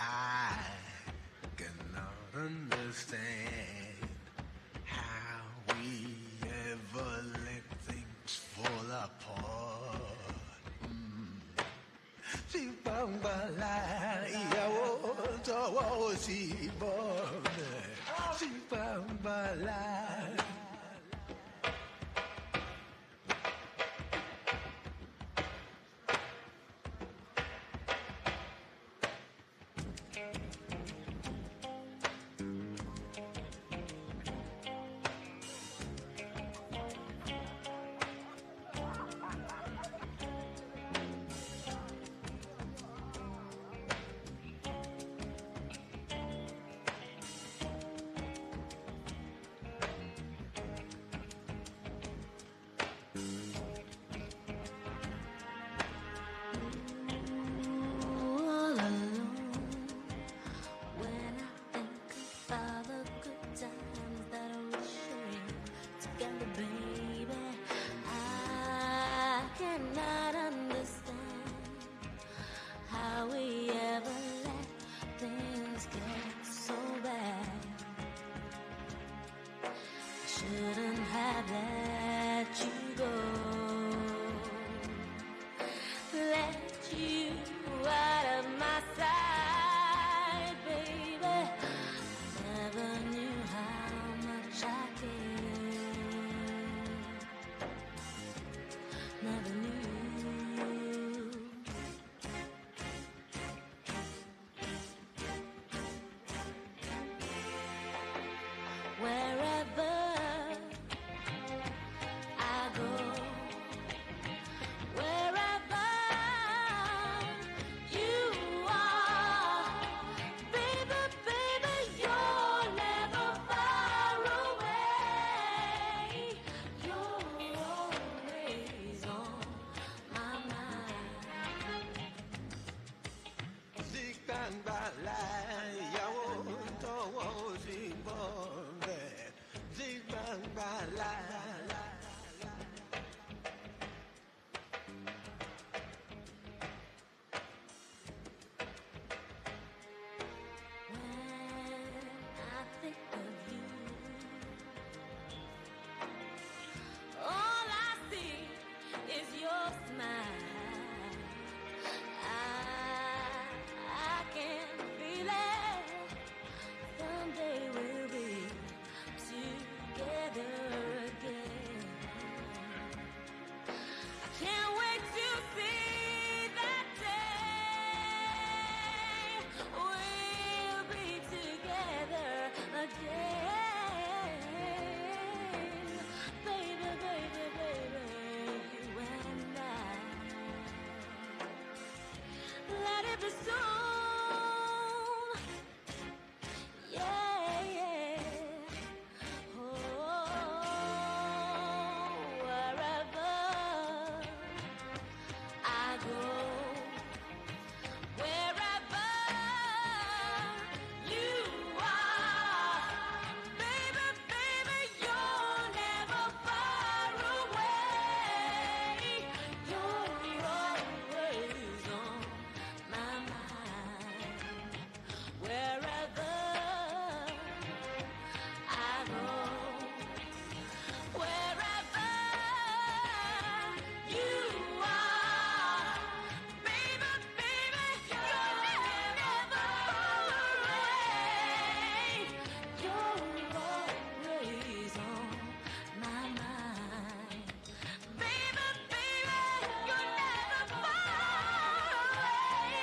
I cannot understand how we ever let things fall apart. Si bambala, iawo, tawo si bombe. Si bambala. shouldn't have let you go. Let you out of my sight, baby. Never knew how much I cared. Never knew. Wherever I go, wherever you are, baby, baby, you're never far away. You're always on my mind. I think of you, all I see is your smile. I can feel it. Someday we'll be together again. I can't wait to see that day. We'll be together again. Baby, baby, baby, you and I. Let it be soon. Yeah, yeah. Oh, wherever I go, wherever you are, baby, baby, you're never far away. You're always on my mind. Wherever I go, wherever you are, baby, baby, you're never far away. You're always on my mind. Baby, baby, you're never far away.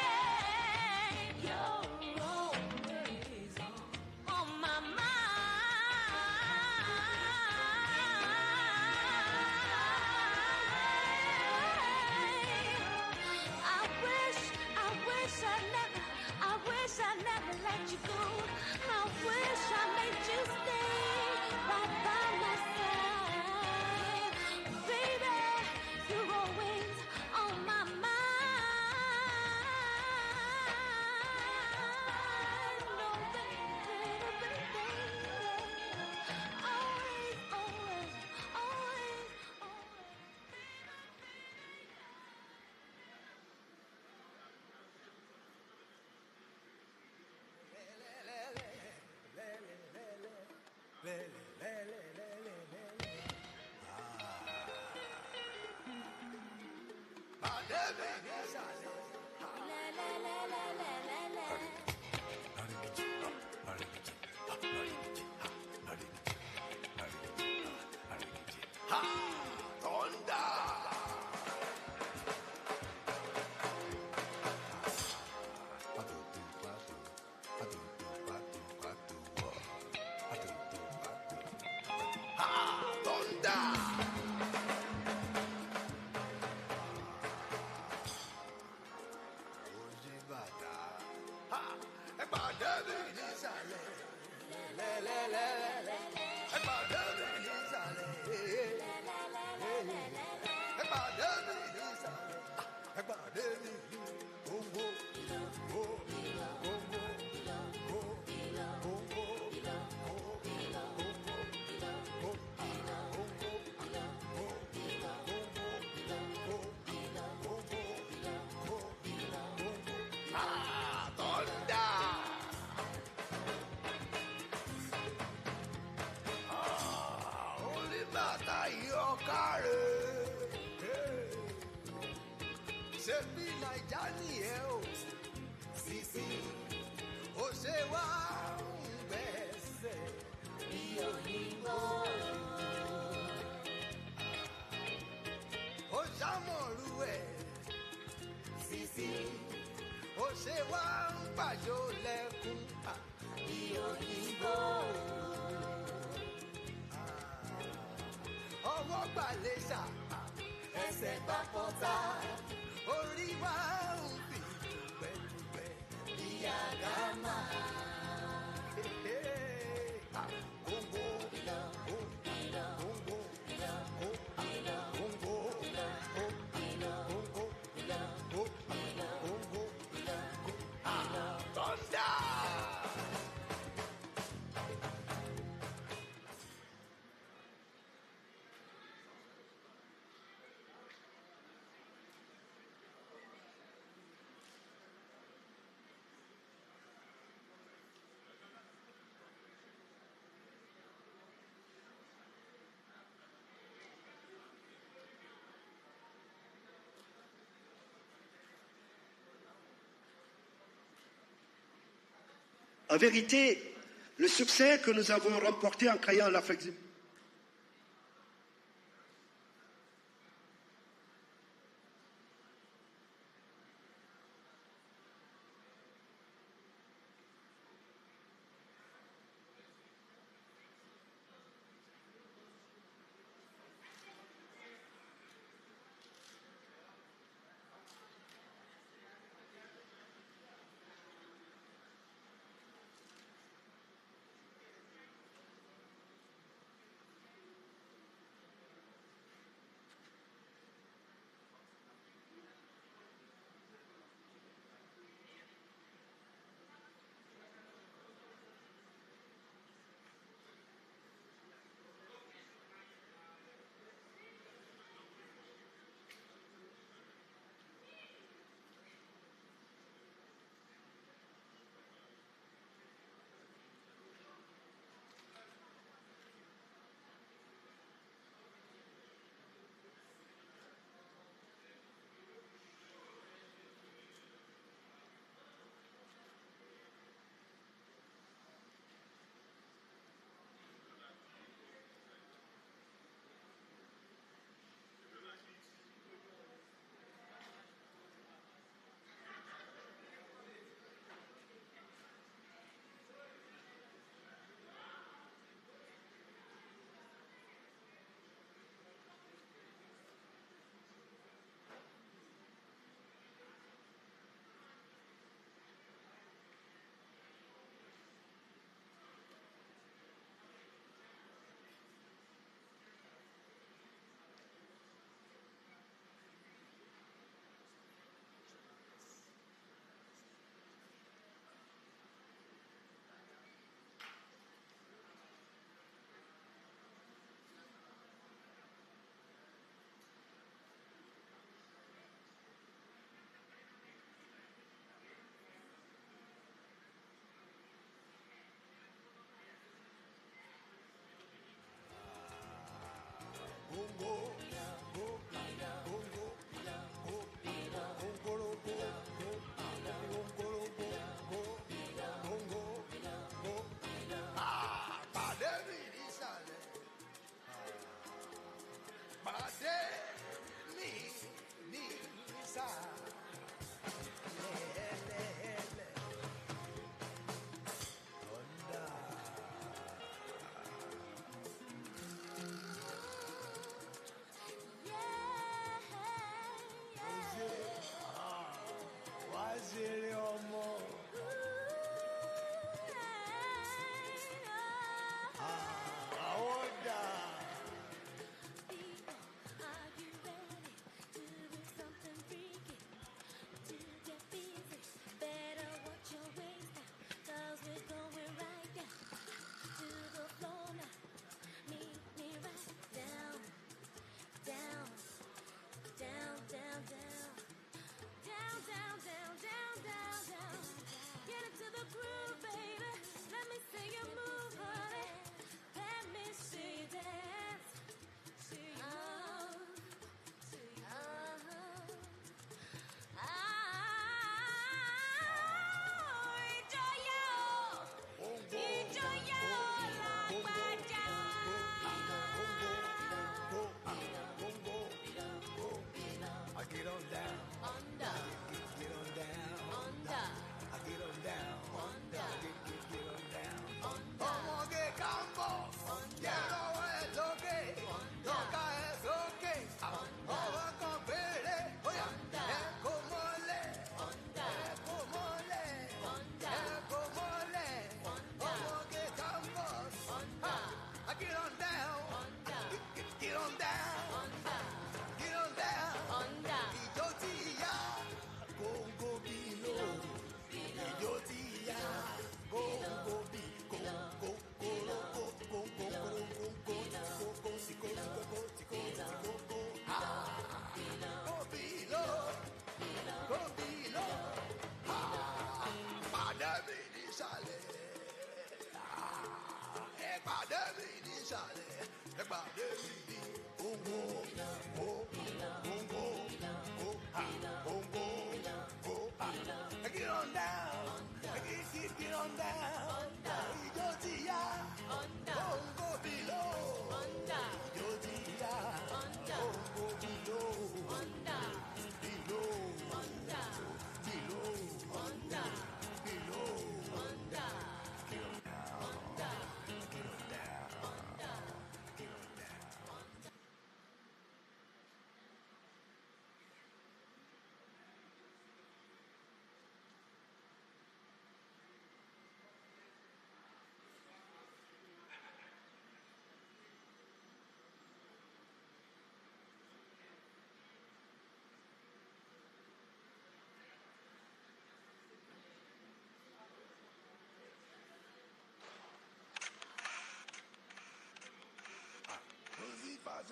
You're always on my mind. I never let you go. I wish I made you stay right by my side. Baby, you're always on my mind. No, baby, baby, always, always, always, bàtà ìyọkàrẹ̀. Ṣé bí Naija nìyẹn o? Sisi, ó ṣe wá ń gbẹ̀sẹ̀ bí òyìnbó. Ó ṣàmọ̀rú ẹ̀. Sisi, ó ṣe wá ń pàjọ lẹ́kùn bí òyìnbó. Ọwọ́ gbàlẹ̀ ṣá, ẹsẹ̀ gbà pọ́tà, orí wa ń fi dùgbẹ́dùgbẹ́ bí àgàmà. Góńgó, góńgó, góńgó, thunder! En vérité, le succès que nous avons remporté en créant l'Afreximbank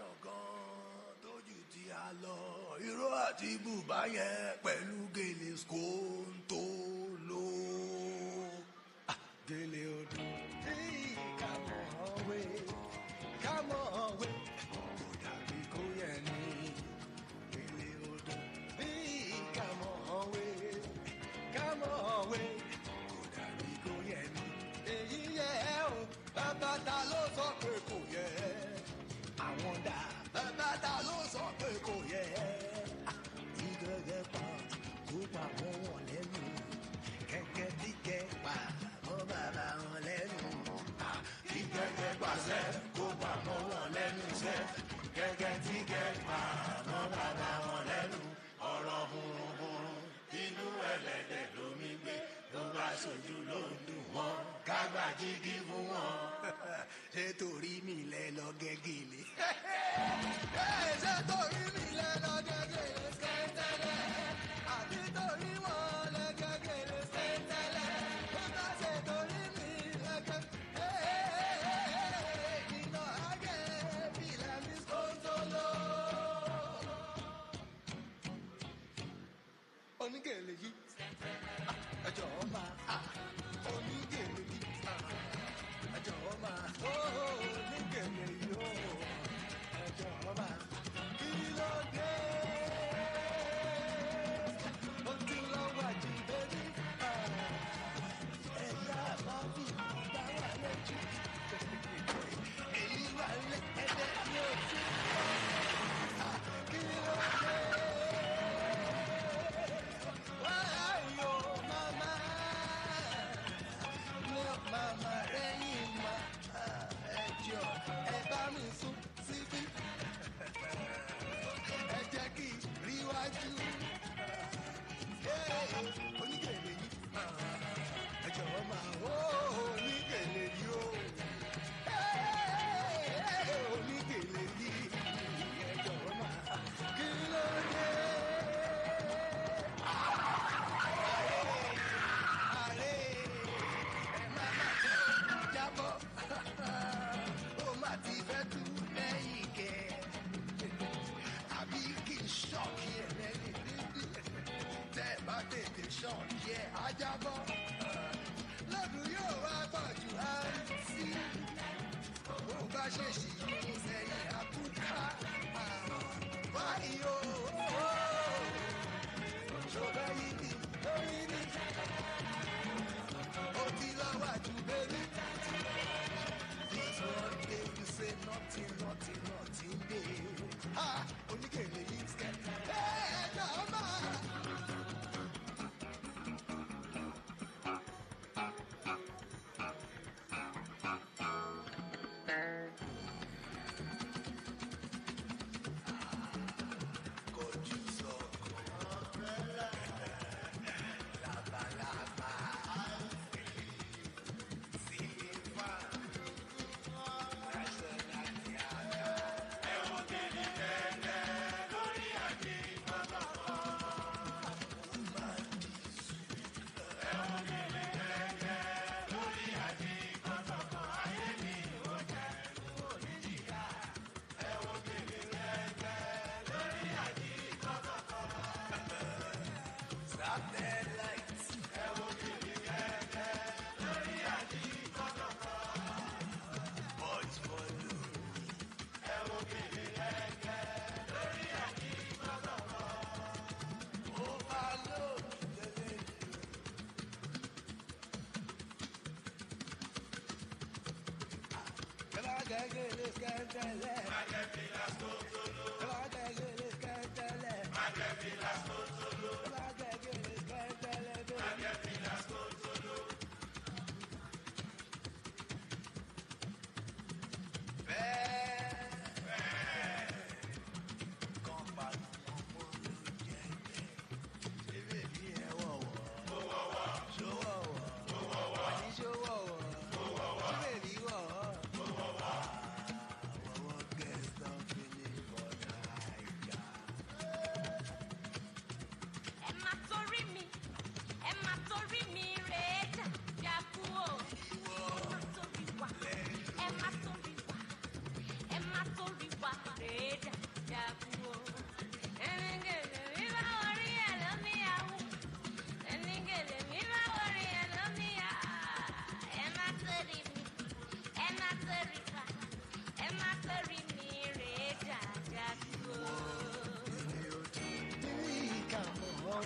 tàn gan tójú tí a lọ irọ́ àti bùbá yẹn pẹ̀lú gèlè skóńtó ló gèlè odò. Come on, wait. Kò dàbí kó yẹ ní gèlè odò. Come on, wait. Come on, wait. Kò dàbí kó yẹ ní. Èyí yẹ ẹ́ o, bàbá ta ló sọ pé kò yẹ ẹ́. Àwọn dà, bàbá ta ló sọ pé kò yẹ ẹ́. Ìgẹ̀gẹ̀ pa, kó pa mọ́ wọn lẹ́nu. Kẹ̀kẹ́ tí kẹ́ pa, mọ́ bàbá wọn lẹ́nu. Ìgẹ̀gẹ̀ pàṣẹ, kó pa mọ́ wọn lẹ́nu sẹ́. Kẹ̀kẹ́ tí kẹ́ pa, mọ́ bàbá wọn lẹ́nu. Ọ̀rọ̀ hurunhurun, inú ẹlẹ́dẹ̀ lómi gbé. Ló bá ṣojú ló ń dùn wọ́n. Kágbá jígí fún wọn. Ṣé torí mi lẹ lọ gẹ́gẹ́lé? Ṣé torí mi lẹ lọ gẹ́gẹ́lé skẹ́tẹ́lẹ̀? Àbí torí wọn lẹ gẹ́gẹ́lé skẹ́tẹ́lẹ̀? Ó bá ṣe torí mi lẹ gẹ́gẹ́lé. Iná àgẹ́ bílẹ̀ ní skóńtóló. Onígèlè yìí. Ẹjọ́ máa. Onígèlè yìí. Ẹjọ́ máa. Onígèlè yìí. Ẹjọ́ máa. Kí ló dé? Ó ti lọ wájú bébí. Ẹ̀yà máa fi ìgbà wà lójú. Èyí wà lé ẹ̀dẹ̀ ní ojú. Kí ló dé? Mama rẹ́yìn ma ẹjọ́ ẹ bá mi sún síbí ẹ jẹ́ kí ríwájú onígèlè yìí ẹjọ́ máa wó onígèlè yìí ó onígèlè yìí ẹjọ́ máa kí ló dé. Ṣọ̀kì ẹ̀ ajábọ̀ lọ́dún yóò wá pọ̀jù àìsí bó bá ṣèṣì yí sẹ́yìn àkúkà wáyé o ṣọlá yìí ni lórí ni ó ti lọ́wájú bébí. This one day you say nothing day. Onígèlè yìí skẹ́ ẹ̀ẹ́dọ̀ máa.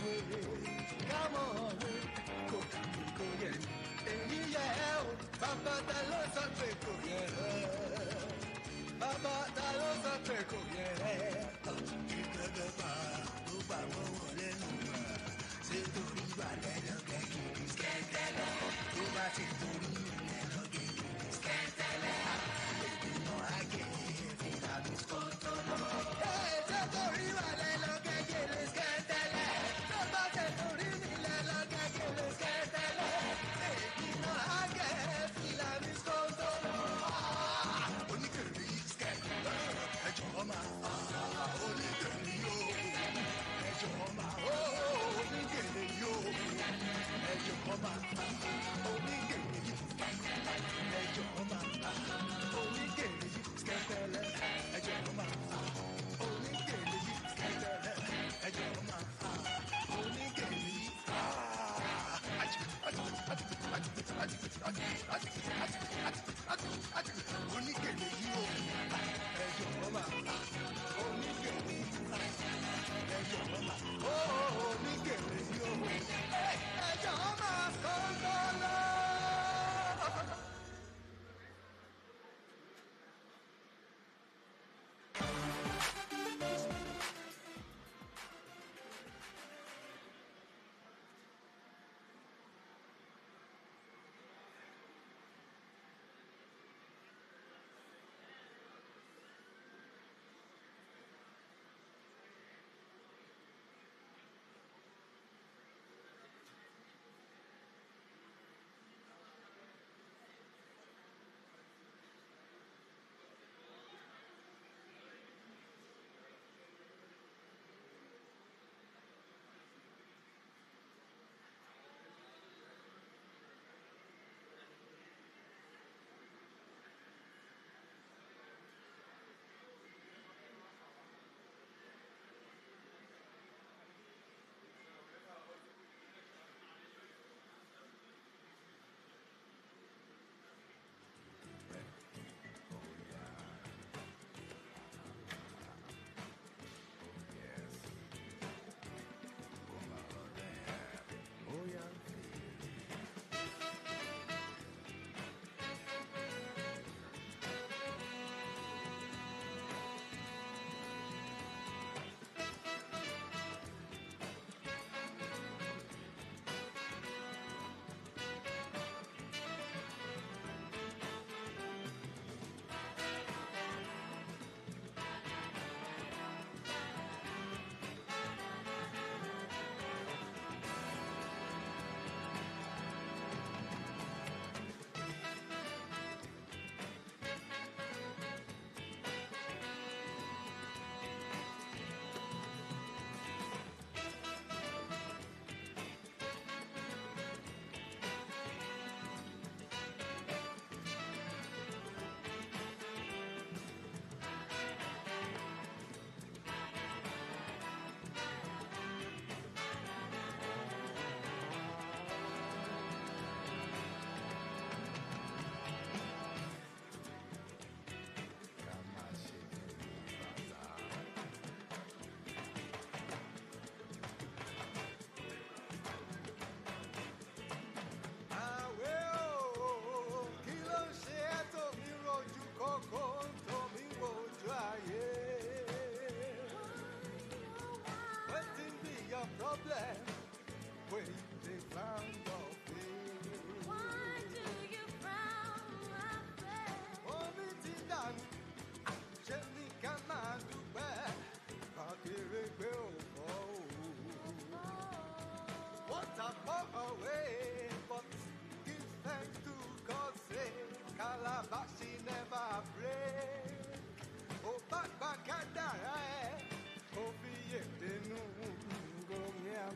come on, go, go, yeah. Yeah, Baba Dalo Santeco, yeah. Baba Dalo Santeco, yeah.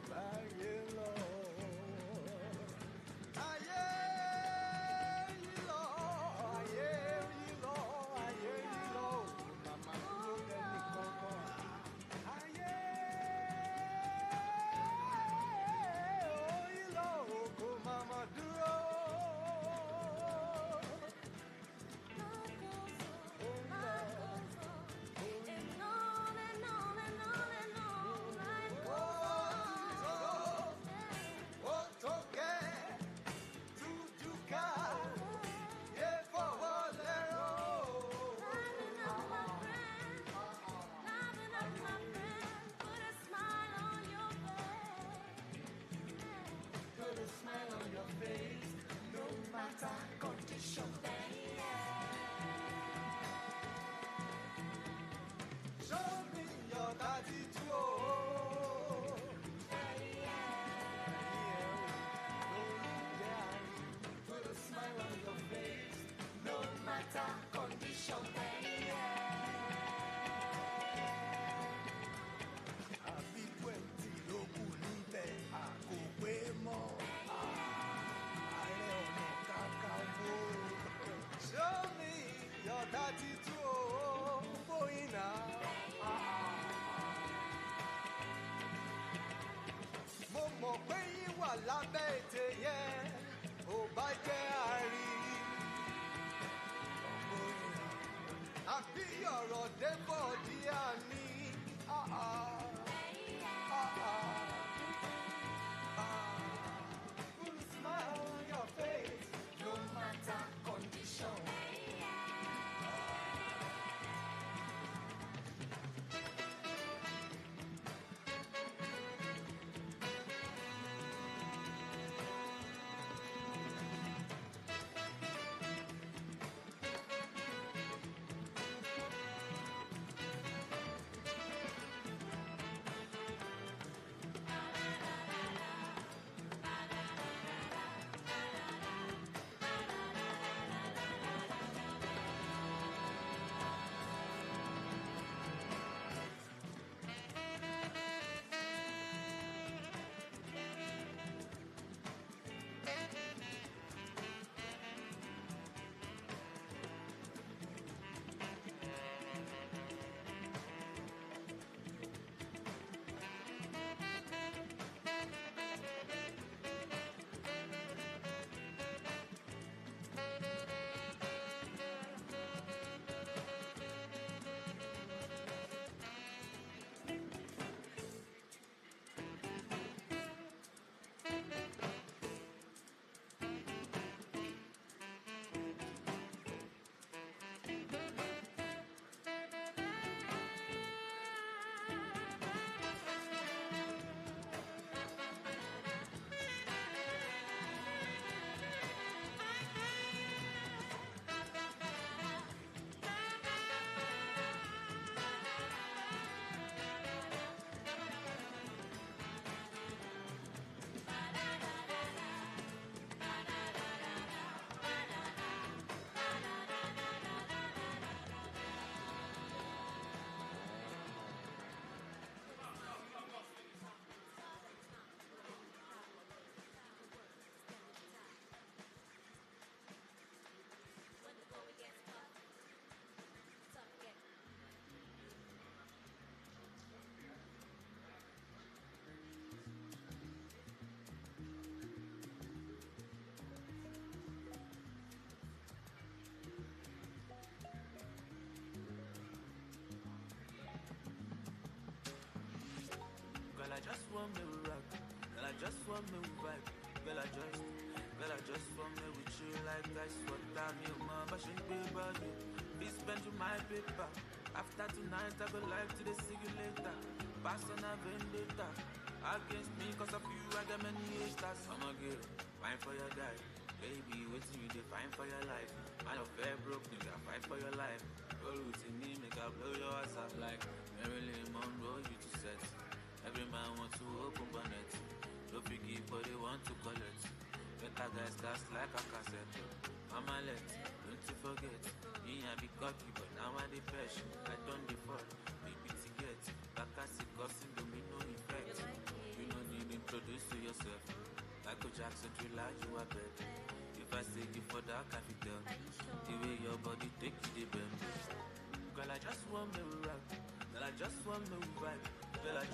Bye. Put a smile on your face, no matter condition. Àbí 20 ló kù níbẹ̀, kò pé mọ́. Ààrẹ Ọ̀nà Kakanfò. Show me your 32 bóyínà. Mo mọ̀ pé yín wà lábẹ́ ètè yẹn, ò bá jẹ́ àárín. Àbí ọ̀rọ̀ débọ̀ díà ní. Put a smile on your face, no matter condition. Girl, I just want me rock. Girl, I just want me vibe. Girl, I just want me with you like ice water. Me, mama, shouldn't be about you. Please spend you my paper. After tonight, I go live to the see you later. Pass on a vendetta. Against me, cause of you, I got many haters. I'm a girl, fine for your guy. Baby, waiting you define for your life. Man of fair broke, nigga, fight for your life. Roll with me, make I blow your ass up like Marilyn Monroe, you to set. Every man wants to open bonnet. Don't forgive, but they want to collect. Better guys cast like a cassette. Mama let, don't you forget. Me, I be cocky, but now I the passion. I don't default, baby ticket. Bakasi cousin, do me no effect. You don't need to introduce to yourself. Like a Jackson, you like you a bed. If I say you for that, I can tell. The way your body take you, the bend. Girl, I just want me rock. Girl, I just want me vibe. Girl, I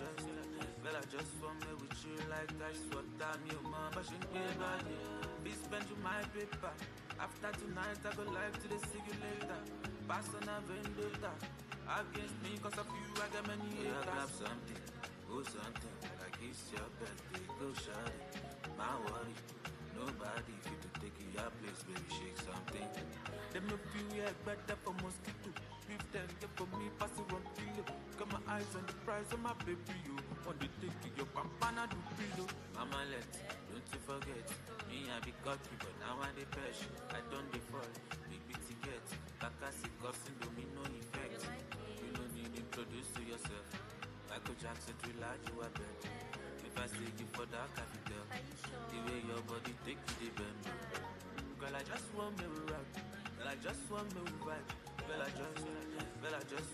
just want me with you like ice water. Me, mama, shouldn't be about you. Please spend you my paper. After tonight, I go live to the see you later. Pass on a vendetta. Against me, cause of you, I got many haters. Yeah, grab something, go something. Like it's your birthday, go shut it. My worry, nobody fit to take your place, baby, shake something. Them no feel yeah, better for mosquito. If them get for me, pass it 1 kilo. Got my eyes on the price of my baby, you. Want to take your pampana do pillow. Mama let, don't you forget. Me, I be cocky, but now I the passion. I don't default, big ticket. Bakasi cousin, do me no effect. You don't need to introduce to yourself. Like like you are better. If I take you for that coffee girl, the way your body take to the bend. Girl, I just want me to rock. Girl, I just want me to vibe. Girl, I just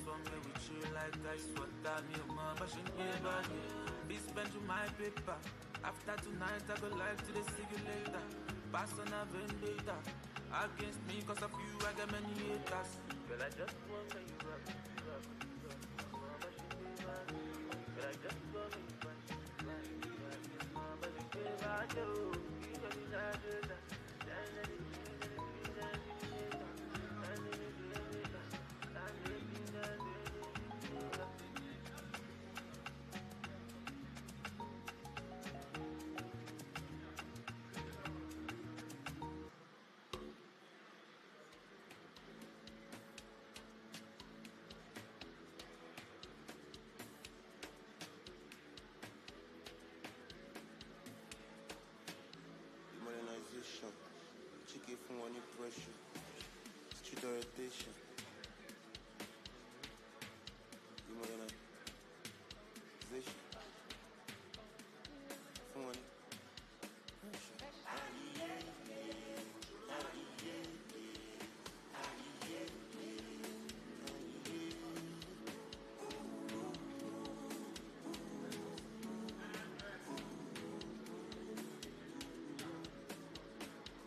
want me with you like ice water. Me and my passion, baby. Be spent to my paper. After tonight, I go live to the see you later. Pass on a vendetta. Against me, cause of you, I got many haters. Girl, I just want me to rock. Girl, I just want me to rock. Modernization, chicken from one impression, street orientation. Modernization, from one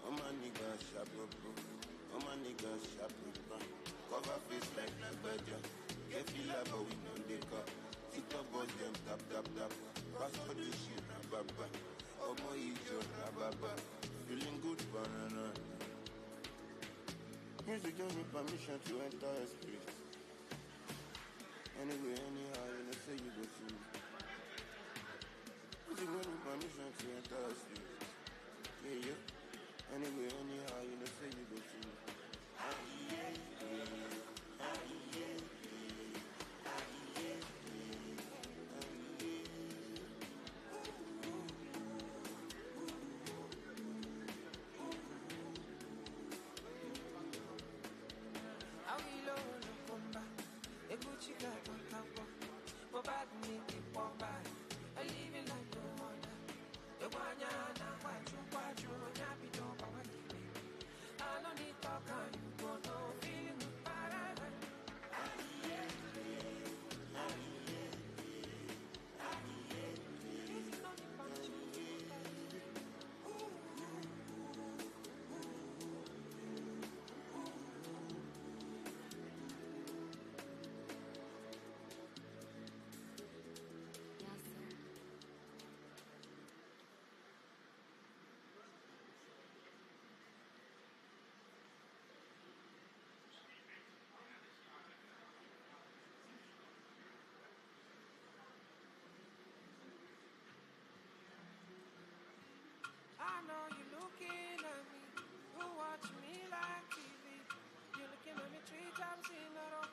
all my niggas sharp, cover face like Nagbaja. Get feel like but we know they cut. Sit up boys them tap tap tap. Pass for the shit rababa. Oh my ijo rababa. Feeling good banana. Music don't need permission to enter a street. Anyway, anyhow, you know say you go to. Music don't need permission to enter a street. Yeah. Anyway, anyhow, you know say you go to. I know you're looking at me, you watch me like TV. You're looking at me 3 times in a row.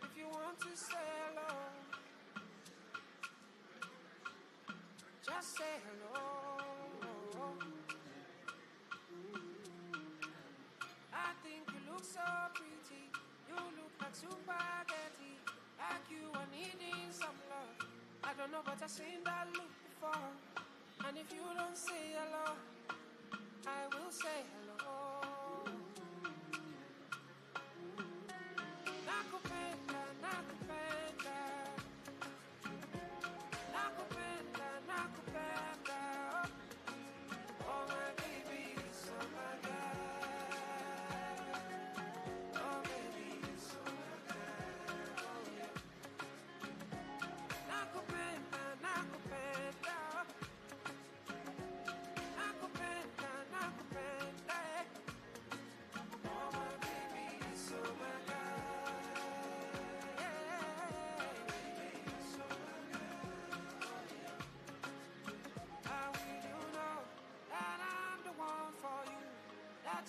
If you want to say hello, just say hello. I think you look so pretty, you look like spaghetti, like you are needing some love. I don't know, but I've seen that look before. And if you don't say hello, I will say hello. Nakupenda, nakupenda. Nakupenda, nakupenda. Oh my baby, so my God. Oh baby, so my God. Oh yeah. Nakupenda, nakupenda.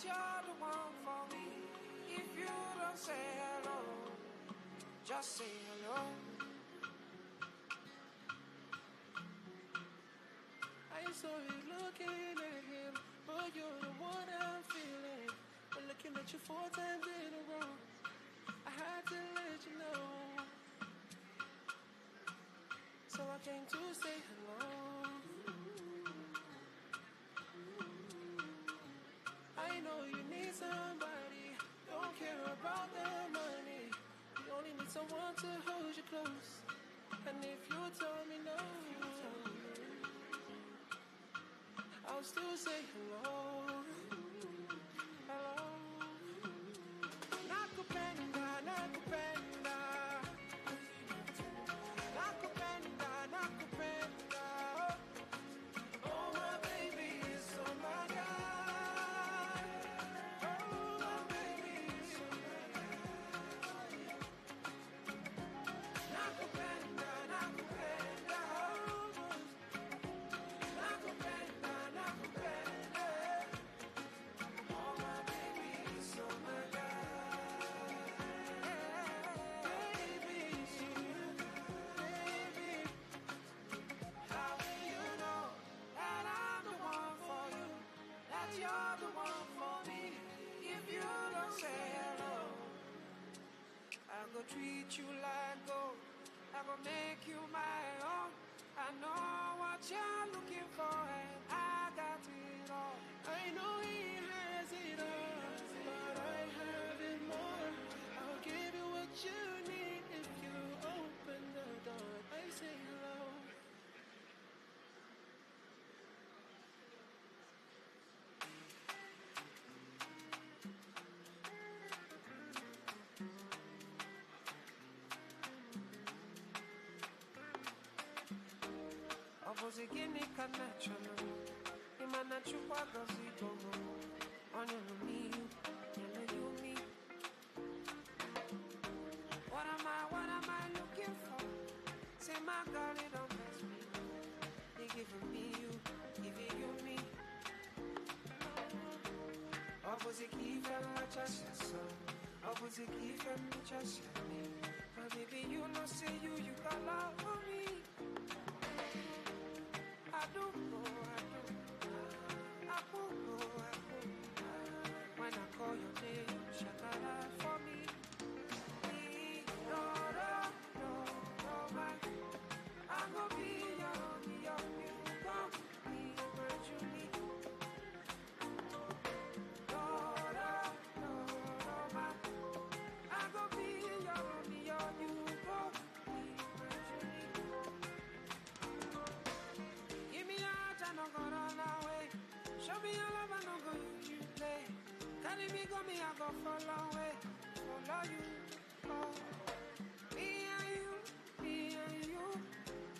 You're the one for me. If you don't say hello, just say hello. I used to be looking at him, but you're the one I'm feeling. I'm looking at you 4 times in a row. I had to let you know. So I came to say hello. I know you need somebody, don't care about the money. You only need someone to hold you close. And if you tell me no, I'll still say hello. Hello. Nakupenda, nakupenda. Nakupenda, nakupenda. Oh, my baby is so my guy. Oh, my baby is so my guy. Nakupenda, nakupenda. Nakupenda, nakupenda. Oh, my baby is so my guy. Baby, baby. How will you know that I'm the one for you? That you're the one for me? If you don't say hello, I go treat you like gold. I go make you my own. I know what you're looking for, and I got it all. I know he has it all, but I have it more. I'll give you what you need if you open the door. I say hello. Opposite connection, Imana chukwa gazito, on your me, you me. What am I looking for? Say my God, it don't mess me. They giving me you, giving you me. Opposite key fell like just son. Opposite key fell just me. But baby, you know, say you got love for me. I do go. When I call your name, you shut out for me. No, man. I'm gonna be your you come be my Julie. No, man. I'm gonna be your you come be my Julie. Give me a heart, I'm not gonna run away. Show me your love, I'm not gonna you play. Carry me, go me, I go follow away. Follow you, oh. Me and you.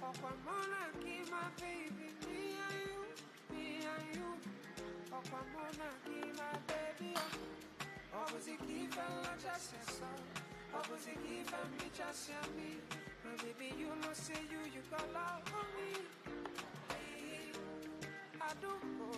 Okwamona, keep my baby. Me and you. Okwamona, keep my baby. Opposite keep and just so. Opposite keep and me just me. My baby, you know, say you got love for me. I do go.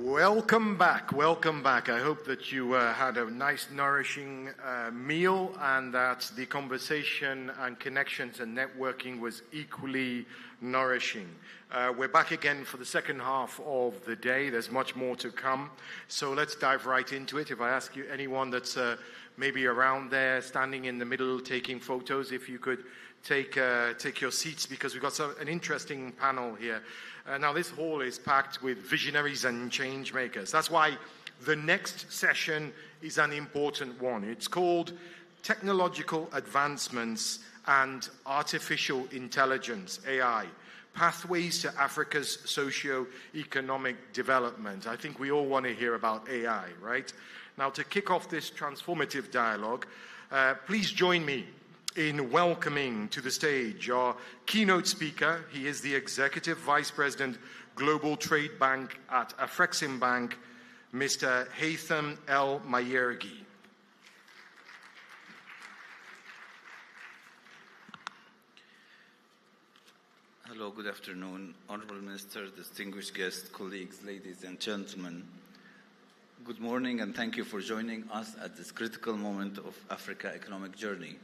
Welcome back. Welcome back. I hope that you had a nice, nourishing meal and that the conversation and connections and networking was equally nourishing. We're back again for the second half of the day. There's much more to come. So let's dive right into it. If I ask you, anyone that's maybe around there, standing in the middle, taking photos, if you could take your seats, because we've got an interesting panel here. Now, this hall is packed with visionaries and change makers. That's why the next session is an important one. It's called Technological Advancements and Artificial Intelligence, AI, Pathways to Africa's Socio-Economic Development. I think we all want to hear about AI, right? Now, to kick off this transformative dialogue, please join me in welcoming to the stage our keynote speaker. He is the Executive Vice President, Global Trade Bank at Afreximbank, Mr. Haytham El Mayergi. Hello, good afternoon, Honorable Minister, distinguished guests, colleagues, ladies and gentlemen. Good morning and thank you for joining us at this critical moment of Africa's economic journey.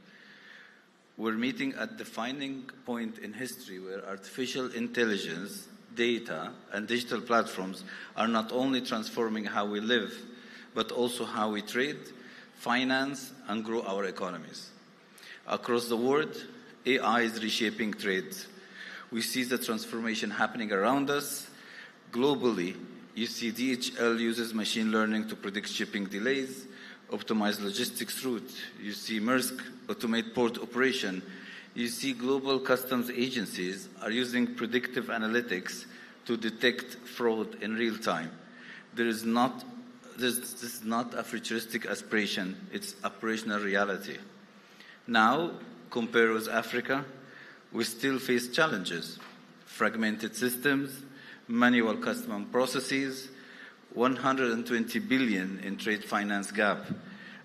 We're meeting at a defining point in history where artificial intelligence, data, and digital platforms are not only transforming how we live, but also how we trade, finance, and grow our economies. Across the world, AI is reshaping trade. We see the transformation happening around us. Globally, you see DHL uses machine learning to predict shipping delays, optimize logistics route. You see Maersk automate port operation. You see global customs agencies are using predictive analytics to detect fraud in real time. This is not a futuristic aspiration, it's operational reality. Now, compared with Africa, we still face challenges: fragmented systems, manual custom processes, 120 billion in trade finance gap,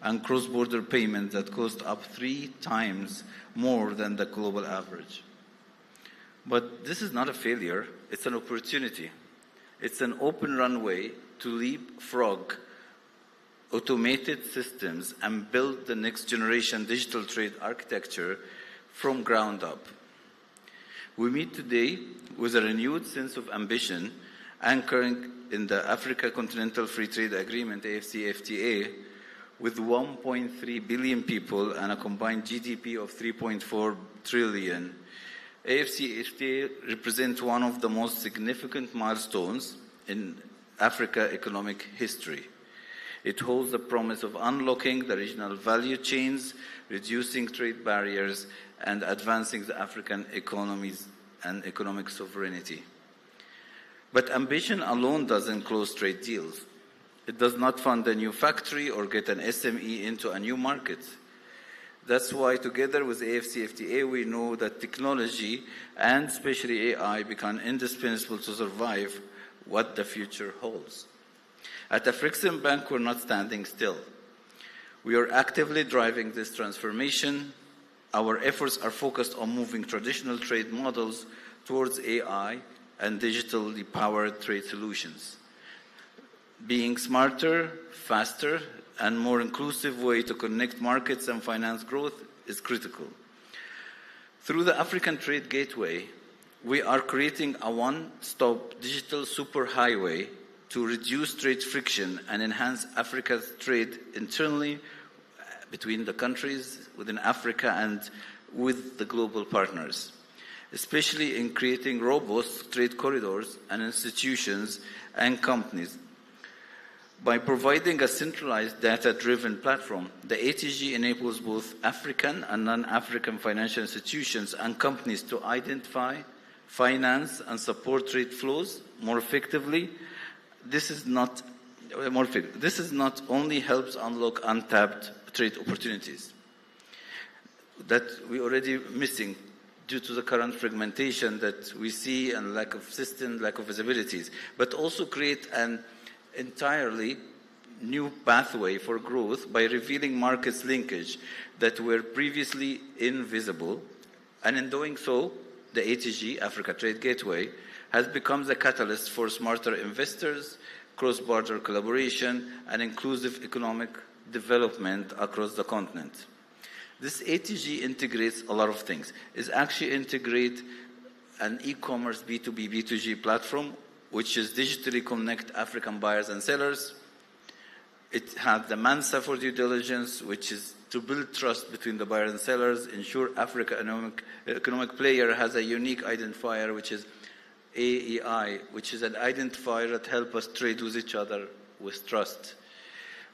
and cross-border payments that cost up 3 times more than the global average. But this is not a failure, it's an opportunity. It's an open runway to leapfrog automated systems and build the next generation digital trade architecture from ground up. We meet today with a renewed sense of ambition, anchoring in the Africa Continental Free Trade Agreement, AFCFTA, with 1.3 billion people and a combined GDP of 3.4 trillion. AFCFTA represents one of the most significant milestones in Africa economic history. It holds the promise of unlocking the regional value chains, reducing trade barriers, and advancing the African economies and economic sovereignty. But ambition alone doesn't close trade deals. It does not fund a new factory or get an SME into a new market. That's why together with AFCFTA, we know that technology, and especially AI, become indispensable to survive what the future holds. At Afreximbank, we're not standing still. We are actively driving this transformation. Our efforts are focused on moving traditional trade models towards AI and digitally powered trade solutions. Being smarter, faster, and more inclusive way to connect markets and finance growth is critical. Through the African Trade Gateway, we are creating a one-stop digital superhighway to reduce trade friction and enhance Africa's trade internally between the countries within Africa and with the global partners, especially in creating robust trade corridors and institutions and companies. By providing a centralized data-driven platform, the ATG enables both African and non-African financial institutions and companies to identify, finance, and support trade flows more effectively. This is not only helps unlock untapped trade opportunities that we're already missing due to the current fragmentation that we see and lack of system, lack of visibilities, but also create an entirely new pathway for growth by revealing markets linkage that were previously invisible. And in doing so, the ATG, Africa Trade Gateway, has become the catalyst for smarter investors, cross-border collaboration, and inclusive economic development across the continent. This ATG integrates a lot of things. It actually integrates an e-commerce B2B, B2G platform, which is digitally connect African buyers and sellers. It has the Mansa for due diligence, which is to build trust between the buyers and sellers, ensure Africa economic player has a unique identifier, which is AEI, which is an identifier that helps us trade with each other with trust.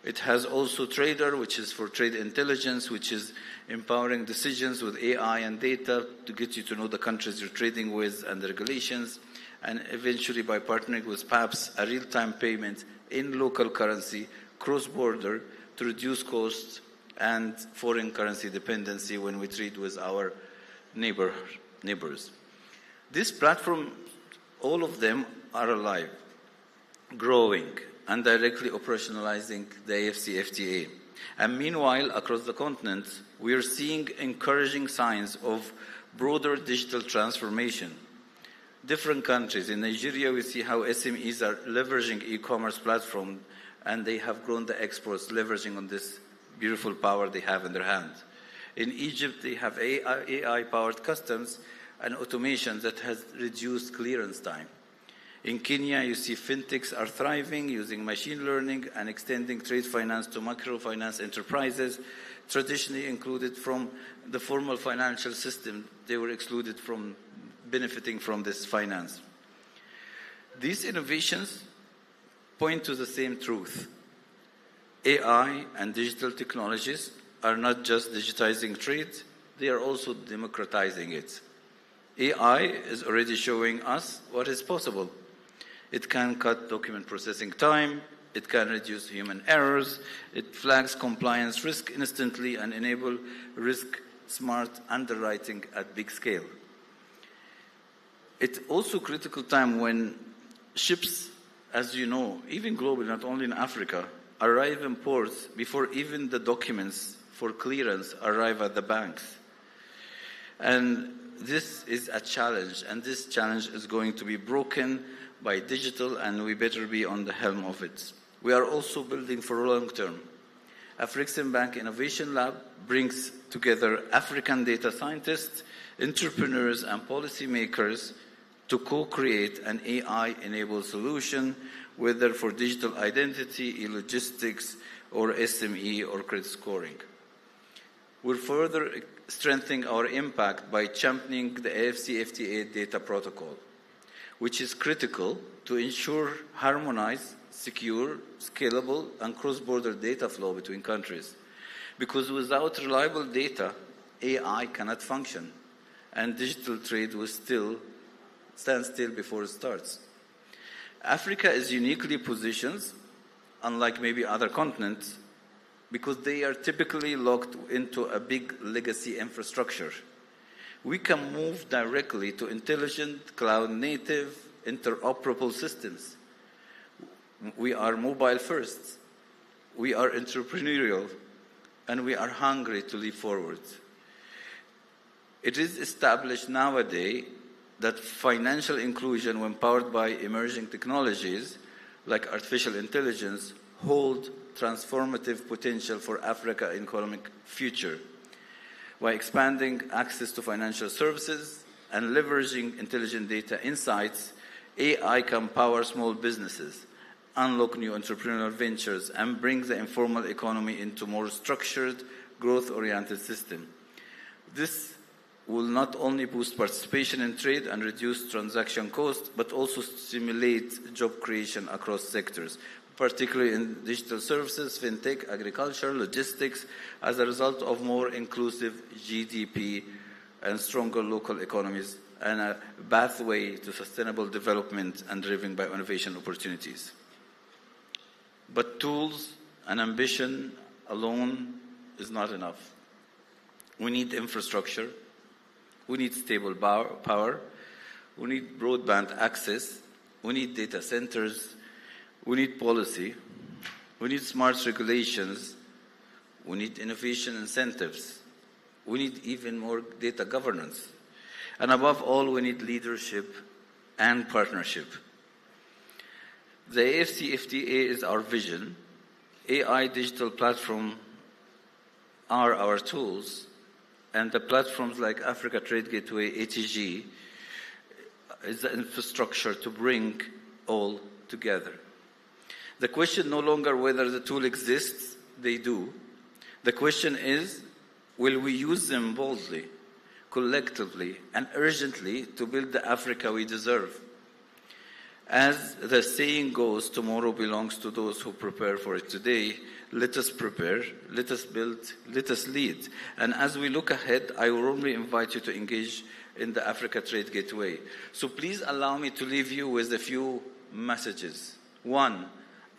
It has also Trader, which is for trade intelligence, which is empowering decisions with AI and data to get you to know the countries you're trading with and the regulations. And eventually, by partnering with PAPS, a real-time payment in local currency, cross-border, to reduce costs and foreign currency dependency when we trade with our neighbors. This platform, all of them are alive, growing, and directly operationalizing the AFCFTA. And meanwhile, across the continent, we are seeing encouraging signs of broader digital transformation. Different countries. In Nigeria, we see how SMEs are leveraging e-commerce platform, and they have grown the exports leveraging on this beautiful power they have in their hand. In Egypt, they have AI-powered customs and automation that has reduced clearance time. In Kenya, you see fintechs are thriving, using machine learning and extending trade finance to microfinance enterprises, traditionally included from the formal financial system. They were excluded from benefiting from this finance. These innovations point to the same truth. AI and digital technologies are not just digitizing trade, they are also democratizing it. AI is already showing us what is possible. It can cut document processing time, it can reduce human errors, it flags compliance risk instantly and enable risk-smart underwriting at big scale. It's also critical time when ships, as you know, even globally, not only in Africa, arrive in ports before even the documents for clearance arrive at the banks. And this is a challenge, and this challenge is going to be broken by digital, and we better be on the helm of it. We are also building for long term. Afreximbank Innovation Lab brings together African data scientists, entrepreneurs, and policymakers to co-create an AI-enabled solution, whether for digital identity, e-logistics, or SME or credit scoring. We're further strengthening our impact by championing the AFCFTA data protocol, which is critical to ensure harmonized, secure, scalable, and cross-border data flow between countries. Because without reliable data, AI cannot function, and digital trade will still stand still before it starts. Africa is uniquely positioned, unlike maybe other continents, because they are typically locked into a big legacy infrastructure. We can move directly to intelligent, cloud-native, interoperable systems. We are mobile first, we are entrepreneurial, and we are hungry to leap forward. It is established nowadays that financial inclusion, when powered by emerging technologies like artificial intelligence, hold transformative potential for Africa's economic future. By expanding access to financial services and leveraging intelligent data insights, AI can power small businesses, unlock new entrepreneurial ventures, and bring the informal economy into more structured, growth-oriented system. This will not only boost participation in trade and reduce transaction costs, but also stimulate job creation across sectors, particularly in digital services, fintech, agriculture, logistics, as a result of more inclusive GDP and stronger local economies, and a pathway to sustainable development and driven by innovation opportunities. But tools and ambition alone is not enough. We need infrastructure, we need stable power, we need broadband access, we need data centers, we need policy, we need smart regulations, we need innovation incentives, we need even more data governance. And above all, we need leadership and partnership. The AFCFTA is our vision. AI digital platform are our tools, and the platforms like Africa Trade Gateway, ATG, is the infrastructure to bring all together. The question no longer whether the tool exists, they do. The question is, will we use them boldly, collectively, and urgently to build the Africa we deserve? As the saying goes, tomorrow belongs to those who prepare for it today. Let us prepare, let us build, let us lead. And as we look ahead, I will only invite you to engage in the Africa Trade Gateway. So please allow me to leave you with a few messages. One,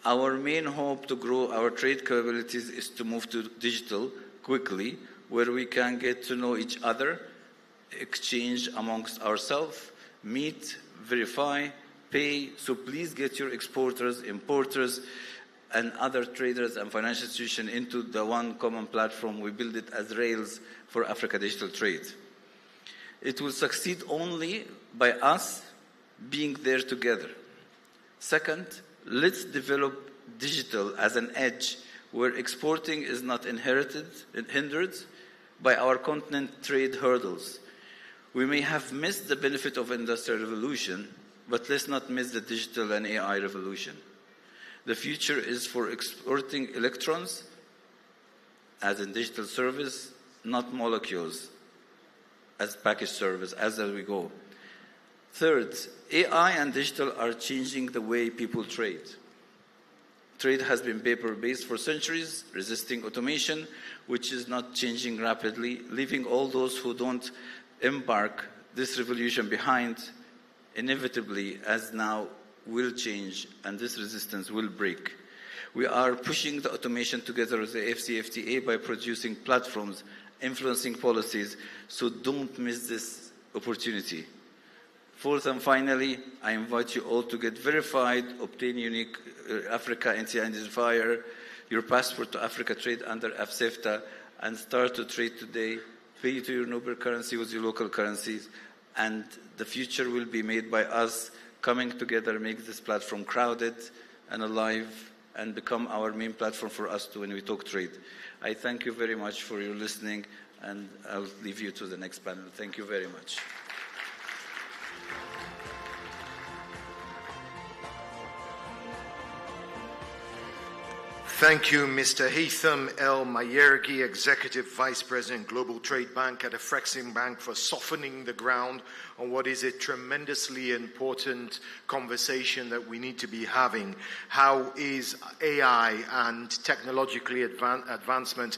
our main hope to grow our trade capabilities is to move to digital quickly, where we can get to know each other, exchange amongst ourselves, meet, verify, pay. So please get your exporters, importers, and other traders and financial institutions into the one common platform. We build it as rails for Africa digital trade. It will succeed only by us being there together. Second, let's develop digital as an edge where exporting is not hindered by our continent trade hurdles. We may have missed the benefit of industrial revolution, but let's not miss the digital and AI revolution. The future is for exporting electrons as a digital service, not molecules as packaged service, as we go. Third, AI and digital are changing the way people trade. Trade has been paper-based for centuries, resisting automation, which is not changing rapidly, leaving all those who don't embark this revolution behind, inevitably, as now will change, and this resistance will break. We are pushing the automation together with the AFCFTA by producing platforms, influencing policies, so don't miss this opportunity. Fourth and finally, I invite you all to get verified, obtain unique Africa NCI identifier, your passport to Africa Trade under AFCEFTA, and start to trade today. Pay to your noble currency with your local currencies, and the future will be made by us coming together, make this platform crowded and alive, and become our main platform for us to when we talk trade. I thank you very much for your listening, and I'll leave you to the next panel. Thank you very much. Thank you, Mr. Haitham El Mayergi, Executive Vice President, Global Trade Bank at Afreximbank, for softening the ground on what is a tremendously important conversation that we need to be having. How is AI and technologically advancement,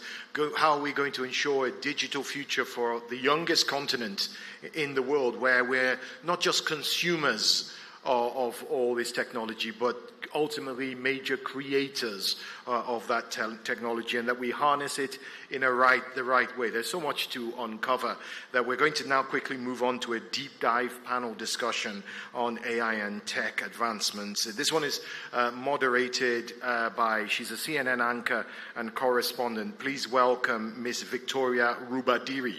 how are we going to ensure a digital future for the youngest continent in the world, where we're not just consumers of all this technology, but ultimately major creators of that technology, and that we harness it in the right way. There's so much to uncover that we're going to now quickly move on to a deep dive panel discussion on AI and tech advancements. This one is moderated she's a CNN anchor and correspondent. Please welcome Ms. Victoria Rubadiri.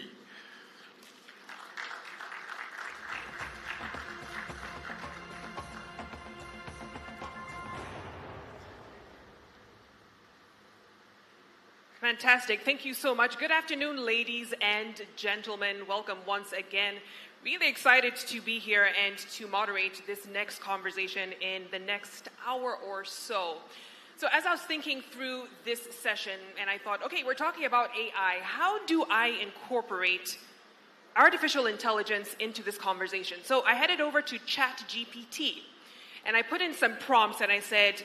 Fantastic. Thank you so much. Good afternoon, ladies and gentlemen. Welcome once again. Really excited to be here and to moderate this next conversation in the next hour or so. So as I was thinking through this session, and I thought, okay, we're talking about AI. How do I incorporate artificial intelligence into this conversation? So I headed over to ChatGPT, and I put in some prompts, and I said,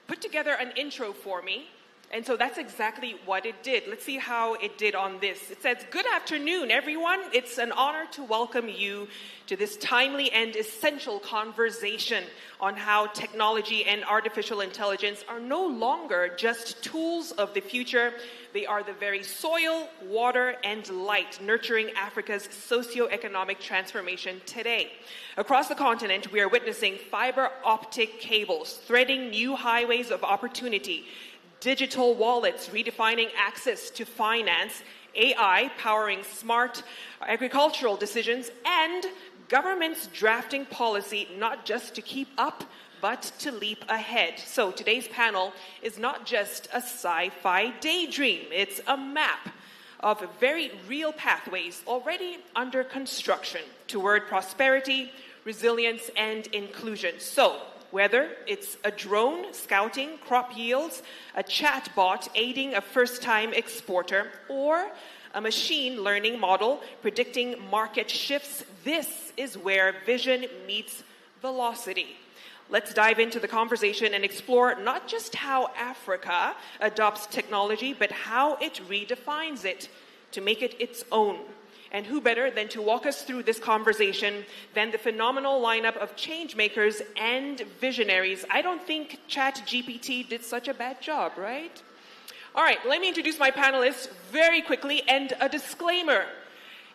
put together an intro for me. And so that's exactly what it did. Let's see how it did on this. It says, good afternoon, everyone. It's an honor to welcome you to this timely and essential conversation on how technology and artificial intelligence are no longer just tools of the future. They are the very soil, water, and light nurturing Africa's socioeconomic transformation today. Across the continent, we are witnessing fiber optic cables threading new highways of opportunity, digital wallets redefining access to finance, AI powering smart agricultural decisions, and governments drafting policy not just to keep up, but to leap ahead. So today's panel is not just a sci-fi daydream, it's a map of very real pathways already under construction toward prosperity, resilience, and inclusion. So whether it's a drone scouting crop yields, a chatbot aiding a first-time exporter, or a machine learning model predicting market shifts, this is where vision meets velocity. Let's dive into the conversation and explore not just how Africa adopts technology, but how it redefines it to make it its own. And who better than to walk us through this conversation than the phenomenal lineup of changemakers and visionaries. I don't think ChatGPT did such a bad job, right? All right, let me introduce my panelists very quickly, and a disclaimer.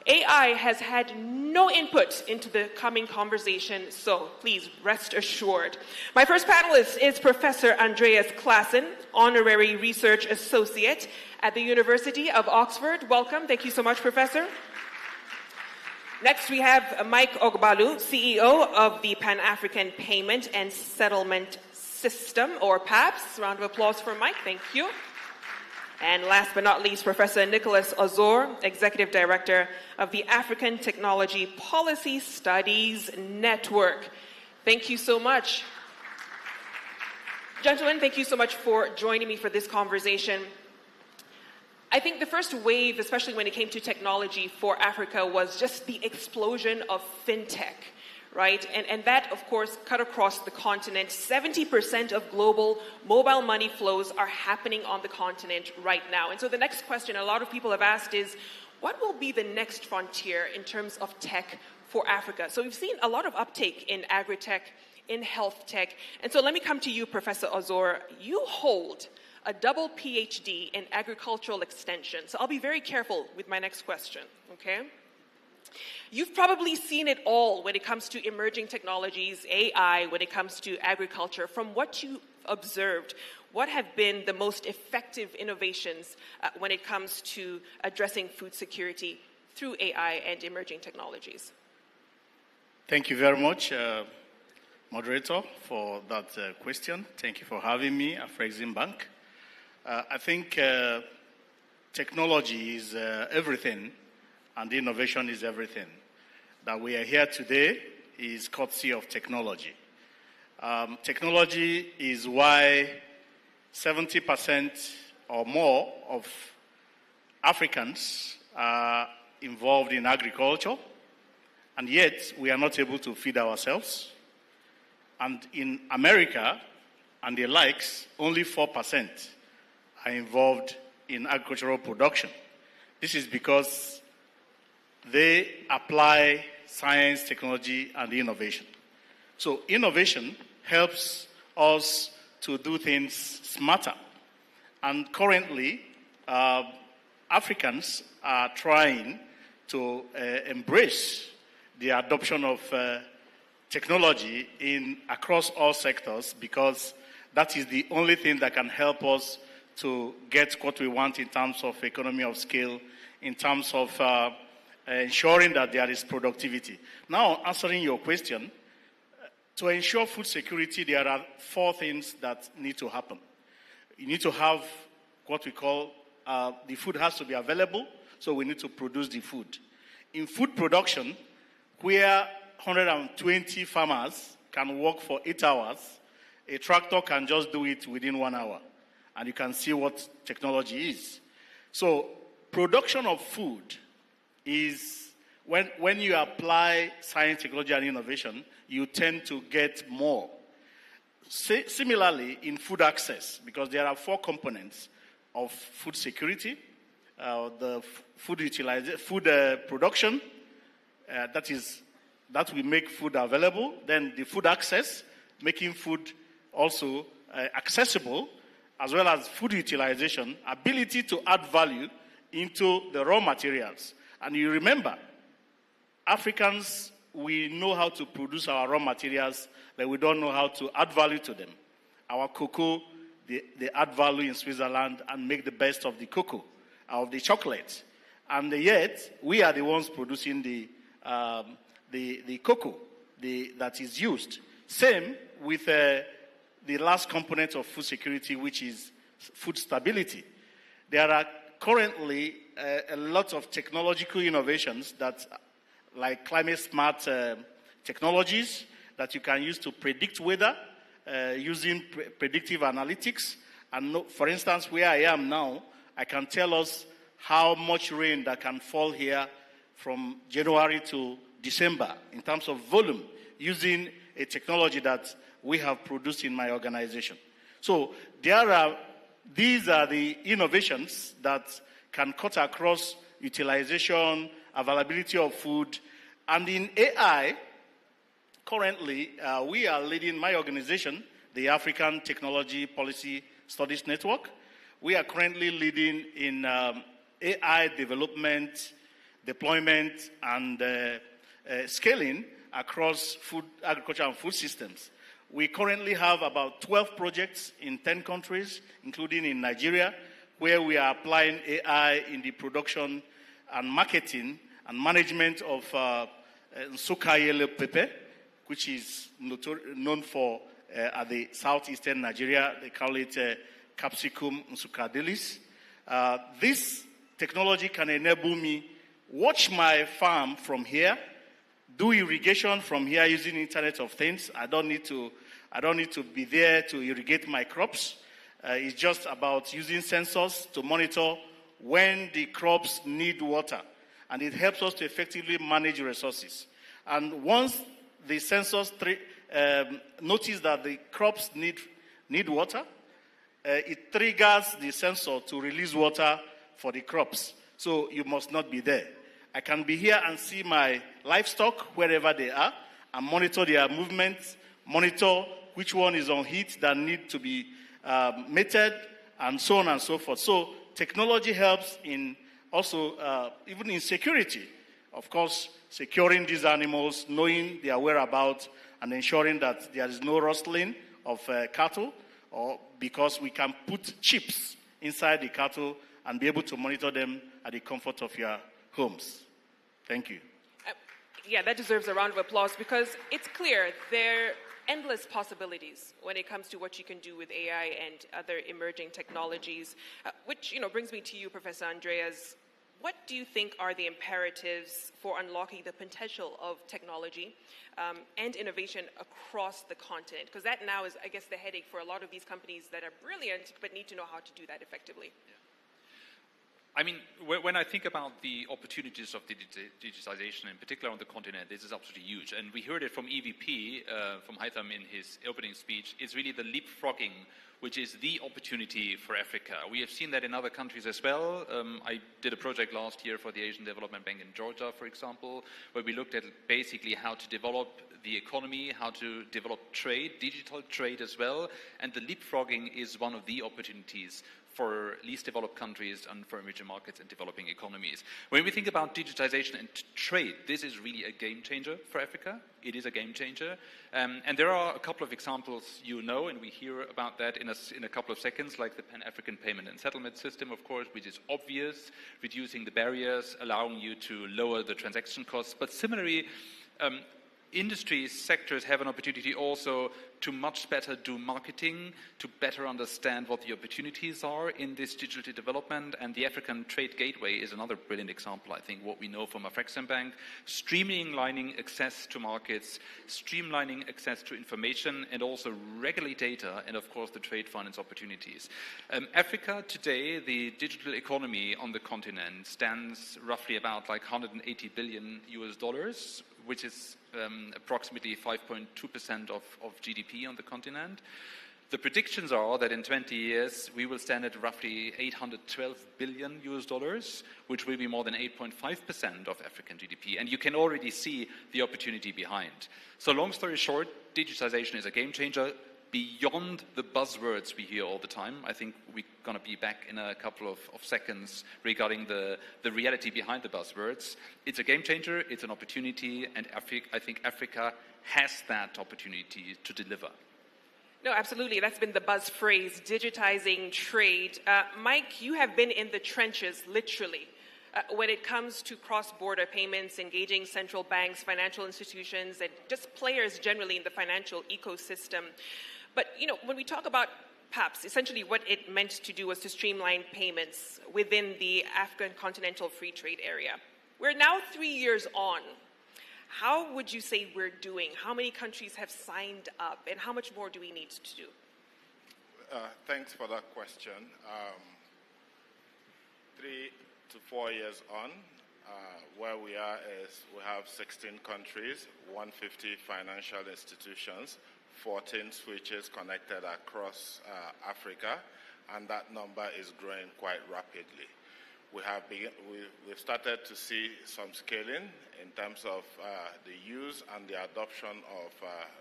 AI has had no input into the coming conversation, so please rest assured. My first panelist is Professor Andreas Claassen, Honorary Research Associate at the University of Oxford. Welcome. Thank you so much, Professor. Next, we have Mike Ogbalu, CEO of the Pan-African Payment and Settlement System, or PAPS. Round of applause for Mike. Thank you. And last but not least, Professor Nicholas Ozor, Executive Director of the African Technology Policy Studies Network. Thank you so much. Gentlemen, thank you so much for joining me for this conversation. I think the first wave, especially when it came to technology for Africa, was just the explosion of fintech, right? And that, of course, cut across the continent. 70% of global mobile money flows are happening on the continent right now. And so the next question a lot of people have asked is, what will be the next frontier in terms of tech for Africa? So we've seen a lot of uptake in agri-tech, in health tech. And so let me come to you, Professor Ozor. You hold a double PhD in agricultural extension. So I'll be very careful with my next question, okay? You've probably seen it all when it comes to emerging technologies, AI, when it comes to agriculture. From what you observed, what have been the most effective innovations when it comes to addressing food security through AI and emerging technologies? Thank you very much, moderator, for that question. Thank you for having me, Afreximbank. I think technology is everything, and innovation is everything. That we are here today is courtesy of technology. Technology is why 70% or more of Africans are involved in agriculture, and yet we are not able to feed ourselves. And in America and the likes, only 4% are involved in agricultural production. This is because they apply science, technology, and innovation. So innovation helps us to do things smarter. And currently, Africans are trying to embrace the adoption of technology across all sectors, because that is the only thing that can help us to get what we want in terms of economy of scale, in terms of ensuring that there is productivity. Now, answering your question, to ensure food security, there are 4 things that need to happen. You need to have what we call, the food has to be available, so we need to produce the food. In food production, where 120 farmers can work for 8 hours, a tractor can just do it within 1 hour. And you can see what technology is. So production of food is, when you apply science, technology, and innovation, you tend to get more. Similarly, in food access, because there are 4 components of food security, the food production, that will make food available, then the food access, making food also accessible, as well as food utilization, ability to add value into the raw materials. And you remember, Africans, we know how to produce our raw materials, but we don't know how to add value to them. Our cocoa, they add value in Switzerland and make the best of the cocoa, of the chocolate. And yet, we are the ones producing the cocoa that is used. Same with the last component of food security, which is food stability. There are currently a lot of technological innovations that, like climate smart technologies that you can use to predict weather using predictive analytics. And for instance, where I am now, I can tell us how much rain that can fall here from January to December in terms of volume using a technology that we have produced in my organization. So these are the innovations that can cut across utilization, availability of food. And in AI, currently, we are leading my organization, the African Technology Policy Studies Network. We are currently leading in AI development, deployment, and scaling across food, agriculture and food systems. We currently have about 12 projects in 10 countries, including in Nigeria, where we are applying AI in the production and marketing and management of Nsukka pepper, which is known for at the southeastern Nigeria. They call it Capsicum Nsukkadelis. This technology can enable me watch my farm from here, do irrigation from here using Internet of Things. I don't need to be there to irrigate my crops. It's just about using sensors to monitor when the crops need water. And it helps us to effectively manage resources. And once the sensors notice that the crops need water, it triggers the sensor to release water for the crops. So you must not be there. I can be here and see my livestock wherever they are and monitor their movements, monitor which one is on heat that need to be mated, and so on and so forth. So technology helps in also even in security. Of course, securing these animals, knowing their whereabouts, and ensuring that there is no rustling of cattle, or because we can put chips inside the cattle and be able to monitor them at the comfort of your homes. Thank you. Yeah, that deserves a round of applause because it's clear there are endless possibilities when it comes to what you can do with AI and other emerging technologies, which brings me to you, Professor Andreas. What do you think are the imperatives for unlocking the potential of technology and innovation across the continent? Because that now is, I guess, the headache for a lot of these companies that are brilliant but need to know how to do that effectively. Yeah. I mean, when I think about the opportunities of digitization, in particular on the continent, this is absolutely huge. And we heard it from EVP, from Haitham in his opening speech. It's really the leapfrogging, which is the opportunity for Africa. We have seen that in other countries as well. I did a project last year for the Asian Development Bank in Georgia, for example, where we looked at basically how to develop the economy, how to develop trade, digital trade as well. And the leapfrogging is one of the opportunities for least developed countries and for emerging markets and developing economies. When we think about digitization and trade, this is really a game changer for Africa. It is a game changer. And there are a couple of examples and we hear about that in a couple of seconds, like the Pan-African Payment and Settlement System, of course, which is obvious, reducing the barriers, allowing you to lower the transaction costs. But similarly, industry sectors have an opportunity also to much better do marketing, to better understand what the opportunities are in this digital development. And the African Trade Gateway is another brilliant example, I think, what we know from Afreximbank, streamlining access to markets, streamlining access to information, and also regulate data, and of course the trade finance opportunities. Africa today, the digital economy on the continent stands roughly about like $180 billion, which is approximately 5.2% of GDP on the continent. The predictions are that in 20 years, we will stand at roughly $812 billion, which will be more than 8.5% of African GDP. And you can already see the opportunity behind. So long story short, digitization is a game changer beyond the buzzwords we hear all the time. I think we're going to be back in a couple of seconds regarding the reality behind the buzzwords. It's a game changer, it's an opportunity, and I think Africa has that opportunity to deliver. No, absolutely. That's been the buzz phrase, digitizing trade. Mike, you have been in the trenches, literally. when it comes to cross-border payments, engaging central banks, financial institutions, and just players generally in the financial ecosystem. But, when we talk about PAPS, essentially what it meant to do was to streamline payments within the African Continental Free Trade Area. We're now 3 years on. How would you say we're doing? How many countries have signed up, and how much more do we need to do? Thanks for that question. 3 to 4 years on, where we are is we have 16 countries, 150 financial institutions, 14 switches connected across Africa, and that number is growing quite rapidly. We've started to see some scaling in terms of the use and the adoption of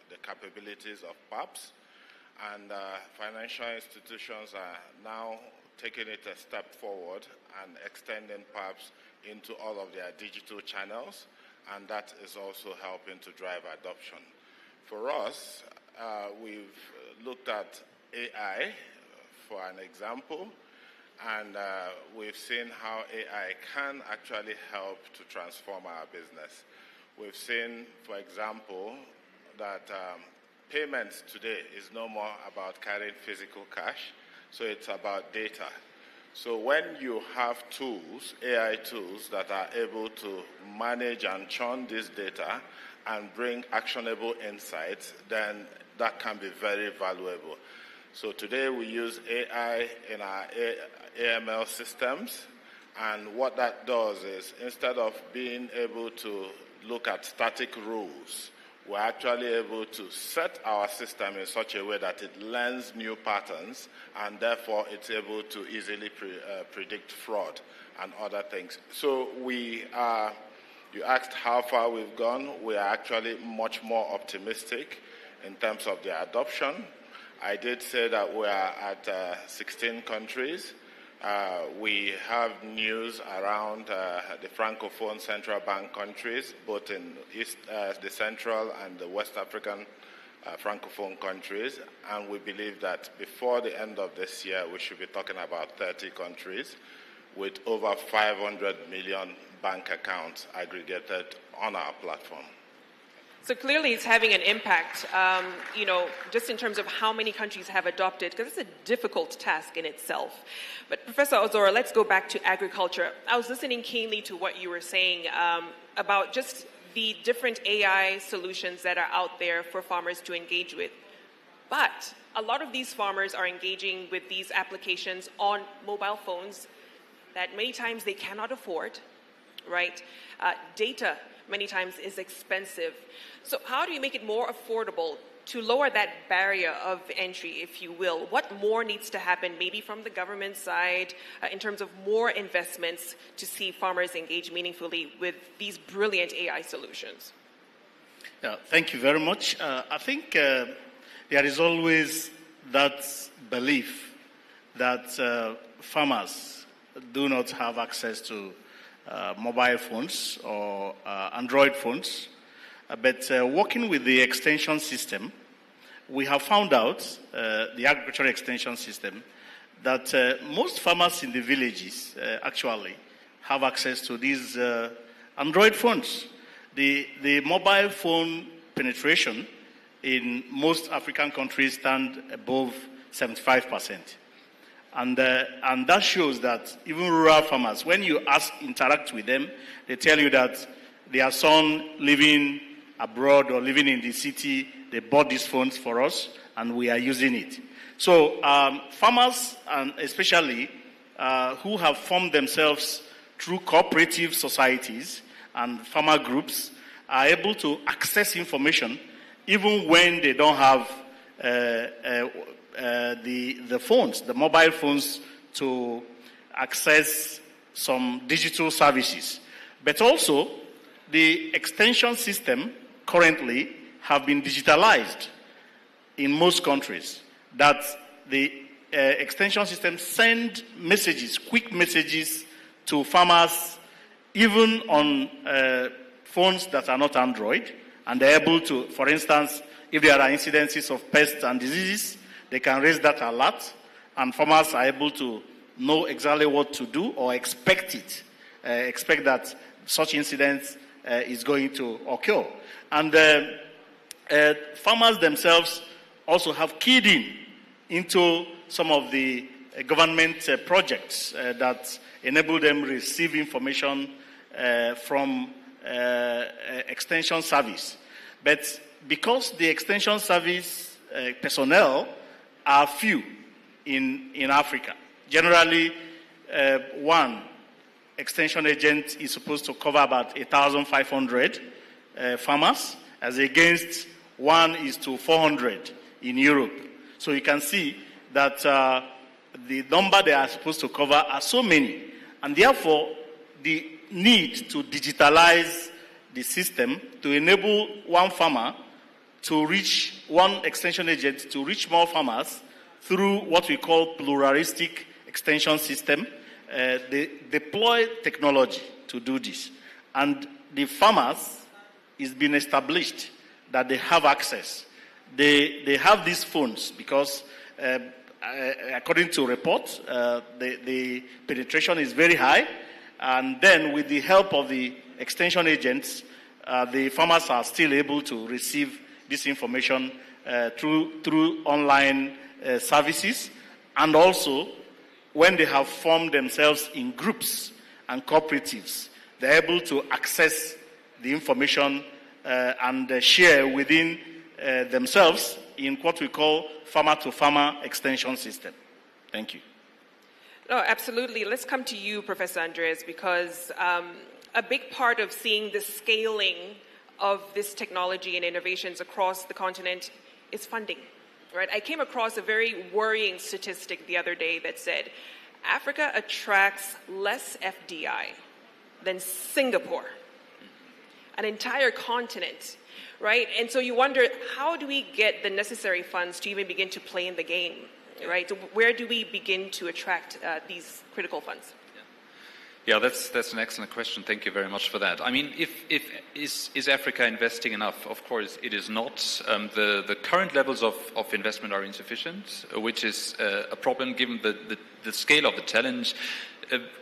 the capabilities of PAPS, and financial institutions are now taking it a step forward and extending PAPS into all of their digital channels, and that is also helping to drive adoption. For us, we've looked at AI for an example, and we've seen how AI can actually help to transform our business. We've seen, for example, that payments today is no more about carrying physical cash, so it's about data. So when you have tools, AI tools, that are able to manage and churn this data and bring actionable insights, then that can be very valuable. So today we use AI in our AML systems, and what that does is, instead of being able to look at static rules, we're actually able to set our system in such a way that it learns new patterns, and therefore it's able to easily predict fraud and other things. So you asked how far we've gone. We are actually much more optimistic in terms of the adoption. I did say that we are at 16 countries. We have news around the Francophone Central Bank countries, both in the Central and the West African Francophone countries, and we believe that before the end of this year, we should be talking about 30 countries with over 500 million bank accounts aggregated on our platform. So clearly it's having an impact, just in terms of how many countries have adopted, because it's a difficult task in itself. But Professor Ozora, let's go back to agriculture. I was listening keenly to what you were saying about just the different AI solutions that are out there for farmers to engage with. But a lot of these farmers are engaging with these applications on mobile phones that many times they cannot afford, right? Data many times is expensive. So how do you make it more affordable to lower that barrier of entry, if you will? What more needs to happen, maybe from the government side, in terms of more investments to see farmers engage meaningfully with these brilliant AI solutions? Yeah, thank you very much. I think there is always that belief that farmers do not have access to mobile phones or Android phones. But working with the extension system, we have found out, the agricultural extension system, that most farmers in the villages actually have access to these Android phones. The mobile phone penetration in most African countries stand above 75%. And that shows that even rural farmers, when you interact with them, they tell you that their son living abroad or living in the city, they bought these phones for us and we are using it. So farmers, and especially who have formed themselves through cooperative societies and farmer groups, are able to access information even when they don't have the phones, the mobile phones, to access some digital services. But also, the extension system currently have been digitalized in most countries, that the extension system send messages, quick messages to farmers, even on phones that are not Android, and they're able to, for instance, if there are incidences of pests and diseases, they can raise that alert, and farmers are able to know exactly what to do or expect it expect that such incidents is going to occur. And farmers themselves also have keyed into some of the government projects that enable them receive information from extension service. But because the extension service personnel are few in Africa, generally one extension agent is supposed to cover about 1,500 farmers, as against 1:400 in Europe. So you can see that the number they are supposed to cover are so many, and therefore the need to digitalize the system to enable one farmer to reach, one extension agent to reach more farmers through what we call pluralistic extension system. They deploy technology to do this. And the farmers, it's been established that they have access. They have these phones because according to reports, the penetration is very high. And then with the help of the extension agents, the farmers are still able to receive this information through online services. And also, when they have formed themselves in groups and cooperatives, they're able to access the information and share within themselves in what we call farmer-to-farmer extension system. Thank you. No, absolutely. Let's come to you, Professor Andres, because a big part of seeing the scaling of this technology and innovations across the continent is funding. Right? I came across a very worrying statistic the other day that said Africa attracts less FDI than Singapore, an entire continent, right? And so you wonder, how do we get the necessary funds to even begin to play in the game, right? So where do we begin to attract these critical funds? Yeah, that's an excellent question. Thank you very much for that. I mean, is Africa investing enough? Of course, it is not. The current levels of investment are insufficient, which is a problem given the scale of the challenge.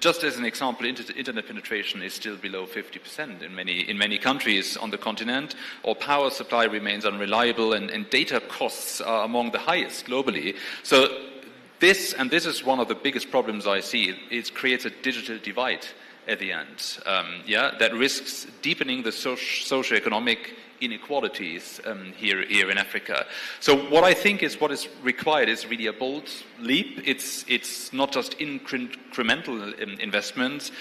Just as an example, internet penetration is still below 50% in many countries on the continent, or power supply remains unreliable, and data costs are among the highest globally. So this is one of the biggest problems I see. It creates a digital divide at the end, that risks deepening the socioeconomic inequalities here in Africa. So what I think is what is required is really a bold leap. It's not just incremental investments.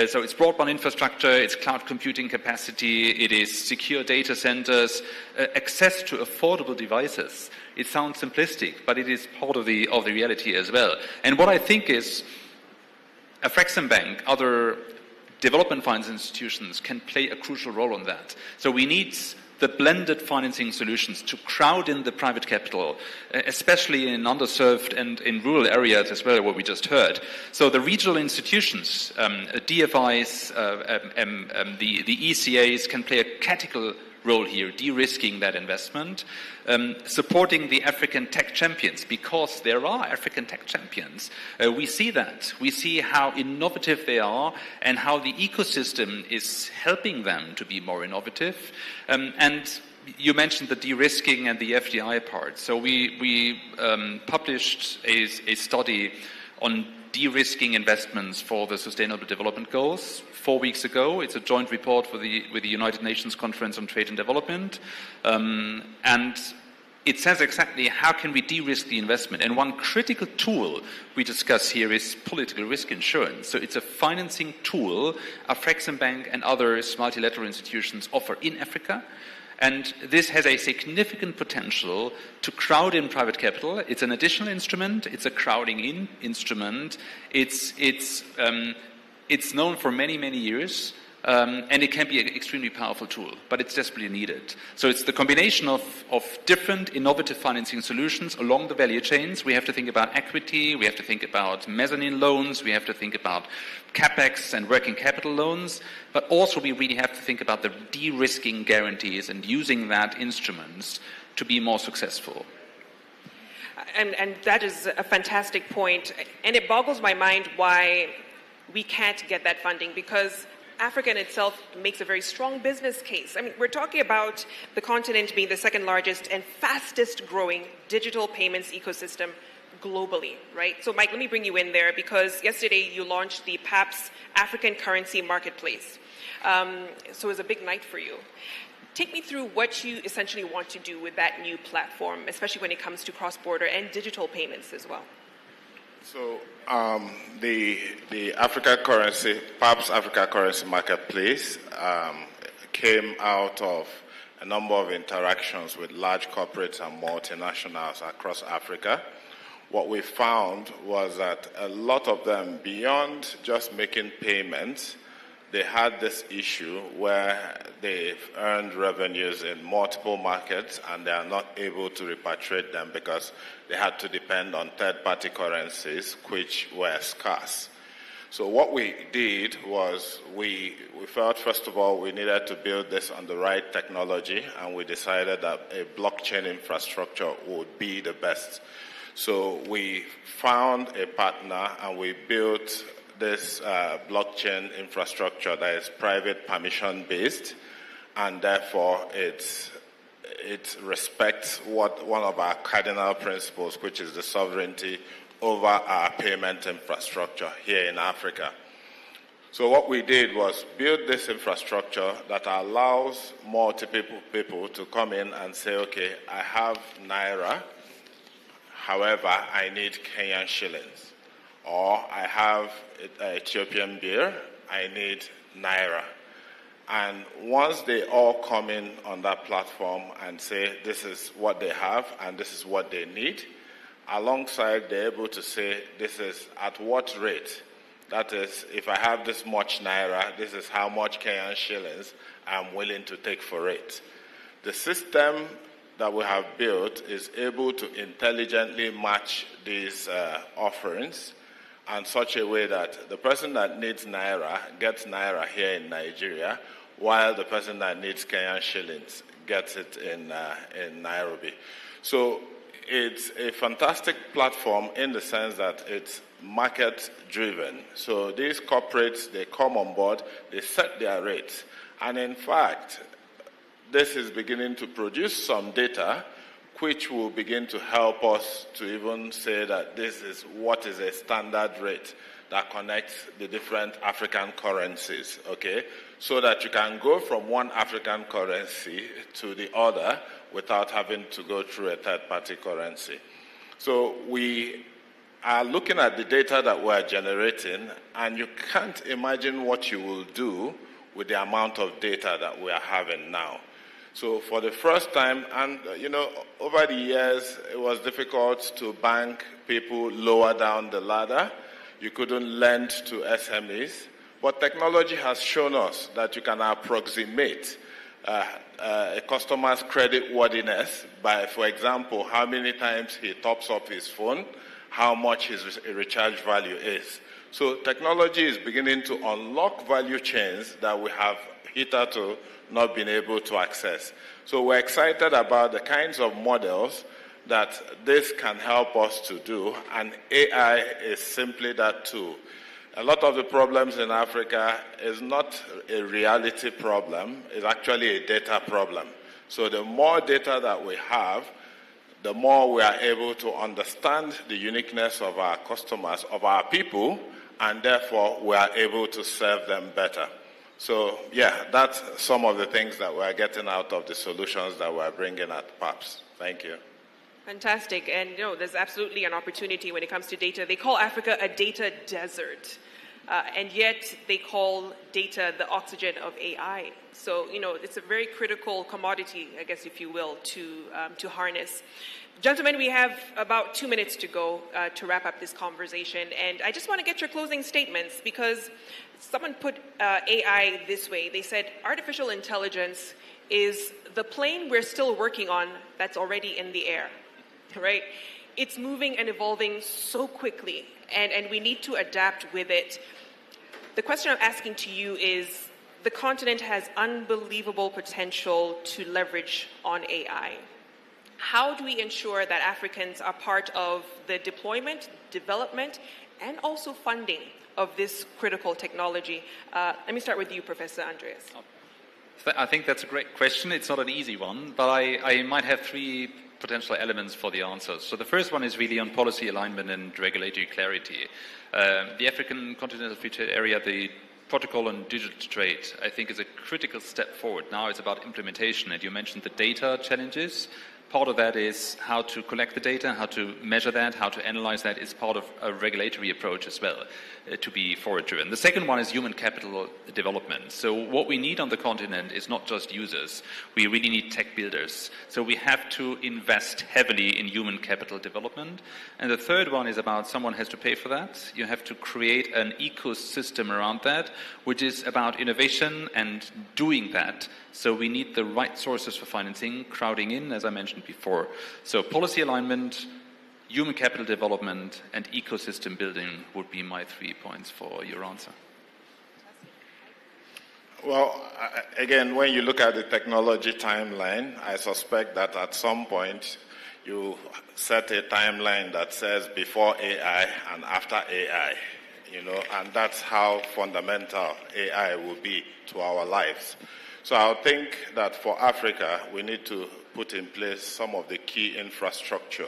So it's broadband infrastructure, it's cloud computing capacity, it is secure data centers, access to affordable devices. It sounds simplistic, but it is part of the reality as well. And what I think is Afreximbank, other development finance institutions can play a crucial role on that. So we need the blended financing solutions to crowd in the private capital, especially in underserved and in rural areas as well, what we just heard. So the regional institutions, DFIs, the ECAs can play a critical role here, de-risking that investment, supporting the African tech champions, because there are African tech champions. We see that. We see how innovative they are and how the ecosystem is helping them to be more innovative. And you mentioned the de-risking and the FDI part. So we published a study on de-risking investments for the Sustainable Development Goals 4 weeks ago. It's a joint report with the United Nations Conference on Trade and Development. And it says exactly how can we de-risk the investment. And one critical tool we discuss here is political risk insurance. So it's a financing tool Afreximbank and others multilateral institutions offer in Africa. And this has a significant potential to crowd in private capital. It's an additional instrument. It's a crowding in instrument. It's known for many, many years, and it can be an extremely powerful tool, but it's desperately needed. So it's the combination of different innovative financing solutions along the value chains. We have to think about equity, we have to think about mezzanine loans, we have to think about capex and working capital loans, but also we really have to think about the de-risking guarantees and using that instruments to be more successful. And that is a fantastic point. And it boggles my mind why we can't get that funding because Africa in itself makes a very strong business case. I mean, we're talking about the continent being the second largest and fastest growing digital payments ecosystem globally, right? So Mike, let me bring you in there because yesterday you launched the PAPS African Currency Marketplace. So it was a big night for you. Take me through what you essentially want to do with that new platform, especially when it comes to cross-border and digital payments as well. So the Africa Currency, PAPS Africa Currency Marketplace came out of a number of interactions with large corporates and multinationals across Africa. What we found was that a lot of them, beyond just making payments, they had this issue where they've earned revenues in multiple markets and they are not able to repatriate them because they had to depend on third-party currencies, which were scarce. So what we did was we felt, first of all, we needed to build this on the right technology, and we decided that a blockchain infrastructure would be the best. So we found a partner and we built this blockchain infrastructure that is private permission-based, and therefore it respects one of our cardinal principles, which is the sovereignty over our payment infrastructure here in Africa. So what we did was build this infrastructure that allows multiple people to come in and say, okay, I have Naira, however, I need Kenyan shillings. Or I have Ethiopian birr, I need Naira. And once they all come in on that platform and say this is what they have and this is what they need, alongside they're able to say this is at what rate. That is, if I have this much Naira, this is how much Kenyan shillings I'm willing to take for it. The system that we have built is able to intelligently match these offerings in such a way that the person that needs Naira gets Naira here in Nigeria, while the person that needs Kenyan shillings gets it in Nairobi. So it's a fantastic platform in the sense that it's market-driven. So these corporates, they come on board, they set their rates. And in fact, this is beginning to produce some data which will begin to help us to even say that this is what is a standard rate that connects the different African currencies, okay? So that you can go from one African currency to the other without having to go through a third-party currency. So we are looking at the data that we're generating, and you can't imagine what you will do with the amount of data that we are having now. So for the first time, and over the years, it was difficult to bank people lower down the ladder. You couldn't lend to SMEs. But technology has shown us that you can approximate a customer's credit worthiness by, for example, how many times he tops up his phone, how much his recharge value is. So technology is beginning to unlock value chains that we have hitherto not been able to access. So we're excited about the kinds of models that this can help us to do, and AI is simply that tool. A lot of the problems in Africa is not a reality problem, it's actually a data problem. So the more data that we have, the more we are able to understand the uniqueness of our customers, of our people, and therefore we are able to serve them better. So, yeah, that's some of the things that we're getting out of the solutions that we're bringing at PAPS. Thank you. Fantastic. And, there's absolutely an opportunity when it comes to data. They call Africa a data desert. And yet they call data the oxygen of AI. So, it's a very critical commodity, I guess, if you will, to harness. Gentlemen, we have about 2 minutes to go to wrap up this conversation. And I just want to get your closing statements because someone put AI this way. They said artificial intelligence is the plane we're still working on that's already in the air, right? It's moving and evolving so quickly, and we need to adapt with it. The question I'm asking to you is, the continent has unbelievable potential to leverage on AI. How do we ensure that Africans are part of the deployment, development, and also funding of this critical technology? Let me start with you, Professor Andreas. I think that's a great question. It's not an easy one, but I might have three potential elements for the answers. So the first one is really on policy alignment and regulatory clarity. The African Continental Free Trade Area, the protocol on digital trade, I think is a critical step forward. Now it's about implementation, and you mentioned the data challenges. Part of that is how to collect the data, how to measure that, how to analyze that is part of a regulatory approach as well to be forward-driven. The second one is human capital development. So what we need on the continent is not just users. We really need tech builders. So we have to invest heavily in human capital development. And the third one is about someone has to pay for that. You have to create an ecosystem around that, which is about innovation and doing that. So we need the right sources for financing, crowding in, as I mentioned before. So policy alignment, human capital development, and ecosystem building would be my 3 points for your answer. Well, again, when you look at the technology timeline, I suspect that at some point you set a timeline that says before AI and after AI, and that's how fundamental AI will be to our lives. So I think that for Africa, we need to put in place some of the key infrastructure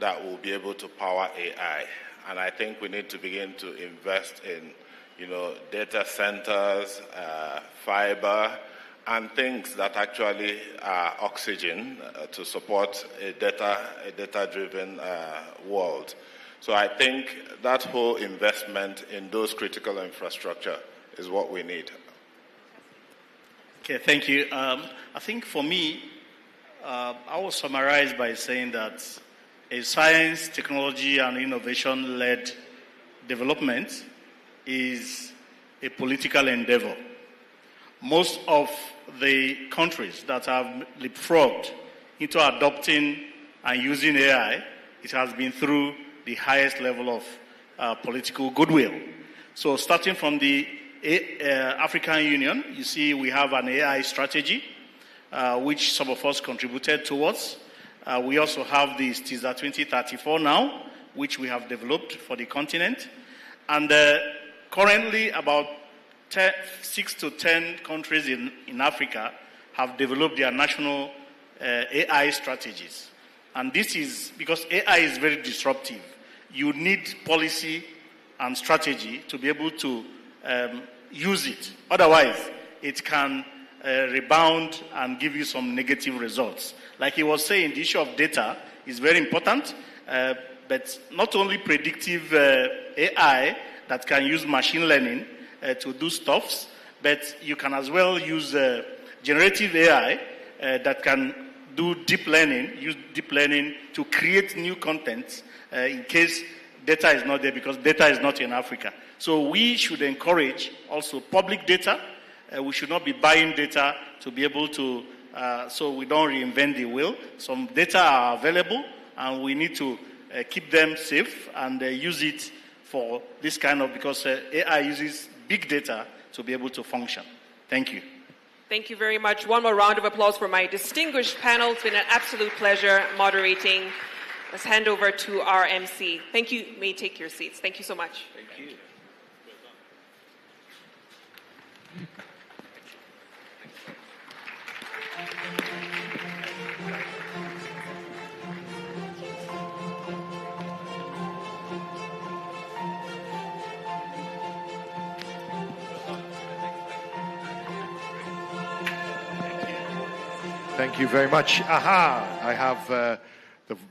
that will be able to power AI. And I think we need to begin to invest in, data centers, fiber, and things that actually are oxygen to support a data-driven world. So I think that whole investment in those critical infrastructure is what we need. Okay, thank you. I think for me, I will summarize by saying that a science, technology, and innovation-led development is a political endeavor. Most of the countries that have leapfrogged into adopting and using AI, it has been through the highest level of political goodwill. So starting from the African Union, you see we have an AI strategy, which some of us contributed towards. We also have the STISA 2034 now, which we have developed for the continent. And currently about 6 to 10 countries in Africa have developed their national AI strategies. And this is because AI is very disruptive. You need policy and strategy to be able to use it. Otherwise, it can rebound and give you some negative results. Like he was saying, the issue of data is very important, but not only predictive AI that can use machine learning to do stuffs, but you can as well use generative AI that can do deep learning, use deep learning to create new content in case data is not there, because data is not in Africa. So we should encourage also public data. We should not be buying data to be able to, so we don't reinvent the wheel. Some data are available, and we need to keep them safe and use it for this kind of, because AI uses big data to be able to function. Thank you. Thank you very much. One more round of applause for my distinguished panel. It's been an absolute pleasure moderating. Let's hand over to our MC. Thank you. You may take your seats. Thank you so much. Thank you. Thank you very much. Aha, I have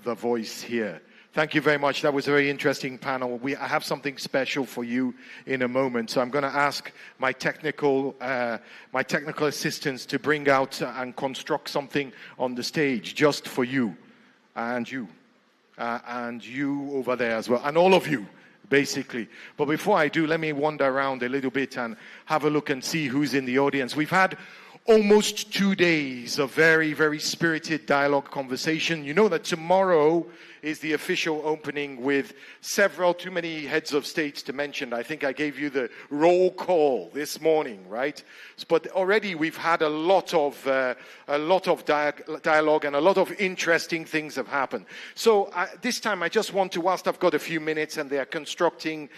the voice here. Thank you very much. That was a very interesting panel. I have something special for you in a moment. So I'm going to ask my technical assistants to bring out and construct something on the stage just for you, and you over there as well, and all of you, basically. But before I do, let me wander around a little bit and have a look and see who's in the audience. We've had almost 2 days of very, very spirited dialogue conversation. You know that tomorrow is the official opening with several, too many heads of states to mention. I think I gave you the roll call this morning, right? But already we've had a lot of dialogue and a lot of interesting things have happened. So this time I just want to, whilst I've got a few minutes and they are constructing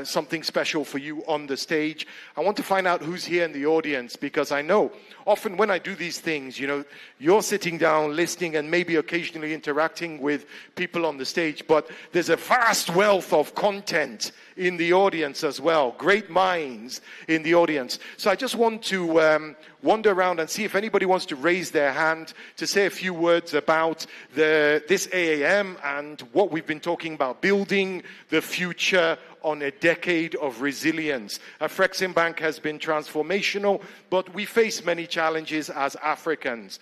something special for you on the stage, I want to find out who's here in the audience, because I know often when I do these things, you know, you're sitting down listening and maybe occasionally interacting with people on the stage, but there's a vast wealth of content in the audience as well, great minds in the audience. So I just want to wander around and see if anybody wants to raise their hand to say a few words about this AAM and what we've been talking about, building the future on a decade of resilience. Afreximbank has been transformational, but we face many challenges as Africans.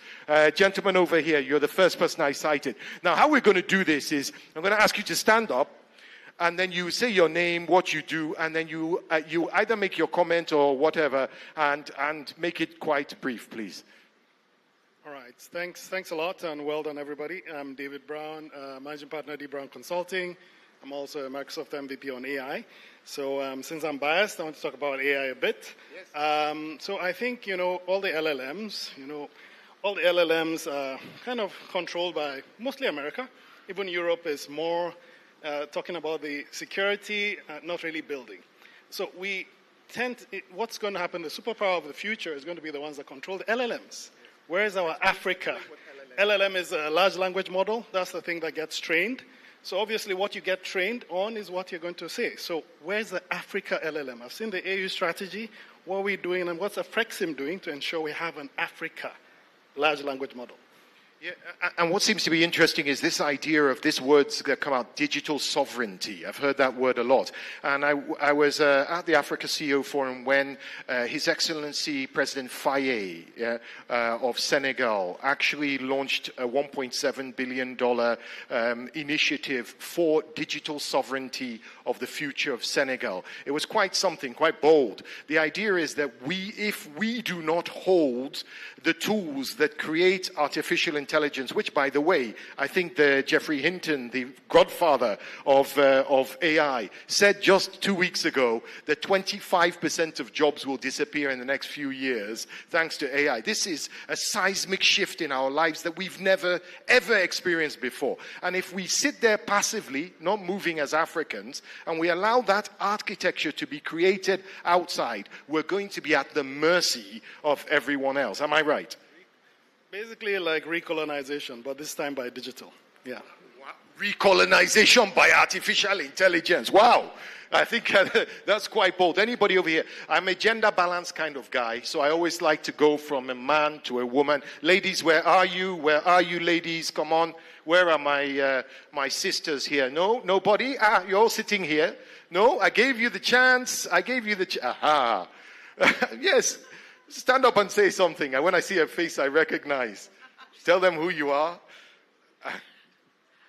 Gentleman over here, you're the first person I cited. Now, how we're going to do this is, I'm going to ask you to stand up, and then you say your name, what you do, and then you either make your comment or whatever, and make it quite brief, please. All right, thanks a lot, and well done, everybody. I'm David Brown, Managing Partner at D. Brown Consulting. I'm also a Microsoft MVP on AI. So since I'm biased, I want to talk about AI a bit. Yes. So I think, all the LLMs, are kind of controlled by mostly America. Even Europe is more talking about the security, not really building. So what's going to happen, the superpower of the future is going to be the ones that control the LLMs. Where's our Africa? LLM is a large language model. That's the thing that gets trained. So obviously what you get trained on is what you're going to say. So where's the Africa LLM? I've seen the AU strategy. What are we doing and what's Afrexim doing to ensure we have an Africa large language model? Yeah, and what seems to be interesting is this idea of this word's that come out, digital sovereignty. I've heard that word a lot. And I was at the Africa CEO Forum when His Excellency President Faye of Senegal actually launched a $1.7 billion initiative for digital sovereignty of the future of Senegal. It was quite something, quite bold. The idea is that if we do not hold the tools that create artificial intelligence, which, by the way, I think Geoffrey Hinton, the godfather of AI, said just 2 weeks ago that 25% of jobs will disappear in the next few years thanks to AI. This is a seismic shift in our lives that we've never, ever experienced before. And if we sit there passively, not moving as Africans, and we allow that architecture to be created outside, we're going to be at the mercy of everyone else. Am I right? Basically like recolonization, but this time by digital. Yeah. Recolonization by artificial intelligence. Wow. I think that's quite bold. Anybody over here? I'm a gender balanced kind of guy, so I always like to go from a man to a woman. Ladies, where are you? Where are you, ladies? Come on. Where are my sisters here? No? Nobody? You're all sitting here. No? I gave you the chance. Aha. Yes. Stand up and say something. And when I see a face I recognize, tell them who you are.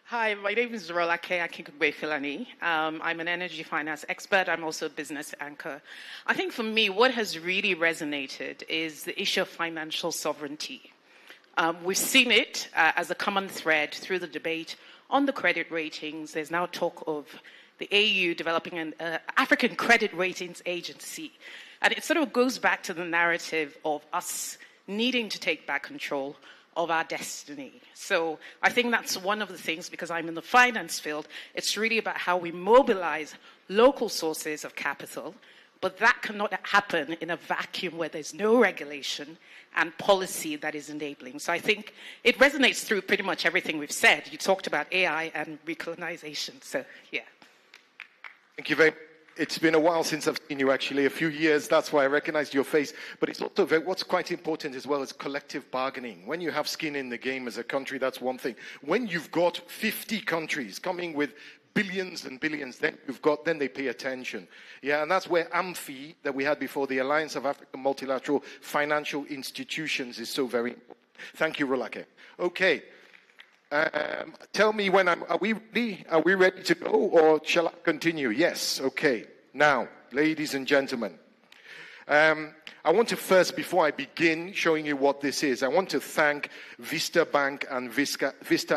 Hi, my name is Rolake Akinkugbe-Filani. I'm an energy finance expert. I'm also a business anchor. I think for me, what has really resonated is the issue of financial sovereignty. We've seen it as a common thread through the debate on the credit ratings. There's now talk of the AU developing an African credit ratings agency. And it sort of goes back to the narrative of us needing to take back control of our destiny. So I think that's one of the things, because I'm in the finance field, it's really about how we mobilize local sources of capital, but that cannot happen in a vacuum where there's no regulation and policy that is enabling. So I think it resonates through pretty much everything we've said. You talked about AI and recolonization, so yeah. Thank you very much. It's been a while since I've seen you, actually, a few years. That's why I recognized your face. But it's also what's quite important as well is collective bargaining. When you have skin in the game as a country, that's one thing. When you've got 50 countries coming with billions and billions, then they pay attention. Yeah, and that's where AMFI, that we had before, the Alliance of African Multilateral Financial Institutions, is so very important. Thank you, Rolake. Okay. Tell me when are we ready? Are we ready to go, or shall I continue? Yes, okay. Now, ladies and gentlemen, I want to first, before I begin showing you what this is, I want to thank Vista Bank and Vista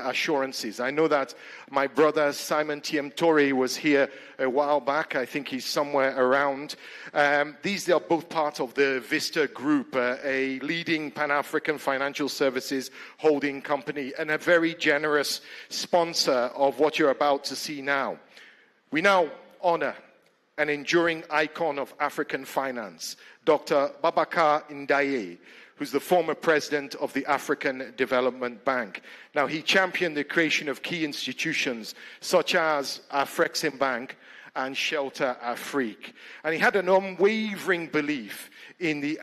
Assurances. I know that my brother Simon T.M. Torre was here a while back. I think he's somewhere around. These are both part of the Vista Group, a leading Pan-African financial services holding company and a very generous sponsor of what you're about to see now. We now honor an enduring icon of African finance, Dr. Babacar Indai, who's the former president of the African Development Bank. Now, he championed the creation of key institutions such as Afreximbank and Shelter Afrique. And he had an unwavering belief in the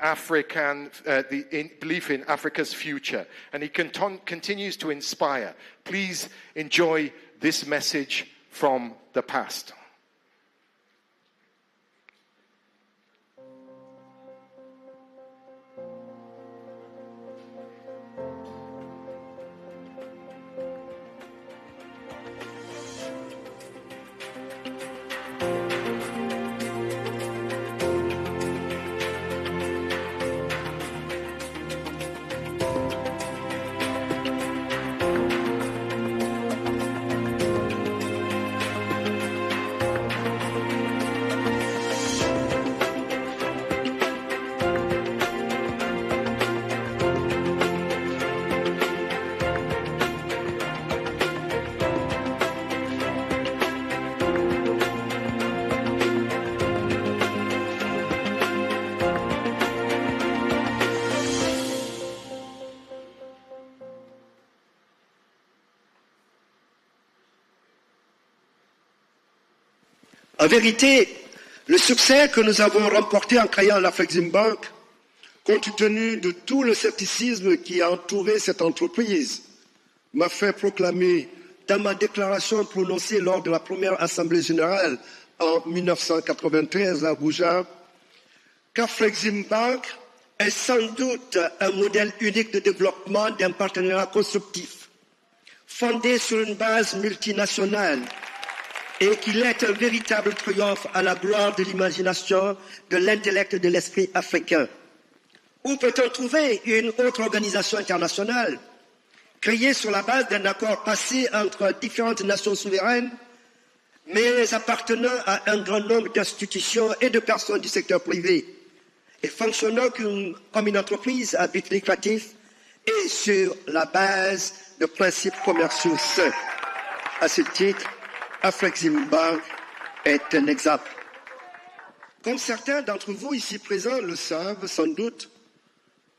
belief in Africa's future. And he continues to inspire. Please enjoy this message from the past. En vérité, le succès que nous avons remporté en créant l'Afreximbank, compte tenu de tout le scepticisme qui a entouré cette entreprise, m'a fait proclamer dans ma déclaration prononcée lors de la première Assemblée générale en 1993 à Abuja, qu'Afreximbank est sans doute un modèle unique de développement d'un partenariat constructif, fondé sur une base multinationale, et qu'il est un véritable triomphe à la gloire de l'imagination, de l'intellect et de l'esprit africain. Où peut-on trouver une autre organisation internationale créée sur la base d'un accord passé entre différentes nations souveraines, mais appartenant à un grand nombre d'institutions et de personnes du secteur privé, et fonctionnant comme une entreprise à but lucratif et sur la base de principes commerciaux sains. À ce titre, Afreximbank est un exemple. Comme certains d'entre vous ici présents le savent sans doute,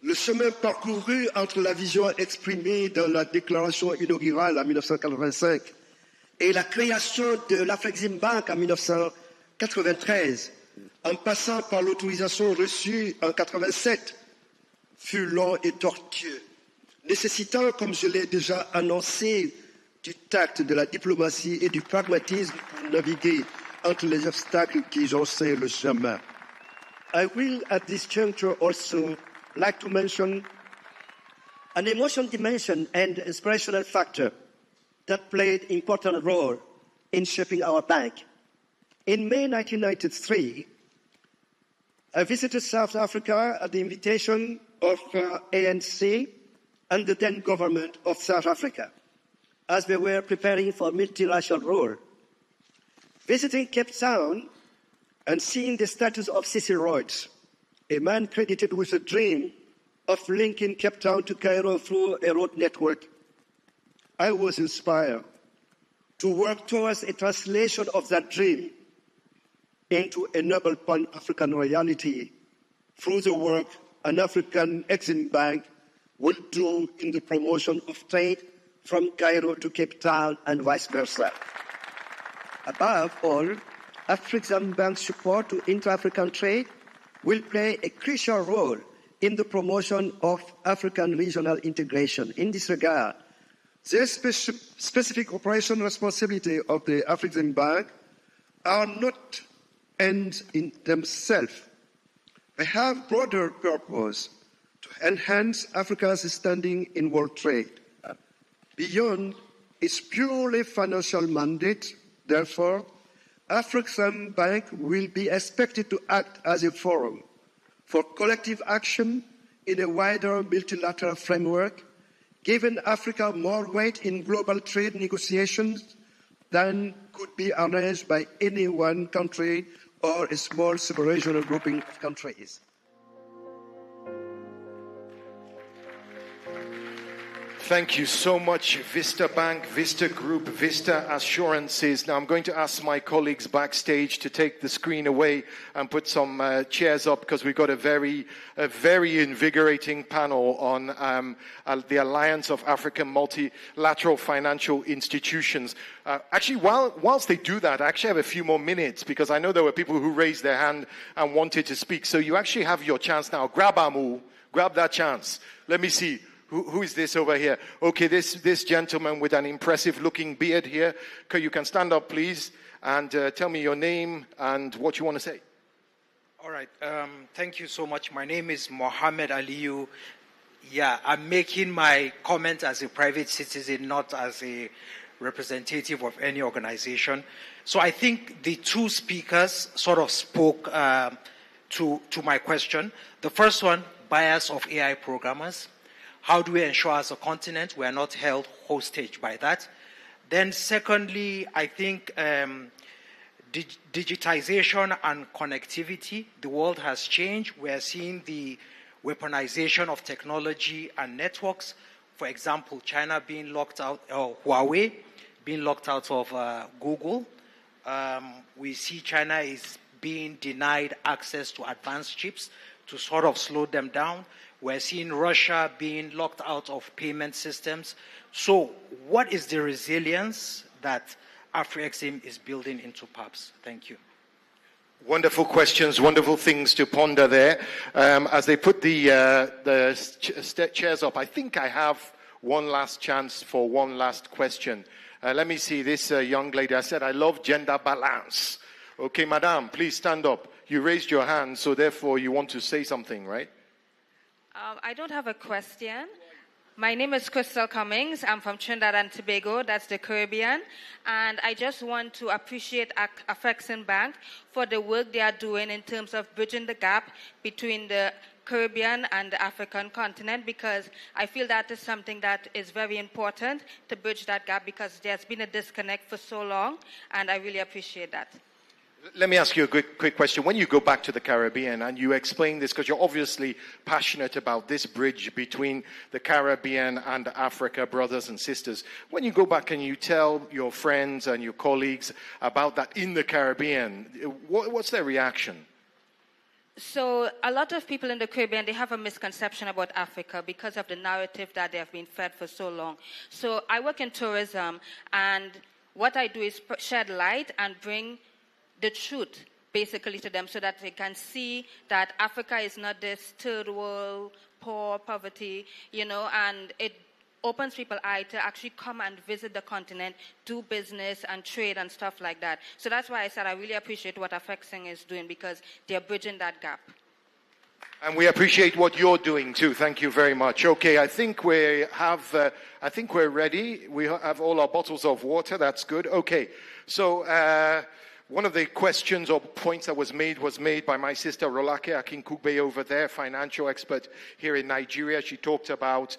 le chemin parcouru entre la vision exprimée dans la déclaration inaugurale en 1985 et la création de l'Afreximbank en 1993, en passant par l'autorisation reçue en 1987, fut long et tortueux, nécessitant, comme je l'ai déjà annoncé, du tact, de la diplomatie et du pragmatisme pour naviguer entre les obstacles qui jonchaient le chemin. I will at this juncture also like to mention an emotional dimension and inspirational factor that played an important role in shaping our bank. In May 1993, I visited South Africa at the invitation of ANC and the then government of South Africa, as we were preparing for a multilateral role. Visiting Cape Town and seeing the status of C.C. Rhodes, a man credited with a dream of linking Cape Town to Cairo through a road network, I was inspired to work towards a translation of that dream into a noble Pan-African reality through the work an African Exim Bank will do in the promotion of trade from Cairo to Cape Town and vice versa. Above all, Afreximbank's support to intra-African trade will play a crucial role in the promotion of African regional integration. In this regard, the specific operational responsibility of the Afreximbank are not ends in themselves. They have broader purpose to enhance Africa's standing in world trade. Beyond its purely financial mandate, therefore, Afreximbank will be expected to act as a forum for collective action in a wider multilateral framework, giving Africa more weight in global trade negotiations than could be arranged by any one country or a small sub-regional grouping of countries. Thank you so much, Vista Bank, Vista Group, Vista Assurances. Now I'm going to ask my colleagues backstage to take the screen away and put some chairs up, because we've got a very invigorating panel on the Alliance of African Multilateral Financial Institutions. Actually, whilst they do that, I actually have a few more minutes, because I know there were people who raised their hand and wanted to speak. So you actually have your chance now. Grab Amu, grab that chance. Let me see. Who is this over here? Okay, this gentleman with an impressive-looking beard here. Okay, you can stand up, please, and tell me your name and what you want to say. All right. Thank you so much. My name is Mohammed Aliyu. Yeah, I'm making my comment as a private citizen, not as a representative of any organization. So I think the two speakers sort of spoke to my question. The first one, bias of AI programmers. How do we ensure as a continent we are not held hostage by that? Then secondly, I think digitization and connectivity. The world has changed. We are seeing the weaponization of technology and networks. For example, China being locked out, or Huawei being locked out of Google. We see China is being denied access to advanced chips to sort of slow them down. We're seeing Russia being locked out of payment systems. So what is the resilience that Afrexim is building into PAPS? Thank you. Wonderful questions, wonderful things to ponder there. As they put the chairs up, I think I have one last chance for one last question. Let me see this young lady. I said, I love gender balance. Okay, madam, please stand up. You raised your hand, so therefore you want to say something, right? I don't have a question. My name is Crystal Cummings. I'm from Trinidad and Tobago, that's the Caribbean. And I just want to appreciate Afreximbank for the work they are doing in terms of bridging the gap between the Caribbean and the African continent, because I feel that is something that is very important to bridge that gap, because there's been a disconnect for so long, and I really appreciate that. Let me ask you a quick question. When you go back to the Caribbean and you explain this, because you're obviously passionate about this bridge between the Caribbean and Africa, brothers and sisters, when you go back and you tell your friends and your colleagues about that in the Caribbean, what's their reaction? So a lot of people in the Caribbean, they have a misconception about Africa because of the narrative that they have been fed for so long. So I work in tourism, and what I do is shed light and bring the truth basically to them, so that they can see that Africa is not this third world, poor, poverty, and it opens people's eyes to actually come and visit the continent, do business and trade and stuff like that. So that's why I said I really appreciate what Afrexim is doing, because they're bridging that gap. And we appreciate what you're doing too. Thank you very much. Okay, I think we're ready. We have all our bottles of water. That's good. Okay, so one of the questions or points that was made by my sister Rolake Akinkugbe over there, financial expert here in Nigeria. She talked about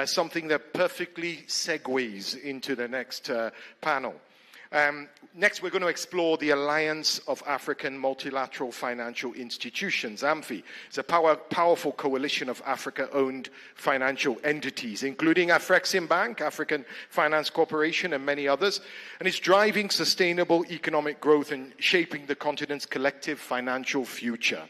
something that perfectly segues into the next panel. Next, we're going to explore the Alliance of African Multilateral Financial Institutions, AMFI. It's a powerful coalition of Africa-owned financial entities, including Afreximbank, African Finance Corporation, and many others. And it's driving sustainable economic growth and shaping the continent's collective financial future.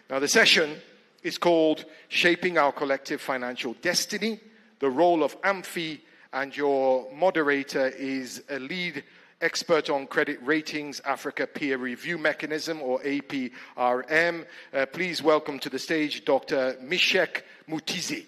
Now, the session is called Shaping Our Collective Financial Destiny, the role of AMFI, and your moderator is a lead expert on credit ratings, Africa Peer Review Mechanism, or APRM. Please welcome to the stage Dr. Mishek Mutizi.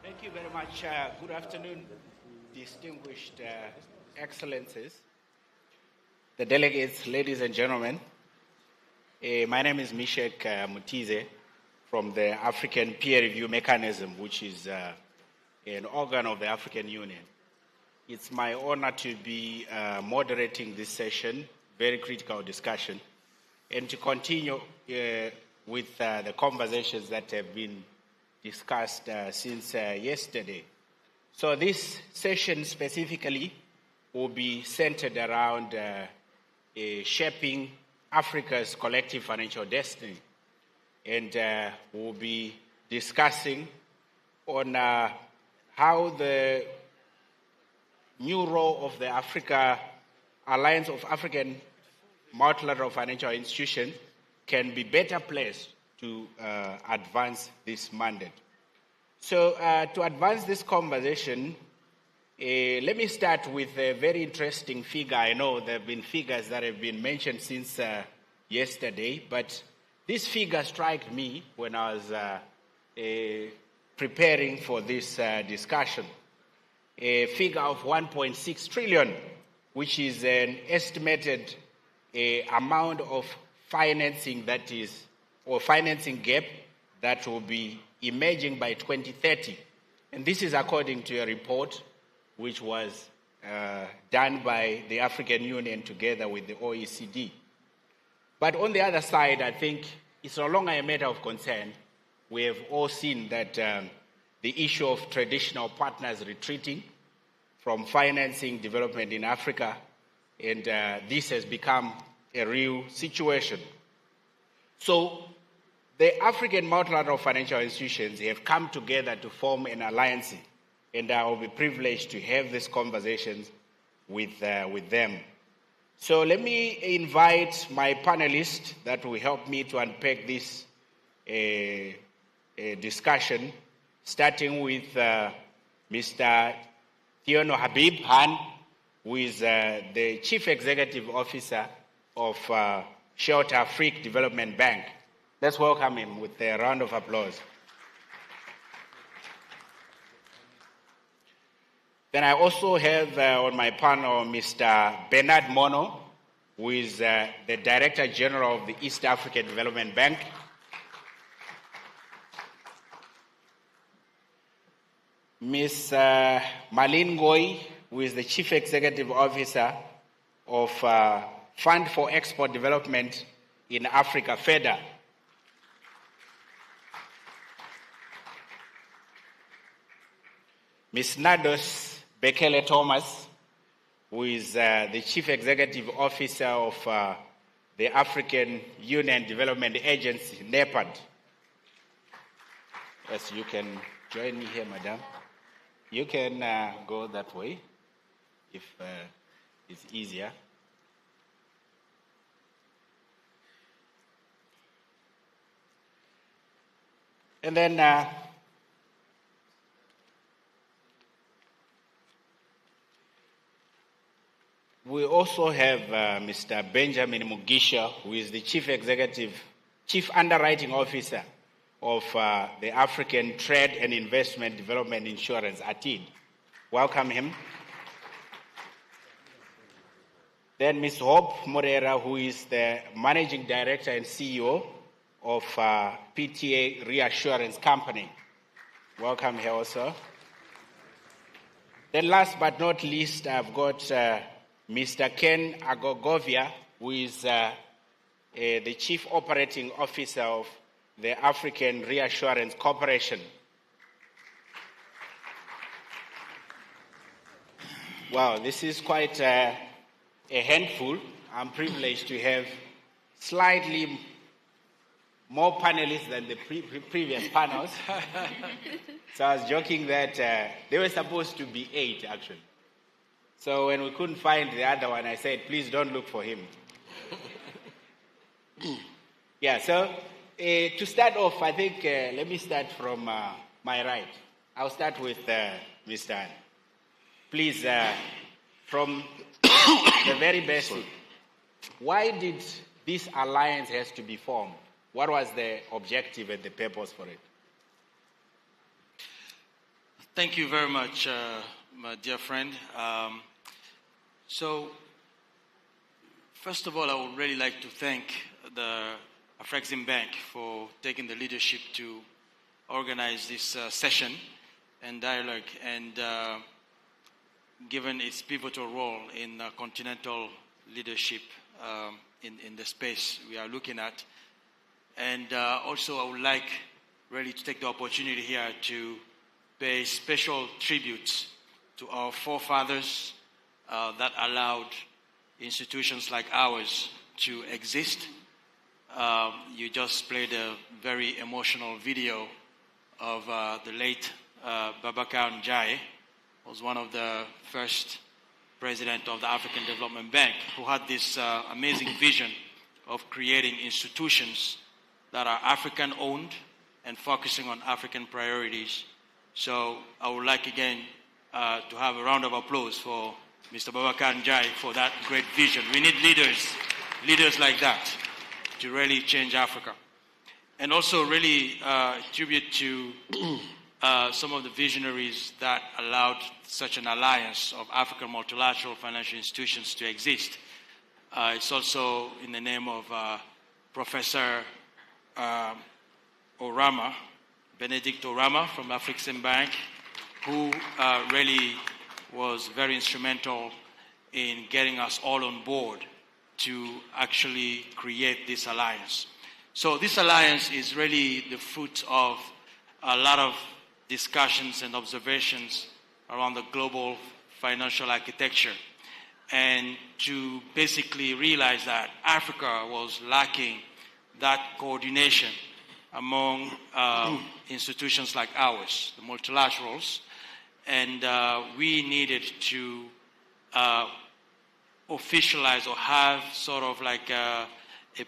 Thank you very much. Good afternoon, distinguished excellencies. the delegates, ladies and gentlemen. My name is Mishek Mutize from the African Peer Review Mechanism, which is an organ of the African Union. It's my honor to be moderating this session, very critical discussion, and to continue with the conversations that have been discussed since yesterday. So this session specifically will be centered around shaping Africa's collective financial destiny. And we'll be discussing on how the new role of the Alliance of African Multilateral Financial Institutions can be better placed to advance this mandate. So to advance this conversation, let me start with a very interesting figure. I know there have been figures that have been mentioned since yesterday, but this figure struck me when I was preparing for this discussion. A figure of 1.6 trillion, which is an estimated amount of financing that is, or financing gap that will be emerging by 2030. And this is according to a report which was done by the African Union together with the OECD. But on the other side, I think it's no longer a matter of concern. We have all seen that the issue of traditional partners retreating from financing development in Africa, and this has become a real situation. So the African Multilateral Financial Institutions have come together to form an alliance, and I will be privileged to have these conversations with them. So let me invite my panelists that will help me to unpack this discussion, starting with Mr. Thiono Habib Han, who is the Chief Executive Officer of Shelter Afrique Development Bank. Let's welcome him with a round of applause. Then I also have on my panel Mr. Bernard Mono, who is the Director General of the East African Development Bank. Ms. Malin Goy, who is the Chief Executive Officer of Fund for Export Development in Africa, FEDA. Ms. Nados Bekele Thomas, who is the Chief Executive Officer of the African Union Development Agency, NEPAD. Yes, you can join me here, madam. You can go that way if it's easier. And then we also have Mr. Benjamin Mugisha, who is the Chief Underwriting Officer of the African Trade and Investment Development Insurance, ATID. Welcome him. Then Ms. Hope Moreira, who is the Managing Director and CEO of PTA Reassurance Company. Welcome here also. Then last but not least, I've got Mr. Ken Agogovia, who is the Chief Operating Officer of the African Reassurance Corporation. Wow, this is quite a handful. I'm privileged to have slightly more panelists than the previous panels. So I was joking that they were supposed to be 8, actually. So when we couldn't find the other one, I said, please don't look for him. Yeah, so to start off, I think let me start from my right. I'll start with Mr. Ann. Please, from the very basic, why did this alliance has to be formed? What was the objective and the purpose for it? Thank you very much, my dear friend. So, First of all, I would really like to thank the Afreximbank for taking the leadership to organize this session and dialogue, and given its pivotal role in continental leadership in the space we are looking at. And also, I would like really to take the opportunity here to pay special tributes to our forefathers that allowed institutions like ours to exist. You just played a very emotional video of the late Babacar Ndjaye, who was one of the first president of the African Development Bank, who had this amazing vision of creating institutions that are African-owned and focusing on African priorities. So I would like again to have a round of applause for Mr. Babacar Ndjaye for that great vision. We need leaders like that to really change Africa. And also really tribute to some of the visionaries that allowed such an alliance of African multilateral financial institutions to exist. It's also in the name of Professor Orama, Benedict Orama from Afreximbank, who really was very instrumental in getting us all on board to actually create this alliance. So this alliance is really the fruit of a lot of discussions and observations around the global financial architecture, and to basically realize that Africa was lacking that coordination among institutions like ours, the multilaterals, and we needed to officialize or have sort of like a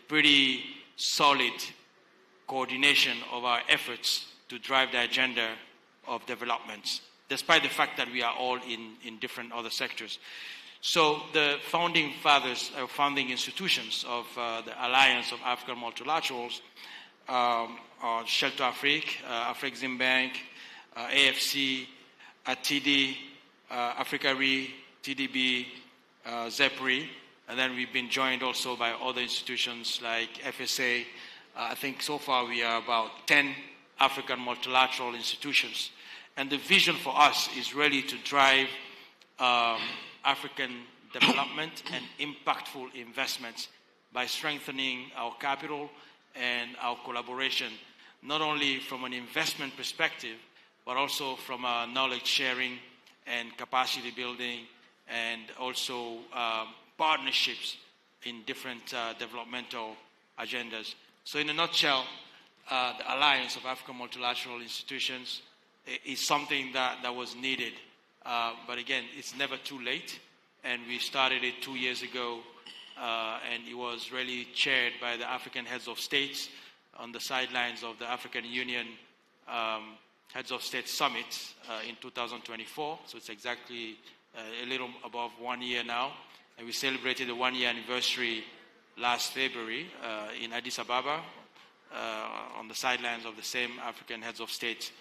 pretty solid coordination of our efforts to drive the agenda of development, despite the fact that we are all in different other sectors. So the founding fathers, founding institutions of the Alliance of African Multilaterals are Shelter Afrique, Afreximbank, AFC, ATD, Africa Re, TDB, ZEPRI, and then we've been joined also by other institutions like FSA. I think so far we are about 10 African multilateral institutions. And the vision for us is really to drive African development and impactful investments by strengthening our capital and our collaboration, not only from an investment perspective, but also from a knowledge sharing and capacity building, and also partnerships in different developmental agendas. So in a nutshell, the Alliance of African Multilateral Institutions is something that was needed. But again, it's never too late. And we started it 2 years ago, and it was really chaired by the African heads of states on the sidelines of the African Union Heads of State Summit in 2024. So it's exactly a little above 1 year now. And we celebrated the 1 year anniversary last February in Addis Ababa on the sidelines of the same African Heads of State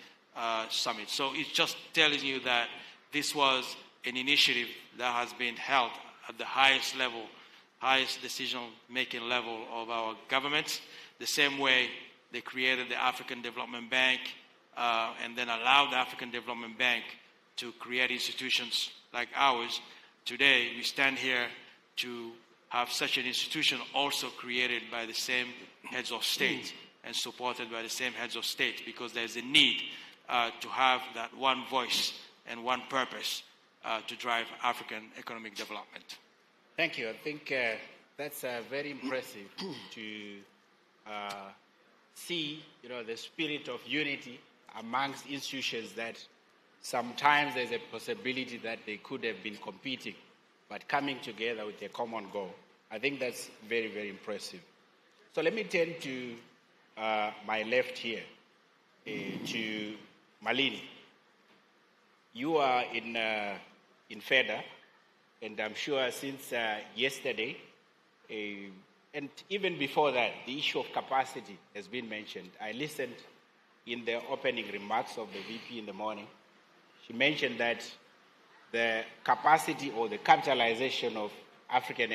Summit. So it's just telling you that this was an initiative that has been held at the highest level, highest decision-making level of our government, the same way they created the African Development Bank and then allowed the African Development Bank to create institutions like ours. Today, we stand here to have such an institution also created by the same heads of state and supported by the same heads of state, because there's a need to have that one voice and one purpose to drive African economic development. Thank you. I think that's very impressive to see, the spirit of unity amongst institutions that sometimes there's a possibility that they could have been competing, but coming together with a common goal. I think that's very, very impressive. So let me turn to my left here, to Malini. You are in FEDA, and I'm sure since yesterday, and even before that, the issue of capacity has been mentioned. I listened in the opening remarks of the VP in the morning. She mentioned that the capacity or the capitalization of African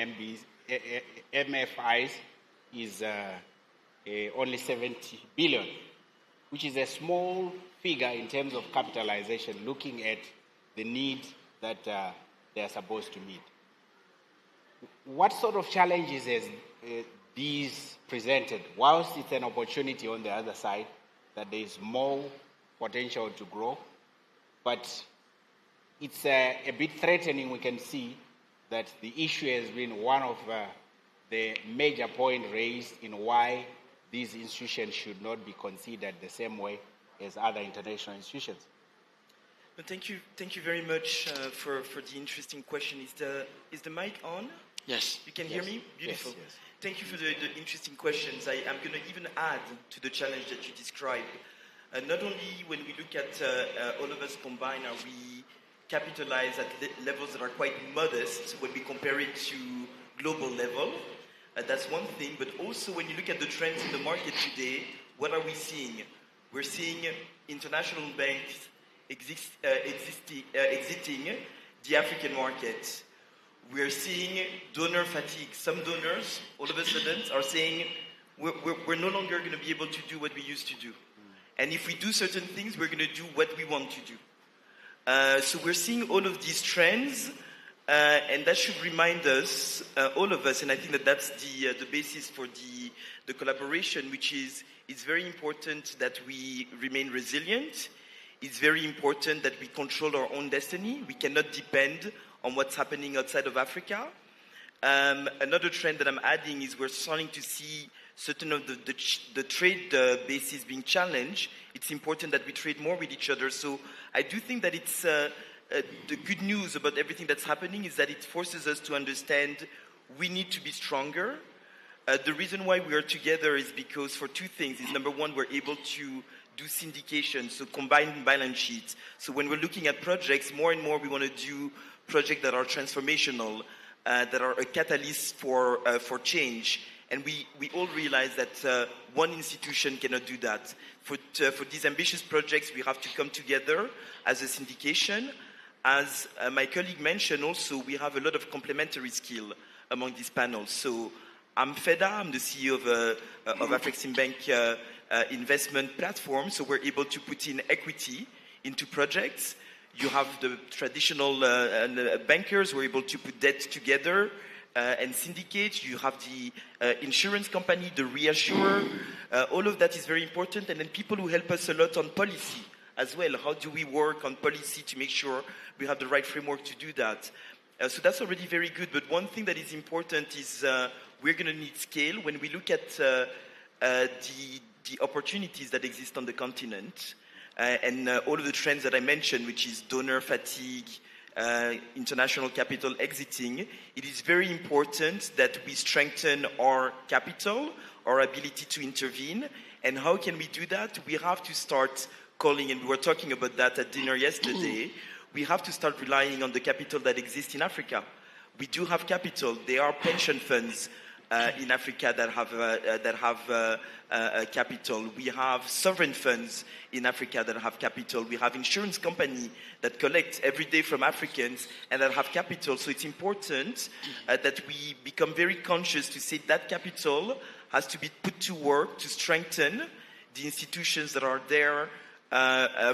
MFIs is only 70 billion, which is a small figure in terms of capitalization, looking at the needs that they are supposed to meet. What sort of challenges has these presented? Whilst it's an opportunity on the other side, that there is more potential to grow, but it's a bit threatening. We can see that the issue has been one of the major points raised in why these institutions should not be considered the same way as other international institutions. Thank you very much for the interesting question. Is the mic on? Yes. You can hear me? Beautiful. Yes, yes. Thank you for the interesting questions. I'm going to even add to the challenge that you described. Not only when we look at all of us combined, are we capitalized at levels that are quite modest when we compare it to global level. That's one thing. But also when you look at the trends in the market today, what are we seeing? We're seeing international banks exiting the African market. We're seeing donor fatigue. Some donors, all of a sudden, are saying, we're no longer going to be able to do what we used to do. And if we do certain things, we're going to do what we want to do. So we're seeing all of these trends, and that should remind us, all of us, and I think that that's the basis for the collaboration, which is it's very important that we remain resilient. It's very important that we control our own destiny. We cannot depend on what's happening outside of Africa. Another trend that I'm adding is we're starting to see certain of the trade bases being challenged. It's important that we trade more with each other. So I do think that it's the good news about everything that's happening is that it forces us to understand we need to be stronger. The reason why we are together is because for two things. Is number one, we're able to do syndication, so combined balance sheets. So when we're looking at projects, more and more we want to do projects that are transformational, that are a catalyst for change. And we all realize that one institution cannot do that. For these ambitious projects, we have to come together as a syndication. As my colleague mentioned also, we have a lot of complementary skill among these panels. So I'm Feda, I'm the CEO of Afreximbank investment platform. So we're able to put in equity into projects. You have the traditional bankers, we're able to put debt together and syndicate. You have the insurance company, the reassurer. All of that is very important. And then people who help us a lot on policy as well. How do we work on policy to make sure we have the right framework to do that? So that's already very good. But one thing that is important is we're going to need scale. When we look at the opportunities that exist on the continent, and all of the trends that I mentioned, which is donor fatigue, international capital exiting, it is very important that we strengthen our capital, our ability to intervene. And how can we do that? We have to start calling, and we were talking about that at dinner yesterday, we have to start relying on the capital that exists in Africa. We do have capital. There are pension funds in Africa that have capital. We have sovereign funds in Africa that have capital. We have insurance companies that collect every day from Africans and that have capital. So it's important that we become very conscious to say that capital has to be put to work to strengthen the institutions that are there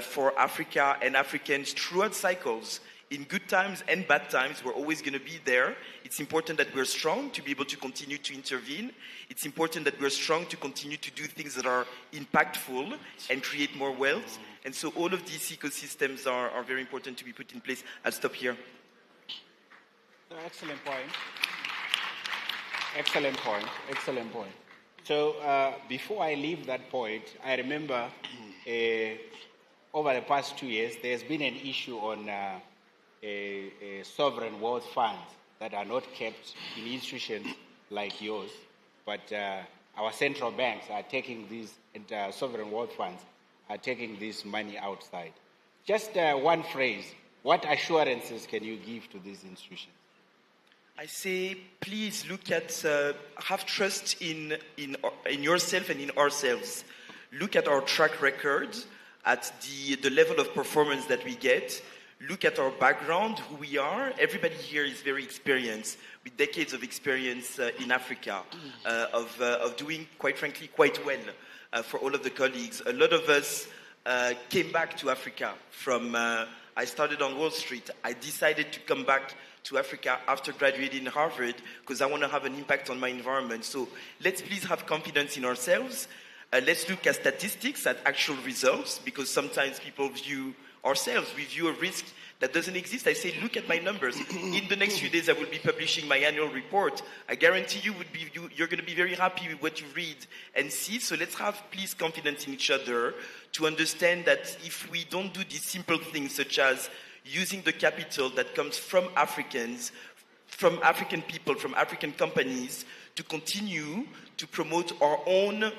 for Africa and Africans throughout cycles. In good times and bad times, we're always going to be there. It's important that we're strong to be able to continue to intervene. It's important that we're strong to continue to do things that are impactful and create more wealth. And so all of these ecosystems are very important to be put in place. I'll stop here. Excellent point. Excellent point. Excellent point. So before I leave that point, I remember over the past 2 years, there's been an issue on sovereign wealth funds that are not kept in institutions like yours, but our central banks are taking these, sovereign wealth funds are taking this money outside. Just one phrase, what assurances can you give to these institutions? I say, please look at, have trust in yourself and in ourselves. Look at our track record, at the level of performance that we get. look at our background, who we are. Everybody here is very experienced, with decades of experience in Africa, of doing, quite frankly, quite well for all of the colleagues. A lot of us came back to Africa from, I started on Wall Street. I decided to come back to Africa after graduating in Harvard because I want to have an impact on my environment. So let's please have confidence in ourselves. Let's look at statistics, at actual results, because sometimes people view ourselves, we view a risk that doesn't exist. I say, look at my numbers. In the next few days, I will be publishing my annual report. I guarantee you're going to be very happy with what you read and see. So let's have, please, confidence in each other to understand that if we don't do these simple things, such as using the capital that comes from Africans, from African people, from African companies, to continue to promote our own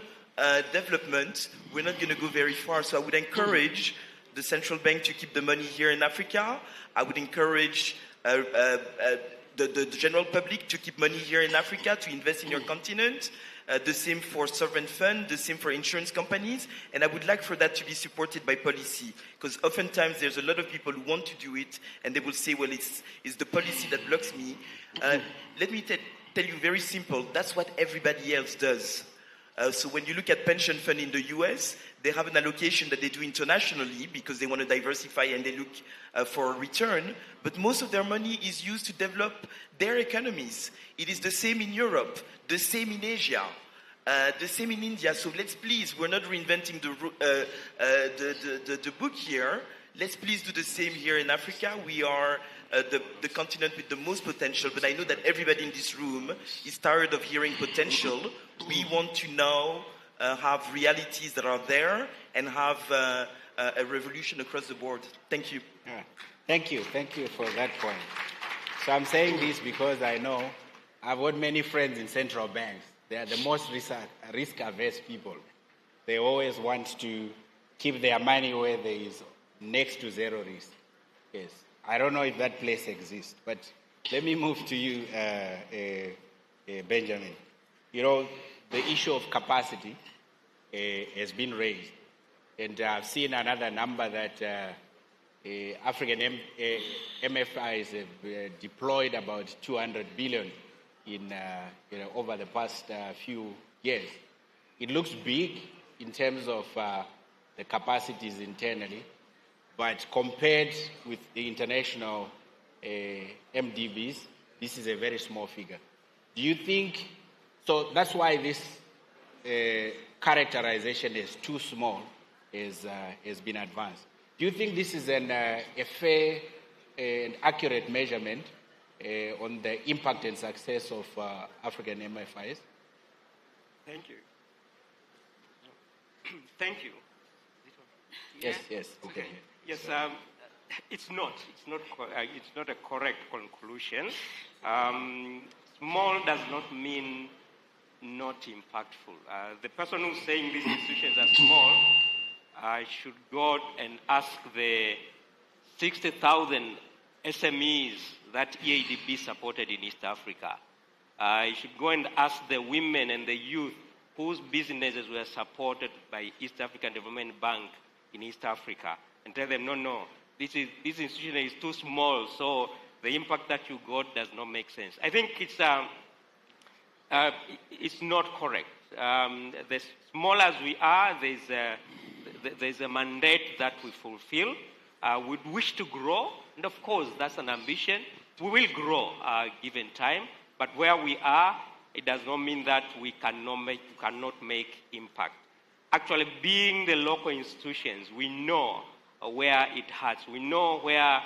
development, we're not going to go very far. So I would encourage the central bank to keep the money here in Africa. I would encourage the general public to keep money here in Africa, to invest in your continent. The same for sovereign fund, the same for insurance companies. And I would like for that to be supported by policy. Because oftentimes there's a lot of people who want to do it, and they will say, well, it's the policy that blocks me. Let me tell you very simple, that's what everybody else does. So when you look at pension fund in the US, they have an allocation that they do internationally because they want to diversify and they look for a return. But most of their money is used to develop their economies. It is the same in Europe, the same in Asia, the same in India. So let's please, we're not reinventing the book here. Let's please do the same here in Africa. We are the continent with the most potential, but I know that everybody in this room is tired of hearing potential. We want to now have realities that are there and have a revolution across the board. Thank you. Thank you for that point. So I'm saying this because I know I've got many friends in central banks. They are the most risk-averse people. They always want to keep their money where there is next to zero risk. Yes. I don't know if that place exists, but let me move to you, Benjamin. You know, the issue of capacity has been raised. And I've seen another number that African MFIs have deployed about 200 billion in, over the past few years. It looks big in terms of the capacities internally, but compared with the international MDBs, this is a very small figure. Do you think, so that's why this characterization is too small has been advanced. Do you think this is a fair and accurate measurement on the impact and success of African MFIs? Thank you. Thank you. Yes. Okay. Yes, it's not a correct conclusion. Small does not mean not impactful. The person who's saying these institutions are small should go and ask the 60,000 SMEs that EADB supported in East Africa. You should go and ask the women and the youth whose businesses were supported by East African Development Bank in East Africa, and tell them, no, this institution is too small, so the impact that you got does not make sense. I think it's not correct. As small as we are, there's a mandate that we fulfill. We wish to grow, and of course, that's an ambition. We will grow given time, but where we are, it does not mean that we cannot make impact. Actually, being the local institutions, we know where it hurts. We know where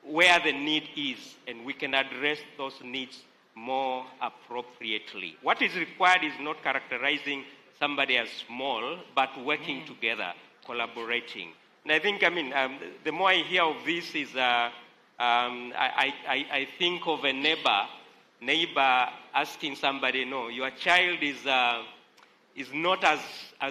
the need is, and we can address those needs more appropriately. What is required is not characterizing somebody as small, but working together, collaborating. And I think, the more I hear of this is, I think of a neighbor asking somebody, no, your child is not as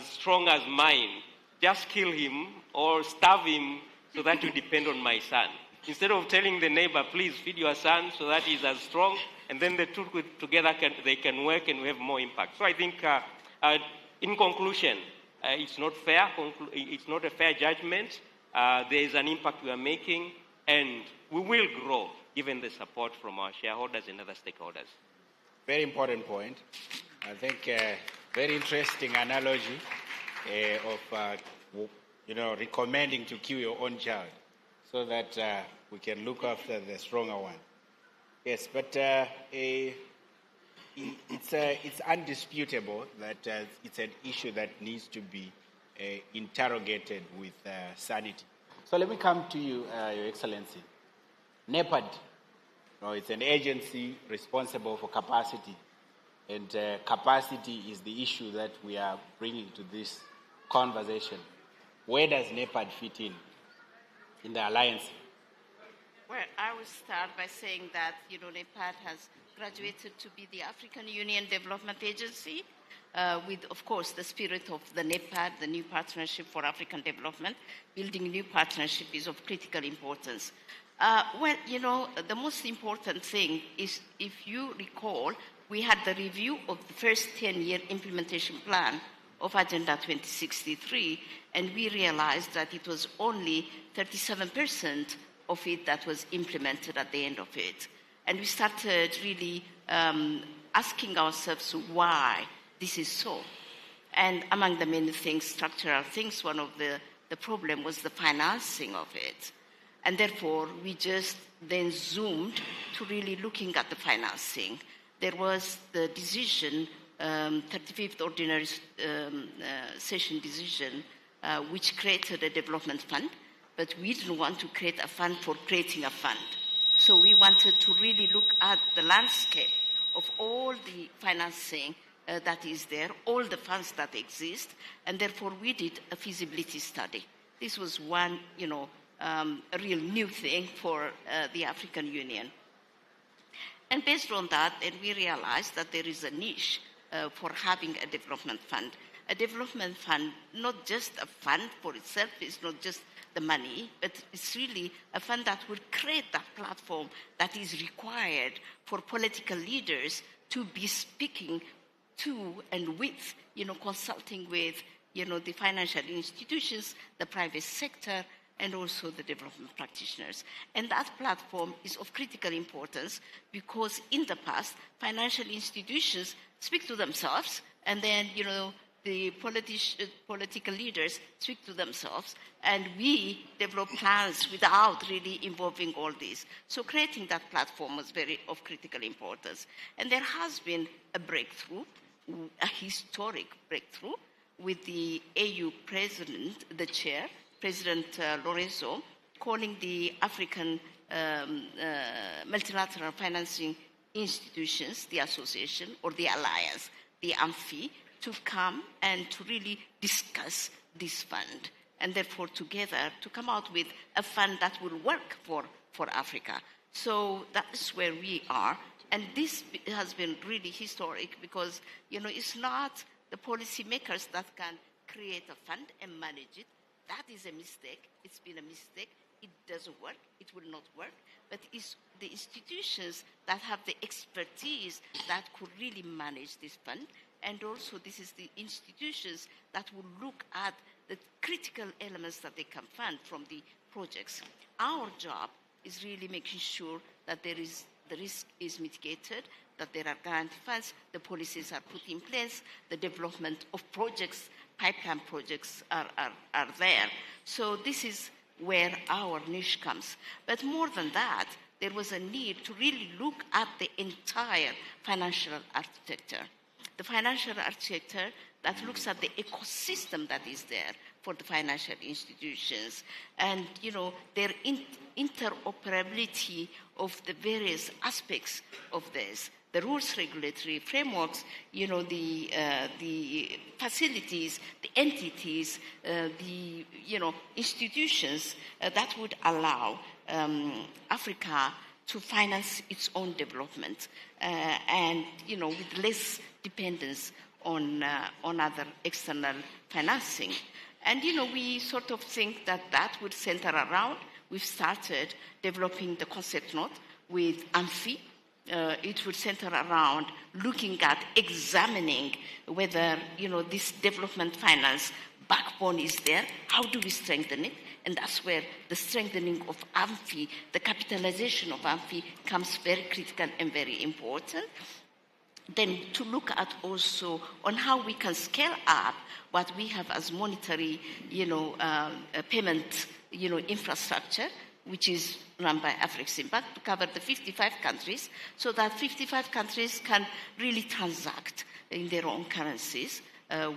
strong as mine. Just kill him or starve him so that you depend on my son. Instead of telling the neighbor, please feed your son so that he's as strong, and then the two together they can work and we have more impact. So I think, in conclusion, it's not fair. It's not a fair judgment. there is an impact we are making, and we will grow given the support from our shareholders and other stakeholders. Very important point. I think very interesting analogy of recommending to kill your own child so that we can look after the stronger one. Yes, but it's undisputable that it's an issue that needs to be interrogated with sanity. So let me come to you, Your Excellency. NEPAD, it's an agency responsible for capacity, and capacity is the issue that we are bringing to this conversation. Where does NEPAD fit in the alliance? Well, I will start by saying that, NEPAD has graduated to be the African Union Development Agency with, of course, the spirit of the NEPAD, the New Partnership for African Development. Building new partnership is of critical importance. The most important thing is, if you recall, we had the review of the first 10-year implementation plan of Agenda 2063, and we realized that it was only 37% of it that was implemented at the end of it. And we started really asking ourselves why this is so. And among the many things, structural things, one of the problem was the financing of it. And therefore, we just then zoomed to really looking at the financing. There was the decision, 35th Ordinary Session decision, which created a development fund, but we didn't want to create a fund for creating a fund. So we wanted to really look at the landscape of all the financing that is there, all the funds that exist, and therefore we did a feasibility study. This was one, a real new thing for the African Union. And based on that, then we realized that there is a niche for having a development fund. A development fund, not just a fund for itself, is not just the money, but it's really a fund that will create that platform that is required for political leaders to be speaking to and with, consulting with, the financial institutions, the private sector, and also the development practitioners. And that platform is of critical importance because in the past, financial institutions speak to themselves, and then, the political leaders speak to themselves, and we develop plans without really involving all these. So creating that platform was very of critical importance. And there has been a breakthrough, a historic breakthrough, with the AU president, the chair, President Lorenzo, calling the African Multilateral Financing Institutions, the association, or the alliance, the AMFI, to come and to really discuss this fund, and therefore together to come out with a fund that will work for Africa. So that's where we are. And this has been really historic because, it's not the policymakers that can create a fund and manage it. That is a mistake. It's been a mistake. It doesn't work. It will not work. But it's the institutions that have the expertise that could really manage this fund. And also, this is the institutions that will look at the critical elements that they can fund from the projects. Our job is really making sure that the risk is mitigated, that there are grant funds, the policies are put in place, the development of projects, pipeline projects are there. So this is where our niche comes. But more than that, there was a need to really look at the entire financial architecture. The financial architecture that looks at the ecosystem that is there for the financial institutions and, their interoperability of the various aspects of this. The rules, regulatory frameworks, the facilities, the entities, the institutions that would allow Africa to finance its own development and, with less dependence on other external financing. And, we sort of think that would center around. We've started developing the concept note with AMFI. It would center around looking at examining whether, this development finance backbone is there. How do we strengthen it? And that's where the strengthening of AMFI, the capitalization of AMFI comes very critical and very important. Then to look at also on how we can scale up what we have as monetary, payment, infrastructure, which is run by Afreximbank, to cover the 55 countries, so that 55 countries can really transact in their own currencies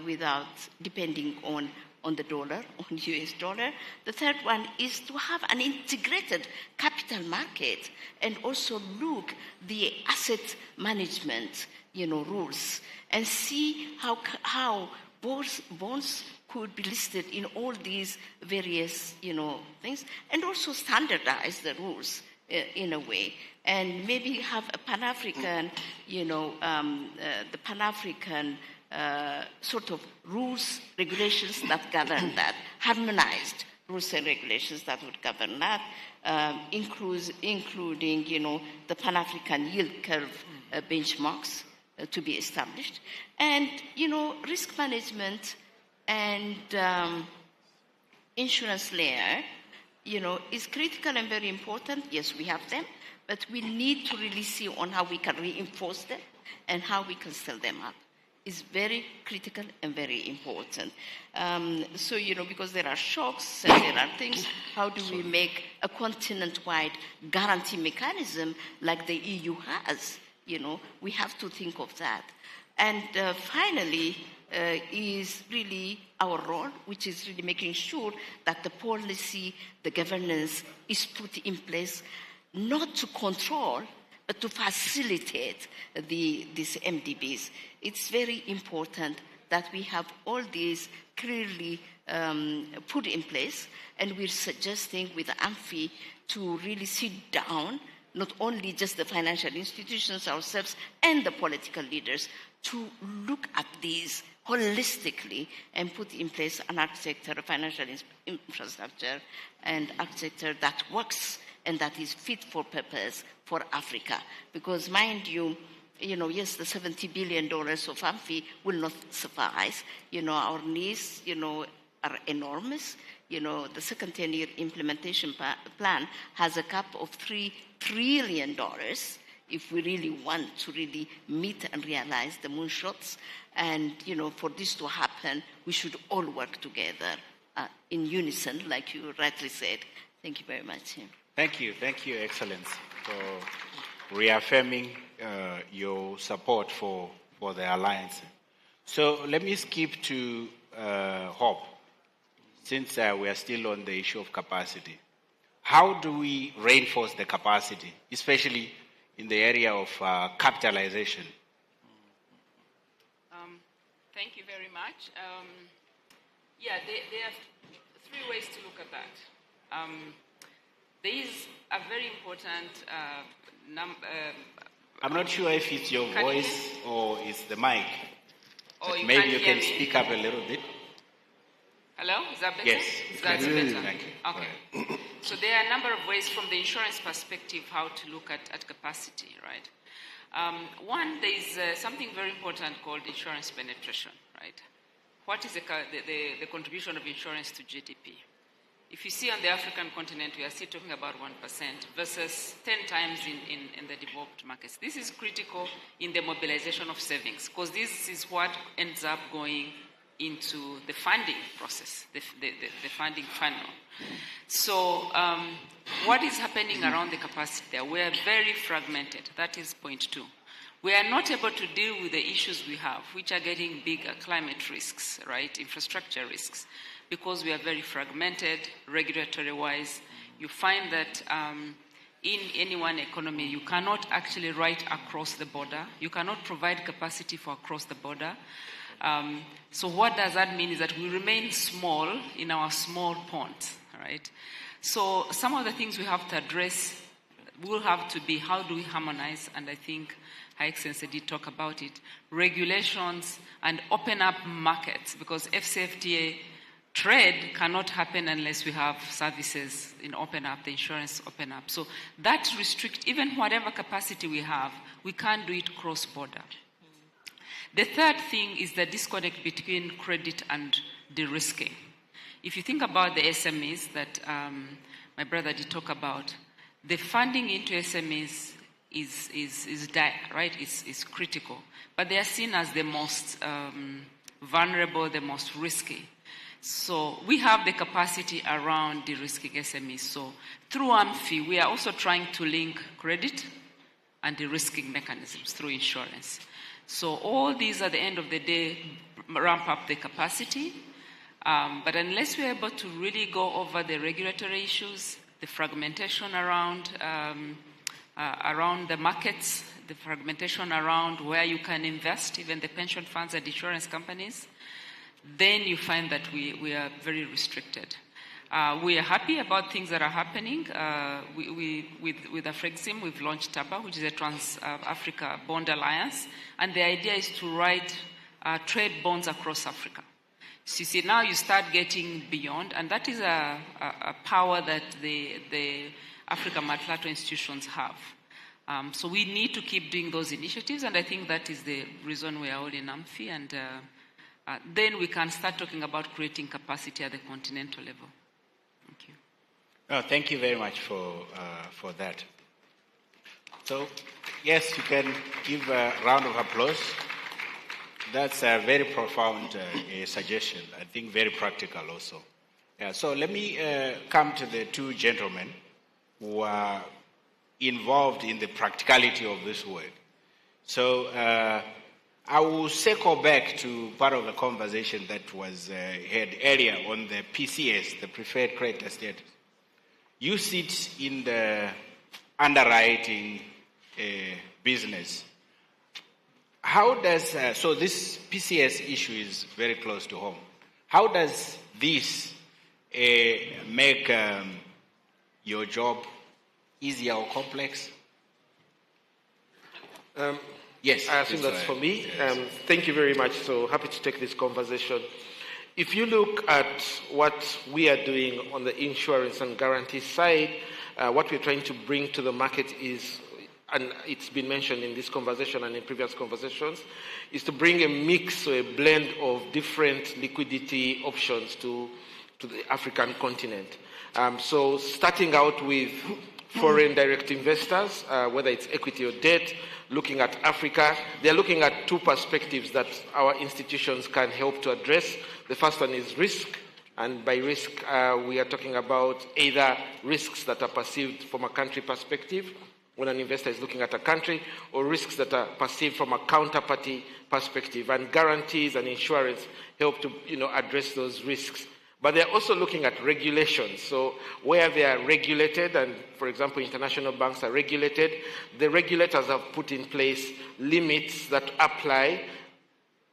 without depending on the dollar, on US dollar. The third one is to have an integrated capital market and also look the asset management, rules, and see how bonds could be listed in all these various, things, and also standardize the rules in a way, and maybe have a Pan-African, the Pan-African sort of rules, regulations that govern that, harmonized rules and regulations that would govern that, including, the Pan-African yield curve benchmarks to be established, and, risk management and insurance layer, is critical and very important. Yes, we have them, but we need to really see on how we can reinforce them and how we can scale them up. Is very critical and very important. So, because there are shocks and there are things, how do we make a continent-wide guarantee mechanism like the EU has? We have to think of that. And finally, is really our role, which is really making sure that the policy, the governance is put in place, not to control, but to facilitate these MDBs. It's very important that we have all these clearly put in place, and we're suggesting with AMFI to really sit down, not only just the financial institutions ourselves and the political leaders, to look at these holistically and put in place an architecture, a financial infrastructure, and architecture that works and that is fit for purpose for Africa. Because mind you, yes, the $70 billion of AMFI will not suffice. Our needs, are enormous. The second 10-year implementation plan has a cap of $3 trillion if we really want to really meet and realize the moonshots. And, for this to happen, we should all work together in unison, like you rightly said. Thank you very much. Thank you, Excellence, for reaffirming your support for the alliance. So let me skip to Hope, since we are still on the issue of capacity. How do we reinforce the capacity, especially in the area of capitalization? Thank you very much. There are three ways to look at that. There is a very important I'm not sure if it's your voice or it's the mic. Maybe you can speak up a little bit. Hello? Is that better? Yes. That's better. Thank you. Okay. So there are a number of ways from the insurance perspective how to look at capacity, right? One, there is something very important called insurance penetration, right? What is the contribution of insurance to GDP? If you see on the African continent, we are still talking about 1% versus 10 times in the developed markets. This is critical in the mobilization of savings, because this is what ends up going into the funding process, the funding funnel. So what is happening around the capacity there? We are very fragmented. That is point 2. We are not able to deal with the issues we have, which are getting bigger, climate risks, right, infrastructure risks, because we are very fragmented regulatory-wise. You find that in any one economy, you cannot actually write across the border. You cannot provide capacity for across the border. So what does that mean is that we remain small in our small ponds, right? So some of the things we have to address will have to be how do we harmonize, and I think Her Excellency did talk about it, regulations and open up markets, because FCFTA trade cannot happen unless we have services in open up, the insurance open up. So that restricts, even whatever capacity we have, we can't do it cross-border. The third thing is the disconnect between credit and de-risking. if you think about the SMEs that my brother did talk about, the funding into SMEs is critical, but they are seen as the most vulnerable, the most risky. So we have the capacity around de-risking SMEs. So through AMFI, we are also trying to link credit and de-risking mechanisms through insurance. So all these, at the end of the day, ramp up the capacity. But unless we're able to really go over the regulatory issues, the fragmentation around the markets, the fragmentation around where you can invest, even the pension funds and insurance companies, then you find that we are very restricted. We are happy about things that are happening. With Afrexim, we've launched TABA, which is a Trans-Africa Bond Alliance, and the idea is to write trade bonds across Africa. So you see, now you start getting beyond, and that is a power that the Africa Multilateral institutions have. So we need to keep doing those initiatives, and I think that is the reason we are all in AMFI, and then we can start talking about creating capacity at the continental level. Thank you. Oh, thank you very much for that. So, yes, you can give a round of applause. That's a very profound suggestion. I think very practical also. Yeah, so let me come to the two gentlemen who are involved in the practicality of this work. So I will circle back to part of the conversation that was had earlier on the PCS, the preferred creditor status. You sit in the underwriting business. How does, so this PCS issue is very close to home. How does this make your job easier or complex? Yes. I think that's for me. Thank you very much. So happy to take this conversation. If you look at what we are doing on the insurance and guarantee side, what we're trying to bring to the market is, and it's been mentioned in this conversation and in previous conversations, is to bring a mix or a blend of different liquidity options to the African continent. So starting out with foreign direct investors, whether it's equity or debt, looking at Africa, they're looking at two perspectives that our institutions can help to address. The first one is risk, and by risk, we are talking about either risks that are perceived from a country perspective, when an investor is looking at a country, or risks that are perceived from a counterparty perspective. And guarantees and insurance help to address those risks. But they're also looking at regulations. So where they are regulated, and for example, international banks are regulated, the regulators have put in place limits that apply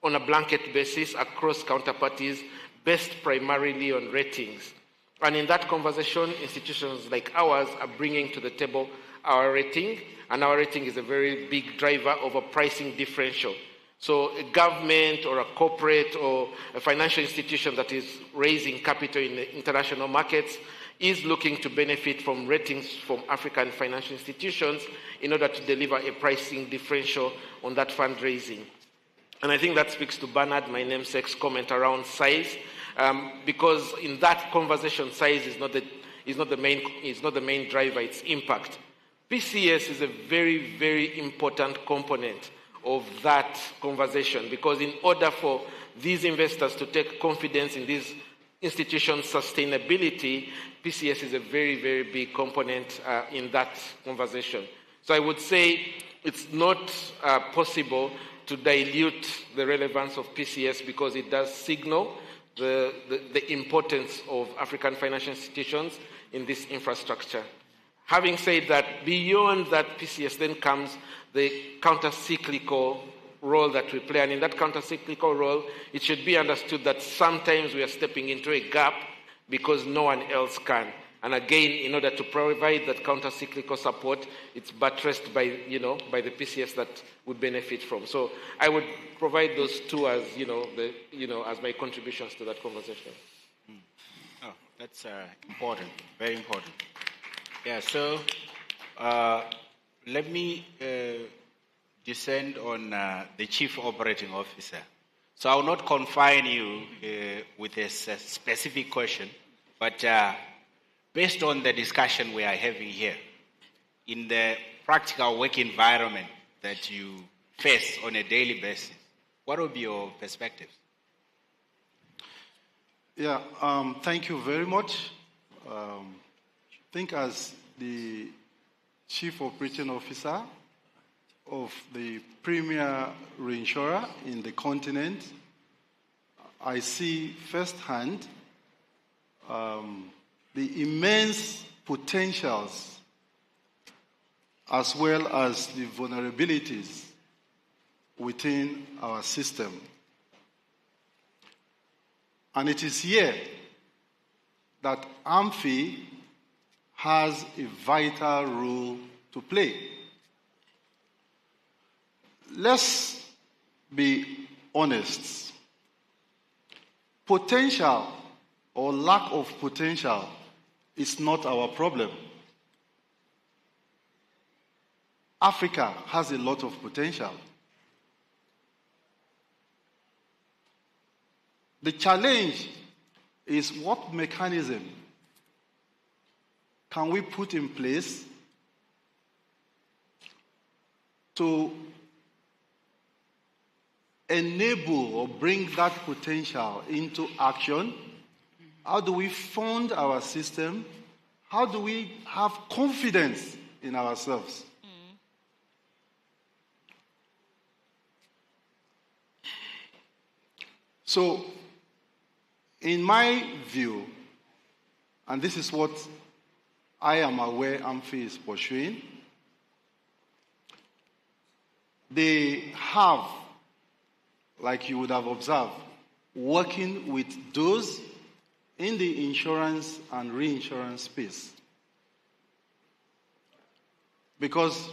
on a blanket basis across counterparties, based primarily on ratings. And in that conversation, institutions like ours are bringing to the table our rating, and our rating is a very big driver of a pricing differential. So a government or a corporate or a financial institution that is raising capital in the international markets is looking to benefit from ratings from African financial institutions in order to deliver a pricing differential on that fundraising. And I think that speaks to Bernard, my namesake's comment around size, because in that conversation, size is not the main driver, it's impact. PCS is a very, very important component of that conversation, because in order for these investors to take confidence in these institutions' sustainability, PCS is a very, very big component in that conversation. So I would say it's not possible to dilute the relevance of PCS, because it does signal the importance of African financial institutions in this infrastructure. Having said that, beyond that PCS then comes the counter-cyclical role that we play. And in that counter-cyclical role, it should be understood that sometimes we are stepping into a gap because no one else can. And again, in order to provide that counter-cyclical support, it's buttressed by the PCS that would benefit from. So I would provide those two as as my contributions to that conversation. Oh, that's important, very important. Yeah, so let me descend on the Chief Operating Officer. So I will not confine you with a specific question, but based on the discussion we are having here, in the practical work environment that you face on a daily basis, what would be your perspectives? Yeah, thank you very much. I think as the Chief Operating Officer of the premier reinsurer in the continent, I see firsthand the immense potentials as well as the vulnerabilities within our system. And it is here that AMFI has a vital role to play. Let's be honest. Potential or lack of potential is not our problem. Africa has a lot of potential. The challenge is what mechanism can we put in place to enable or bring that potential into action? How do we fund our system? How do we have confidence in ourselves? So, in my view, and this is what I am aware AMFI is pursuing, they have, like you would have observed, working with those in the insurance and reinsurance space. Because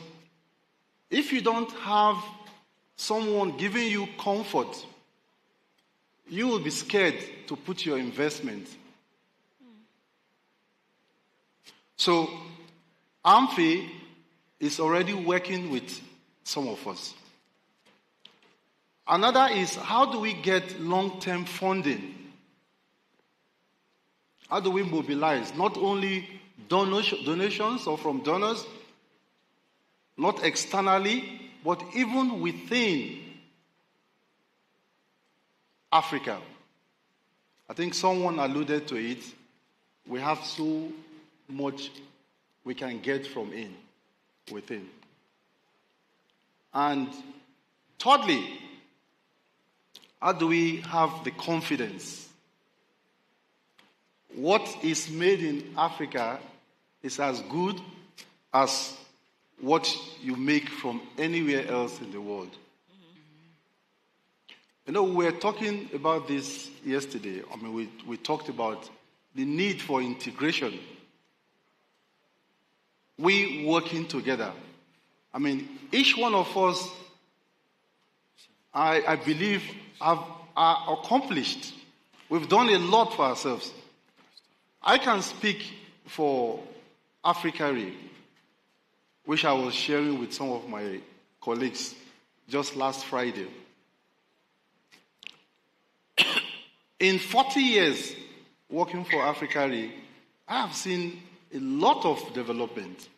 if you don't have someone giving you comfort, you will be scared to put your investment. So, AMFI is already working with some of us. Another is, how do we get long-term funding? How do we mobilize not only donations or from donors, not externally, but even within Africa? I think someone alluded to it. We have so much we can get from within. And thirdly, how do we have the confidence? What is made in Africa is as good as what you make from anywhere else in the world. You know, we were talking about this yesterday. I mean, we talked about the need for integration. We working together. I mean, each one of us, I believe, are accomplished. We've done a lot for ourselves. I can speak for Africa, which I was sharing with some of my colleagues just last Friday. In 40 years working for Africa, I have seen a lot of development.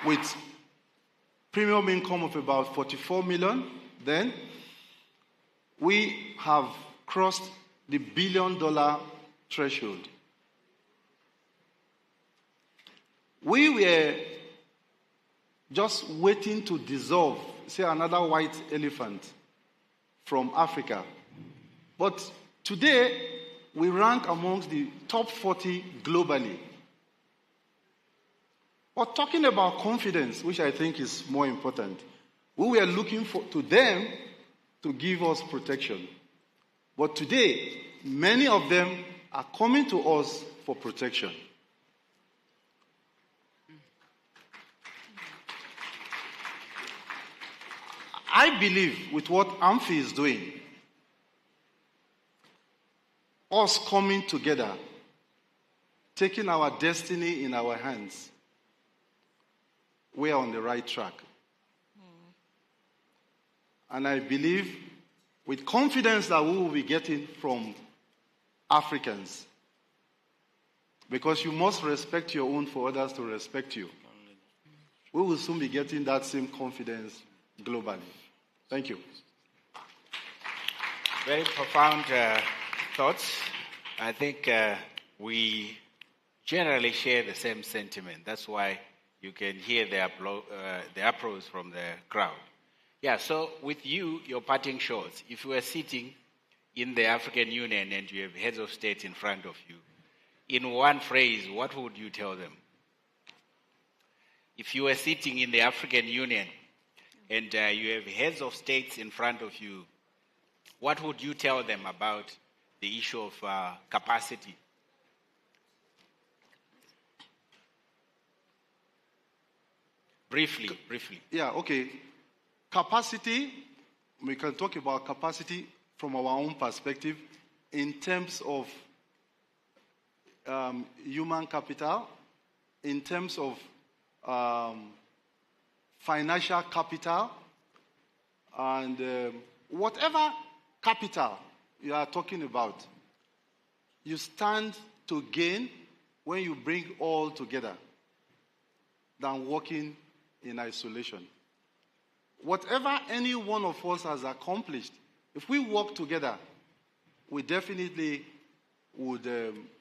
With premium income of about 44 million, then we have crossed the $1 billion threshold. We were just waiting to dissolve, say, another white elephant from Africa. But today, we rank amongst the top 40 globally. But talking about confidence, which I think is more important, we were looking to them to give us protection. But today, many of them are coming to us for protection. I believe with what AMFI is doing, us coming together, taking our destiny in our hands, we are on the right track. And I believe with confidence that we will be getting from Africans. Because you must respect your own for others to respect you. We will soon be getting that same confidence globally. Thank you. Very profound thoughts. I think we generally share the same sentiment. That's why you can hear the applause from the crowd. Yeah, so with you, your parting shots, if you were sitting in the African Union and you have heads of state in front of you, in one phrase, what would you tell them? If you were sitting in the African Union and you have heads of states in front of you, what would you tell them about the issue of capacity? Briefly. Yeah, okay. Capacity, we can talk about capacity from our own perspective in terms of human capital, in terms of financial capital, and whatever capital you are talking about, you stand to gain when you bring all together than working in isolation. Whatever any one of us has accomplished, if we work together, we definitely would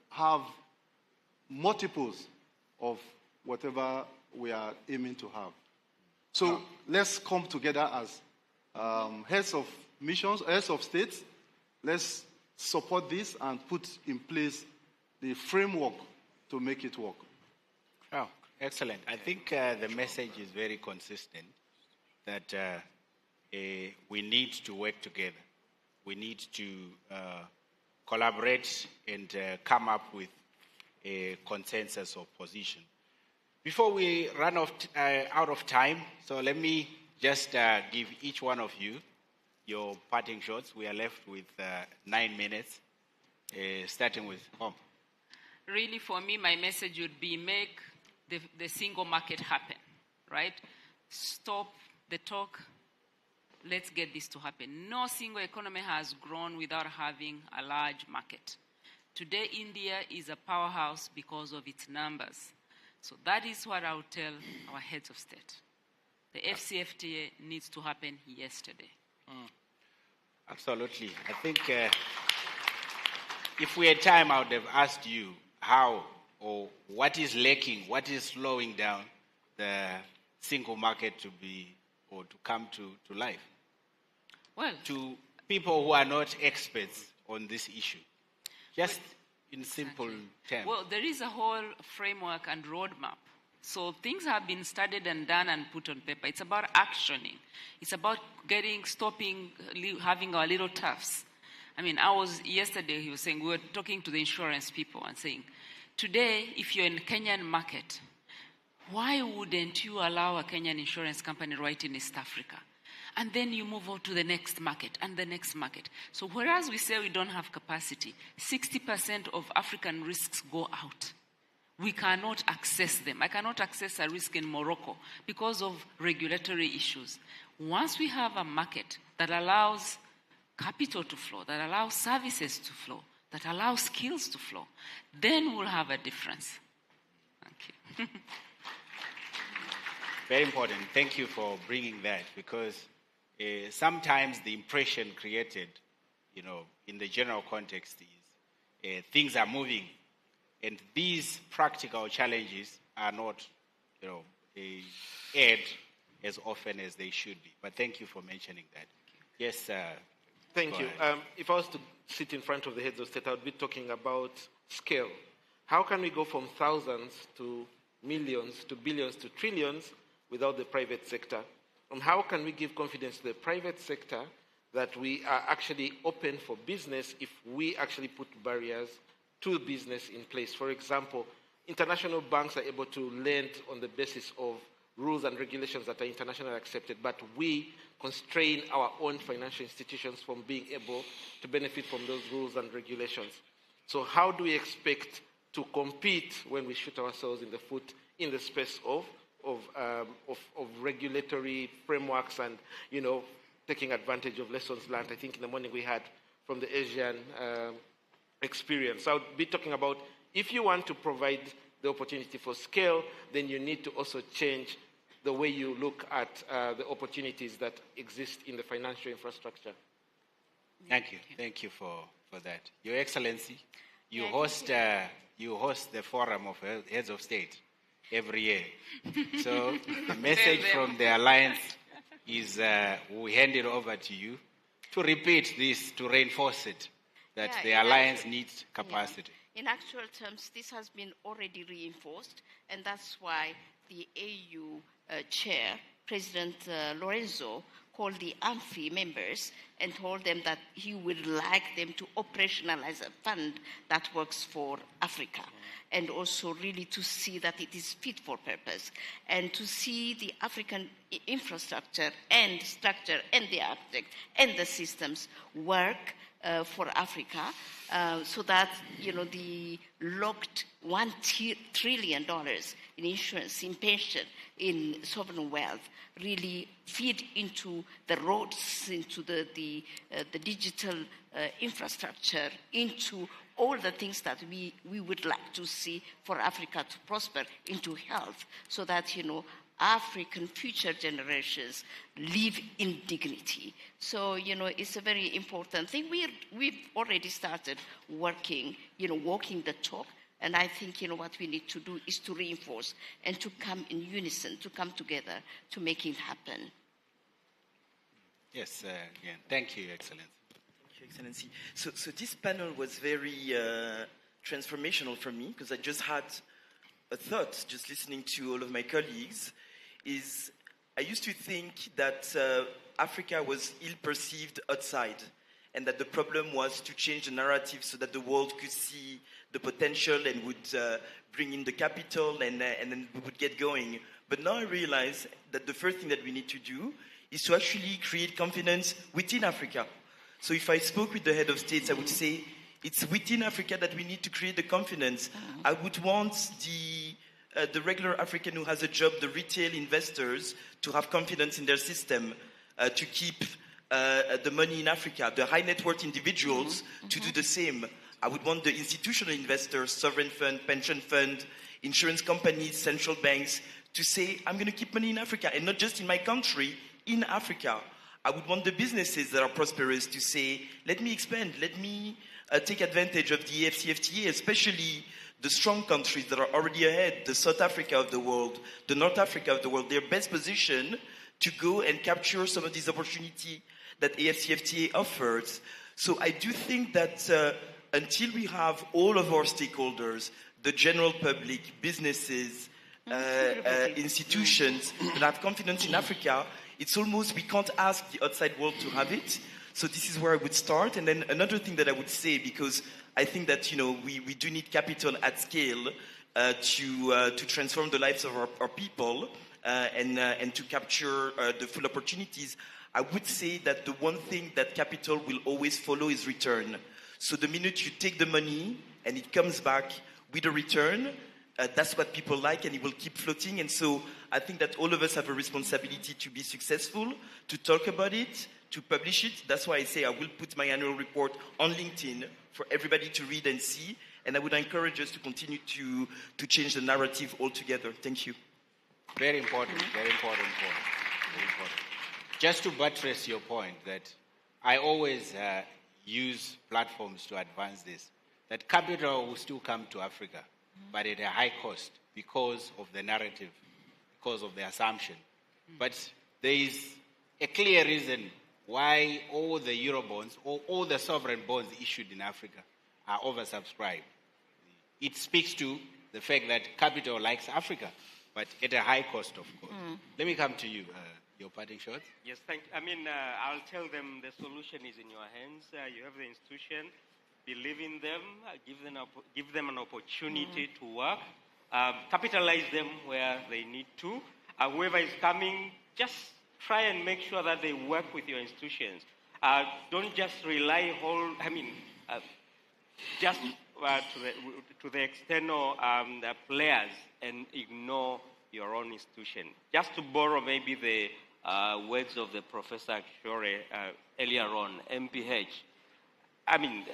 have multiples of whatever we are aiming to have. So let's come together as heads of missions, heads of states. Let's support this and put in place the framework to make it work. Oh, excellent. I think the message is very consistent that we need to work together. We need to collaborate and come up with a consensus of position. Before we run out of time, so let me just give each one of you your parting shots. We are left with 9 minutes, starting with Om. Really, for me, my message would be make the single market happen, right? Stop the talk. Let's get this to happen. No single economy has grown without having a large market. Today, India is a powerhouse because of its numbers. So that is what I would tell our heads of state. The FCFTA needs to happen yesterday. Absolutely. I think if we had time, I would have asked you how or what is lacking, what is slowing down the single market to be or to come to life. Well, to people who are not experts on this issue, just in simple terms. Well, there is a whole framework and roadmap. So things have been studied and done and put on paper. It's about actioning. It's about stopping, having our little toughs. I mean, yesterday he was saying, we were talking to the insurance people and saying, today, if you're in the Kenyan market, why wouldn't you allow a Kenyan insurance company right in East Africa? And then you move on to the next market and the next market. So whereas we say we don't have capacity, 60% of African risks go out. We cannot access them. I cannot access a risk in Morocco because of regulatory issues. Once we have a market that allows capital to flow, that allows services to flow, that allows skills to flow, then we'll have a difference. Thank you. Very important. Thank you for bringing that, because sometimes the impression created, in the general context is things are moving, and these practical challenges are not, aired as often as they should be. But thank you for mentioning that. Yes, thank you. If I was to sit in front of the heads of state, I would be talking about scale. How can we go from thousands to millions to billions to trillions without the private sector? And how can we give confidence to the private sector that we are actually open for business if we actually put barriers to business in place? For example, international banks are able to lend on the basis of rules and regulations that are internationally accepted, but we constrain our own financial institutions from being able to benefit from those rules and regulations. So how do we expect to compete when we shoot ourselves in the foot in the space of regulatory frameworks and, taking advantage of lessons learned. I think in the morning we had from the Asian experience. So I would be talking about if you want to provide the opportunity for scale, then you need to also change the way you look at the opportunities that exist in the financial infrastructure. Thank you. Thank you for that. Your Excellency, you host the Forum of Heads of State every year. So the message from the Alliance is we hand it over to you to repeat this, to reinforce it, that the Alliance needs capacity. Yeah. In actual terms, this has been already reinforced, and that's why the AU chair, President Lorenzo, called the AMFI members and told them that he would like them to operationalize a fund that works for Africa, and also really to see that it is fit for purpose, and to see the African infrastructure and structure and the architect and the systems work for Africa, so that the locked $1 trillion in insurance, in pension, in sovereign wealth really feed into the roads, into the digital infrastructure, into all the things that we would like to see for Africa to prosper, into health, so that African future generations live in dignity. So, it's a very important thing. We've already started working, walking the talk. And I think, what we need to do is to reinforce and to come in unison, to come together to make it happen. Yes, again. Thank you, Excellency. Thank you, Excellency. So this panel was very transformational for me, because I just had a thought, just listening to all of my colleagues, is I used to think that Africa was ill-perceived outside, and that the problem was to change the narrative so that the world could see the potential and would bring in the capital, and then we would get going. But now I realize that the first thing that we need to do is to actually create confidence within Africa. So if I spoke with the head of states, I would say it's within Africa that we need to create the confidence. I would want the regular African who has a job, the retail investors, to have confidence in their system, to keep the money in Africa, the high net worth individuals to do the same. I would want the institutional investors, sovereign fund, pension fund, insurance companies, central banks, to say, I'm going to keep money in Africa, and not just in my country, in Africa. I would want the businesses that are prosperous to say, let me expand, let me take advantage of the AfCFTA, especially the strong countries that are already ahead, the South Africa of the world, the North Africa of the world. They're best positioned to go and capture some of these opportunities that AfCFTA offers. So I do think that until we have all of our stakeholders, the general public, businesses, institutions that have confidence in Africa, it's almost we can't ask the outside world to have it. So this is where I would start. And then another thing that I would say, because I think that we do need capital at scale to transform the lives of our people and to capture the full opportunities. I would say that the one thing that capital will always follow is return. So the minute you take the money and it comes back with a return, that's what people like, and it will keep floating. And so I think that all of us have a responsibility to be successful, to talk about it, to publish it. That's why I say I will put my annual report on LinkedIn for everybody to read and see. And I would encourage us to continue to change the narrative altogether. Thank you. Very important, very important point. Very important. Just to buttress your point that I always use platforms to advance this, that capital will still come to Africa, but at a high cost because of the narrative, because of the assumption. But there is a clear reason why all the Eurobonds or all the sovereign bonds issued in Africa are oversubscribed. It speaks to the fact that capital likes Africa, but at a high cost, of course. Let me come to you. Your parting shots? Yes, thank you. I mean, I'll tell them the solution is in your hands. You have the institution. Believe in them. Give them an opportunity to work. Capitalize them where they need to. Whoever is coming, just try and make sure that they work with your institutions. Don't just rely just to the external players and ignore your own institution. Just to borrow maybe the words of the Professor Shore earlier on, MPH. I mean,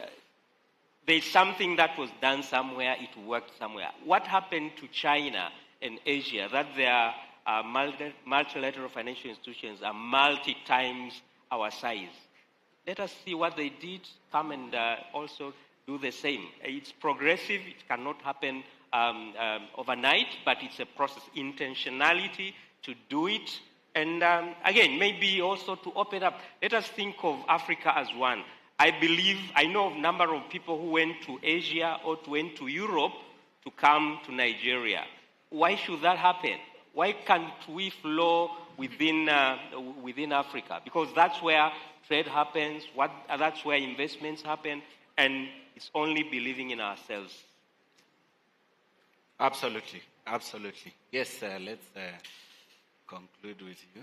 there's something that was done somewhere, it worked somewhere. What happened to China and Asia, that their multilateral financial institutions are multi-times our size? Let us see what they did, come and also do the same. It's progressive, it cannot happen overnight, but it's a process, intentionality to do it. And again, maybe also to open up. Let us think of Africa as one. I know a number of people who went to Asia or went to Europe to come to Nigeria. Why should that happen? Why can't we flow within Africa? Because that's where trade happens, that's where investments happen, and it's only believing in ourselves. Absolutely, absolutely. Yes, let's conclude with you.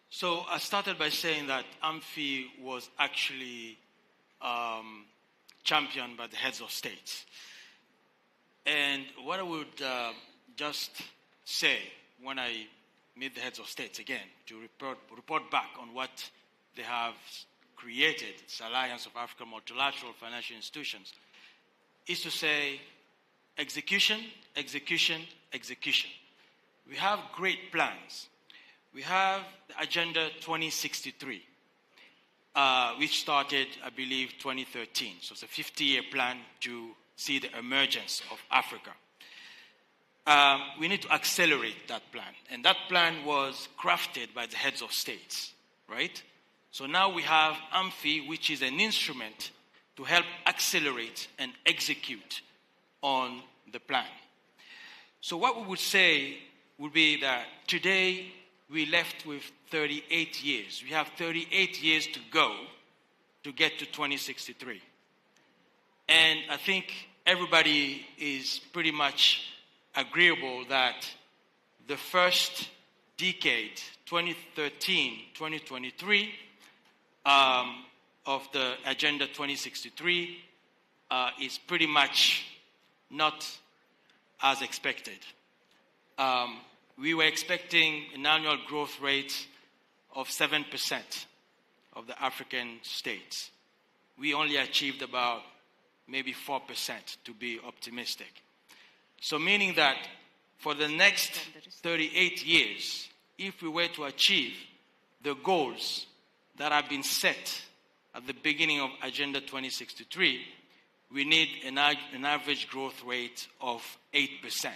So I started by saying that AMFI was actually championed by the heads of states. And what I would just say when I meet the heads of states again, to report back on what they have created, this Alliance of African Multilateral Financial Institutions, is to say execution, execution, execution. We have great plans. We have the Agenda 2063, which started, I believe, 2013. So it's a 50-year plan to see the emergence of Africa. We need to accelerate that plan. And that plan was crafted by the heads of states, right? So now we have AMFI, which is an instrument to help accelerate and execute on the plan. So what we would say would be that today we left with 38 years. We have 38 years to go to get to 2063. And I think everybody is pretty much agreeable that the first decade, 2013, 2023, of the Agenda 2063 is pretty much not as expected. We were expecting an annual growth rate of 7% of the African states. We only achieved about maybe 4% to be optimistic. So meaning that for the next 38 years, if we were to achieve the goals that have been set at the beginning of Agenda 2063, we need an average growth rate of 8%.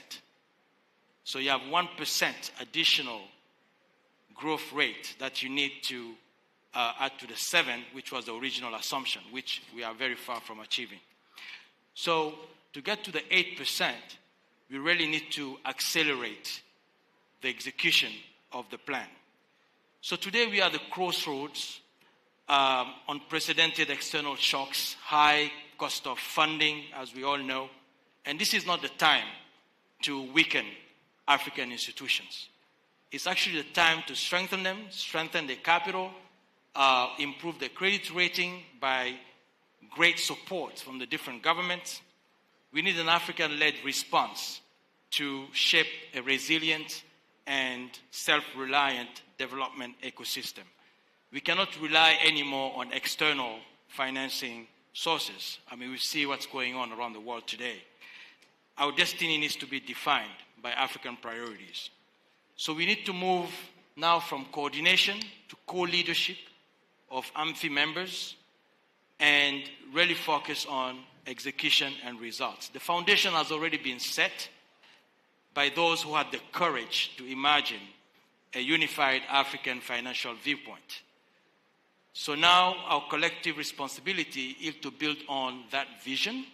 So you have 1% additional growth rate that you need to add to the 7, which was the original assumption, which we are very far from achieving. So to get to the 8%, we really need to accelerate the execution of the plan. So today we are at the crossroads, unprecedented external shocks, high cost of funding, as we all know, and this is not the time to weaken African institutions. It's actually the time to strengthen them, strengthen their capital, improve their credit rating by great support from the different governments. We need an African-led response to shape a resilient and self-reliant development ecosystem. We cannot rely anymore on external financing sources. I mean, we see what's going on around the world today. Our destiny needs to be defined by African priorities. So we need to move now from coordination to co-leadership of AMFI members and really focus on execution and results. The foundation has already been set by those who had the courage to imagine a unified African financial viewpoint. So now our collective responsibility is to build on that vision,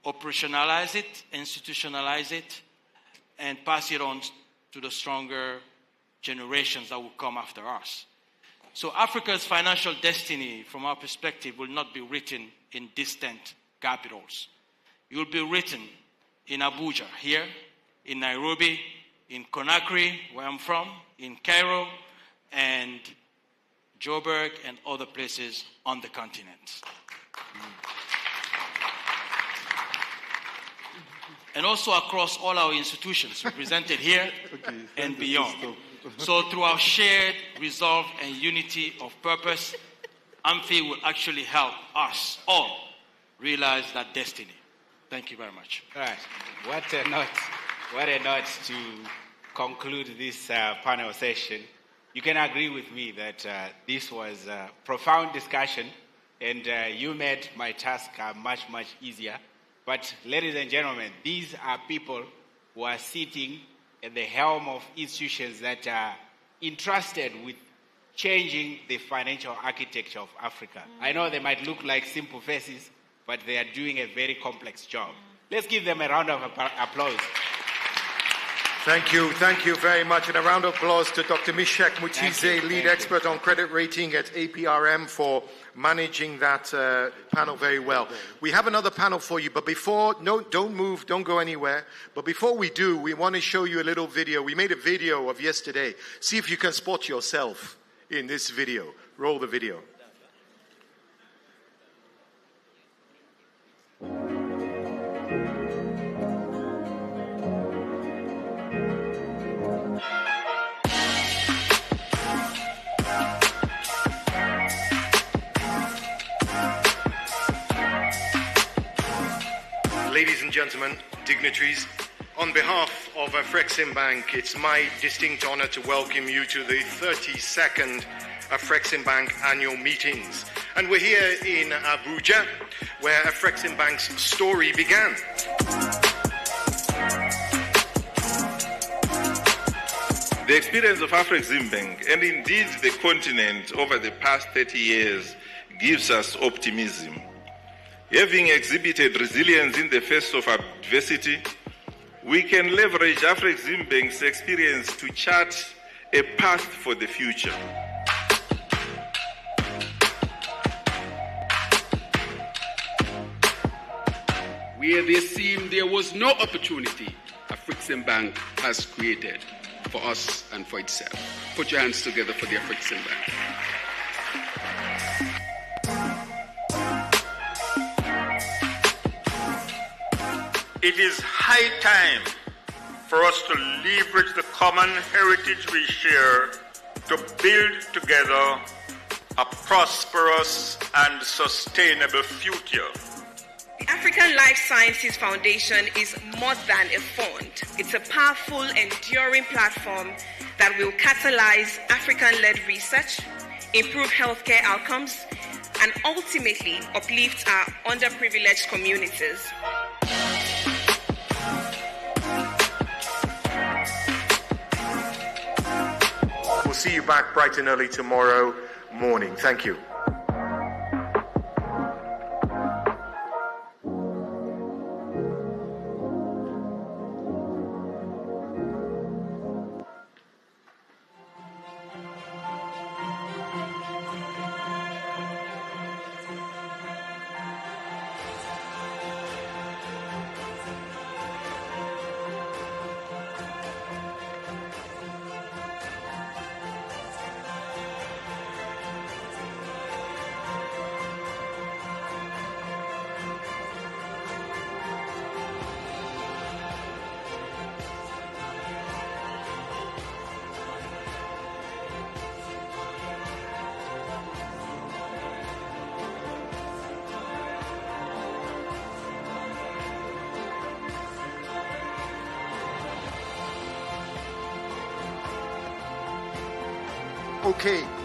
operationalize it, institutionalize it, and pass it on to the stronger generations that will come after us. So Africa's financial destiny, from our perspective, will not be written in distant capitals. It will be written in Abuja, here, in Nairobi, in Conakry, where I'm from, in Cairo, and Joburg, and other places on the continent. And also across all our institutions represented here and beyond. So through our shared resolve and unity of purpose, AMFI will actually help us all realize that destiny. Thank you very much. All right. What a note to conclude this panel session. You can agree with me that this was a profound discussion, and you made my task much, much easier. But ladies and gentlemen, these are people who are sitting at the helm of institutions that are entrusted with changing the financial architecture of Africa. I know they might look like simple faces, but they are doing a very complex job. Let's give them a round of applause. Thank you very much. And a round of applause to Dr. Mishek Mutize, lead expert on credit rating at APRM, for managing that panel very well. We have another panel for you, but before, don't move, don't go anywhere. But before we do, we want to show you a little video. We made a video of yesterday. See if you can spot yourself in this video. Roll the video. Ladies and gentlemen, dignitaries, on behalf of Afreximbank, it's my distinct honor to welcome you to the 32nd Afreximbank annual meetings. And we're here in Abuja, where Afreximbank's story began. The experience of Afreximbank, and indeed the continent over the past 30 years, gives us optimism. Having exhibited resilience in the face of adversity, we can leverage Afreximbank's experience to chart a path for the future. Where there seemed there was no opportunity, Afreximbank has created for us and for itself. Put your hands together for the Afreximbank. It is high time for us to leverage the common heritage we share to build together a prosperous and sustainable future. The African Life Sciences Foundation is more than a fund. It's a powerful, enduring platform that will catalyze African-led research, improve healthcare outcomes, and ultimately uplift our underprivileged communities. We'll see you back bright and early tomorrow morning. Thank you.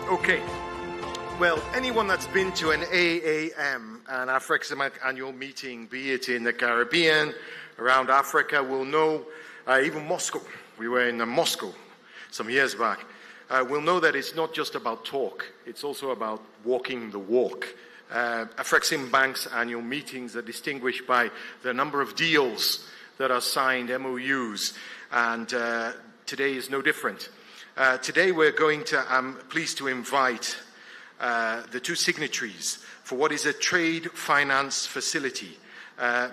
Okay. Well, anyone that's been to an AAM, an Afreximbank annual meeting, be it in the Caribbean, around Africa, will know, even Moscow, we were in Moscow some years back, will know that it's not just about talk, it's also about walking the walk. Afreximbank's annual meetings are distinguished by the number of deals that are signed, MOUs, and today is no different. Today I'm pleased to invite the two signatories for what is a trade finance facility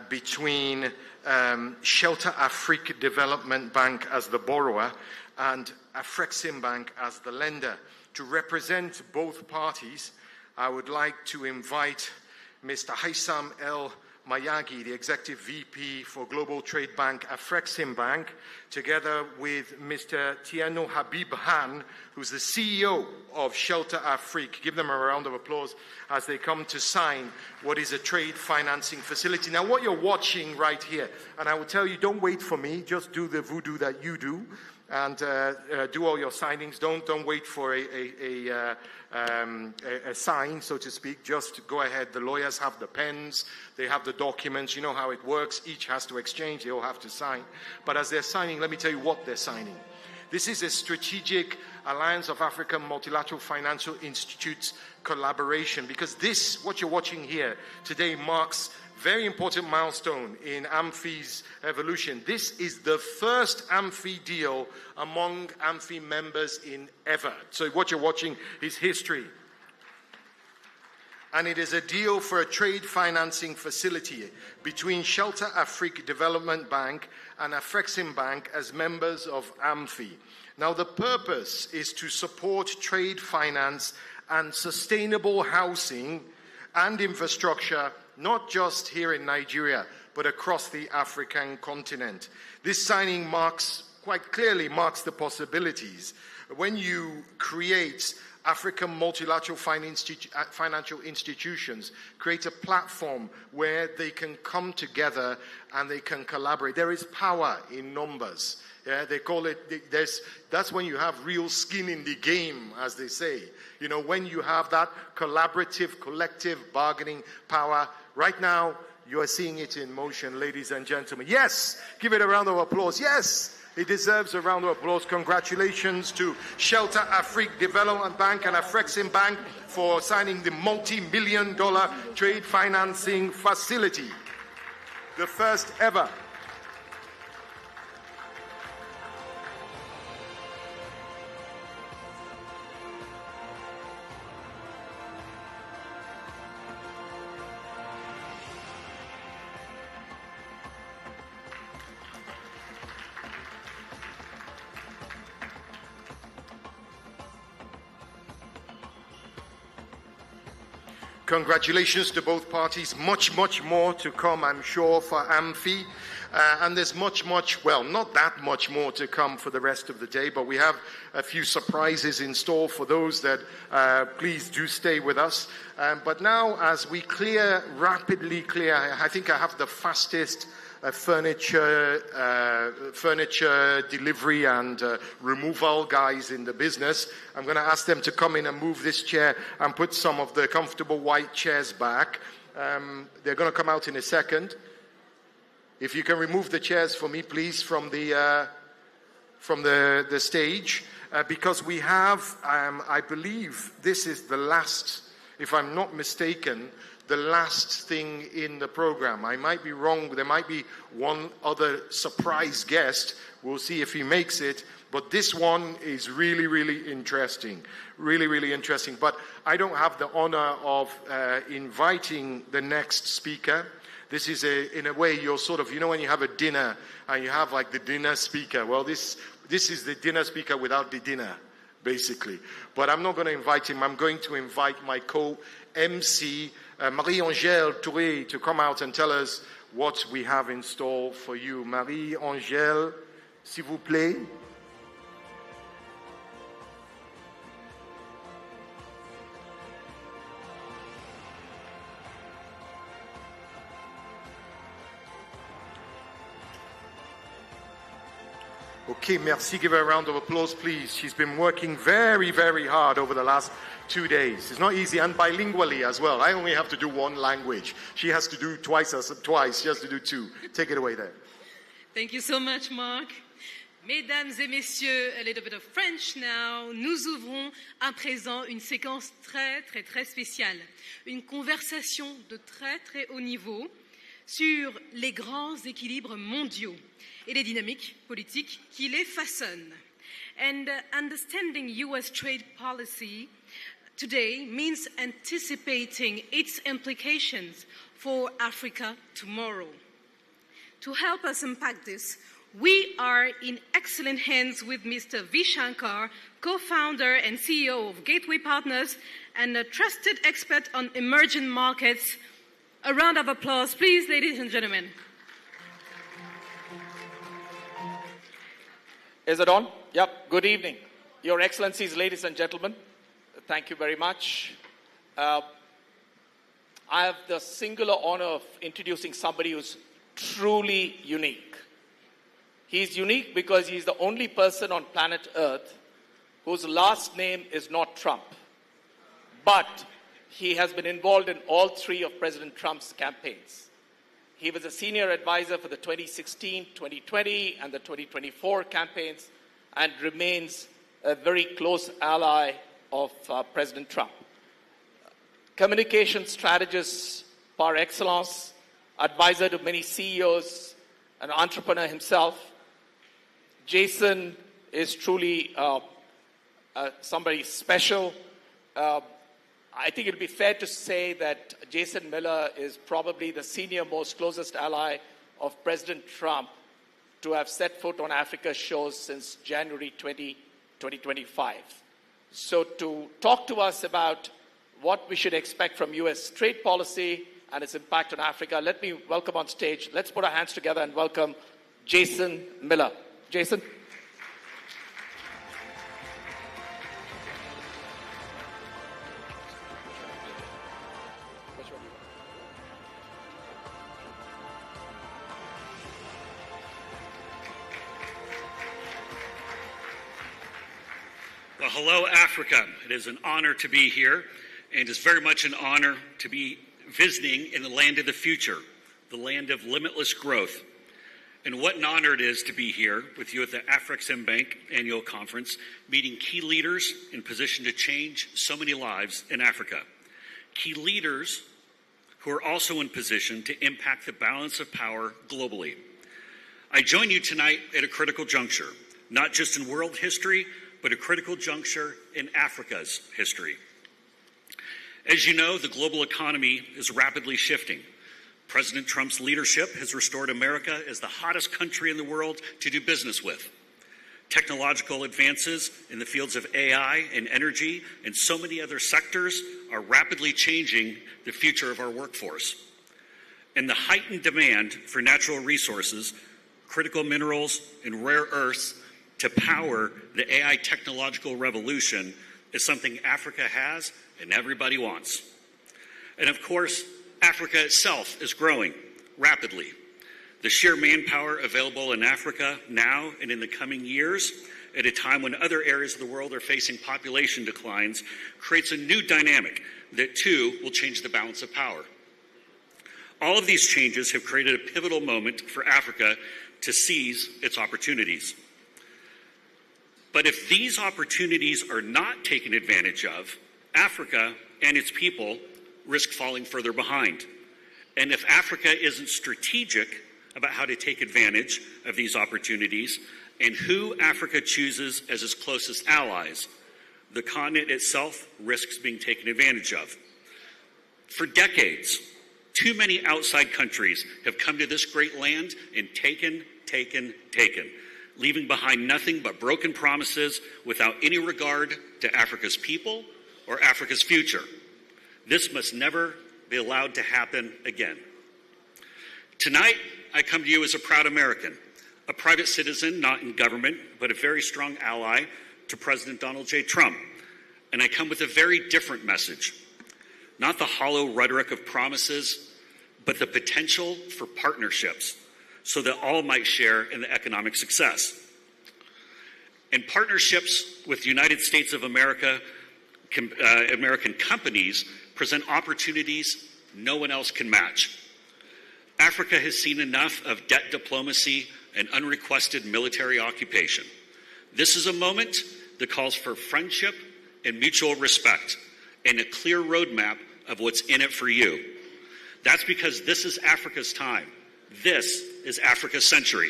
between Shelter Afrique Development Bank as the borrower and Afreximbank as the lender. To represent both parties, I would like to invite Mr. Haitham El Mayagi, the Executive VP for Global Trade Bank, Afreximbank, together with Mr. Tieno Habib Han, who's the CEO of Shelter Afrique. Give them a round of applause as they come to sign what is a trade financing facility. Now, what you're watching right here, and I will tell you, don't wait for me, just do the voodoo that you do, and do all your signings. Don't wait for a sign, so to speak. Just go ahead. The lawyers have the pens. They have the documents. You know how it works. Each has to exchange. They all have to sign. But as they're signing, let me tell you what they're signing. This is a strategic Alliance of African Multilateral Financial Institutes collaboration, because this, what you're watching here today, marks very important milestone in AMFI's evolution. This is the first AMFI deal among AMFI members in ever. So what you're watching is history. And it is a deal for a trade financing facility between Shelter Afrique Development Bank and Afreximbank as members of AMFI. Now, the purpose is to support trade finance and sustainable housing and infrastructure, not just here in Nigeria, but across the African continent. This signing quite clearly marks the possibilities. When you create African multilateral financial institutions, create a platform where they can come together and they can collaborate. There is power in numbers. Yeah, they call it, that's when you have real skin in the game, as they say. You know, when you have that collaborative, collective bargaining power. Right now, you are seeing it in motion, ladies and gentlemen. Yes, give it a round of applause. Yes, it deserves a round of applause. Congratulations to Shelter Afrique Development Bank and Afreximbank for signing the multi-million-dollar trade financing facility. The first ever. Congratulations to both parties. Much, much more to come, I'm sure, for AMFI. And there's much, well, not that much more to come for the rest of the day, but we have a few surprises in store for those that please do stay with us. But now, as we rapidly clear, I think I have the fastest furniture delivery and removal guys in the business. I'm going to ask them to come in and move this chair and put some of the comfortable white chairs back. They're going to come out in a second. If you can remove the chairs for me, please, from the stage, because we have, I believe, this is the last, if I'm not mistaken, the last thing in the program. I might be wrong. There might be one other surprise guest. We'll see if he makes it. But this one is really, really interesting. Really, really interesting. But I don't have the honor of inviting the next speaker. This is in a way, you're sort of, you know, when you have a dinner and you have like the dinner speaker. Well, this is the dinner speaker without the dinner, basically. But I'm not going to invite him. I'm going to invite my co-MC, Marie-Angèle Touré, to come out and tell us what we have in store for you. Marie-Angèle, s'il vous plaît. Okay, merci. Give her a round of applause, please. She's been working very, very hard over the last 2 days. It's not easy, and bilingually as well. I only have to do one language. She has to do twice. She has to do two. Take it away there. Thank you so much, Mark. Mesdames et messieurs, a little bit of French now. Nous ouvrons à présent une séquence très, très, très spéciale. Une conversation de très, très haut niveau sur les grands équilibres mondiaux et les dynamiques politiques qui les façonnent. And understanding US trade policy today means anticipating its implications for Africa tomorrow. To help us unpack this, we are in excellent hands with Mr. V. Shankar, co-founder and CEO of Gateway Partners and a trusted expert on emerging markets. A round of applause, please, ladies and gentlemen. Is it on? Yep. Good evening. Your Excellencies, ladies and gentlemen, thank you very much. I have the singular honor of introducing somebody who's truly unique. He's unique because he's the only person on planet Earth whose last name is not Trump. But he has been involved in all three of President Trump's campaigns. He was a senior advisor for the 2016, 2020, and the 2024 campaigns, and remains a very close ally of President Trump. Communication strategist par excellence, advisor to many CEOs, an entrepreneur himself. Jason is truly somebody special. I think it would be fair to say that Jason Miller is probably the senior most closest ally of President Trump to have set foot on Africa's shores since January 2025. So to talk to us about what we should expect from U.S. trade policy and its impact on Africa, let me welcome on stage. Let's put our hands together and welcome Jason Miller. Jason. Well, hello, Africa. It is an honor to be here, and it's very much an honor to be visiting in the land of the future, the land of limitless growth. And what an honor it is to be here with you at the Afreximbank annual conference, meeting key leaders in position to change so many lives in Africa. Key leaders who are also in position to impact the balance of power globally. I join you tonight at a critical juncture, not just in world history, but a critical juncture in Africa's history. As you know, the global economy is rapidly shifting. President Trump's leadership has restored America as the hottest country in the world to do business with. Technological advances in the fields of AI and energy and so many other sectors are rapidly changing the future of our workforce. And the heightened demand for natural resources, critical minerals, and rare earths to power the AI technological revolution is something Africa has and everybody wants. And of course, Africa itself is growing rapidly. The sheer manpower available in Africa now and in the coming years, at a time when other areas of the world are facing population declines, creates a new dynamic that too will change the balance of power. All of these changes have created a pivotal moment for Africa to seize its opportunities. But if these opportunities are not taken advantage of, Africa and its people risk falling further behind. And if Africa isn't strategic about how to take advantage of these opportunities and who Africa chooses as its closest allies, the continent itself risks being taken advantage of. For decades, too many outside countries have come to this great land and taken, leaving behind nothing but broken promises without any regard to Africa's people or Africa's future. This must never be allowed to happen again. Tonight, I come to you as a proud American, a private citizen not in government, but a very strong ally to President Donald J. Trump. And I come with a very different message. Not the hollow rhetoric of promises, but the potential for partnerships, so that all might share in the economic success. And partnerships with the United States of America, American companies present opportunities no one else can match. Africa has seen enough of debt diplomacy and unrequested military occupation. This is a moment that calls for friendship and mutual respect and a clear roadmap of what's in it for you. That's because this is Africa's time. This is Africa's century.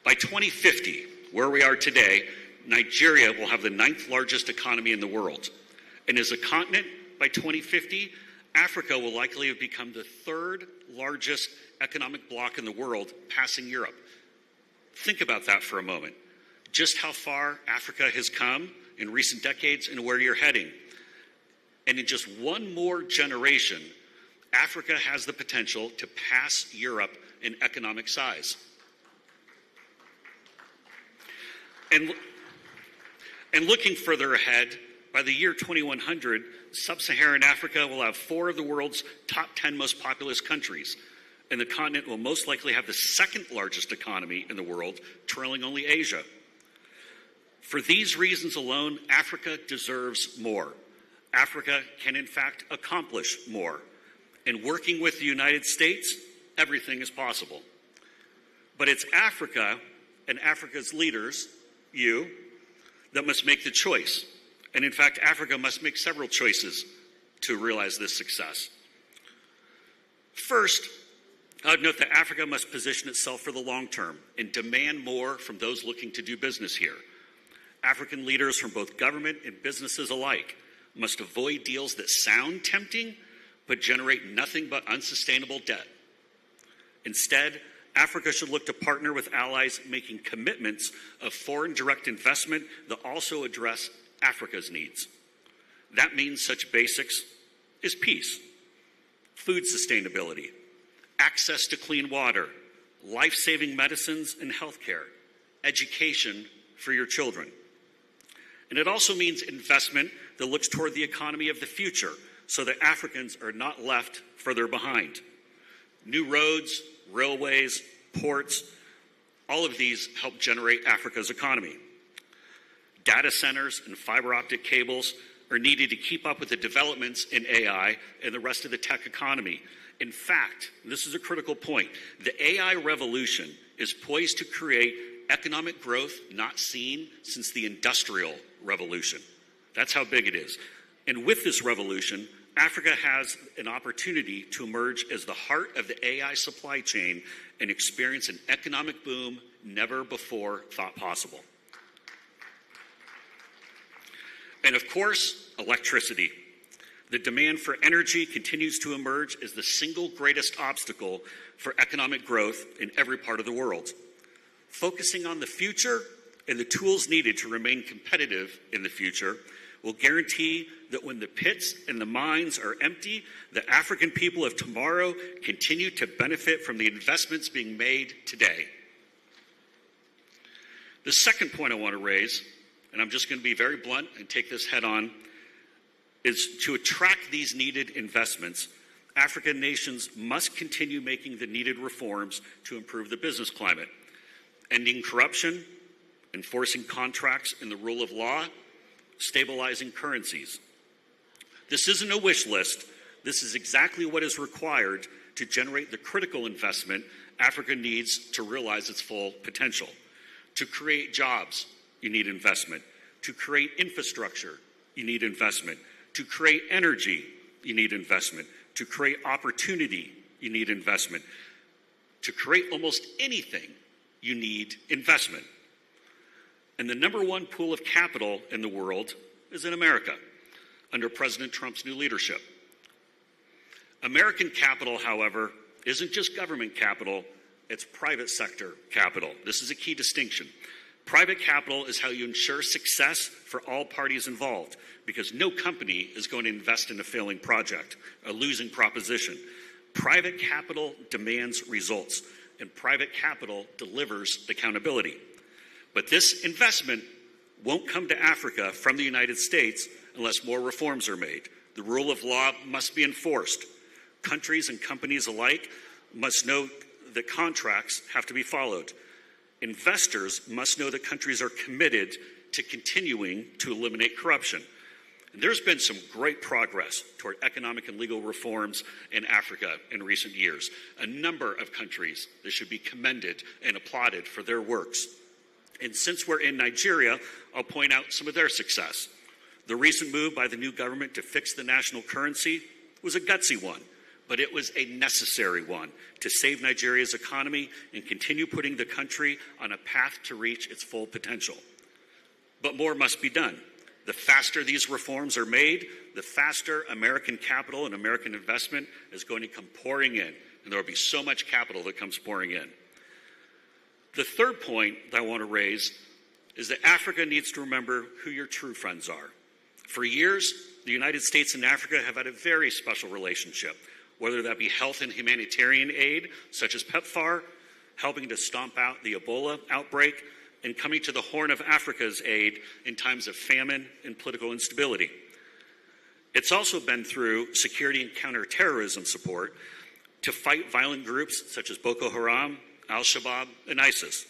By 2050, where we are today, Nigeria will have the 9th largest economy in the world. And as a continent, by 2050, Africa will likely have become the 3rd largest economic bloc in the world, passing Europe. Think about that for a moment. Just how far Africa has come in recent decades and where you're heading. And in just one more generation, Africa has the potential to pass Europe in economic size. And looking further ahead, by the year 2100, sub-Saharan Africa will have 4 of the world's top 10 most populous countries, and the continent will most likely have the second largest economy in the world, trailing only Asia. For these reasons alone, Africa deserves more. Africa can, in fact, accomplish more. And working with the United States, everything is possible. But it's Africa and Africa's leaders, you, that must make the choice. And in fact, Africa must make several choices to realize this success. First, I would note that Africa must position itself for the long term and demand more from those looking to do business here. African leaders from both government and businesses alike must avoid deals that sound tempting but generate nothing but unsustainable debt. Instead, Africa should look to partner with allies making commitments of foreign direct investment that also address Africa's needs. That means such basics as peace, food sustainability, access to clean water, life-saving medicines and healthcare, education for your children. And it also means investment that looks toward the economy of the future so that Africans are not left further behind. New roads, railways, ports, all of these help generate Africa's economy. Data centers and fiber optic cables are needed to keep up with the developments in AI and the rest of the tech economy. In fact, this is a critical point, the AI revolution is poised to create economic growth not seen since the Industrial Revolution. That's how big it is. And with this revolution, Africa has an opportunity to emerge as the heart of the AI supply chain and experience an economic boom never before thought possible. And of course, electricity. The demand for energy continues to emerge as the single greatest obstacle for economic growth in every part of the world. Focusing on the future and the tools needed to remain competitive in the future will guarantee that when the pits and the mines are empty, the African people of tomorrow continue to benefit from the investments being made today. The second point I want to raise, and I'm just going to be very blunt and take this head on, is to attract these needed investments, African nations must continue making the needed reforms to improve the business climate, ending corruption, enforcing contracts and the rule of law, stabilizing currencies. This isn't a wish list. This is exactly what is required to generate the critical investment Africa needs to realize its full potential. To create jobs, you need investment. To create infrastructure, you need investment. To create energy, you need investment. To create opportunity, you need investment. To create almost anything, you need investment. And the number one pool of capital in the world is in America, under President Trump's new leadership. American capital, however, isn't just government capital, it's private sector capital. This is a key distinction. Private capital is how you ensure success for all parties involved, because no company is going to invest in a failing project, a losing proposition. Private capital demands results, and private capital delivers accountability. But this investment won't come to Africa from the United States unless more reforms are made. The rule of law must be enforced. Countries and companies alike must know that contracts have to be followed. Investors must know that countries are committed to continuing to eliminate corruption. And there's been some great progress toward economic and legal reforms in Africa in recent years. A number of countries that should be commended and applauded for their works. And since we're in Nigeria, I'll point out some of their success. The recent move by the new government to fix the national currency was a gutsy one, but it was a necessary one to save Nigeria's economy and continue putting the country on a path to reach its full potential. But more must be done. The faster these reforms are made, the faster American capital and American investment is going to come pouring in, and there will be so much capital that comes pouring in. The third point that I want to raise is that Africa needs to remember who your true friends are. For years, the United States and Africa have had a very special relationship. whether that be health and humanitarian aid, such as PEPFAR, helping to stomp out the Ebola outbreak, and coming to the Horn of Africa's aid in times of famine and political instability. It's also been through security and counterterrorism support to fight violent groups such as Boko Haram, Al-Shabaab, and ISIS.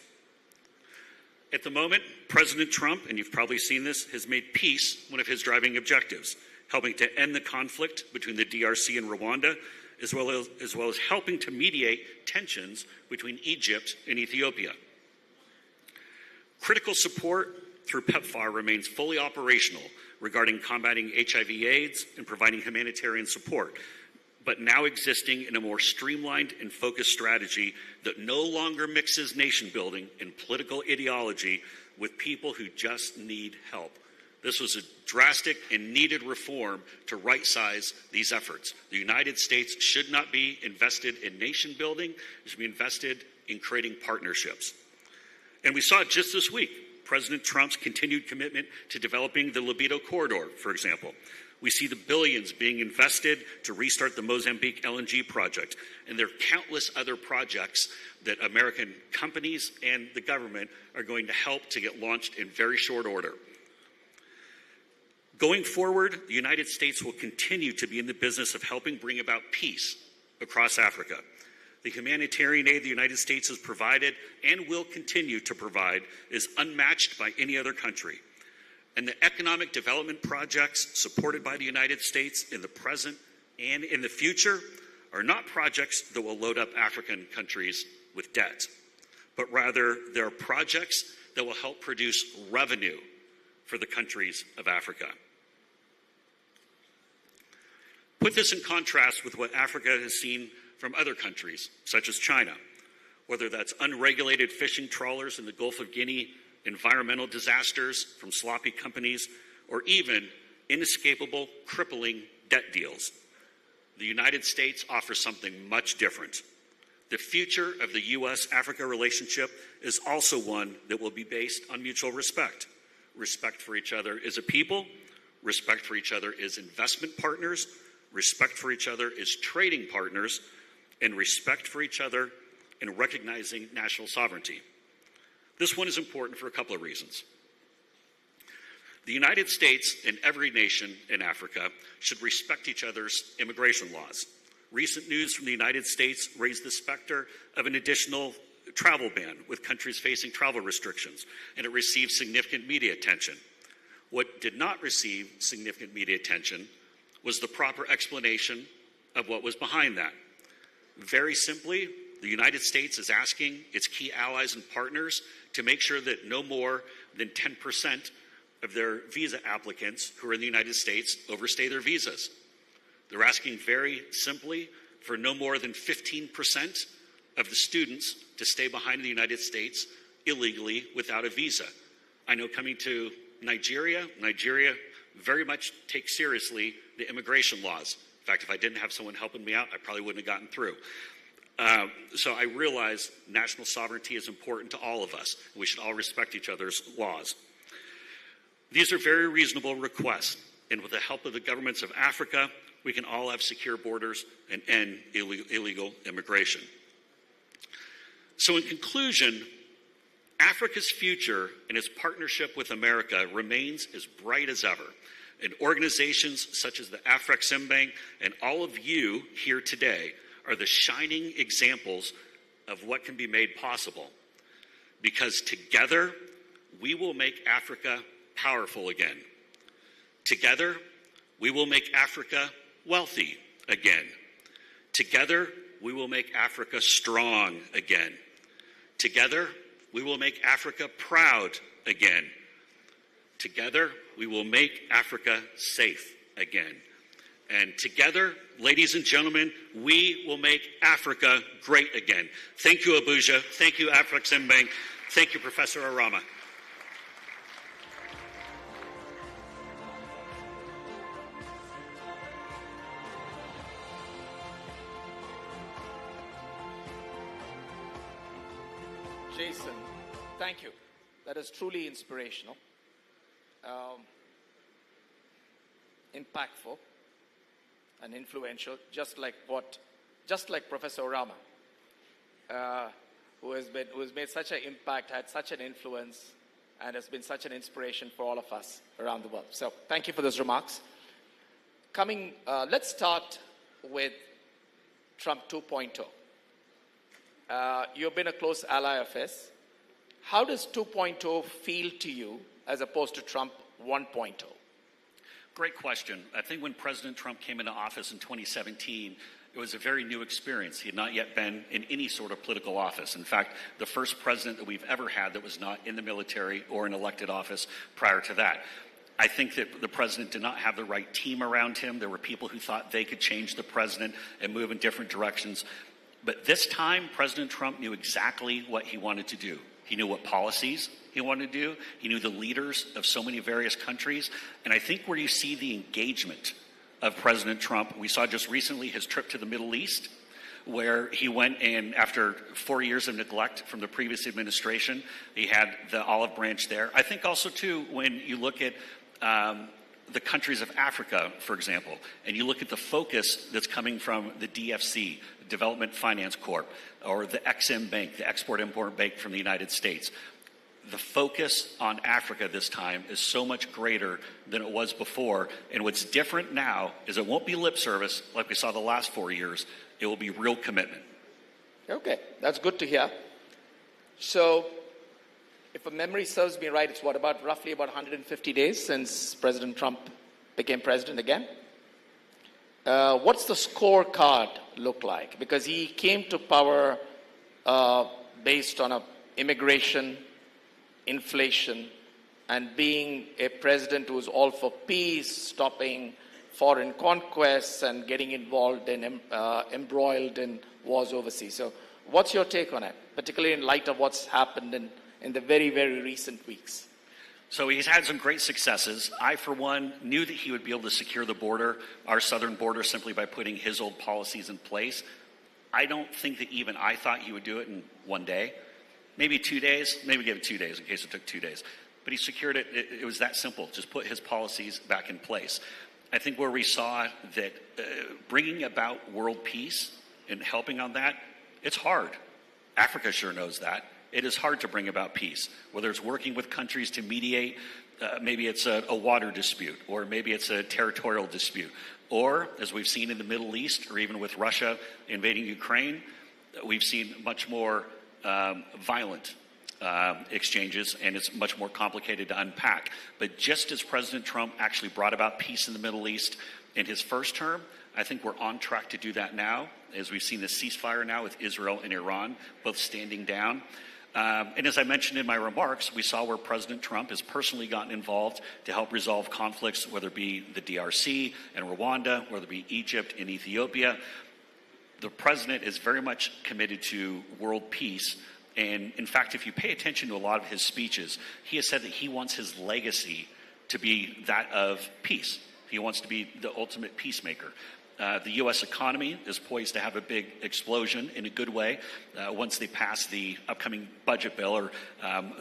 At the moment, President Trump, and you've probably seen this, has made peace one of his driving objectives, helping to end the conflict between the DRC and Rwanda, as well as helping to mediate tensions between Egypt and Ethiopia. Critical support through PEPFAR remains fully operational regarding combating HIV/AIDS and providing humanitarian support, but now existing in a more streamlined and focused strategy that no longer mixes nation building and political ideology with people who just need help. This was a drastic and needed reform to right-size these efforts. The United States should not be invested in nation building, it should be invested in creating partnerships. And we saw it just this week, President Trump's continued commitment to developing the Libido Corridor, for example. We see the billions being invested to restart the Mozambique LNG project, and there are countless other projects that American companies and the government are going to help to get launched in very short order. Going forward, the United States will continue to be in the business of helping bring about peace across Africa. The humanitarian aid the United States has provided and will continue to provide is unmatched by any other country. And the economic development projects supported by the United States in the present and in the future are not projects that will load up African countries with debt, but rather they're projects that will help produce revenue for the countries of Africa. Put this in contrast with what Africa has seen from other countries, such as China, whether that's unregulated fishing trawlers in the Gulf of Guinea, environmental disasters from sloppy companies, or even inescapable, crippling debt deals. The United States offers something much different. The future of the U.S.-Africa relationship is also one that will be based on mutual respect. Respect for each other as a people, respect for each other as investment partners, respect for each other as trading partners, and respect for each other in recognizing national sovereignty. This one is important for a couple of reasons. The United States and every nation in Africa should respect each other's immigration laws. Recent news from the United States raised the specter of an additional travel ban with countries facing travel restrictions, and it received significant media attention. What did not receive significant media attention was the proper explanation of what was behind that. Very simply, the United States is asking its key allies and partners to make sure that no more than 10% of their visa applicants who are in the United States overstay their visas. They're asking very simply for no more than 15% of the students to stay behind in the United States illegally without a visa. I know coming to Nigeria very much takes seriously the immigration laws. In fact, if I didn't have someone helping me out, I probably wouldn't have gotten through. So I realize national sovereignty is important to all of us. We should all respect each other's laws. These are very reasonable requests, and with the help of the governments of Africa, we can all have secure borders and end illegal immigration. So in conclusion, Africa's future and its partnership with America remains as bright as ever. And organizations such as the Afreximbank and all of you here today are the shining examples of what can be made possible. Because together, we will make Africa powerful again. Together, we will make Africa wealthy again. Together, we will make Africa strong again. Together, we will make Africa proud again. Together, we will make Africa safe again. And together, ladies and gentlemen, we will make Africa great again. Thank you, Abuja. Thank you, Afreximbank. Thank you, Professor Arama. Jason, thank you. That is truly inspirational, impactful. and influential, just like Professor Orama, who has made such an impact, had such an influence, and has been such an inspiration for all of us around the world. So thank you for those remarks. Let's start with Trump 2.0. You've been a close ally of his. How does 2.0 feel to you as opposed to Trump 1.0? Great question. I think when President Trump came into office in 2017, it was a very new experience. He had not yet been in any sort of political office. In fact, the first president that we've ever had that was not in the military or in elected office prior to that. I think that the president did not have the right team around him. There were people who thought they could change the president and move in different directions. But this time, President Trump knew exactly what he wanted to do. He knew what policies he wanted to do. He knew the leaders of so many various countries. And I think where you see the engagement of President Trump, we saw just recently his trip to the Middle East, where he went in after 4 years of neglect from the previous administration. He had the olive branch there. I think also, too, when you look at the countries of Africa, for example, and you look at the focus that's coming from the DFC, Development Finance Corp, or the Eximbank, the Export-Import Bank from the United States, the focus on Africa this time is so much greater than it was before. And what's different now is it won't be lip service like we saw the last 4 years. It will be real commitment. Okay, that's good to hear. So, if a memory serves me right, it's roughly about 150 days since President Trump became president again. What's the scorecard look like? Because he came to power based on immigration, inflation, and being a president who was all for peace, stopping foreign conquests, and getting involved in embroiled in wars overseas. So, what's your take on it, particularly in light of what's happened in the very, very recent weeks? So he's had some great successes. I, for one, knew that he would be able to secure the border, our southern border, simply by putting his old policies in place. I don't think that even I thought he would do it in 1 day. Maybe 2 days. Maybe give it 2 days in case it took 2 days. But he secured it. It was that simple. Just put his policies back in place. I think where we saw that bringing about world peace and helping on that, it's hard. Africa sure knows that. It is hard to bring about peace, whether it's working with countries to mediate, maybe it's a water dispute, or maybe it's a territorial dispute, or, as we've seen in the Middle East, or even with Russia invading Ukraine, we've seen much more violent exchanges, and it's much more complicated to unpack. But just as President Trump actually brought about peace in the Middle East in his first term, I think we're on track to do that now, as we've seen the ceasefire now with Israel and Iran, both standing down. And as I mentioned in my remarks, we saw where President Trump has personally gotten involved to help resolve conflicts, whether it be the DRC and Rwanda, whether it be Egypt and Ethiopia. The president is very much committed to world peace. And in fact, if you pay attention to a lot of his speeches, he has said that he wants his legacy to be that of peace. He wants to be the ultimate peacemaker. The U.S. economy is poised to have a big explosion in a good way once they pass the upcoming budget bill or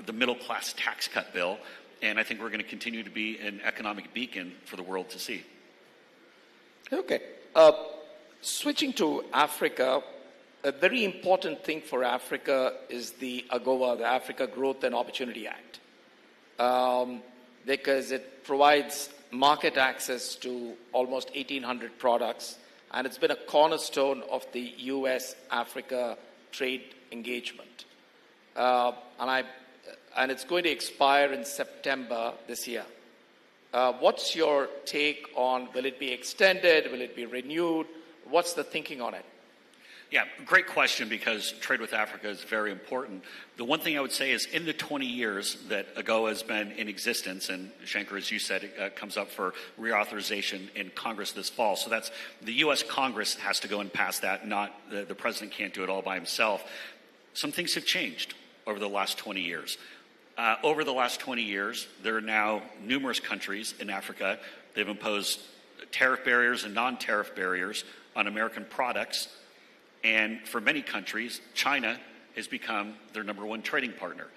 the middle-class tax cut bill. And I think we're going to continue to be an economic beacon for the world to see. Okay. Switching to Africa, a very important thing for Africa is the AGOA, the Africa Growth and Opportunity Act, because it provides market access to almost 1,800 products, and it's been a cornerstone of the U.S.-Africa trade engagement. And it's going to expire in September this year. What's your take on, will it be extended, will it be renewed? What's the thinking on it? Yeah, great question, because trade with Africa is very important. The one thing I would say is in the 20 years that AGOA has been in existence, and Shankar, as you said, it comes up for reauthorization in Congress this fall. So that's the U.S. Congress has to go and pass that, not the president can't do it all by himself. Some things have changed over the last 20 years. Over the last 20 years, there are now numerous countries in Africa. They've imposed tariff barriers and non-tariff barriers on American products. And for many countries, China has become their number one trading partner.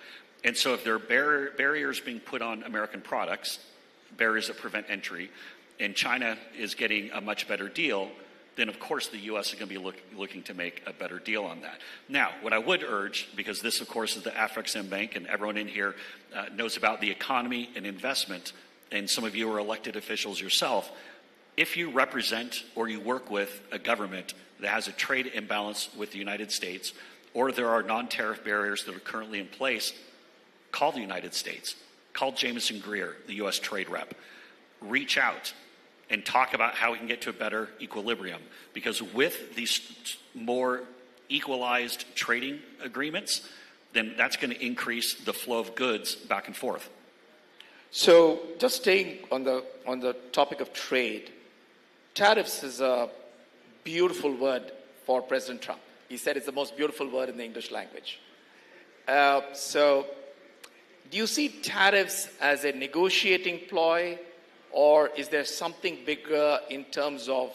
And so if there are barriers being put on American products, barriers that prevent entry, and China is getting a much better deal, then of course the U.S. is going to be looking to make a better deal on that. Now, what I would urge, because this of course is the Afreximbank and everyone in here knows about the economy and investment, and some of you are elected officials yourself, if you represent or you work with a government that has a trade imbalance with the United States, or there are non-tariff barriers that are currently in place, call the United States. Call Jameson Greer, the U.S. trade rep. Reach out and talk about how we can get to a better equilibrium. Because with these more equalized trading agreements, then that's going to increase the flow of goods back and forth. So just staying on the topic of trade, tariffs is a beautiful word for President Trump. He said it's the most beautiful word in the English language. So do you see tariffs as a negotiating ploy, or is there something bigger in terms of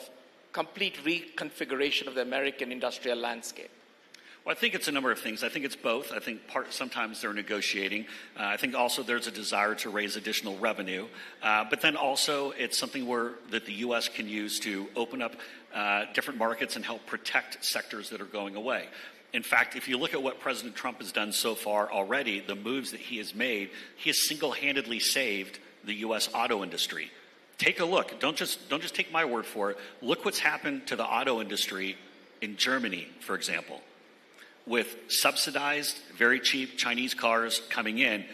complete reconfiguration of the American industrial landscape? Well, I think it's a number of things. I think it's both. I think sometimes they're negotiating. I think also there's a desire to raise additional revenue. But then also it's something that the U.S. can use to open up different markets and help protect sectors that are going away. In fact, if you look at what President Trump has done so far already, the moves that he has made, he has single-handedly saved the U.S. auto industry. Take a look. Don't just take my word for it. Look what's happened to the auto industry in Germany, for example. With subsidized, very cheap Chinese cars coming in,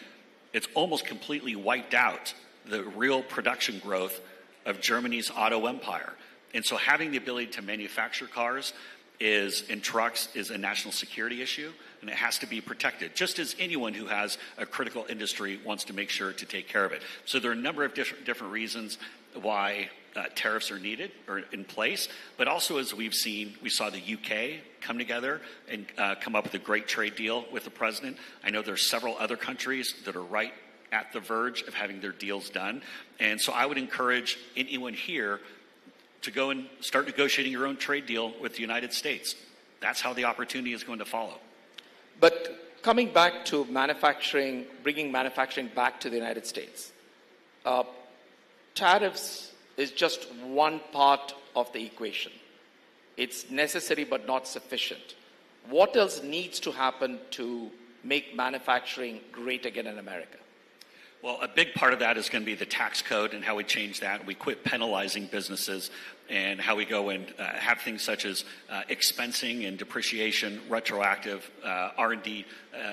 it's almost completely wiped out the real production growth of Germany's auto empire. And so having the ability to manufacture cars and trucks is a national security issue, and it has to be protected, just as anyone who has a critical industry wants to make sure to take care of it. So there are a number of different reasons why tariffs are needed or in place, but also as we saw the UK come together and come up with a great trade deal with the president. I know there's several other countries that are right at the verge of having their deals done. And so I would encourage anyone here to go and start negotiating your own trade deal with the United States. That's how the opportunity is going to follow. But coming back to manufacturing, bringing manufacturing back to the United States, tariffs is just one part of the equation. It's necessary but not sufficient. What else needs to happen to make manufacturing great again in America? Well, a big part of that is going to be the tax code and how we change that. We quit penalizing businesses and how we go and have things such as expensing and depreciation, retroactive, R&D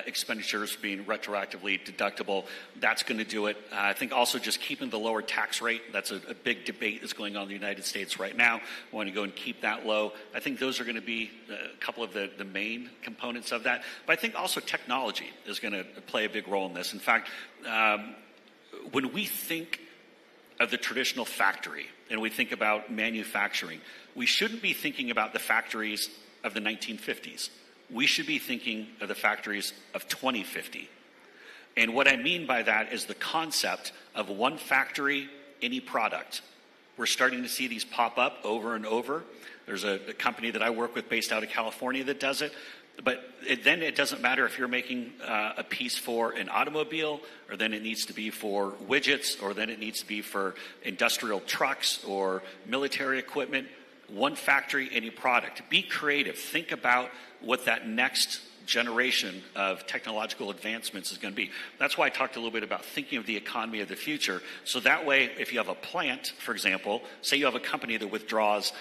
expenditures being retroactively deductible. That's going to do it. I think also just keeping the lower tax rate. That's a big debate that's going on in the United States right now. We want to go and keep that low. I think those are going to be a couple of the main components of that. But I think also technology is going to play a big role in this. In fact, when we think of the traditional factory and we think about manufacturing, we shouldn't be thinking about the factories of the 1950s. We should be thinking of the factories of 2050. And what I mean by that is the concept of one factory, any product. We're starting to see these pop up over and over. There's a company that I work with based out of California that does it. But then it doesn't matter if you're making a piece for an automobile, or then it needs to be for widgets, or then it needs to be for industrial trucks or military equipment. One factory, any product. Be creative. Think about what that next generation of technological advancements is going to be. That's why I talked a little bit about thinking of the economy of the future. So that way, if you have a plant, for example, say you have a company that withdraws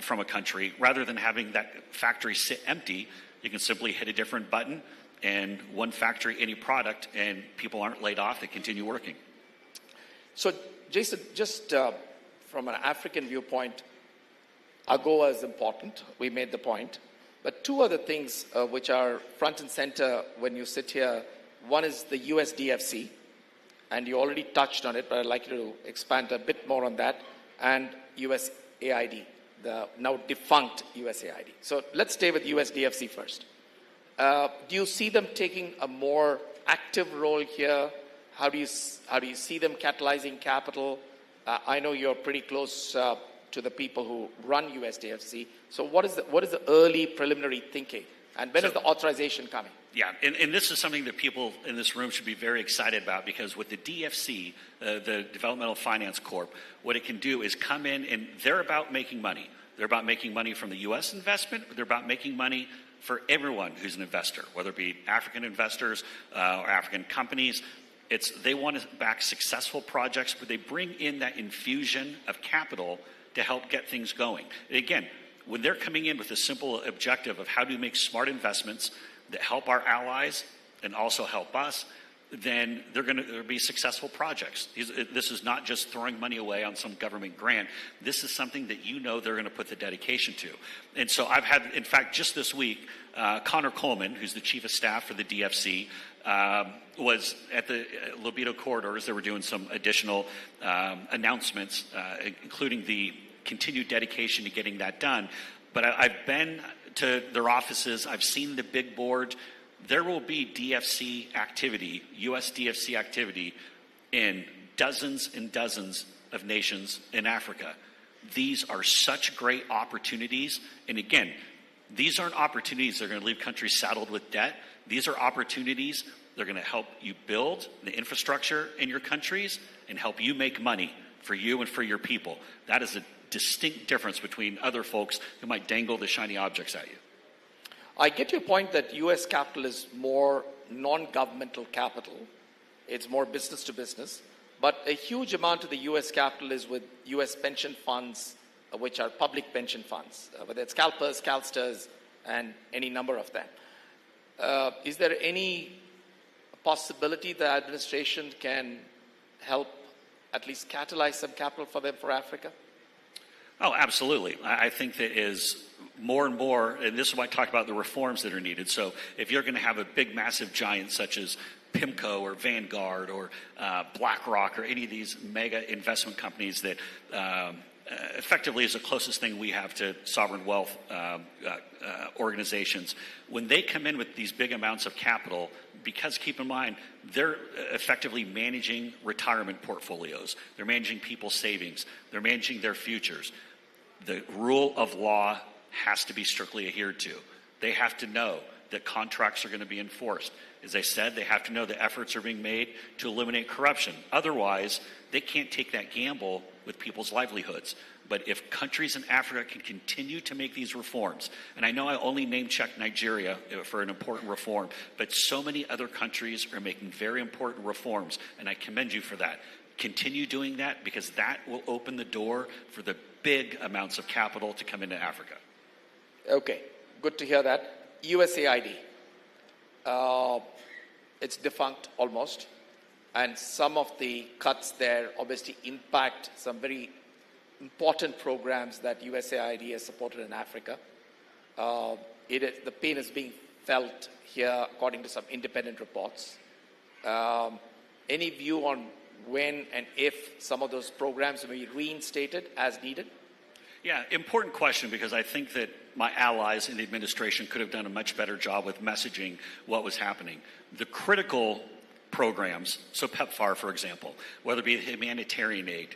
from a country, rather than having that factory sit empty, you can simply hit a different button and one factory, any product, and people aren't laid off, they continue working. So, Jason, just from an African viewpoint, AGOA is important. We made the point. But two other things which are front and center when you sit here. One is the USDFC, and you already touched on it, but I'd like you to expand a bit more on that, and USAID, the now defunct USAID. So let's stay with USDFC first. Do you see them taking a more active role here? How do you see them catalyzing capital? I know you're pretty close to the people who run USDFC. So what is the early preliminary thinking? And when is the authorization coming? Yeah, and this is something that people in this room should be very excited about, because with the DFC, the Developmental Finance Corp, what it can do is come in, and they're about making money. They're about making money from the U.S. investment. They're about making money for everyone who's an investor, whether it be African investors or African companies. They want to back successful projects, but they bring in that infusion of capital to help get things going. And again, when they're coming in with a simple objective of how do we make smart investments that help our allies and also help us, then they're going to be successful projects. This is not just throwing money away on some government grant. This is something that they're going to put the dedication to. And so I've had, in fact, just this week, Connor Coleman, who's the chief of staff for the DFC, was at the Libido corridors. They were doing some additional announcements, including the continued dedication to getting that done. But I've been to their offices. I've seen the big board. There will be DFC activity, U.S. DFC activity, in dozens and dozens of nations in Africa. These are such great opportunities. And again, these aren't opportunities that are going to leave countries saddled with debt. These are opportunities that are going to help you build the infrastructure in your countries and help you make money for you and for your people. That is a distinct difference between other folks who might dangle the shiny objects at you. I get your point that U.S. capital is more non-governmental capital. It's more business to business. But a huge amount of the U.S. capital is with U.S. pension funds, which are public pension funds, whether it's CalPERS, CalSTRS, and any number of them. Is there any possibility the administration can help at least catalyze some capital for them for Africa? Oh, absolutely. I think that is more and more, and this is why I talk about the reforms that are needed. So if you're going to have a big, massive giant such as PIMCO or Vanguard or BlackRock or any of these mega investment companies that effectively is the closest thing we have to sovereign wealth organizations, when they come in with these big amounts of capital, because keep in mind, they're effectively managing retirement portfolios. They're managing people's savings. They're managing their futures. The rule of law has to be strictly adhered to. They have to know that contracts are going to be enforced. As I said, they have to know that efforts are being made to eliminate corruption. Otherwise, they can't take that gamble with people's livelihoods. But if countries in Africa can continue to make these reforms, and I know I only name-checked Nigeria for an important reform, but so many other countries are making very important reforms, and I commend you for that. Continue doing that, because that will open the door for the big amounts of capital to come into Africa. Okay, good to hear that. USAID, it's defunct almost, and some of the cuts there obviously impact some very important programs that USAID has supported in Africa. The pain is being felt here according to some independent reports. Any view on when and if some of those programs will be reinstated as needed? Yeah, important question, because I think that my allies in the administration could have done a much better job with messaging what was happening. The critical programs, so PEPFAR, for example, whether it be humanitarian aid,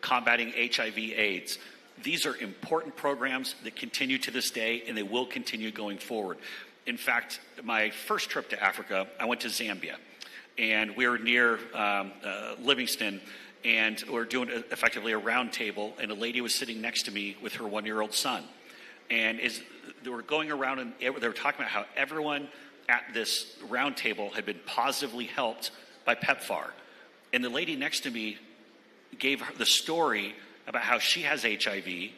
combating HIV/AIDS, these are important programs that continue to this day, and they will continue going forward. In fact, my first trip to Africa, I went to Zambia, and we were near Livingston, and we were doing effectively a round table, and a lady was sitting next to me with her 1-year-old son. And they were going around, and they were talking about how everyone at this round table had been positively helped by PEPFAR. And the lady next to me gave her the story about how she has HIV,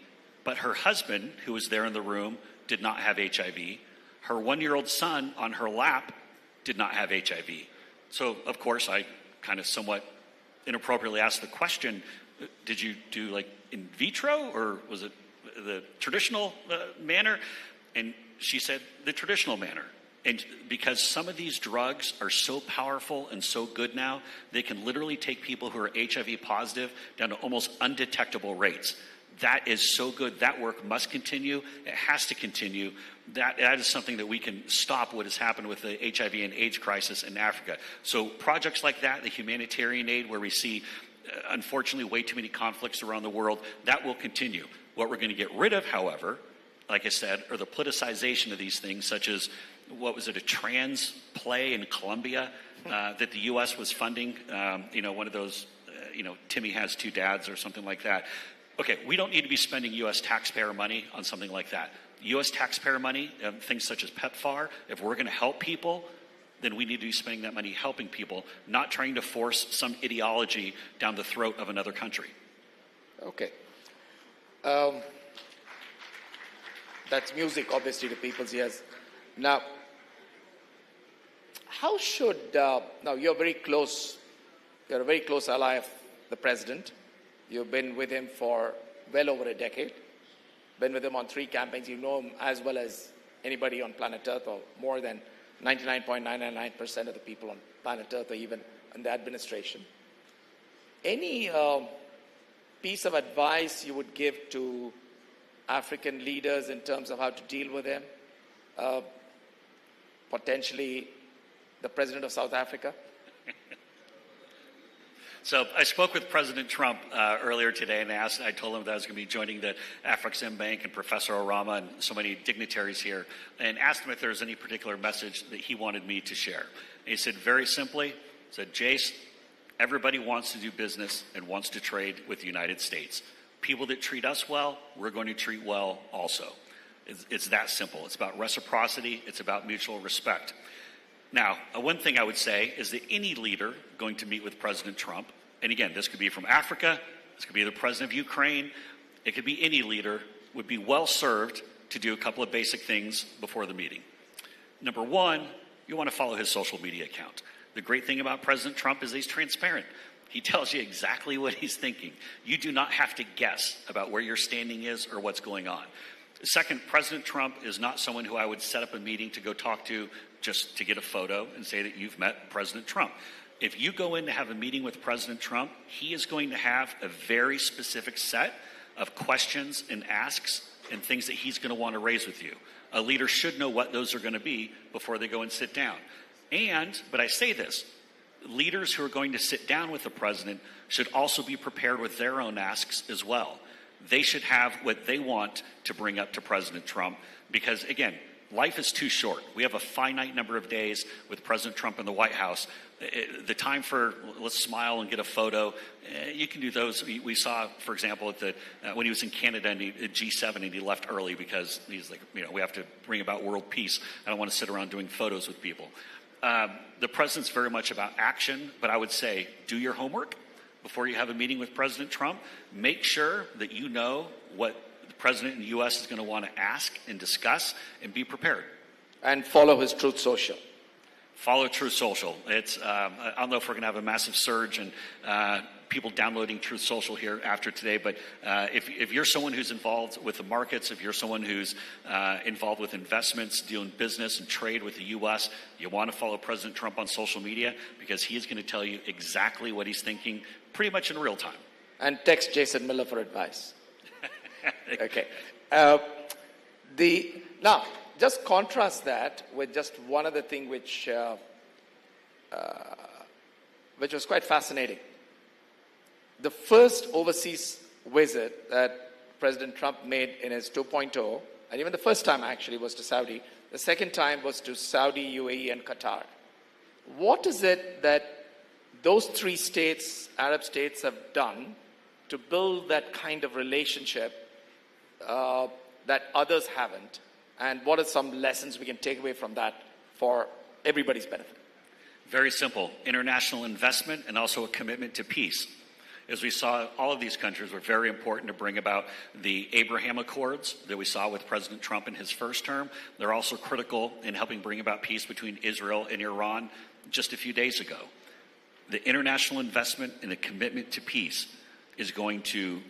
but her husband, who was there in the room, did not have HIV. Her 1-year-old son on her lap did not have HIV. So, of course, I kind of somewhat inappropriately asked the question, did you do like in vitro, or was it the traditional manner? And she said the traditional manner. And because some of these drugs are so powerful and so good now, they can literally take people who are HIV positive down to almost undetectable rates. That is so good. That work must continue. It has to continue. That is something that we can stop what has happened with the HIV and AIDS crisis in Africa. So projects like that, the humanitarian aid, where we see, unfortunately, way too many conflicts around the world, that will continue. What we're going to get rid of, however, like I said, or the politicization of these things, such as, what was it, a trans play in Colombia that the U.S. was funding, one of those, Timmy has two dads or something like that. Okay, we don't need to be spending U.S. taxpayer money on something like that. U.S. taxpayer money, things such as PEPFAR, if we're going to help people, then we need to be spending that money helping people, not trying to force some ideology down the throat of another country. Okay. That's music, obviously, to people's ears. Now, how should, now you're a very close ally of the president. You've been with him for well over a decade. Been with him on 3 campaigns. You know him as well as anybody on planet Earth, or more than 99.999% of the people on planet Earth, or even in the administration. Any piece of advice you would give to African leaders in terms of how to deal with him? Potentially the president of South Africa? So I spoke with President Trump earlier today, and I told him that I was going to be joining the Afreximbank and Professor Orama and so many dignitaries here, and asked him if there was any particular message that he wanted me to share. And he said very simply, Jace, everybody wants to do business and wants to trade with the United States. People that treat us well, we're going to treat well also. It's that simple. It's about reciprocity. It's about mutual respect. Now, one thing I would say is that any leader going to meet with President Trump, and again, this could be from Africa, this could be the president of Ukraine, it could be any leader, would be well served to do a couple of basic things before the meeting. Number one, you want to follow his social media account. The great thing about President Trump is he's transparent. He tells you exactly what he's thinking. You do not have to guess about where your standing is or what's going on. Second, President Trump is not someone who I would set up a meeting to go talk to just to get a photo and say that you've met President Trump. If you go in to have a meeting with President Trump, he is going to have a very specific set of questions and asks and things that he's going to want to raise with you. A leader should know what those are going to be before they go and sit down. But I say this, leaders who are going to sit down with the president should also be prepared with their own asks as well. They should have what they want to bring up to President Trump because, again, life is too short. We have a finite number of days with President Trump in the White House. The time for let's smile and get a photo, you can do those. We saw, for example, when he was in Canada and at G7 and he left early because he's like, we have to bring about world peace. I don't want to sit around doing photos with people. The president's very much about action, but I would say do your homework before you have a meeting with President Trump. Make sure that you know what the president in the U.S. is going to want to ask and discuss, and be prepared. And follow his Truth Social. Follow Truth Social. I don't know if we're going to have a massive surge and people downloading Truth Social here after today, but if you're someone who's involved with the markets, if you're someone who's involved with investments, doing business and trade with the U.S., you want to follow President Trump on social media because he's going to tell you exactly what he's thinking pretty much in real time. And text Jason Miller for advice. Okay. Now, just contrast that with just one other thing which was quite fascinating. The first overseas visit that President Trump made in his 2.0, and even the first time actually was to Saudi, the second time was to Saudi, UAE, and Qatar. What is it that those 3 states, Arab states, have done to build that kind of relationship that others haven't? And what are some lessons we can take away from that for everybody's benefit? Very simple. International investment and also a commitment to peace. As we saw, all of these countries were very important to bring about the Abraham Accords that we saw with President Trump in his first term. They're also critical in helping bring about peace between Israel and Iran just a few days ago. The international investment and the commitment to peace is going to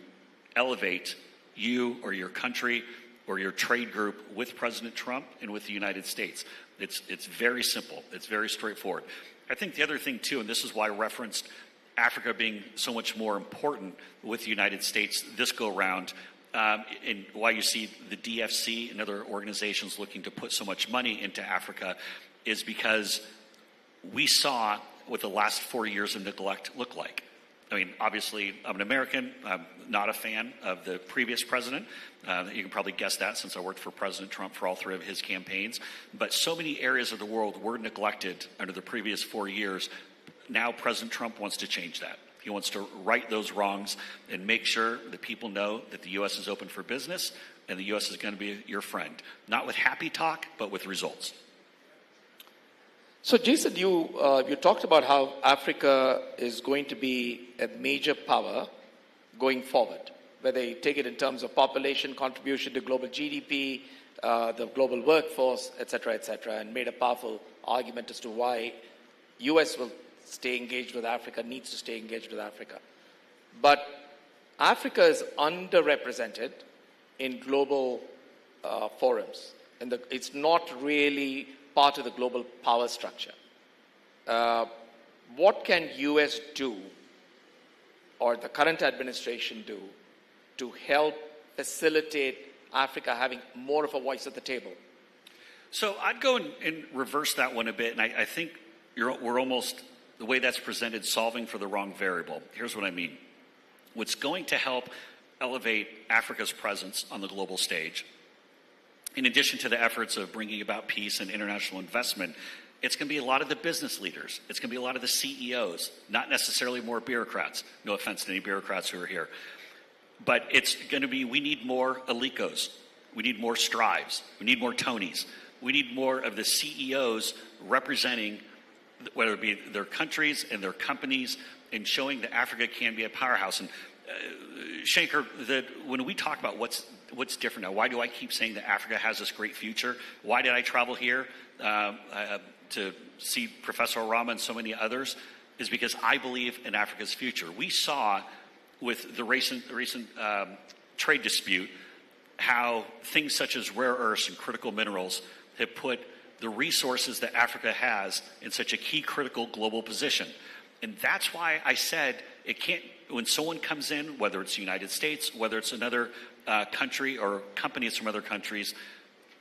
elevate you or your country or your trade group with President Trump and with the United States. It's very simple. It's very straightforward. I think the other thing, too, and this is why I referenced Africa being so much more important with the United States this go-round, and why you see the DFC and other organizations looking to put so much money into Africa, is because we saw what the last 4 years of neglect look like. I mean, obviously, I'm an American. I'm not a fan of the previous president. You can probably guess that since I worked for President Trump for all 3 of his campaigns. But so many areas of the world were neglected under the previous 4 years. Now President Trump wants to change that. He wants to right those wrongs and make sure that people know that the U.S. is open for business and the U.S. is going to be your friend. Not with happy talk, but with results. So, Jason, you talked about how Africa is going to be a major power going forward, whether you take it in terms of population, contribution to global GDP, the global workforce, et cetera, and made a powerful argument as to why U.S. will stay engaged with Africa, needs to stay engaged with Africa. But Africa is underrepresented in global forums. And it's not really part of the global power structure. What can U.S. do, or the current administration do, to help facilitate Africa having more of a voice at the table? So I'd go and reverse that one a bit, and I think we're almost, the way that's presented, solving for the wrong variable. Here's what I mean. What's going to help elevate Africa's presence on the global stage, in addition to the efforts of bringing about peace and international investment, it's going to be a lot of the business leaders. It's going to be a lot of the CEOs, not necessarily more bureaucrats. No offense to any bureaucrats who are here. But it's going to be, we need more Alikos. We need more Strives. We need more Tonys. We need more of the CEOs representing, whether it be their countries and their companies, and showing that Africa can be a powerhouse. And Shankar, when we talk about what's different now, why do I keep saying that Africa has this great future? Why did I travel here to see Professor Orama and so many others? Is because I believe in Africa's future. We saw with the recent trade dispute how things such as rare earths and critical minerals have put the resources that Africa has in such a key critical global position. And that's why I said it can't, when someone comes in, whether it's the United States, whether it's another country or companies from other countries,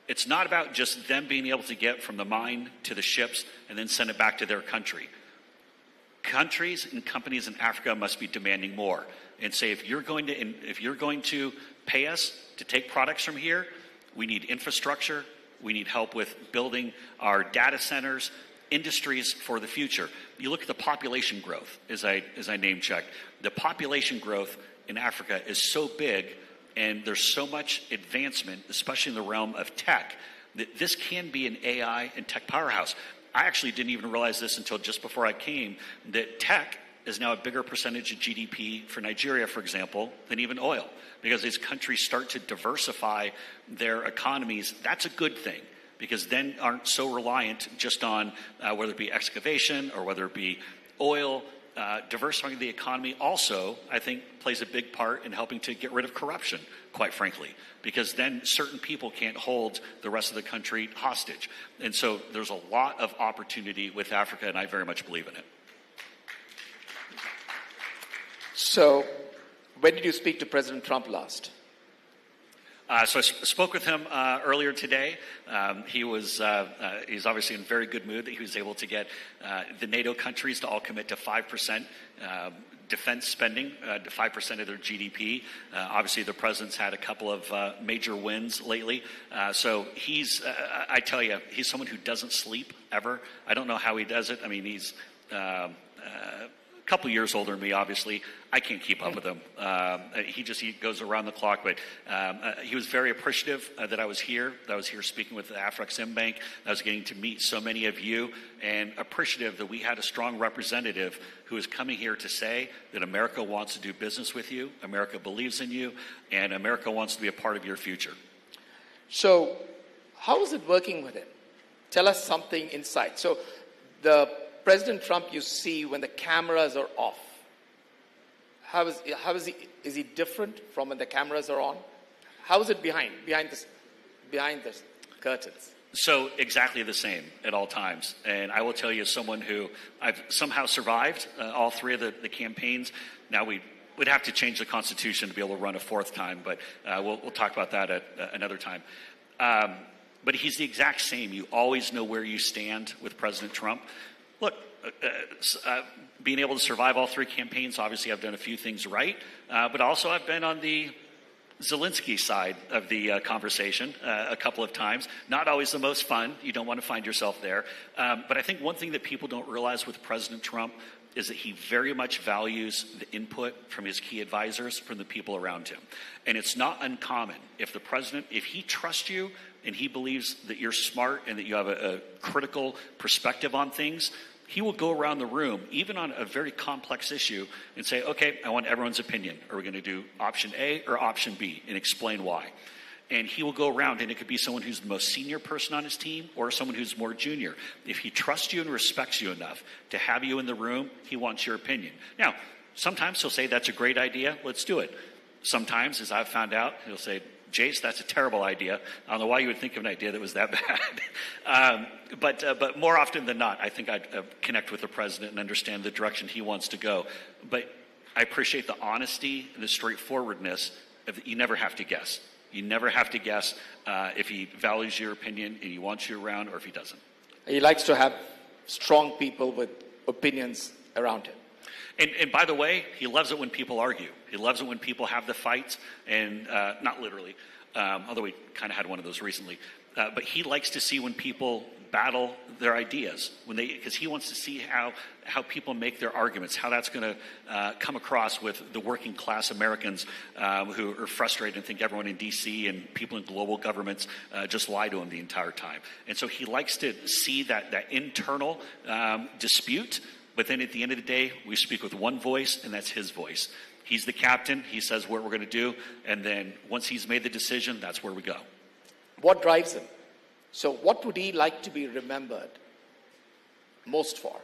it's not about just them being able to get from the mine to the ships and then send it back to their country. Countries and companies in Africa must be demanding more and say, if you're going to pay us to take products from here, we need infrastructure, we need help with building our data centers, industries for the future. You look at the population growth, as I name checked. The population growth in Africa is so big, and there's so much advancement, especially in the realm of tech, that this can be an AI and tech powerhouse. I actually didn't even realize this until just before I came, that tech is now a bigger percentage of GDP for Nigeria, for example, than even oil. Because as countries start to diversify their economies, that's a good thing, because then aren't so reliant just on whether it be excavation or whether it be oil. Diversifying the economy also, I think, plays a big part in helping to get rid of corruption, quite frankly, because then certain people can't hold the rest of the country hostage. And so there's a lot of opportunity with Africa, and I very much believe in it. So, when did you speak to President Trump last? So I spoke with him earlier today. He's obviously in a very good mood that he was able to get the NATO countries to all commit to 5% defense spending, to 5% of their GDP. Obviously, the president's had a couple of major wins lately. So I tell you, he's someone who doesn't sleep ever. I don't know how he does it. I mean, he's a couple years older than me, obviously. I can't keep up with him. He goes around the clock, but he was very appreciative that I was here speaking with the Afreximbank. I was getting to meet so many of you, and appreciative that we had a strong representative who is coming here to say that America wants to do business with you, America believes in you, and America wants to be a part of your future. So, how is it working with him? Tell us something inside. So, the President Trump you see when the cameras are off, is he different from when the cameras are on? How is it behind the curtains? So exactly the same at all times. And I will tell you, as someone who I've somehow survived all three of the campaigns. Now we'd have to change the Constitution to be able to run a fourth time, but we'll talk about that at another time. But he's the exact same. You always know where you stand with President Trump. Look, being able to survive all 3 campaigns, obviously I've done a few things right, but also I've been on the Zelensky side of the conversation a couple of times. Not always the most fun. You don't want to find yourself there. But I think one thing that people don't realize with President Trump is that he very much values the input from his key advisors, from the people around him. And it's not uncommon if the president, if he trusts you and he believes that you're smart and that you have a critical perspective on things, he will go around the room, even on a very complex issue, and say, okay, I want everyone's opinion. Are we going to do option A or option B? And explain why. And he will go around, and it could be someone who's the most senior person on his team or someone who's more junior. If he trusts you and respects you enough to have you in the room, he wants your opinion. Now, sometimes he'll say, that's a great idea, let's do it. Sometimes, as I've found out, he'll say, Jace, that's a terrible idea. I don't know why you would think of an idea that was that bad. But more often than not, I think I'd connect with the president and understand the direction he wants to go. But I appreciate the honesty and the straightforwardness of you never have to guess. You never have to guess if he values your opinion and he wants you around or if he doesn't. He likes to have strong people with opinions around him. And by the way, he loves it when people argue. He loves it when people have the fights, and not literally, although we kind of had one of those recently. But he likes to see when people battle their ideas, because he wants to see how people make their arguments, how that's going to come across with the working class Americans who are frustrated and think everyone in D.C. and people in global governments just lie to him the entire time. And so he likes to see that internal dispute. But then at the end of the day, we speak with one voice, and that's his voice. He's the captain. He says what we're going to do. And then once he's made the decision, that's where we go. What drives him? So what would he like to be remembered most for?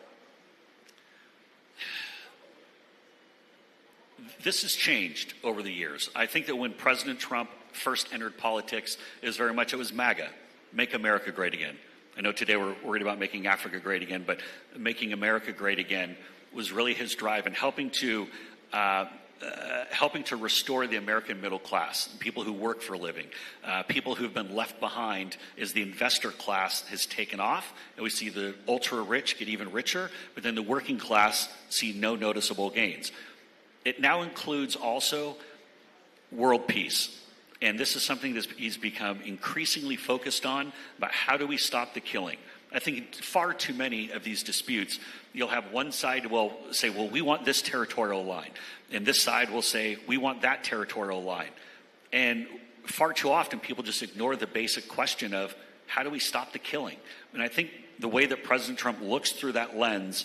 This has changed over the years. I think that when President Trump first entered politics, it was MAGA, Make America Great Again. I know today we're worried about making Africa great again, but making America great again was really his drive in helping to restore the American middle class, people who work for a living, people who have been left behind as the investor class has taken off. And we see the ultra-rich get even richer, but then the working class see no noticeable gains. It now includes also world peace. And this is something that he's become increasingly focused on, about how do we stop the killing. I think far too many of these disputes, you'll have one side will say, well, we want this territorial line. And this side will say, we want that territorial line. And far too often, people just ignore the basic question of, how do we stop the killing? And I think the way that President Trump looks through that lens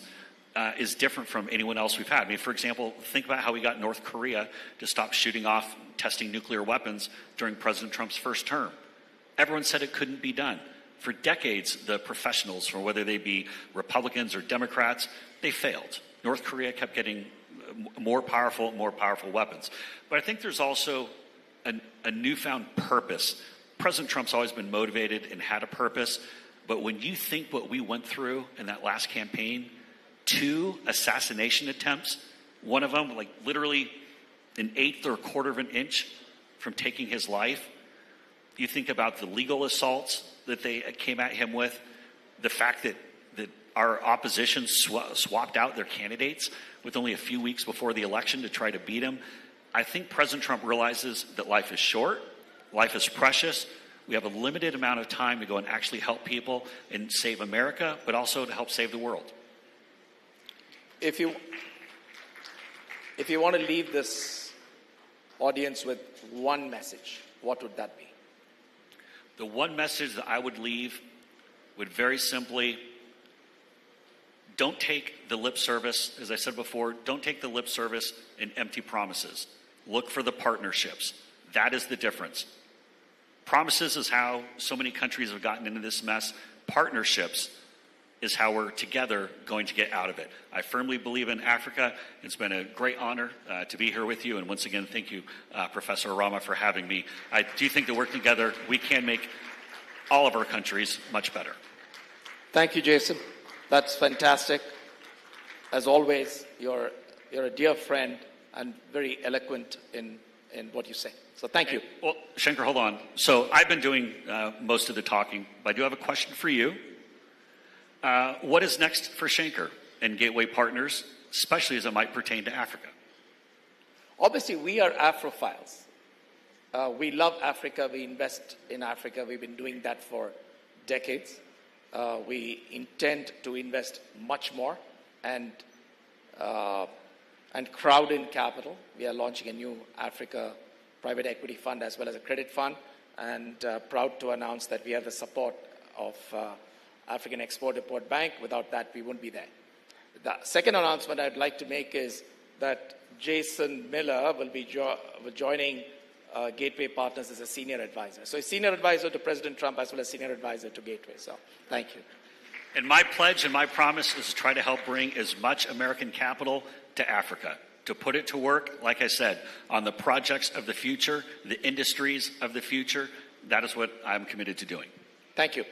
is different from anyone else we've had. I mean, for example, think about how we got North Korea to stop shooting off, testing nuclear weapons during President Trump's first term. Everyone said it couldn't be done. For decades, the professionals, from whether they be Republicans or Democrats, they failed. North Korea kept getting more powerful weapons. But I think there's also a newfound purpose. President Trump's always been motivated and had a purpose. But when you think what we went through in that last campaign, 2 assassination attempts, one of them like literally an eighth or a quarter of an inch from taking his life. You think about the legal assaults that they came at him with, the fact that our opposition swapped out their candidates with only a few weeks before the election to try to beat him. I think President Trump realizes that life is short, life is precious. We have a limited amount of time to go and actually help people and save America, but also to help save the world. If you want to leave this audience with one message, what would that be? The one message that I would leave would very simply, don't take the lip service, as I said before, don't take the lip service and empty promises. Look for the partnerships. That is the difference. Promises is how so many countries have gotten into this mess. Partnerships is how we're together going to get out of it. I firmly believe in Africa. It's been a great honor to be here with you. And once again, thank you, Professor Arama, for having me. I do think that working together, we can make all of our countries much better. Thank you, Jason. That's fantastic. As always, you're a dear friend and very eloquent in what you say. So thank you. Well, Shankar, hold on. So I've been doing most of the talking, but I do have a question for you. What is next for Shankar? and gateway partners, especially as it might pertain to Africa? Obviously, we are Afrophiles. We love Africa. We invest in Africa. We've been doing that for decades. We intend to invest much more and crowd in capital. We are launching a new Africa private equity fund as well as a credit fund, and proud to announce that we have the support of African Export-Import Bank. Without that, we wouldn't be there. The second announcement I'd like to make is that Jason Miller will be joining Gateway Partners as a senior advisor. So he's senior advisor to President Trump as well as senior advisor to Gateway. So thank you. And my pledge and my promise is to try to help bring as much American capital to Africa, to put it to work, like I said, on the projects of the future, the industries of the future. That is what I'm committed to doing. Thank you.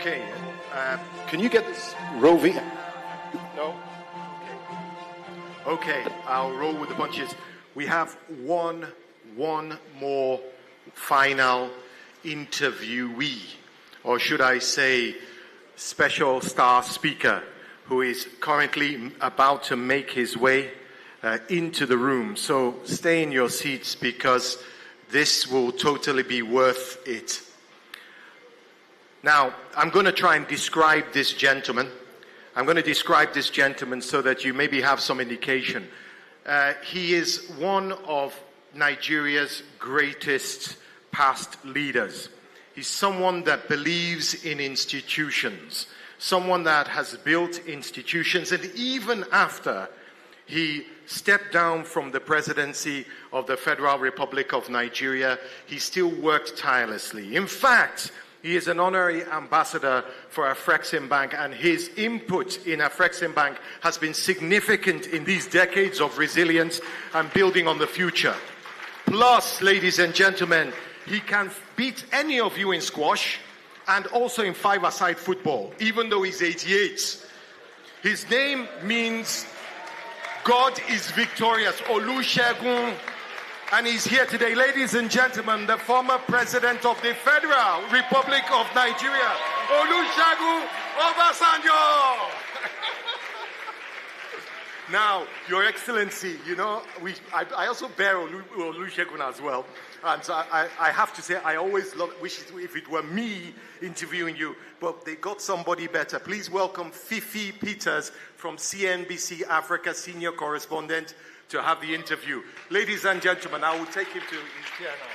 Okay, can you get this roving? No? Okay, I'll roll with the punches. We have one more final interviewee, or should I say special star speaker, who is currently about to make his way into the room. So stay in your seats because this will totally be worth it. Now, I'm going to try and describe this gentleman. I'm going to describe this gentleman so that you maybe have some indication. He is one of Nigeria's greatest past leaders. He's someone that believes in institutions, someone that has built institutions, and even after he stepped down from the presidency of the Federal Republic of Nigeria, he still worked tirelessly. In fact, he is an honorary ambassador for Afreximbank, and his input in Afreximbank has been significant in these decades of resilience and building on the future. Plus, ladies and gentlemen, he can beat any of you in squash and also in five-a-side football, even though he's 88. His name means God is victorious, Olusegun. And he's here today, ladies and gentlemen, the former president of the Federal Republic of Nigeria, Olusegun Obasanjo. Now, Your Excellency, you know, I also bear Olusegun as well. And so I have to say, I always wish if it were me interviewing you, but they got somebody better. Please welcome Fifi Peters from CNBC Africa, senior correspondent, to have the interview. Ladies and gentlemen, I will take him to his chair now.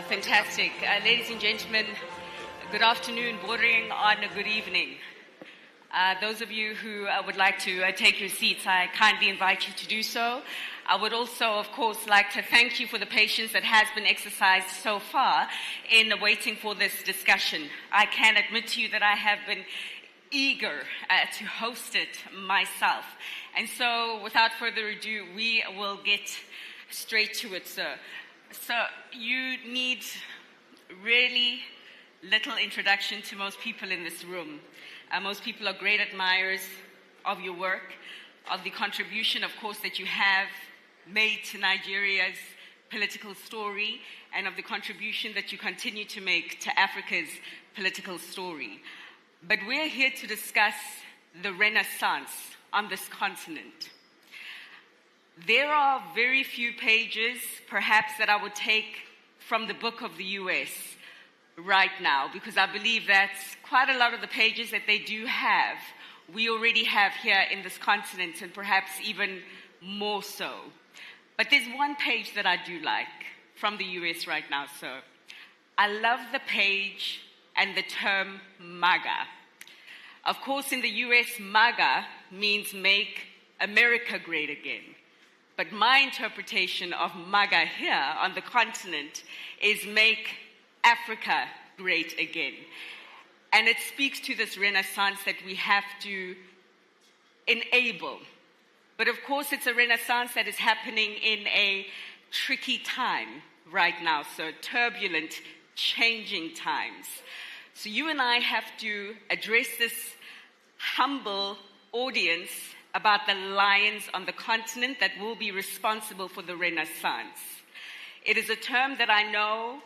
Fantastic. Ladies and gentlemen, good afternoon, bordering on a good evening. Those of you who would like to take your seats, I kindly invite you to do so. I would also, of course, like to thank you for the patience that has been exercised so far in waiting for this discussion. I can admit to you that I have been eager to host it myself. And so, without further ado, we will get straight to it, sir. So you need really little introduction to most people in this room. Most people are great admirers of your work, of the contribution, of course, that you have made to Nigeria's political story, and of the contribution that you continue to make to Africa's political story. But we're here to discuss the Renaissance on this continent. There are very few pages, perhaps, that I would take from the book of the US, right now, because I believe that quite a lot of the pages that they do have, we already have here in this continent, and perhaps even more so. But there's one page that I do like from the US right now, sir. I love the page and the term MAGA. Of course, in the US, MAGA means Make America Great Again. But my interpretation of MAGA here on the continent is Make Africa Great Again. And it speaks to this renaissance that we have to enable. But of course, it's a renaissance that is happening in a tricky time right now, so turbulent, changing times. So you and I have to address this humble audience about the lions on the continent that will be responsible for the renaissance. It is a term that I know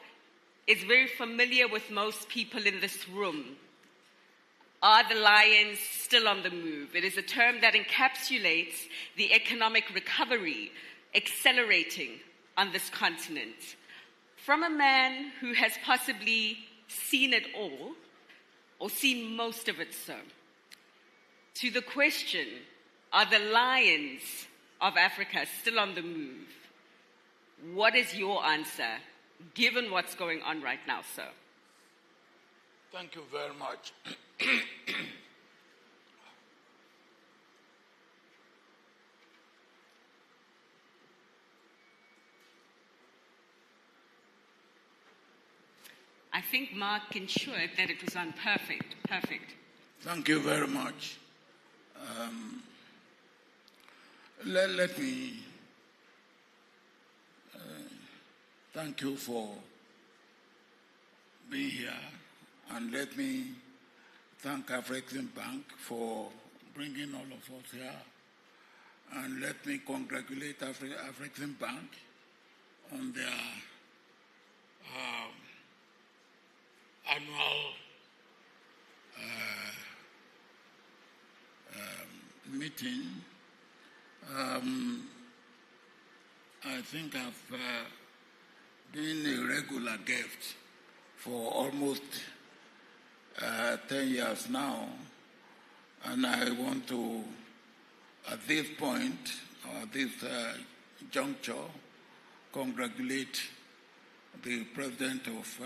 is very familiar with most people in this room. Are the lions still on the move? It is a term that encapsulates the economic recovery accelerating on this continent. From a man who has possibly seen it all, or seen most of it so, to the question, are the lions of Africa still on the move? What is your answer, given what's going on right now, sir? Thank you very much. I think Mark ensured that it was on perfect. Thank you very much. Let me thank you for being here, and let me thank Afreximbank for bringing all of us here, and let me congratulate Afreximbank on their annual meeting. I think I've been a regular guest for almost 10 years now, and I want to, at this point, or this juncture, congratulate the president of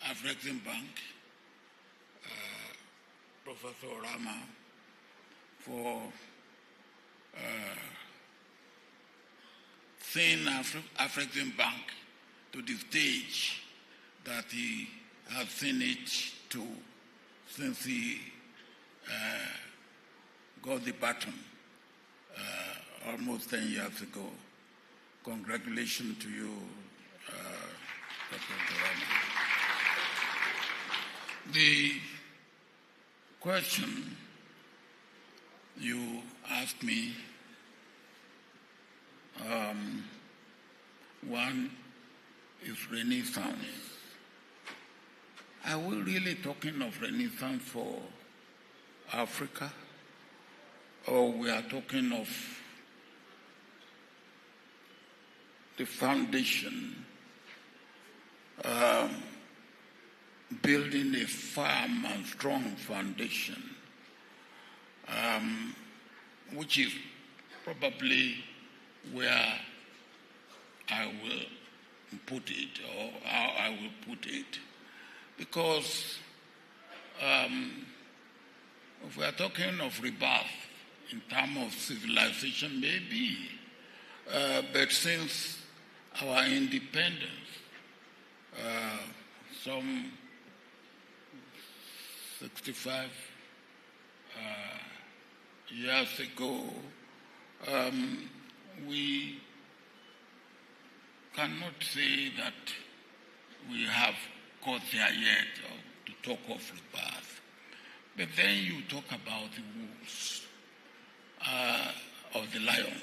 Afreximbank, Professor Rama, for seeing Afreximbank to the stage that he has seen it to since he got the baton almost 10 years ago. Congratulations to you, Professor Rama. The question you asked me, one is Renaissance. Are we really talking of Renaissance for Africa? Or we are talking of the foundation, building a firm and strong foundation, which is probably where I will put it, or how I will put it. Because if we are talking of rebirth in terms of civilization, maybe, but since our independence, some 65 years ago, we cannot say that we have got there yet, or to talk of rebirth. But then you talk about the wolves of the lions.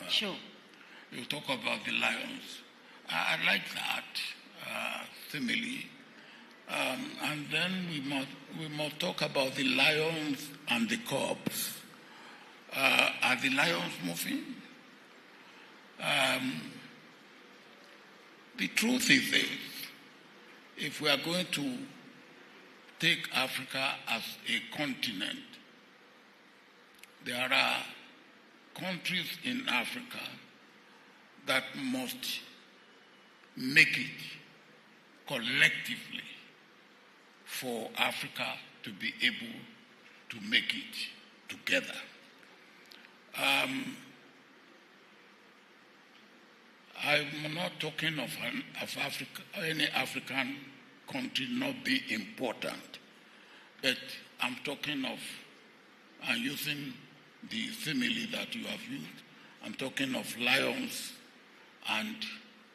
Sure. You talk about the lions. I like that simile. And then we must talk about the lions and the cubs. Are the lions moving? The truth is this: if we are going to take Africa as a continent, there are countries in Africa that must make it collectively for Africa to be able to make it together. I'm not talking of Africa, any African country not being important, but I'm talking of, I'm using the simile that you have used, I'm talking of lions and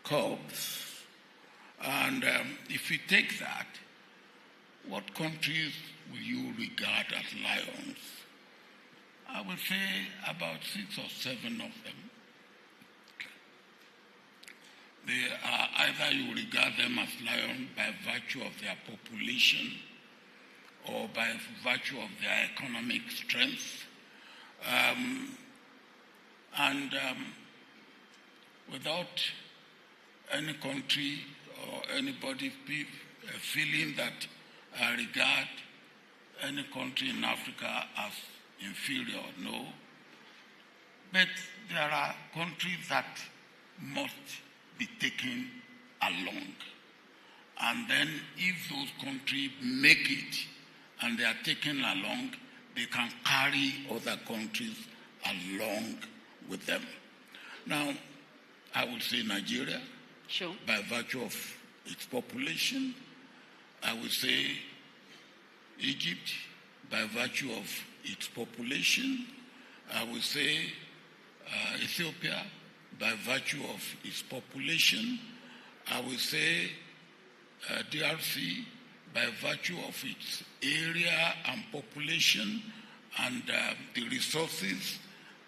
cubs. And if we take that, what countries will you regard as lions? I would say about 6 or 7 of them. They are either you regard them as lions by virtue of their population or by virtue of their economic strength. Without any country or anybody feeling that I regard any country in Africa as inferior, no. But there are countries that must be taken along. And then if those countries make it and they are taken along, they can carry other countries along with them. Now, I would say Nigeria, sure, by virtue of its population. I would say Egypt, by virtue of its population. I would say Ethiopia, by virtue of its population. I would say DRC, by virtue of its area and population and the resources,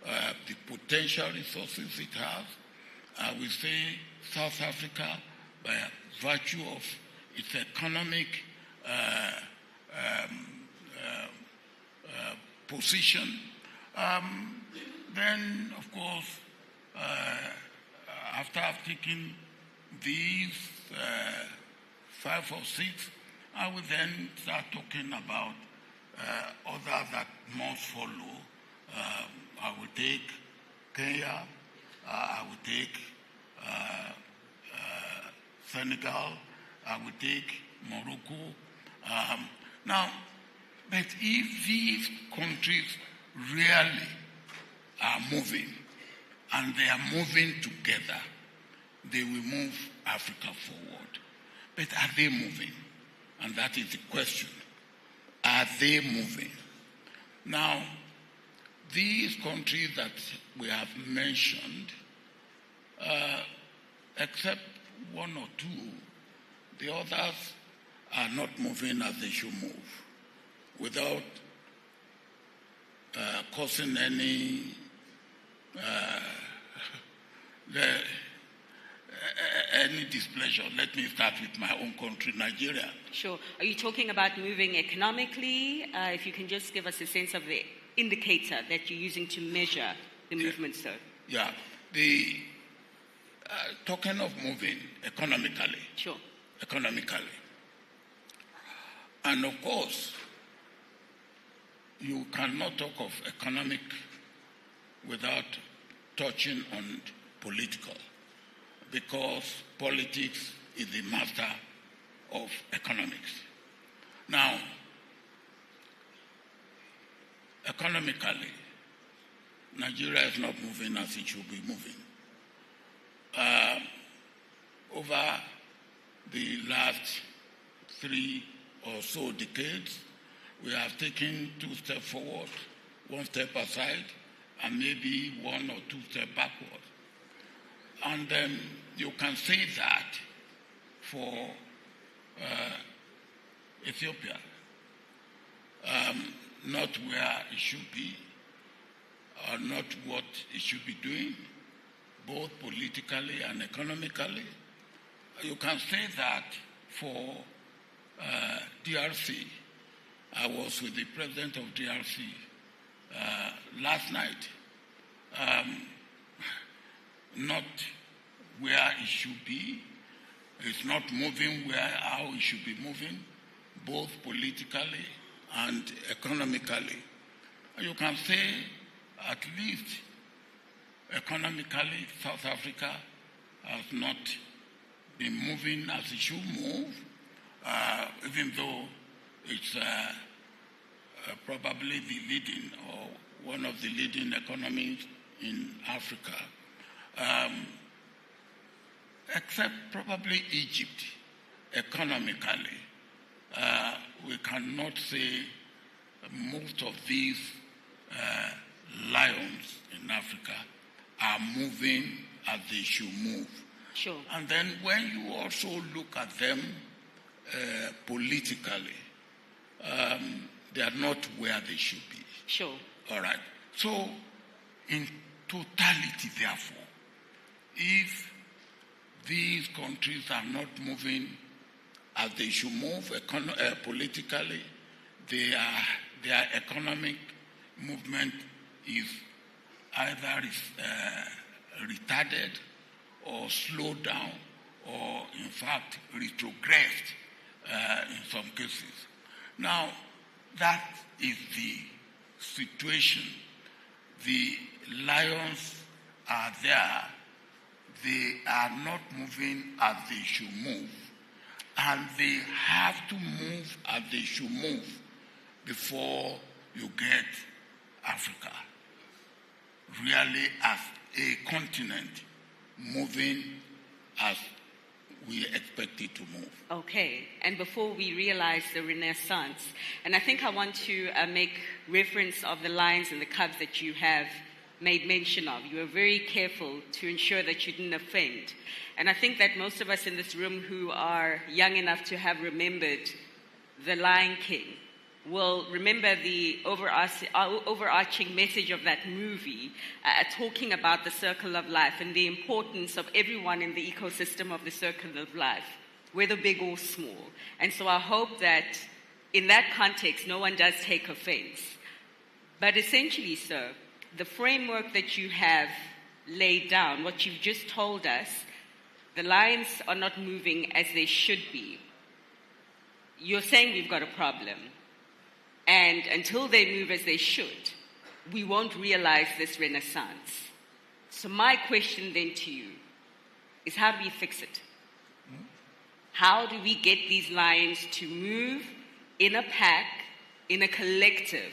the potential resources it has. I would say South Africa, by virtue of its economic position. Then, of course, after I've taken these 5 or 6, I will then start talking about others that must follow. I will take Kenya, I will take Senegal, I will take Morocco. Now, but if these countries really are moving, and they are moving together, they will move Africa forward. But are they moving? And that is the question. Are they moving? Now, these countries that we have mentioned, except 1 or 2, the others are not moving as they should move, without causing any displeasure. Let me start with my own country, Nigeria. Sure. Are you talking about moving economically? If you can just give us a sense of the indicator that you're using to measure the movement, sir. Yeah. Talking of moving economically. Sure. Economically. And of course, you cannot talk of economic without touching on political, because politics is the master of economics. Now, economically, Nigeria is not moving as it should be moving. Over the last 3 or so decades, we have taken 2 steps forward, 1 step aside, and maybe 1 or 2 steps backward. And you can say that for Ethiopia, not where it should be, or not what it should be doing, both politically and economically. You can say that for DRC. I was with the president of DRC last night. Not where it should be, It's not moving how it should be moving, both politically and economically. You can say, at least economically, South Africa has not been moving as it should move, even though it's probably the leading or one of the leading economies in Africa, except probably Egypt. Economically, we cannot say most of these lions in Africa are moving as they should move. Sure. And then when you also look at them politically, they are not where they should be. Sure. All right. So, in totality, therefore, if these countries are not moving as they should move politically, their economic movement is either retarded or slowed down or, in fact, retrogressed in some cases. Now, that is the situation. The lions are there. They are not moving as they should move. And they have to move as they should move before you get Africa really as a continent moving as we expect it to move. Okay, and before we realize the Renaissance, and I think I want to make reference of the lions and the cubs that you have made mention of. You were very careful to ensure that you didn't offend. And I think that most of us in this room who are young enough to have remembered The Lion King will remember the overarching message of that movie, talking about the circle of life and the importance of everyone in the ecosystem of the circle of life, whether big or small. And so I hope that in that context, no one does take offense. But essentially, sir, the framework that you have laid down, what you've just told us, the lions are not moving as they should be. You're saying we've got a problem. And until they move as they should, we won't realize this renaissance. So my question then to you is, how do we fix it? How do we get these lions to move in a pack, in a collective,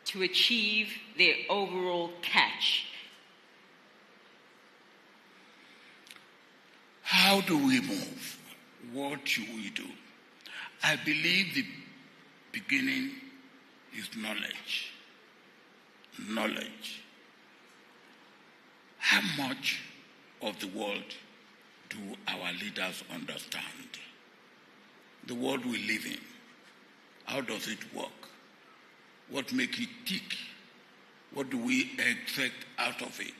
to achieve their overall catch? How do we move? What should we do? I believe the beginning is knowledge. Knowledge. How much of the world do our leaders understand? The world we live in. How does it work? What makes it tick? What do we expect out of it?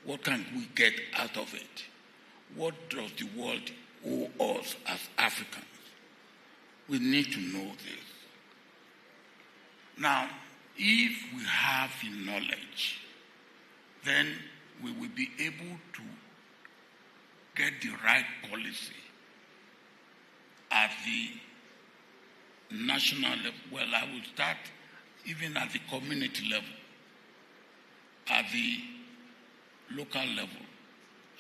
What can we get out of it? What does the world owe us as Africans? We need to know this. Now, if we have the knowledge, then we will be able to get the right policy at the national level. Well, I will start even at the community level, at the local level,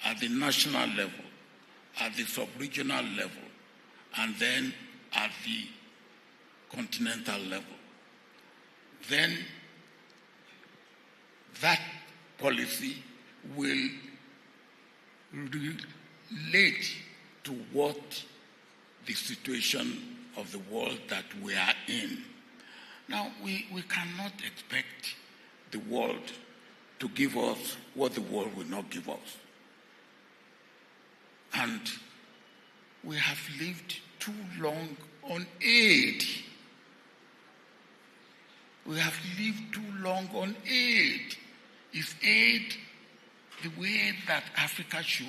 at the national level, at the sub-regional level, and then at the continental level. Then that policy will relate to what the situation of the world that we are in. Now, we cannot expect the world to give us what the world will not give us. And we have lived too long on aid. We have lived too long on aid. Is aid the way that Africa should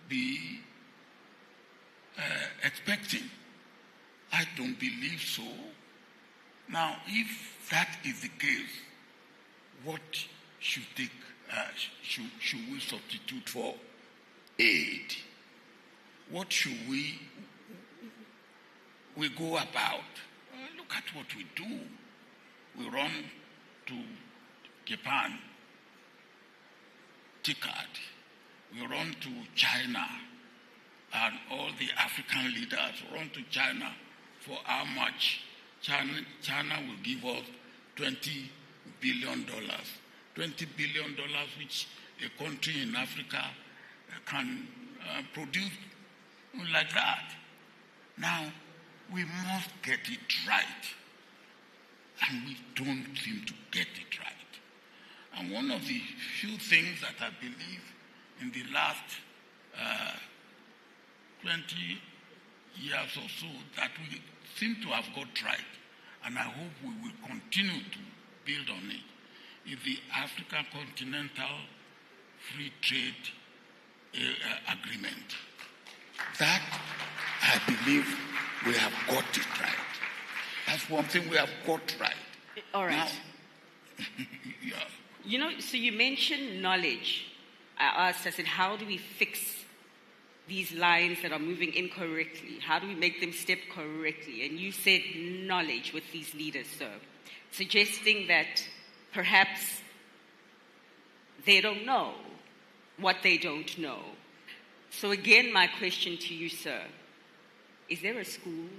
be expecting? I don't believe so. Now, if that is the case, what should we substitute for aid? what should we go about? Look at what we do. We run to Japan, TICAD. We run to China, and all the African leaders run to China for how much? China will give us $20 billion. $20 billion, which a country in Africa can produce like that. Now, we must get it right. And we don't seem to get it right. And one of the few things that I believe in the last 20 years or so that we seem to have got right, and I hope we will continue to build on it, is the African Continental Free Trade Agreement. That, I believe, we have got it right. That's one thing we have got right. All right. Now, yeah. You know, so you mentioned knowledge. I said, how do we fix these lines that are moving incorrectly? How do we make them step correctly? And you said knowledge with these leaders, sir, suggesting that perhaps they don't know what they don't know. So again, my question to you, sir, is there a school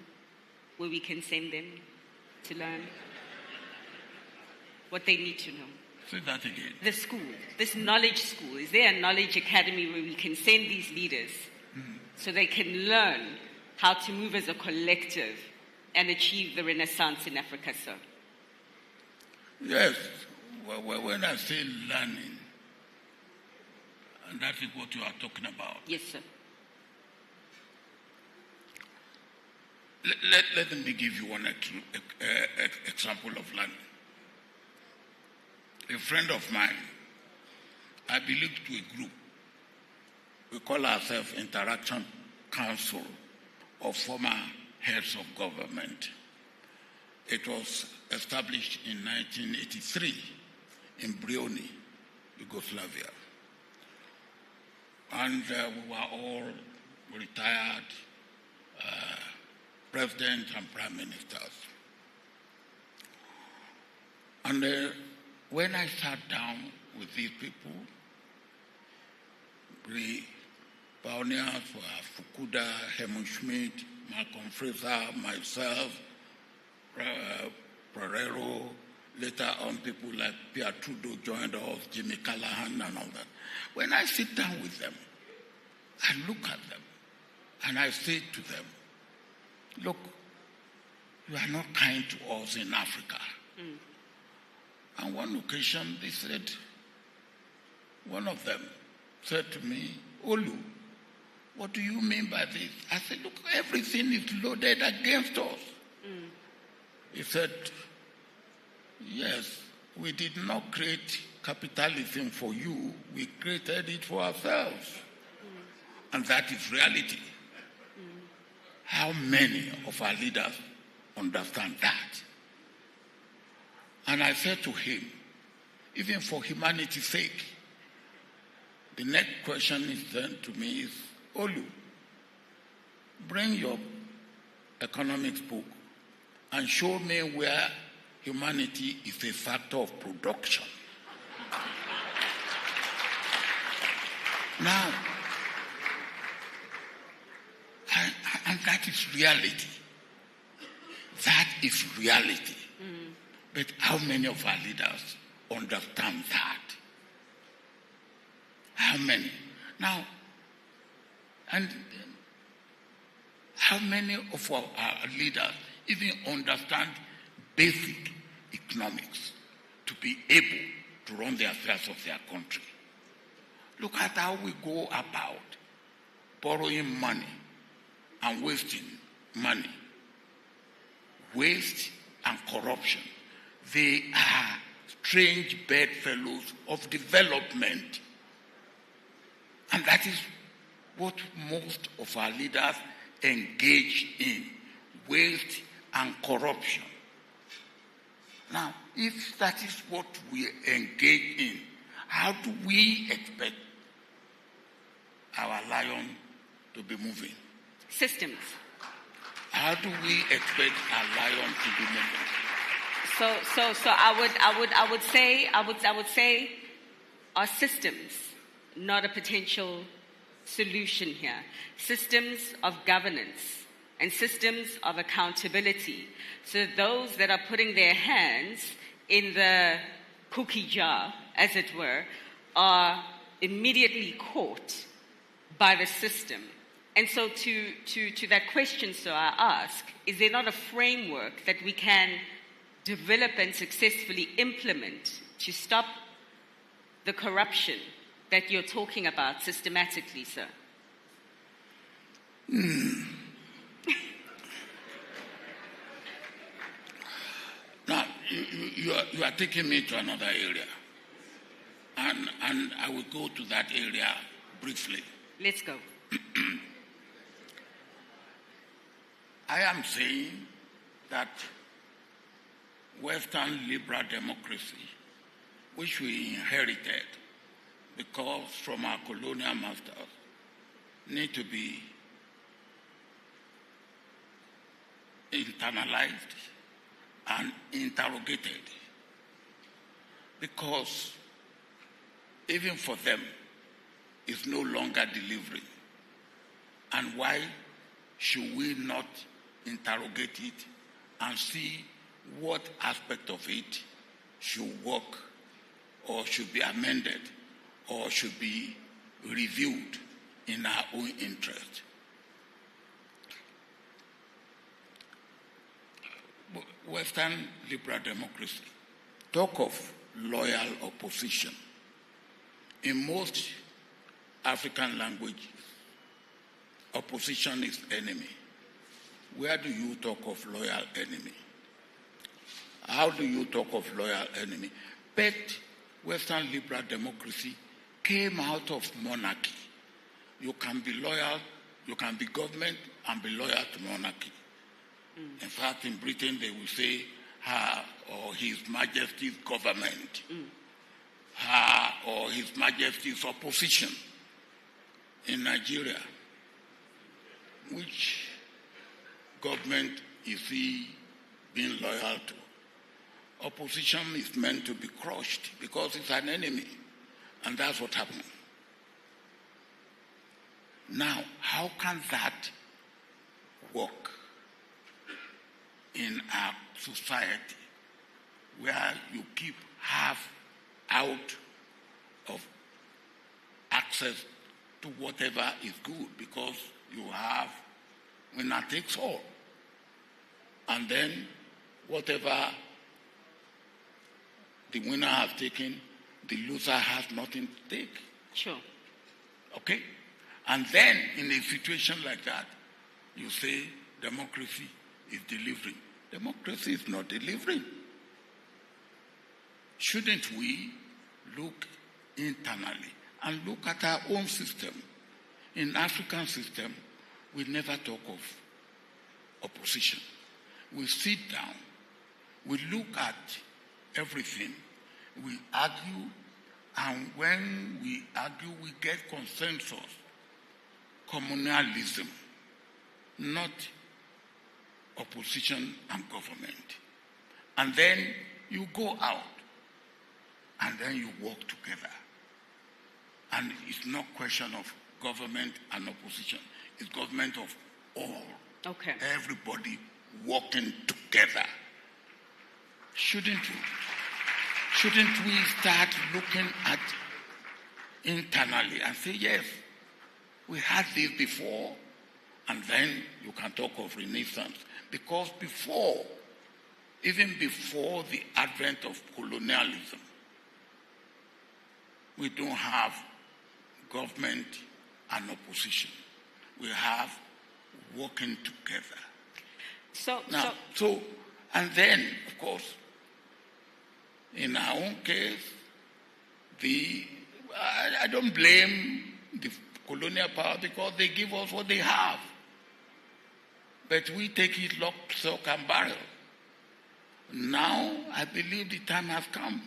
where we can send them to learn what they need to know? Say that again. The school, this knowledge school, is there a knowledge academy where we can send these leaders so they can learn how to move as a collective and achieve the renaissance in Africa, sir? Yes. When I say learning, and that is what you are talking about. Yes, sir. Let me give you one example of learning. A friend of mine, I belong to a group. We call ourselves Interaction Council of Former Heads of Government. It was established in 1983 in Brioni, Yugoslavia. And we were all retired presidents and prime ministers. And when I sat down with these people, the pioneers were Fukuda, Helmut Schmidt, Malcolm Fraser, myself, Pereiro, later on people like Pierre Trudeau joined us, Jimmy Callahan and all that. When I sit down with them, I look at them and I say to them, look, you are not kind to us in Africa. On one occasion, they said, one of them said to me, Olu, what do you mean by this? I said, look, everything is loaded against us. He said, yes, we did not create capitalism for you, we created it for ourselves. And that is reality. How many of our leaders understand that? And I said to him, even for humanity's sake, the next question is then to me is, Olu, bring your economics book and show me where humanity is a factor of production. Now, and that is reality. That is reality. But how many of our leaders understand that? How many? Now, and how many of our leaders even understand basic economics to be able to run the affairs of their country? Look at how we go about borrowing money and wasting money. Waste and corruption. They are strange bedfellows of development. And that is what most of our leaders engage in, waste and corruption. Now, if that is what we engage in, how do we expect our lion to be moving? Systems. How do we expect our lion to be moving? So I would say our systems, not a potential solution here. Systems of governance and systems of accountability. So those that are putting their hands in the cookie jar, as it were, are immediately caught by the system. And so to that question, so I ask, is there not a framework that we can develop and successfully implement to stop the corruption that you're talking about systematically, sir? Now, you are taking me to another area. And I will go to that area briefly. Let's go. I am saying that Western liberal democracy, which we inherited because from our colonial masters, need to be internalized and interrogated, because even for them, it's no longer delivering. And why should we not interrogate it and see what aspect of it should work or should be amended or should be reviewed in our own interest? Western liberal democracy talk of loyal opposition. In most African languages, opposition is enemy. Where do you talk of loyal enemy? How do you talk of loyal enemy? But Western liberal democracy came out of monarchy. You can be loyal, you can be government and be loyal to monarchy. In fact, in Britain, they will say her or His Majesty's government, her or His Majesty's opposition. In Nigeria, which government is he being loyal to? Opposition is meant to be crushed because it's an enemy, and that's what happened. Now, how can that work in our society where you keep half out of access to whatever is good because you have winner takes all, and then whatever the winner has taken, the loser has nothing to take? Sure. Okay? And then in a situation like that, you say democracy is delivering. Democracy is not delivering. Shouldn't we look internally and look at our own system? In African system, we never talk of opposition. We sit down, we look at everything, we argue, and when we argue, we get consensus. Communalism, not opposition and government. And then you go out, and then you work together. And it's not question of government and opposition. It's government of all. Okay. Everybody working together. Shouldn't we start looking at internally and say, yes, we had this before, and then you can talk of renaissance. Because before, even before the advent of colonialism, we don't have government and opposition. We have working together. And then, of course, in our own case, I don't blame the colonial power because they give us what they have. But we take it lock, stock, and barrel. Now, I believe the time has come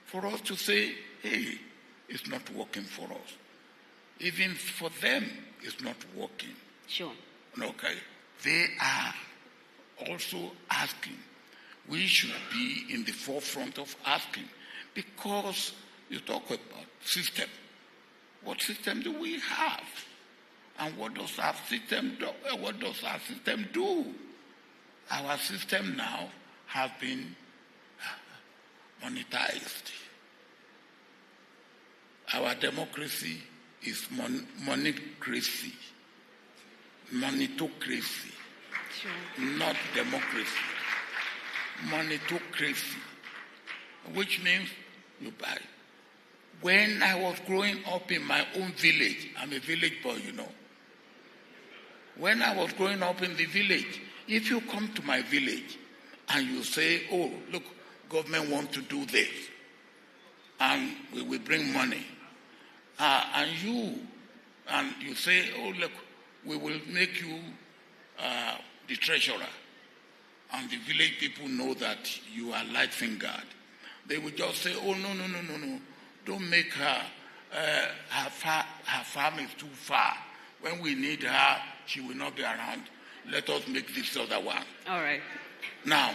for us to say, hey, it's not working for us. even for them, it's not working. Sure. Okay? They are also asking. We should be in the forefront of asking, because you talk about system. What system do we have? And what does our system do? Our system now has been monetized. Our democracy is monetocracy. Monetocracy. Sure. Not democracy. Monetocracy. Which means you buy. When I was growing up in my own village, I'm a village boy, you know. When I was growing up in the village, if you come to my village and you say, oh, look, government wants to do this, and we will bring money, and you say, oh, look, we will make you the treasurer, and the village people know that you are light-fingered, they will just say, oh, no, don't make her, her farm is too far. When we need her, she will not be around. Let us make this other one. All right. Now,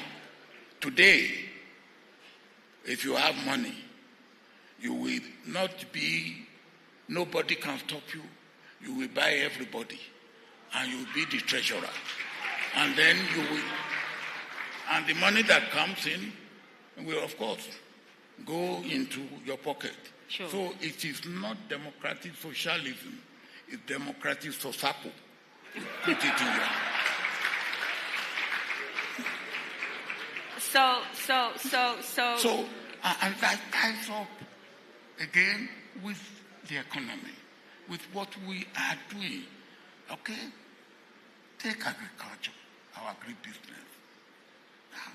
today, if you have money, you will not be, nobody can stop you. You will buy everybody, and you will be the treasurer. And then you will, and the money that comes in will, of course, go into your pocket. Sure. So it is not democratic socialism, it's democratic sociapo. Put it in your... So, and that ties up again with the economy, with what we are doing. Okay? Take agriculture, our agribusiness. Now,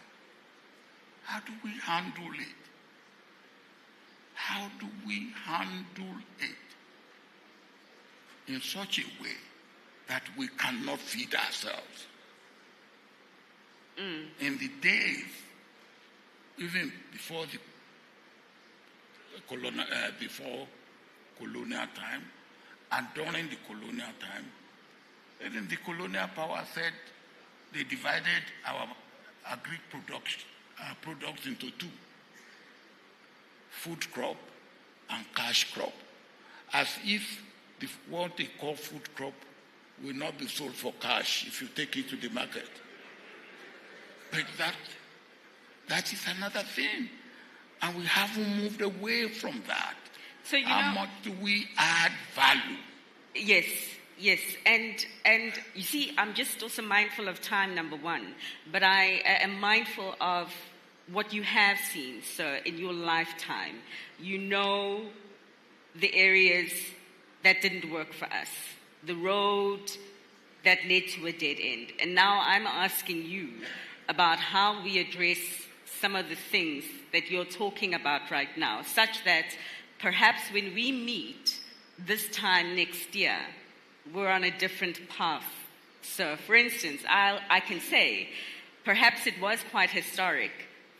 how do we handle it? How do we handle it in such a way that we cannot feed ourselves? In the days, even before the before colonial time and during the colonial time, even the colonial power said they divided our products into two: food crop and cash crop, as if what they call food crop will not be sold for cash if you take it to the market. But that is another thing, and we haven't moved away from that. So how much do we add value? Yes, and you see, I'm just also mindful of time, number one, but I am mindful of what you have seen, sir, in your lifetime. You know the areas that didn't work for us, the road that led to a dead end. And now I'm asking you about how we address some of the things that you're talking about right now, such that perhaps when we meet this time next year, we're on a different path. So, for instance, I can say perhaps it was quite historic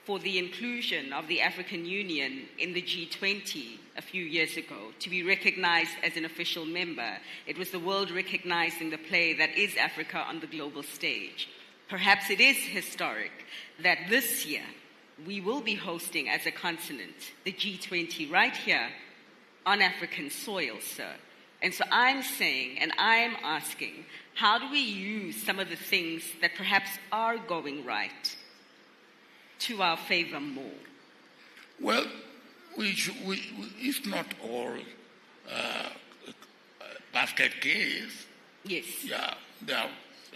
for the inclusion of the African Union in the G20 a few years ago, to be recognized as an official member. It was the world recognizing the play that is Africa on the global stage. Perhaps it is historic that this year we will be hosting as a continent the G20 right here on African soil, sir. And so I'm saying, and I'm asking, how do we use some of the things that perhaps are going right to our favor more? Well, it's not all basket case. Yes. Yeah.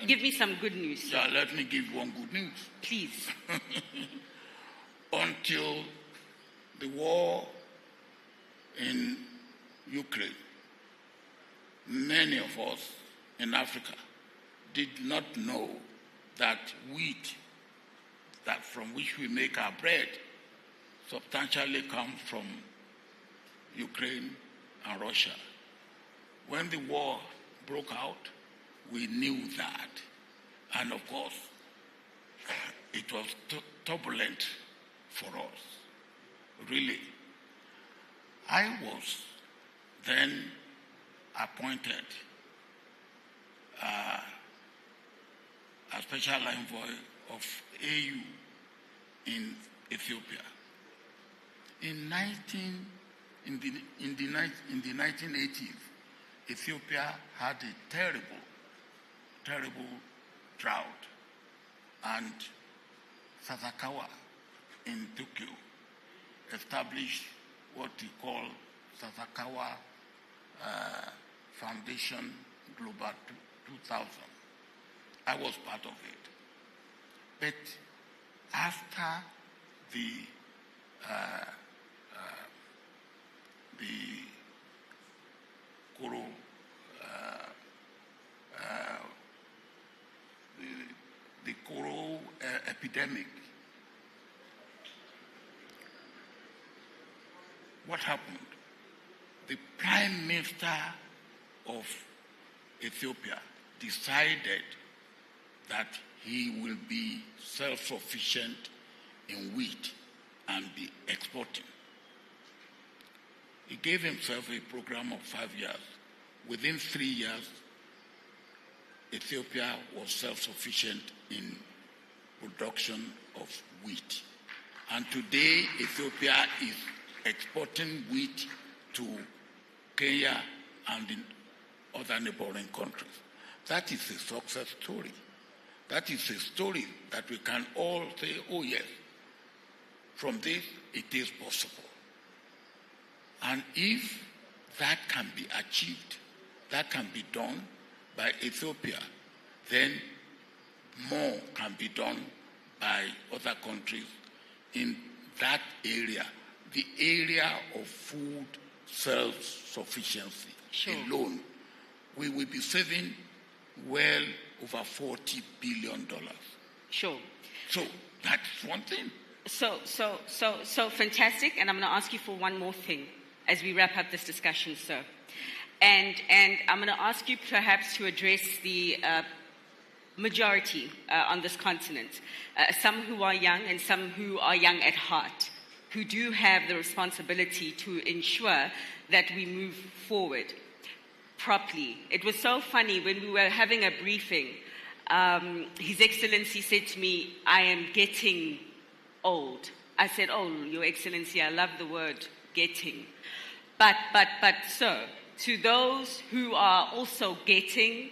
Give me some good news, sir. Yeah, let me give one good news. Please. Until the war in Ukraine, many of us in Africa did not know that wheat, that from which we make our bread, substantially comes from Ukraine and Russia. When the war broke out, we knew that. And of course, it was turbulent for us, really. I was then appointed a special envoy of AU in Ethiopia. In the 1980s, Ethiopia had a terrible drought, and Sasakawa in Tokyo established what he called Sasakawa Foundation Global 2000. I was part of it. But after the Koro epidemic, what happened? The Prime Minister of Ethiopia decided that he will be self-sufficient in wheat and be exporting. He gave himself a program of 5 years. Within 3 years, Ethiopia was self-sufficient in production of wheat. And today, Ethiopia is exporting wheat to Kenya and in other neighboring countries. That is a success story. That is a story that we can all say, oh yes, from this it is possible. And if that can be achieved, that can be done by Ethiopia, then more can be done by other countries in that area, the area of food self-sufficiency alone. We will be saving well over $40 billion. Sure. So that's one thing. So fantastic, and I'm going to ask you for one more thing as we wrap up this discussion, sir. And I'm going to ask you perhaps to address the majority on this continent, some who are young and some who are young at heart, who do have the responsibility to ensure that we move forward properly. It was so funny when we were having a briefing, His Excellency said to me, I am getting old. I said, oh, Your Excellency, I love the word getting. But sir, to those who are also getting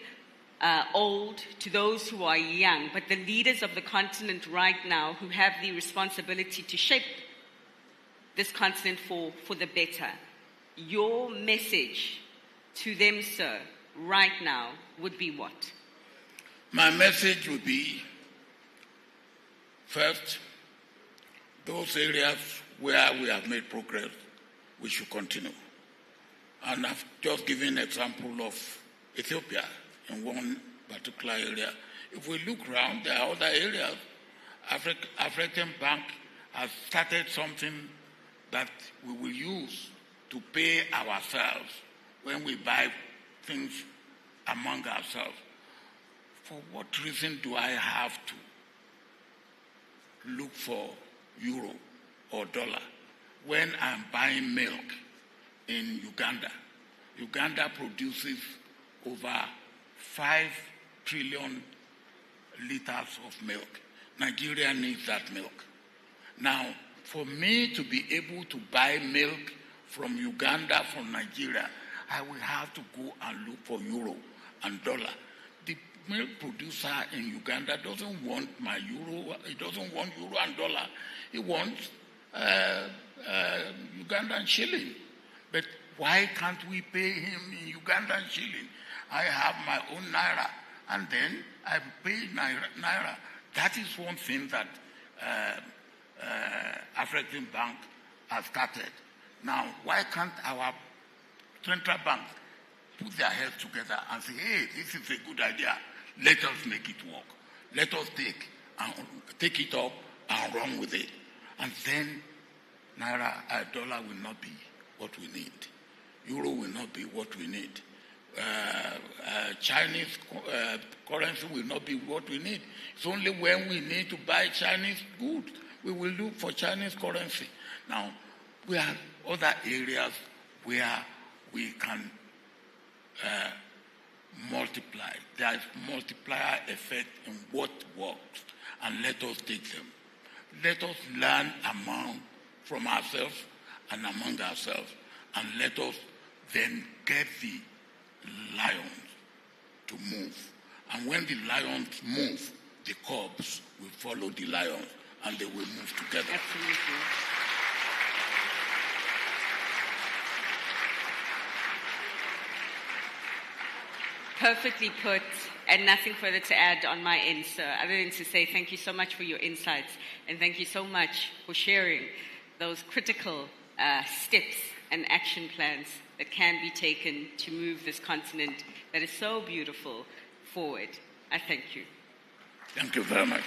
old, to those who are young, but the leaders of the continent right now who have the responsibility to shape this continent for the better, your message to them, sir, right now would be what? My message would be, first, those areas where we have made progress, we should continue. And I've just given an example of Ethiopia in one particular area. If we look around, there are other areas. Afreximbank has started something that we will use to pay ourselves when we buy things among ourselves. For what reason do I have to look for euro or dollar when I'm buying milk in Uganda? Uganda produces over 5 trillion liters of milk. Nigeria needs that milk. Now, for me to be able to buy milk from Uganda, from Nigeria, I will have to go and look for euro and dollar. The milk producer in Uganda doesn't want my euro, he doesn't want euro and dollar. He wants Ugandan shilling. But why can't we pay him in Ugandan shilling? I have my own naira, and then I pay naira. That is one thing that Afreximbank has started. Now, why can't our central banks put their heads together and say, hey, this is a good idea, let us make it work. Let us take it up and run with it. And then naira, dollar will not be what we need. Euro will not be what we need. Chinese currency will not be what we need. It's only when we need to buy Chinese goods we will look for Chinese currency. Now, we have other areas where we can multiply. There is multiplier effect in what works, and let us take them. Let us learn from ourselves and among ourselves, and let us then get the lions to move. And when the lions move, the cubs will follow the lions, and they will move together. Absolutely. Perfectly put, and nothing further to add on my end, sir, other than to say thank you so much for your insights, and thank you so much for sharing those critical steps and action plans that can be taken to move this continent that is so beautiful forward. I thank you. Thank you very much.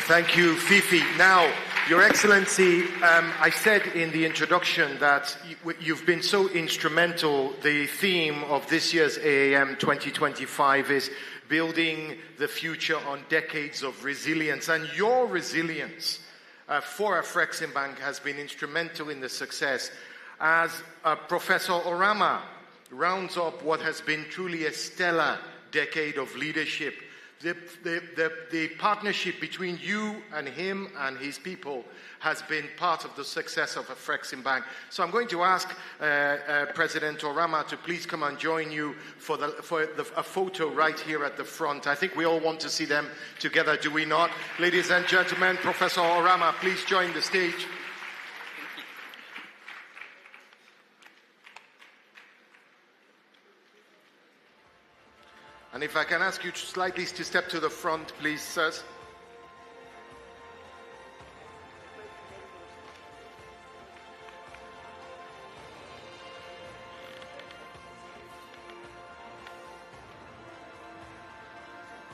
Thank you, Fifi. Now, Your Excellency, I said in the introduction that you've been so instrumental. The theme of this year's AAM 2025 is building the future on decades of resilience. And your resilience for Afreximbank has been instrumental in the success. As Professor Orama rounds up what has been truly a stellar decade of leadership, the partnership between you and him and his people has been part of the success of Afreximbank. So I'm going to ask President Orama to please come and join you for a photo right here at the front. I think we all want to see them together, do we not? Ladies and gentlemen, Professor Orama, please join the stage. And if I can ask you slightly to step to the front, please, sirs.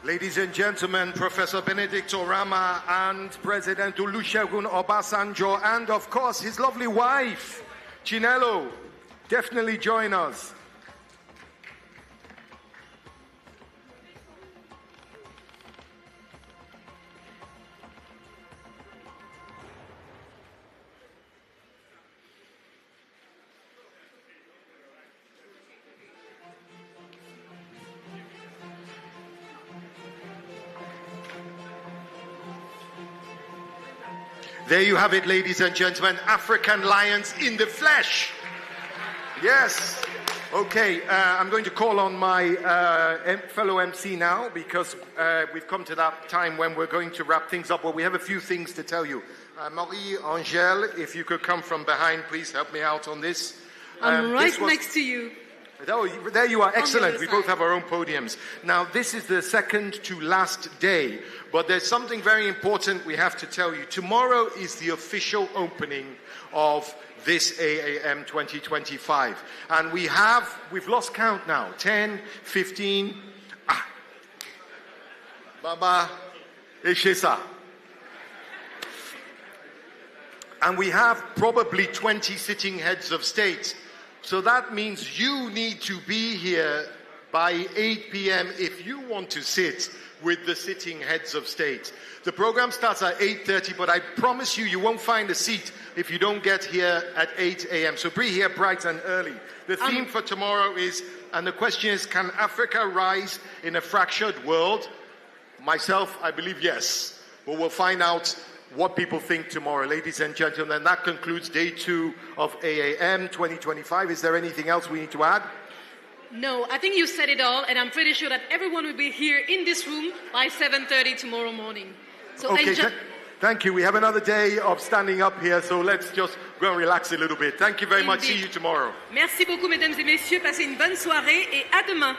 Ladies and gentlemen, Professor Benedict Orama and President Olusegun Obasanjo, and of course his lovely wife, Chinelo, definitely join us. There you have it, ladies and gentlemen, African lions in the flesh. Yes. Okay, I'm going to call on my fellow MC now, because we've come to that time when we're going to wrap things up. Well, we have a few things to tell you. Marie-Angèle, if you could come from behind, please help me out on this. I'm next to you. Oh, there you are. Excellent. We both have our own podiums. Now, this is the second to last day, but there's something very important we have to tell you. Tomorrow is the official opening of this AAM 2025. And we've lost count now. 10, 15, Baba Eshesa. And we have probably 20 sitting heads of state. So that means you need to be here by 8 p.m. if you want to sit with the sitting heads of state. The program starts at 8:30, but I promise you, you won't find a seat if you don't get here at 8 a.m. So be here bright and early. The theme for tomorrow is, and the question is, can Africa rise in a fractured world? Myself, I believe yes. But we'll find out what people think tomorrow. Ladies and gentlemen, that concludes day 2 of AAM 2025. Is there anything else we need to add? No, I think you said it all, and I'm pretty sure that everyone will be here in this room by 7:30 tomorrow morning. So okay, thank you. We have another day of standing up here, so let's just go and relax a little bit. Thank you very much. See you tomorrow. Merci beaucoup, mesdames et messieurs. Passez une bonne soirée et à demain.